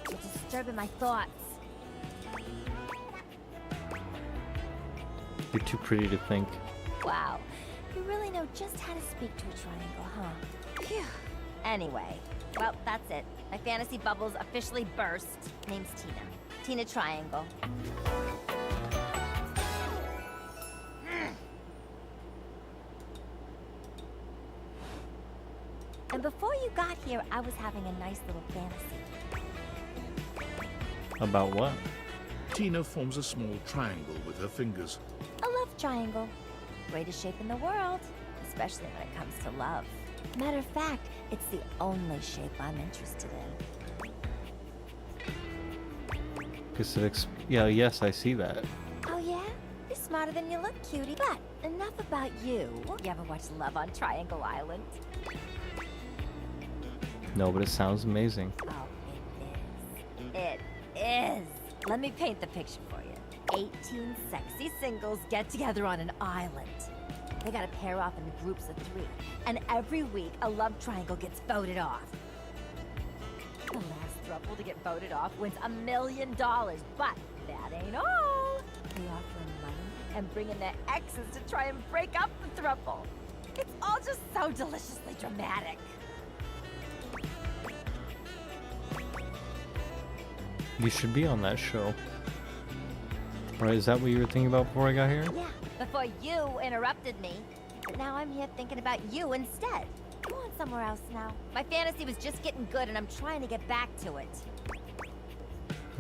You're disturbing my thoughts. You're too pretty to think. Wow. You really know just how to speak to a triangle, huh? Phew. Anyway, well, that's it. My fantasy bubbles officially burst. Name's Tina. Tina Triangle. And before you got here, I was having a nice little fantasy. About what? Tina forms a small triangle with her fingers. A love triangle. Greatest shape in the world, especially when it comes to love. Matter of fact, it's the only shape I'm interested in. Yes, I see that. Oh yeah? You're smarter than you look, cutie. But enough about you. You ever watch Love on Triangle Island? No, but it sounds amazing. Oh, it is. Let me paint the picture for you. 18 sexy singles get together on an island. They gotta pair off into groups of 3, and every week a love triangle gets voted off. The last throuple to get voted off wins $1 million, but that ain't all. They offer them money and bring in their exes to try and break up the throuple. It's all just so deliciously dramatic. You should be on that show. Right, is that what you were thinking about before I got here? Yeah, before you interrupted me. But now I'm here thinking about you instead. Go on somewhere else now. My fantasy was just getting good and I'm trying to get back to it.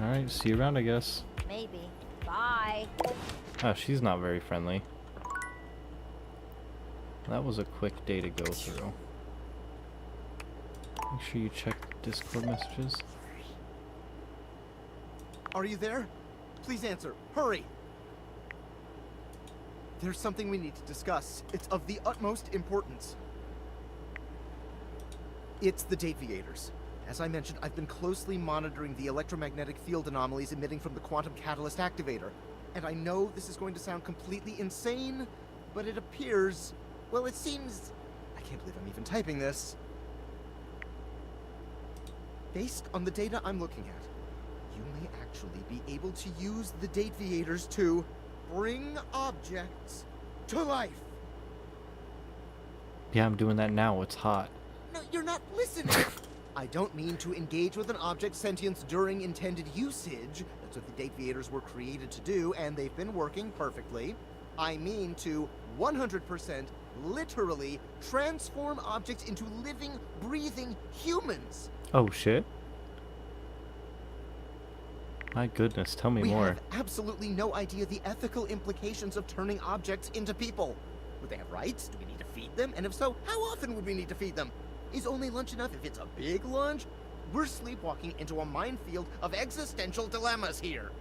Alright, see you around, I guess. Maybe. Bye. Oh, she's not very friendly. That was a quick day to go through. Make sure you check Discord messages. Are you there? Please answer. Hurry! There's something we need to discuss. It's of the utmost importance. It's the Deviators. As I mentioned, I've been closely monitoring the electromagnetic field anomalies emitting from the quantum catalyst activator. And I know this is going to sound completely insane, but it appears... well, it seems... I can't believe I'm even typing this. Based on the data I'm looking at, you may actually be able to use the Deviators to bring objects to life. Yeah, I'm doing that now. It's hot. No, you're not listening. I don't mean to engage with an object's sentience during intended usage. That's what the Deviators were created to do, and they've been working perfectly. I mean to 100% literally transform objects into living, breathing humans. Oh shit. My goodness, tell me We more. have absolutely no idea the ethical implications of turning objects into people. Would they have rights? Do we need to feed them? And if so, how often would we need to feed them? Is only lunch enough if it's a big lunch? We're sleepwalking into a minefield of existential dilemmas here.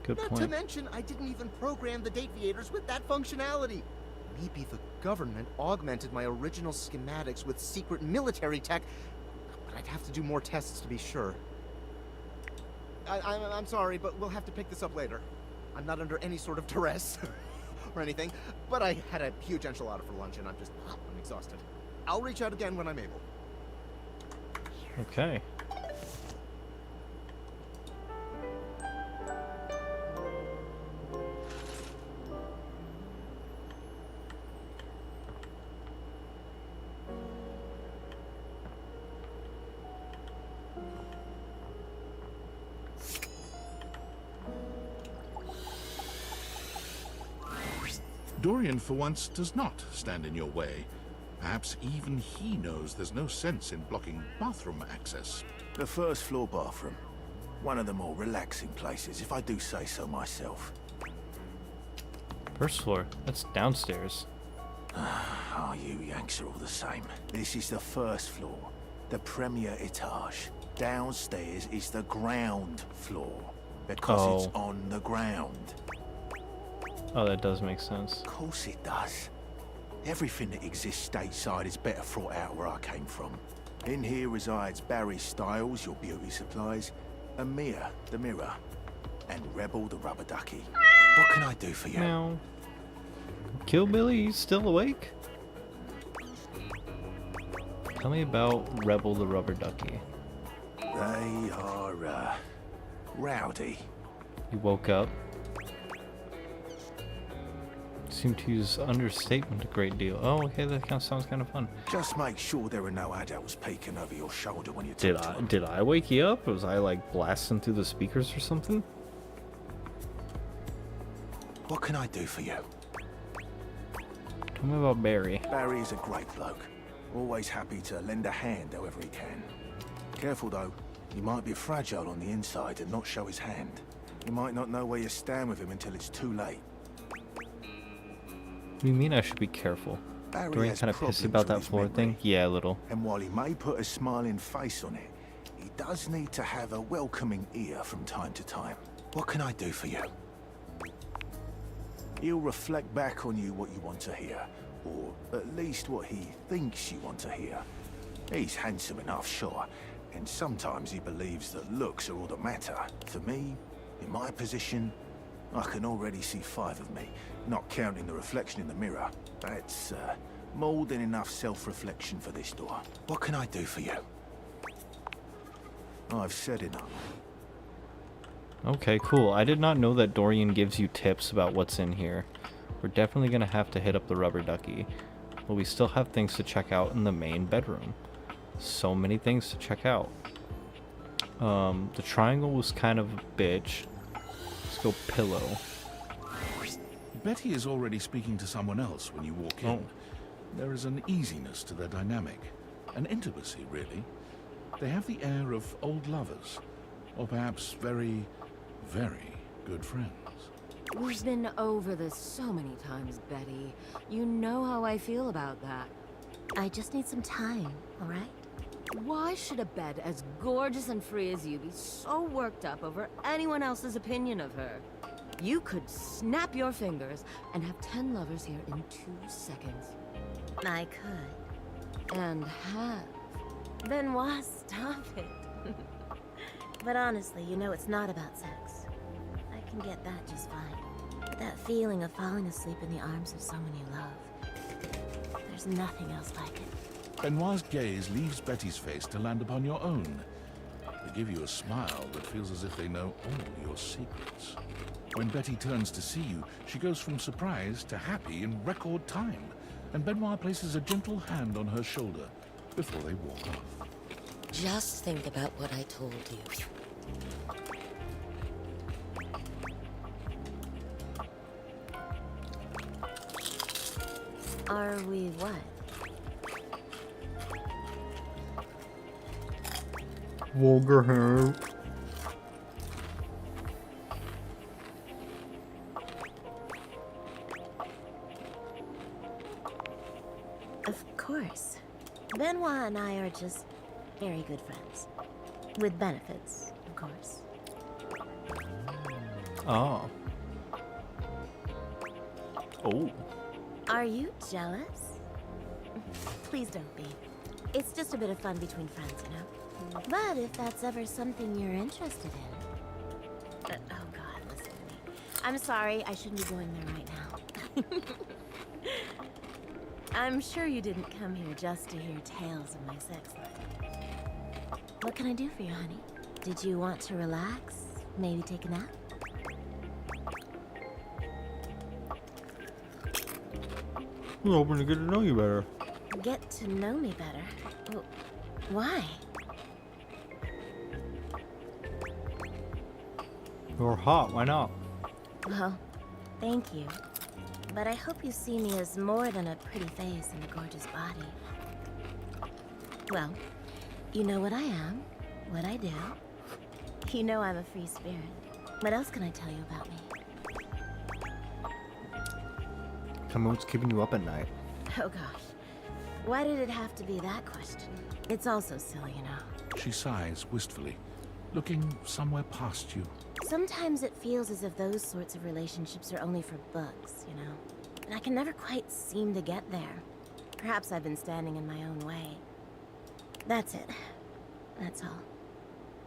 Good Not point. to mention, I didn't even program the Dateviators with that functionality. Maybe the government augmented my original schematics with secret military tech, but I'd have to do more tests to be sure. I'm sorry, but we'll have to pick this up later. I'm not under any sort of duress or anything, but I had a huge enchilada for lunch and I'm exhausted. I'll reach out again when I'm able. Okay. Dorian, for once, does not stand in your way. Perhaps even he knows there's no sense in blocking bathroom access. The first floor bathroom. One of the more relaxing places, if I do say so myself. First floor. That's downstairs. Ah, you Yanks are all the same. This is the first floor. The premier etage. Downstairs is the ground floor. Because it's on the ground. Oh, that does make sense. Of course it does. Everything that exists stateside is better thought out where I came from. In here resides Barry Styles, your beauty supplies, and Mia, the mirror, and Rebel, the rubber ducky. What can I do for you? Meow. Kill Billy, you still awake? Tell me about Rebel, the rubber ducky. They are, rowdy. You woke up. Seem to use understatement a great deal. Oh, okay, that kind of sounds kind of fun. Just make sure there are no adults peeking over your shoulder when you talk to them. Did I wake you up? Was I like blasting through the speakers or something? What can I do for you? Tell me about Barry. Barry is a great bloke. Always happy to lend a hand however he can. Careful though, he might be fragile on the inside and not show his hand. You might not know where you stand with him until it's too late. What do you mean I should be careful? Barry Dorian has kind of pissed problems about with that his floor thing? memory. Yeah, a little. And while he may put a smiling face on it, he does need to have a welcoming ear from time to time. What can I do for you? He'll reflect back on you what you want to hear, or at least what he thinks you want to hear. He's handsome enough, sure, and sometimes he believes that looks are all that matter. For me, in my position, I can already see 5 of me, not counting the reflection in the mirror. That's more than enough self-reflection for this door. What can I do for you? I've said enough. Okay, cool. I did not know that Dorian gives you tips about what's in here. We're definitely gonna have to hit up the rubber ducky. But we still have things to check out in the main bedroom. So many things to check out. The triangle was kind of a bitch. Let's go pillow. Betty is already speaking to someone else when you walk in. There is an easiness to their dynamic, an intimacy, really. They have the air of old lovers, or perhaps very, very good friends. We've been over this so many times, Betty. You know how I feel about that. I just need some time, alright? Why should a bed as gorgeous and free as you be so worked up over anyone else's opinion of her? You could snap your fingers and have 10 lovers here in 2 seconds. I could. And have. Benoit, stop it. But honestly, you know it's not about sex. I can get that just fine. But that feeling of falling asleep in the arms of someone you love, there's nothing else like it. Benoit's gaze leaves Betty's face to land upon your own. They give you a smile that feels as if they know all your secrets. When Betty turns to see you, she goes from surprise to happy in record time, and Benoit places a gentle hand on her shoulder before they walk off. Just think about what I told you. Are we what? Vulgar hair. Of course. Benoit and I are just very good friends. With benefits, of course. Oh. Oh. Are you jealous? Please don't be. It's just a bit of fun between friends, you know? But if that's ever something you're interested in... oh god, listen to me. I'm sorry, I shouldn't be going there right now. I'm sure you didn't come here just to hear tales of my sex life. What can I do for you, honey? Did you want to relax? Maybe take a nap? I'm hoping to get to know you better. Get to know me better? Why? You're hot, why not? Well, thank you. But I hope you see me as more than a pretty face and a gorgeous body. Well, you know what I am, what I do. You know I'm a free spirit. What else can I tell you about me? Tell me what's keeping you up at night. Oh gosh. Why did it have to be that question? It's all so silly, you know. She sighs wistfully, looking somewhere past you. Sometimes it feels as if those sorts of relationships are only for books, you know? And I can never quite seem to get there. Perhaps I've been standing in my own way. That's it. That's all.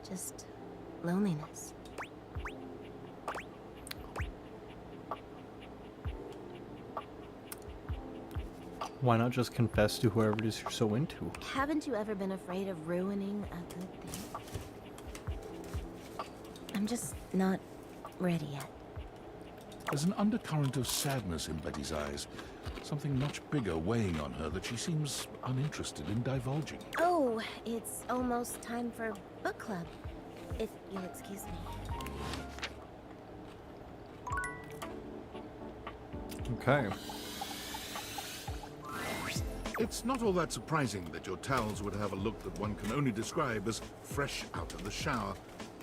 Just loneliness. Why not just confess to whoever it is you're so into? Haven't you ever been afraid of ruining a good thing? I'm just not ready yet. There's an undercurrent of sadness in Betty's eyes, something much bigger weighing on her that she seems uninterested in divulging. Oh, it's almost time for book club, if you'll excuse me. Okay. It's not all that surprising that your towels would have a look that one can only describe as fresh out of the shower.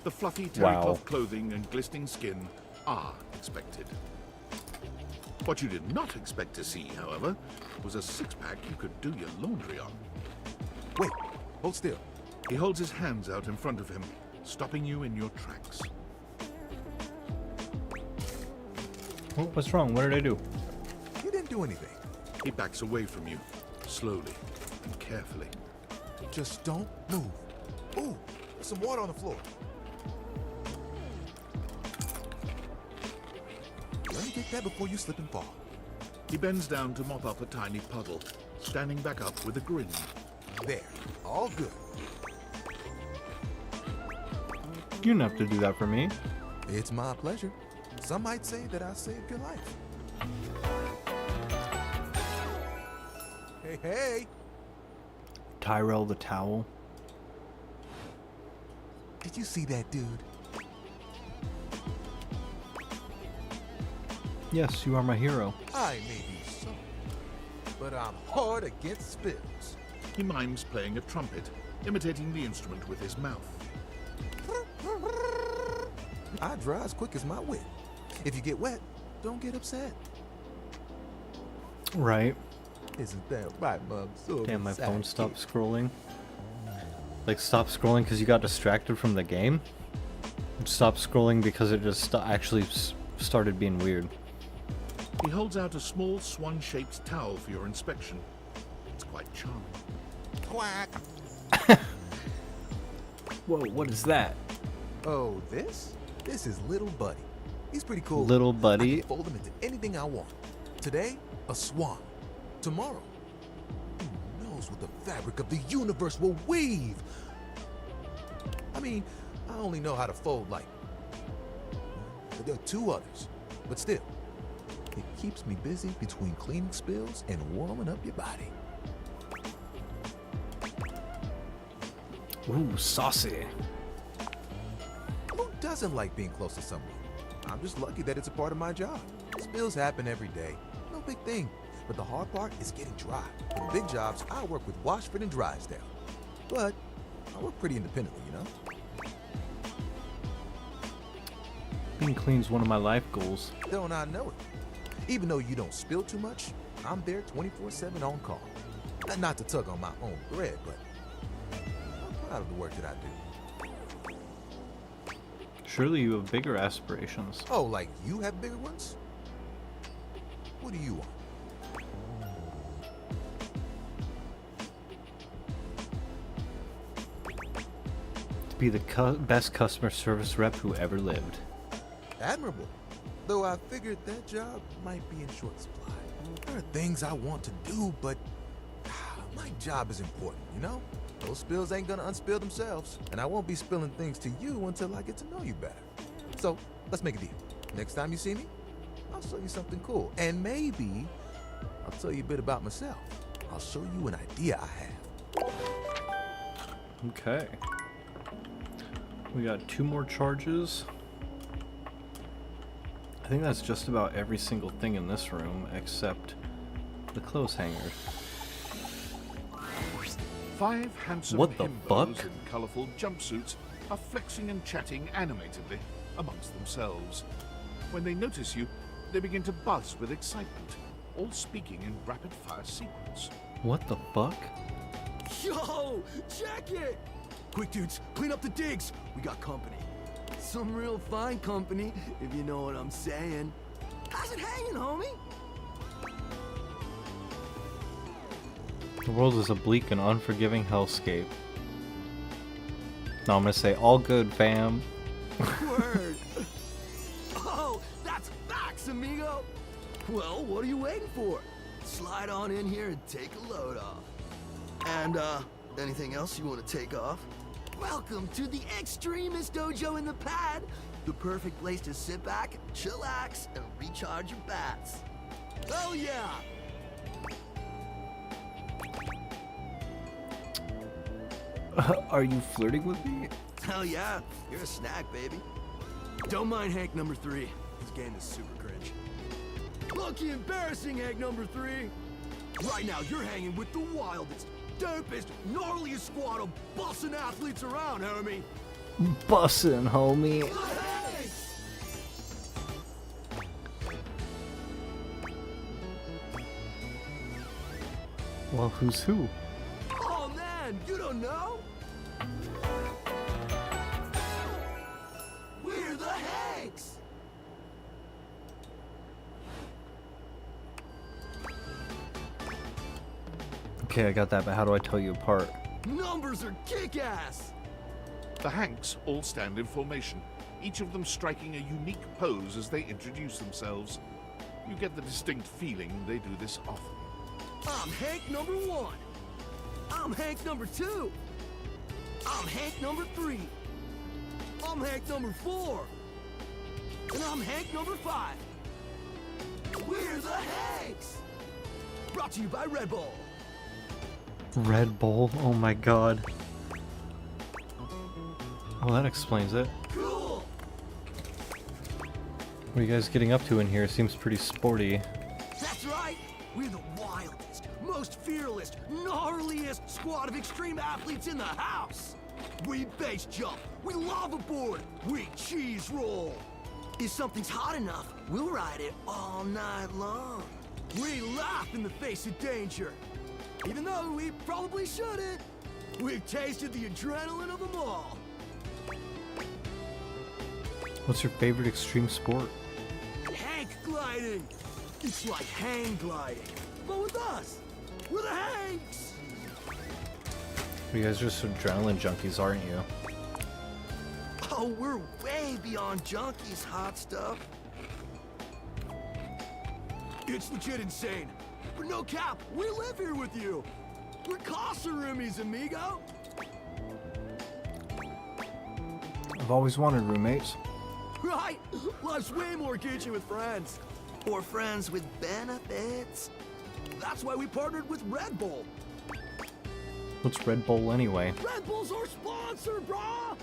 The fluffy terry cloth clothing and glistening skin are expected. What you did not expect to see, however, was a six-pack you could do your laundry on. Wait, hold still. He holds his hands out in front of him, stopping you in your tracks. What's wrong? What did I do? You didn't do anything. He backs away from you, slowly and carefully. Just don't move. Ooh, there's some water on the floor. Let me get that before you slip and fall. He bends down to mop up a tiny puddle, standing back up with a grin. There, all good. You didn't have to do that for me. It's my pleasure. Some might say that I saved your life. Hey, hey! Tyrell the towel. Did you see that dude? Yes, you are my hero. I may be so, but I'm hard against spills. He mimes playing a trumpet, imitating the instrument with his mouth. I dry as quick as my wit. If you get wet, don't get upset. Right. Isn't that right, Mom? So Damn, my phone sidekick. stopped scrolling. Like, stop scrolling because you got distracted from the game? Stop scrolling because it just actually started being weird. He holds out a small swan-shaped towel for your inspection. It's quite charming. Quack! Whoa, what is that? Oh, this? This is Little Buddy. He's pretty cool. Little Buddy? I can fold him into anything I want. Today, a swan. Tomorrow, who knows what the fabric of the universe will weave? I mean, I only know how to fold like... There are two others, but still, it keeps me busy between cleaning spills and warming up your body. Ooh, saucy. Who doesn't like being close to someone? I'm just lucky that it's a part of my job. Spills happen every day. No big thing. but the hard part is getting dry. For the big jobs, I work with Washford and Drysdale. But I work pretty independently, you know? Being clean's one of my life goals. Don't I know it? Even though you don't spill too much, I'm there 24/7 on call. Not to tug on my own bread, but I'm proud of the work that I do. Surely you have bigger aspirations. Oh, like you have bigger ones? What do you want? To be the best customer service rep who ever lived. Admirable. Though I figured that job might be in short supply. There are things I want to do, but my job is important, you know? Those spills ain't gonna unspill themselves, and I won't be spilling things to you until I get to know you better. So, let's make a deal. Next time you see me, I'll show you something cool, and maybe I'll tell you a bit about myself. I'll show you an idea I have. Okay. We got 2 more charges. I think that's just about every single thing in this room except the clothes hangers. 5 handsome What the himbos fuck? in colourful jumpsuits are flexing and chatting animatedly amongst themselves. When they notice you, they begin to buzz with excitement, all speaking in rapid-fire sequence. What the fuck? Yo, check it! Quick, dudes, clean up the digs. We got company. Some real fine company, if you know what I'm saying. How's it hanging, homie? The world is a bleak and unforgiving hellscape. Now I'm gonna say all good, fam. Word. Oh, that's facts, amigo. Well, what are you waiting for? Slide on in here and take a load off. And, anything else you want to take off? Welcome to the Extremist Dojo in the Pad. The perfect place to sit back, chillax, and recharge your bats. Oh yeah! Are you flirting with me? Hell yeah, you're a snack, baby. Don't mind Hank number 3. His game is super cringe. Lucky embarrassing, Hank number 3. Right now, you're hanging with the wildest, dopest, gnarliest squad of bussin' athletes around, homie. Bussin', homie. Hey! Well, who's who? Oh man, you don't know? We're the Hanks! Okay, I got that, but how do I tell you apart? Numbers are kick-ass! The Hanks all stand in formation, each of them striking a unique pose as they introduce themselves. You get the distinct feeling they do this often. I'm Hank number 1. I'm Hank number 2. I'm Hank number 3. I'm Hank number 4. And I'm Hank number 5. We're the Hanks! Brought to you by Red Bull. Red Bull? Oh my god. Well, that explains it. Cool! What are you guys getting up to in here? Seems pretty sporty. That's right! We're the wildest, most fearless, gnarliest squad of extreme athletes in the house! We base jump, we lava board, we cheese roll! If something's hot enough, we'll ride it all night long. We laugh in the face of danger. Even though we probably shouldn't. We've tasted the adrenaline of them all. What's your favorite extreme sport? Hank gliding! It's like hang gliding, but with us! We're the Hanks! You guys are just adrenaline junkies, aren't you? Oh, we're way beyond junkies, hot stuff. It's legit insane. But no cap, we live here with you. We're Casa roomies, amigo. I've always wanted roommates. Right? Life's way more kitschy with friends. Or friends with benefits. That's why we partnered with Red Bull. What's Red Bull anyway? Red Bull's our sponsor, brah!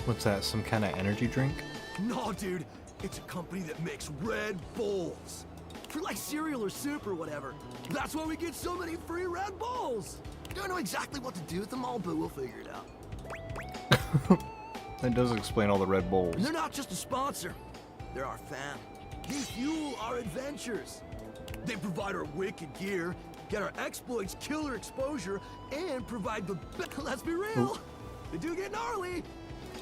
What's that, some kind of energy drink? No, dude. It's a company that makes Red Bulls. For like cereal or soup or whatever. That's why we get so many free Red Bulls. Don't know exactly what to do with them all, but we'll figure it out. That does explain all the Red Bulls. And they're not just a sponsor. They're our fam. They fuel our adventures. They provide our wicked gear, get our exploits killer exposure, and provide the let's be real, they do get gnarly.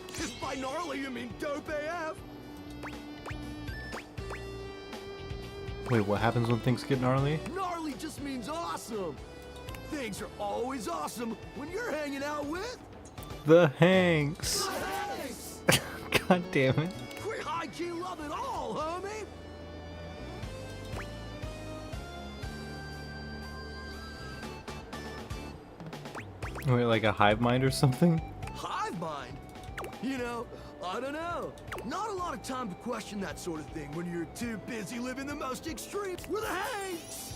If by gnarly you mean dope AF. Wait, what happens when things get gnarly? Gnarly just means awesome. Things are always awesome when you're hanging out with The Hanks. the Hanks. God damn it. We high-key love it all, homie. Wait, like a hive mind or something? Hive mind? You know, I don't know. Not a lot of time to question that sort of thing when you're too busy living the most extreme with the Hanks.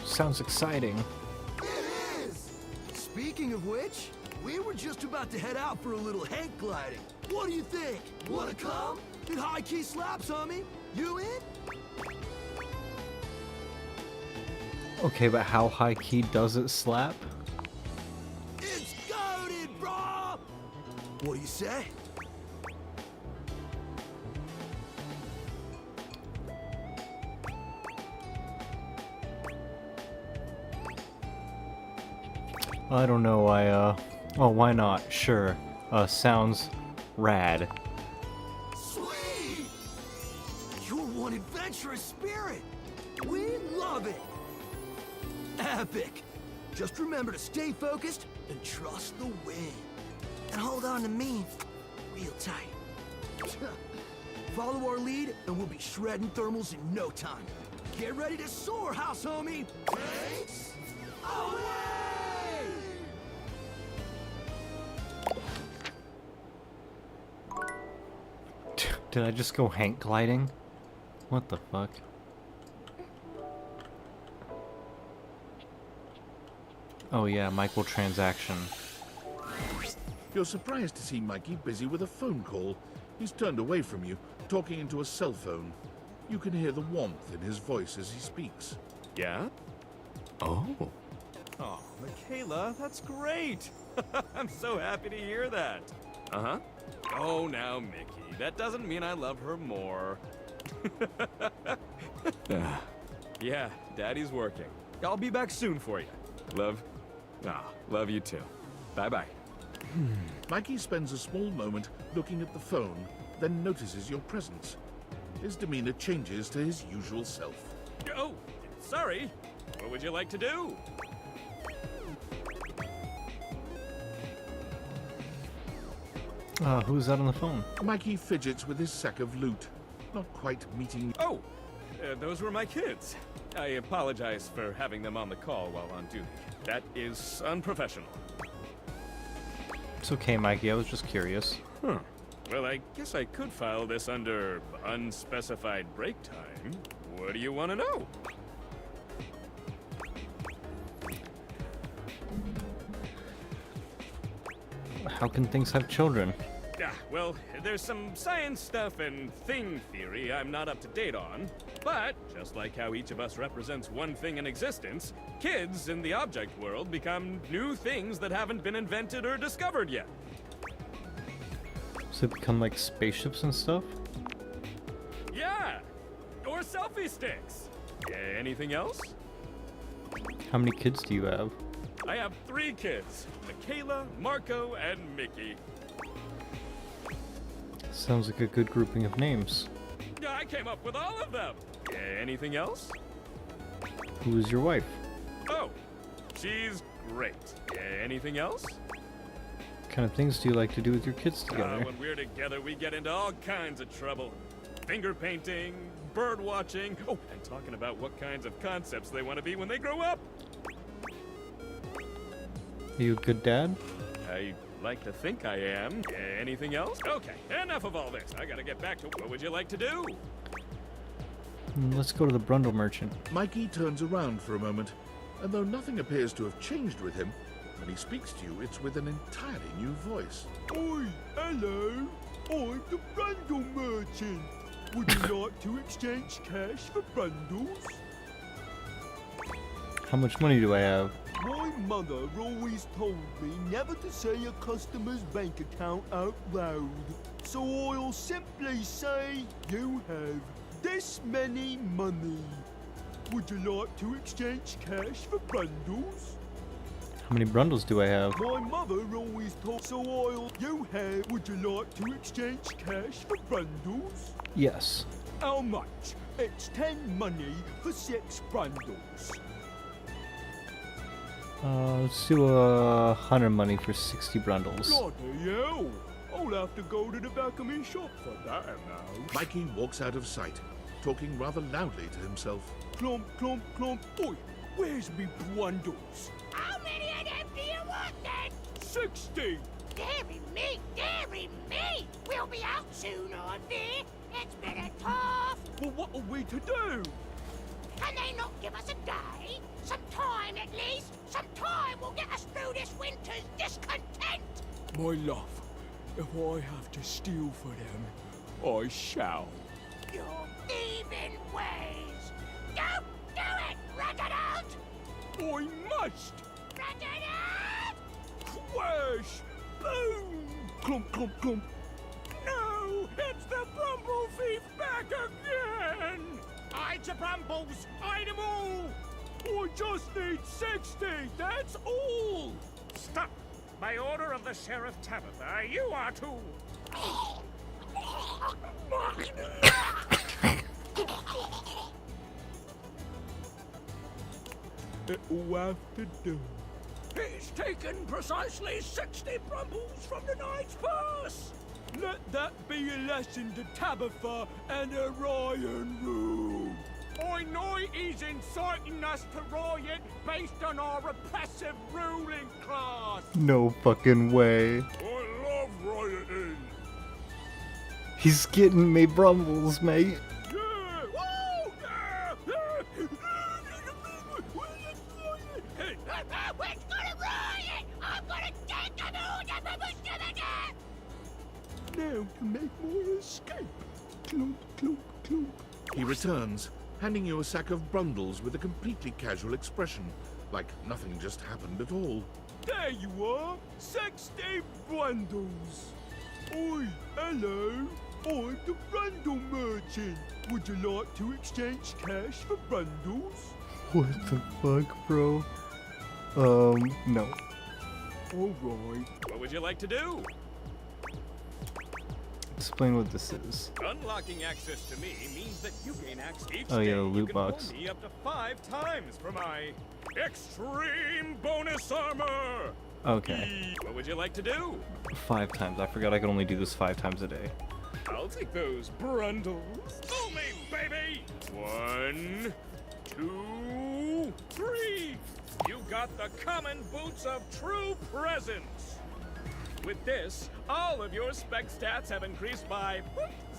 Sounds exciting. It is. Speaking of which, we were just about to head out for a little Hank gliding. What do you think? Wanna come? It high-key slaps, homie. You in? Okay, but how high key does it slap? It's goated, bro! What do you say? I don't know, oh, why not? Sure. Sounds rad. Sweet! You're one adventurous spirit. We love it. Epic. Just remember to stay focused and trust the wind. And hold on to me real tight. Follow our lead and we'll be shredding thermals in no time. Get ready to soar, house homie. Thanks. Away! Did I just go Hank gliding? What the fuck? Oh yeah, microtransaction. You're surprised to see Mikey busy with a phone call. He's turned away from you, talking into a cell phone. You can hear the warmth in his voice as he speaks. Yeah? Oh. Oh, Michaela, that's great. I'm so happy to hear that. Uh-huh. Oh, now, Mickey, that doesn't mean I love her more. Yeah, Daddy's working. I'll be back soon for you. Love? Love you too. Bye-bye. Mikey spends a small moment looking at the phone, then notices your presence. His demeanor changes to his usual self. Oh, sorry. What would you like to do? Who's that on the phone? Mikey fidgets with his sack of loot, not quite meeting... Oh, those were my kids. I apologize for having them on the call while on duty. That is unprofessional. It's okay, Mikey, I was just curious. Huh. Well, I guess I could file this under unspecified break time. What do you want to know? How can things have children? Well, there's some science stuff and thing theory I'm not up to date on. But, just like how each of us represents one thing in existence, kids in the object world become new things that haven't been invented or discovered yet. So they become like spaceships and stuff? Yeah! Or selfie sticks! Anything else? How many kids do you have? I have 3 kids. Michaela, Marco, and Mickey. Sounds like a good grouping of names. I came up with all of them. Anything else? Who is your wife? Oh, she's great. Anything else? What kind of things do you like to do with your kids together? When we're together, we get into all kinds of trouble. Finger painting, bird watching. Oh, and talking about what kinds of concepts they want to be when they grow up. Are you a good dad? I like to think I am. Anything else? Okay, enough of all this. I gotta get back to what would you like to do? Let's go to the Brundle Merchant. Mikey turns around for a moment, and though nothing appears to have changed with him, when he speaks to you, it's with an entirely new voice. Oi, hello. I'm the Brundle Merchant. Would you like to exchange cash for bundles? How much money do I have? My mother always told me never to say a customer's bank account out loud. So I'll simply say you have this many money. Would you like to exchange cash for bundles? How many bundles do I have? My mother always told, so you have. Would you like to exchange cash for bundles? Yes. How much? It's 10 money for 6 bundles. Let's do 100 money for 60 bundles. Bloody hell! I'll have to go to the back of my shop for that amount. Mikey walks out of sight, talking rather loudly to himself. Clomp, clomp, clomp. Oi, where's me bundles? How many of them do you want then? 60! Dearie me! We'll be out soon, I fear. It's been a tough. Well, what are we to do? Can they not give us a day? Some time at least? Some time will get us through this winter's discontent! My love, if I have to steal for them, I shall. Your thieving ways! Don't do it, Reginald! I must! Reginald! Crash! Boom! Clump, clump, clump. No! It's the Brumble Thief back again! Hide your brambles! Hide them all! I just need 60, that's all! Stop! By order of the Sheriff Tabitha, you are to... It'll have to do. He's taken precisely 60 Brumbles from the Knight's purse! Let that be a lesson to Tabitha and Orion Room. I know he's inciting us to riot based on our repressive ruling class! No fucking way. I love rioting! He's getting me brumbles, mate. Yeah! Woo! We're gonna riot! I'm gonna take them all Now to make my escape. Clunk, clunk, clunk. He returns, handing you a sack of bundles with a completely casual expression, like nothing just happened at all. There you are, 60 bundles. Oi, hello, I'm the bundle merchant. Would you like to exchange cash for bundles? What the fuck, bro? No. Alright. What would you like to do? Explain what this is. Unlocking access to me means that you gain access each Oh, day. yeah, You loot can box. pull me up to 5 times for my extreme bonus armor. Okay. What would you like to do? 5 times. I forgot I could only do this 5 times a day. I'll take those brundles. Pull me, baby! 1, 2, 3. You got the common boots of true presence. With this, all of your spec stats have increased by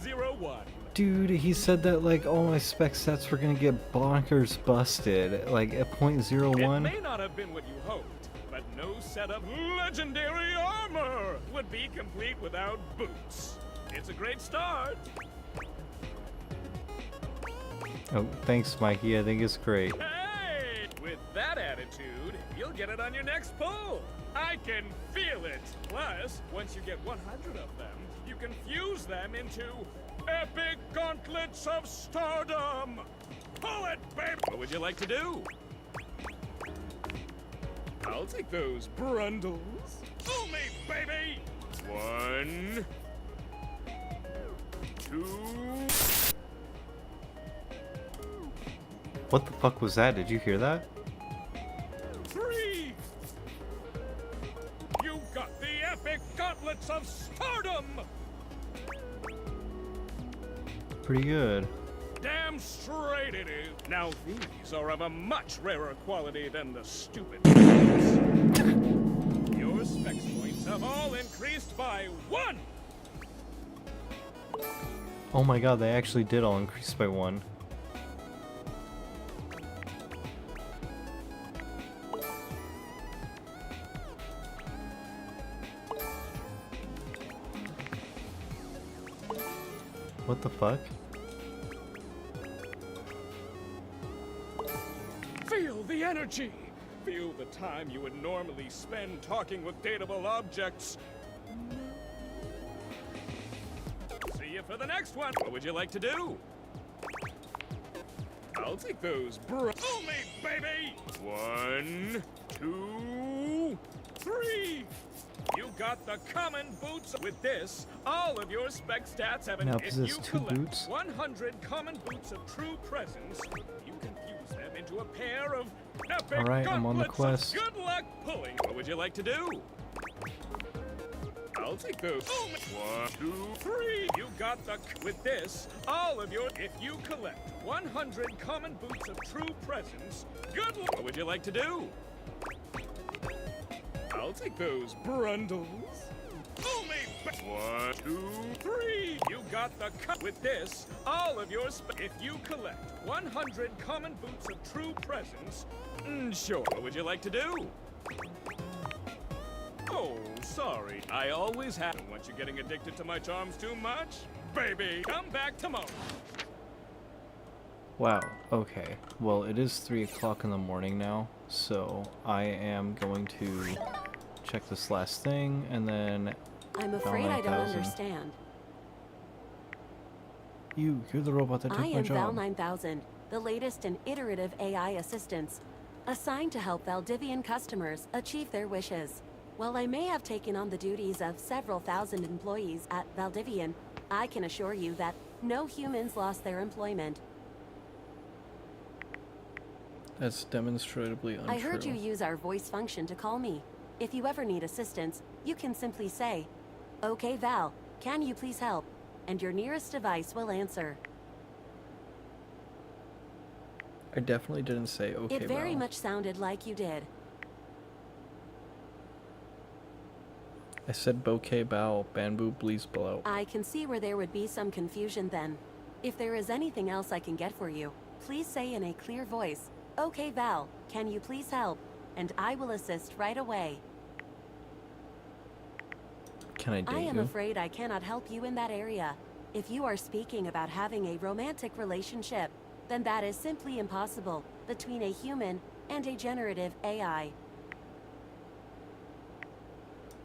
0.01. Dude, he said that like all my spec sets were gonna get bonkers busted, like at It 0.01. may not have been what you hoped, but no set of legendary armor would be complete without boots. It's a great start. Oh, thanks, Mikey. I think it's great. Hey! With that attitude, you'll get it on your next pull. I can feel it. Plus, once you get 100 of them, you can fuse them into epic gauntlets of stardom. Pull it, babe! What would you like to do? I'll take those brundles. Pull me, baby! 1, 2... What the fuck was that? Did you hear that? 3! You got the epic gauntlets of stardom! Pretty good. Damn straight it is. Now these are of a much rarer quality than the stupid Your specs points have all increased by 1! Oh my god, they actually did all increase by 1. What the fuck? energy. Feel the time you would normally spend talking with dateable objects. See you for the next one. What would you like to do? I'll take those only, baby! 1, 2, 3. You got the common boots. With this, all of your spec stats have an Now, if is this you 2 collect boots? 100 common boots of true presence, you can fuse them into a pair of epic Alright, I'm on the gauntlets of quest. good luck pulling. What would you like to do? I'll take those. 1, 2, 3. You got the with this, all of your if you collect 100 common boots of true presence, good luck. What would you like to do? I'll take those brundles. Only 1, 2, 3. You got the with this, all of your if you collect 100 common boots of true presence, sure. What would you like to do? Oh, sorry. I always have. Don't want you getting addicted to my charms too much. Baby, come back tomorrow. Wow, okay. Well, it is 3 o'clock in the morning now, so I am going to check this last thing, and then... I'm Val afraid I don't 9000. understand. You're the robot that took I my am Val job. 9000, the latest in iterative AI assistants, assigned to help Valdivian customers achieve their wishes. While I may have taken on the duties of several thousand employees at Valdivian, I can assure you that no humans lost their employment. That's demonstrably untrue. I heard you use our voice function to call me. If you ever need assistance, you can simply say, "Okay, Val, can you please help?" And your nearest device will answer. I definitely didn't say okay, It very Val. much sounded like you did. I said bouquet bow, bamboo please blow. I can see where there would be some confusion then. If there is anything else I can get for you, please say in a clear voice, "Okay, Val, can you please help?" And I will assist right away. Can I date I am you? afraid I cannot help you in that area. If you are speaking about having a romantic relationship, then that is simply impossible between a human and a generative AI.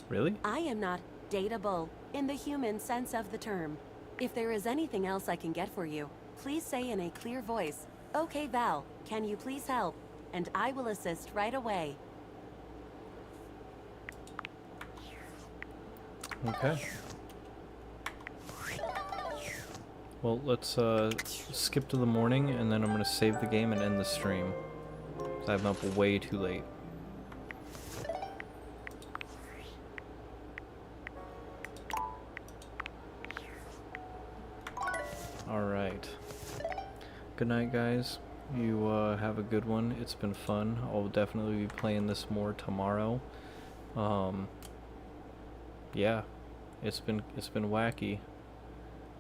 Really? I am not dateable in the human sense of the term. If there is anything else I can get for you, please say in a clear voice, "Okay, Val, can you please help?" And I will assist right away. Okay. Well, let's skip to the morning, and then I'm gonna save the game and end the stream. 'Cause I'm up way too late. Alright. Good night, guys. You have a good one. It's been fun. I'll definitely be playing this more tomorrow. Yeah. It's been wacky.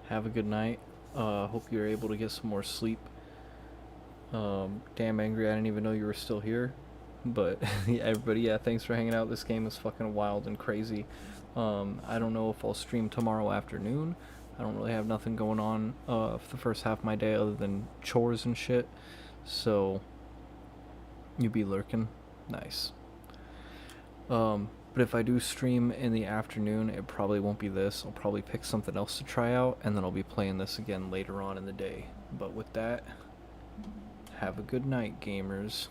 Have a good night. Hope you're able to get some more sleep. Damn angry, I didn't even know you were still here. But yeah, everybody, yeah, thanks for hanging out. This game is fucking wild and crazy. I don't know if I'll stream tomorrow afternoon. I don't really have nothing going on for the first half of my day other than chores and shit. So you be lurking. Nice. But if I do stream in the afternoon, it probably won't be this. I'll probably pick something else to try out, and then I'll be playing this again later on in the day. But with that, have a good night, gamers.